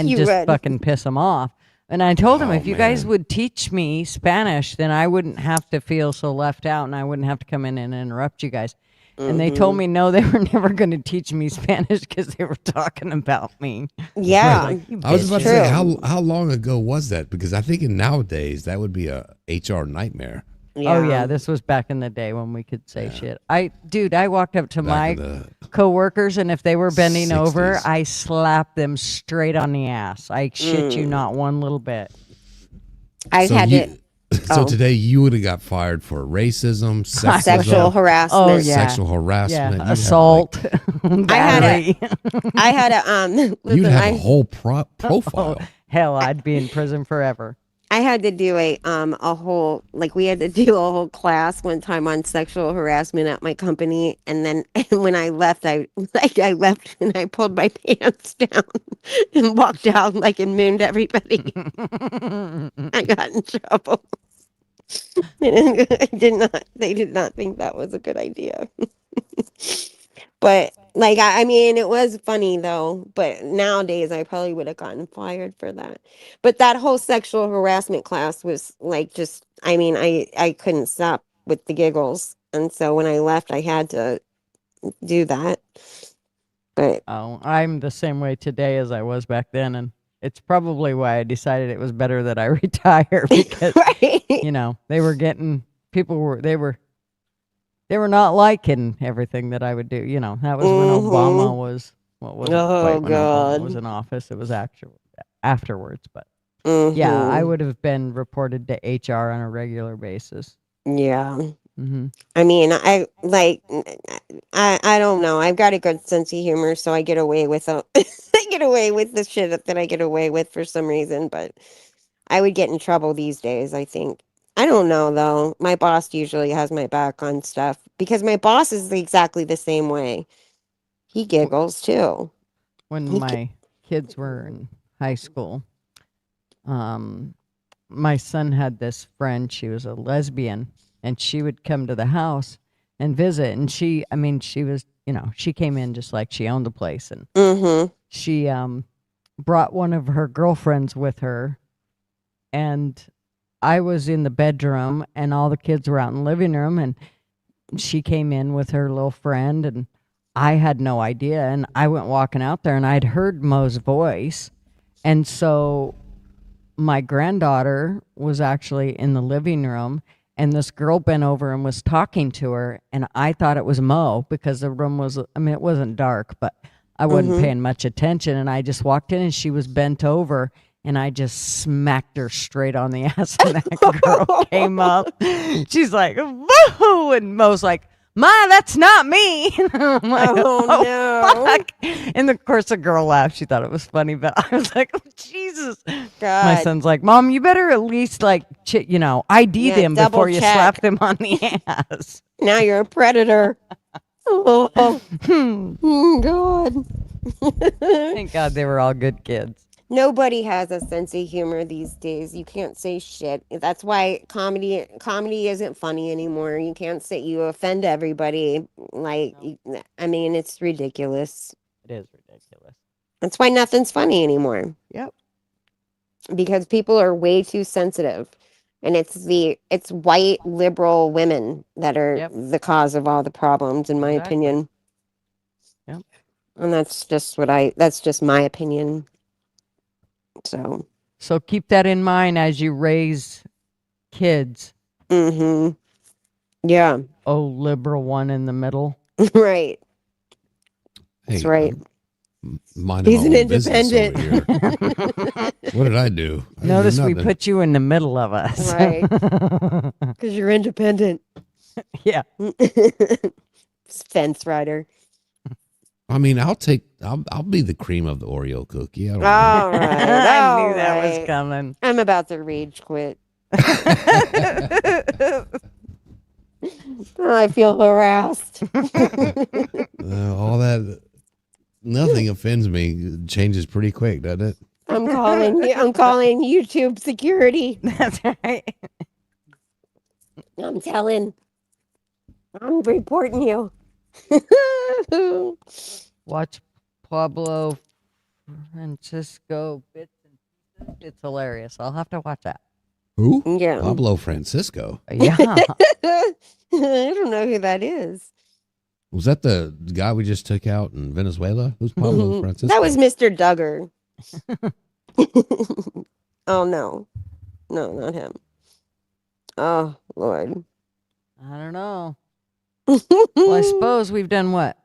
just fucking piss them off. And I told them, if you guys would teach me Spanish, then I wouldn't have to feel so left out, and I wouldn't have to come in and interrupt you guys. And they told me no, they were never going to teach me Spanish because they were talking about me. Yeah. Like, I was about to say, how long ago was that? Because I think nowadays that would be a HR nightmare. Yeah. Oh, yeah. This was back in the day when we could say shit. I walked up to my coworkers, and if they were bending 60s. over, I slapped them straight on the ass. I shit you not one little bit. So today you would have got fired for racism, sexual harassment. Oh, yeah. Sexual harassment, yeah. Assault. You'd have a whole profile. Oh, hell, I'd be in prison forever. I had to do we had to do a whole class one time on sexual harassment at my company, and then when I left, I left and I pulled my pants down and walked out and mooned everybody. I got in trouble. They did not think that was a good idea. But I mean, it was funny though, but nowadays I probably would have gotten fired for that. But that whole sexual harassment class was I couldn't stop with the giggles. And so when I left, I had to do that. But I'm the same way today as I was back then. And it's probably why I decided it was better that I retire because, they were getting, they were not liking everything that I would do. That was when Obama was, Obama was in office. It was afterwards. But yeah, I would have been reported to HR on a regular basis. Yeah. Mm-hmm. I mean, I don't know. I've got a good sense of humor, so I get away with I get away with the shit that I get away with for some reason, but I would get in trouble these days, I think. I don't know, though. My boss usually has my back on stuff because my boss is exactly the same way. He giggles, too. When my kids were in high school, my son had this friend. She was a lesbian, and she would come to the house and visit. And she was, she came in just like she owned the place. And she brought one of her girlfriends with her, and I was in the bedroom and all the kids were out in the living room, and she came in with her little friend, and I had no idea. And I went walking out there, and I'd heard Mo's voice. And so my granddaughter was actually in the living room, and this girl bent over and was talking to her. And I thought it was Mo because the room was, it wasn't dark, but I wasn't paying much attention. And I just walked in, and she was bent over, and I just smacked her straight on the ass, and that girl came up. She's like, boo! And Mo's like, Ma, that's not me. I'm like, oh no. Fuck. And of course the girl laughed. She thought it was funny, but I was like, oh, Jesus. God. My son's like, Mom, you better at least ID them before you slap them on the ass. Now you're a predator. God. Thank God they were all good kids. Nobody has a sense of humor these days. You can't say shit. That's why comedy isn't funny anymore. You can't say, you offend everybody. It's ridiculous. It is ridiculous. That's why nothing's funny anymore. Yep. Because people are way too sensitive. And it's white liberal women that are the cause of all the problems, in my opinion. Yep. And that's just my opinion. So keep that in mind as you raise kids. Mm-hmm. Yeah. Oh, liberal one in the middle. Right. Hey, That's right. minding He's my an own business over independent. here. What did I do? I didn't do Notice we nothing. put you in the middle of us. Right. Because you're independent. Yeah. Fence rider. I mean, I'll be the cream of the Oreo cookie. I don't All know. right. I knew all that was right. coming. I'm about to rage quit. I feel harassed. All that, nothing offends me. It changes pretty quick, doesn't it? I'm calling YouTube security. That's right. I'm reporting you. Watch Pablo Francisco bits and pieces. It's hilarious. I'll have to watch that. Who? Yeah. Pablo Francisco. Yeah. I don't know who that is. Was that the guy we just took out in Venezuela? Who's Pablo Francisco? That was Mr. Duggar. Oh, no. No, not him. Oh, Lord. I don't know. Well, I suppose we've done what?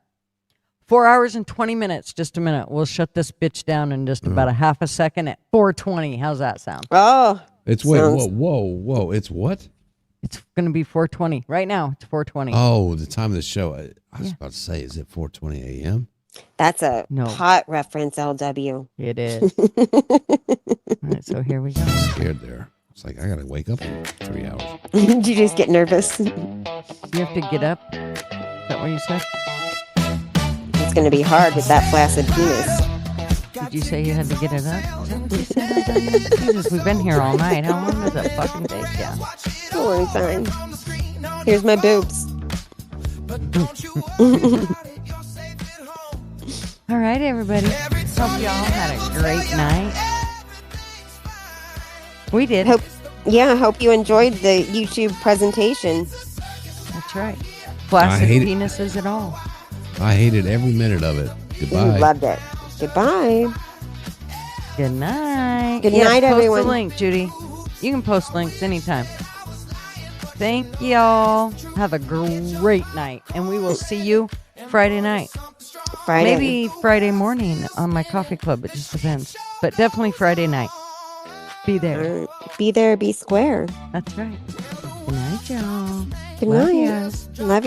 4 hours and 20 minutes. Just a minute. We'll shut this bitch down in just about a half a second at 4:20. How's that sound? Oh. It's whoa. It's what? It's going to be 4:20. Right now, it's 4:20. Oh, the time of the show. I was about to say, is it 4:20 a.m.? That's a No. hot reference, LW. It is. All right, so here we go. I'm scared there. It's like, I got to wake up in 3 hours. Did you just get nervous? You have to get up? Is that what you said? It's going to be hard with that flaccid penis. Did you say you had to get it up? Is that what you said? Jesus, we've been here all night. How long does that fucking take you? A long time. Here's my boobs. All right, everybody. Hope y'all had a great night. We did. Hope you enjoyed the YouTube presentation. That's right. Plastic penises at all. I hated every minute of it. Goodbye. Loved it. Goodbye. Good night. Good night, everyone. Post a link, Judy. You can post links anytime. Thank y'all. Have a great night. And we will see you Friday night. Maybe Friday morning on my coffee club. It just depends. But definitely Friday night. Be there. Be there, be square. That's right. Good night, y'all. Good Love night. yas. Love you.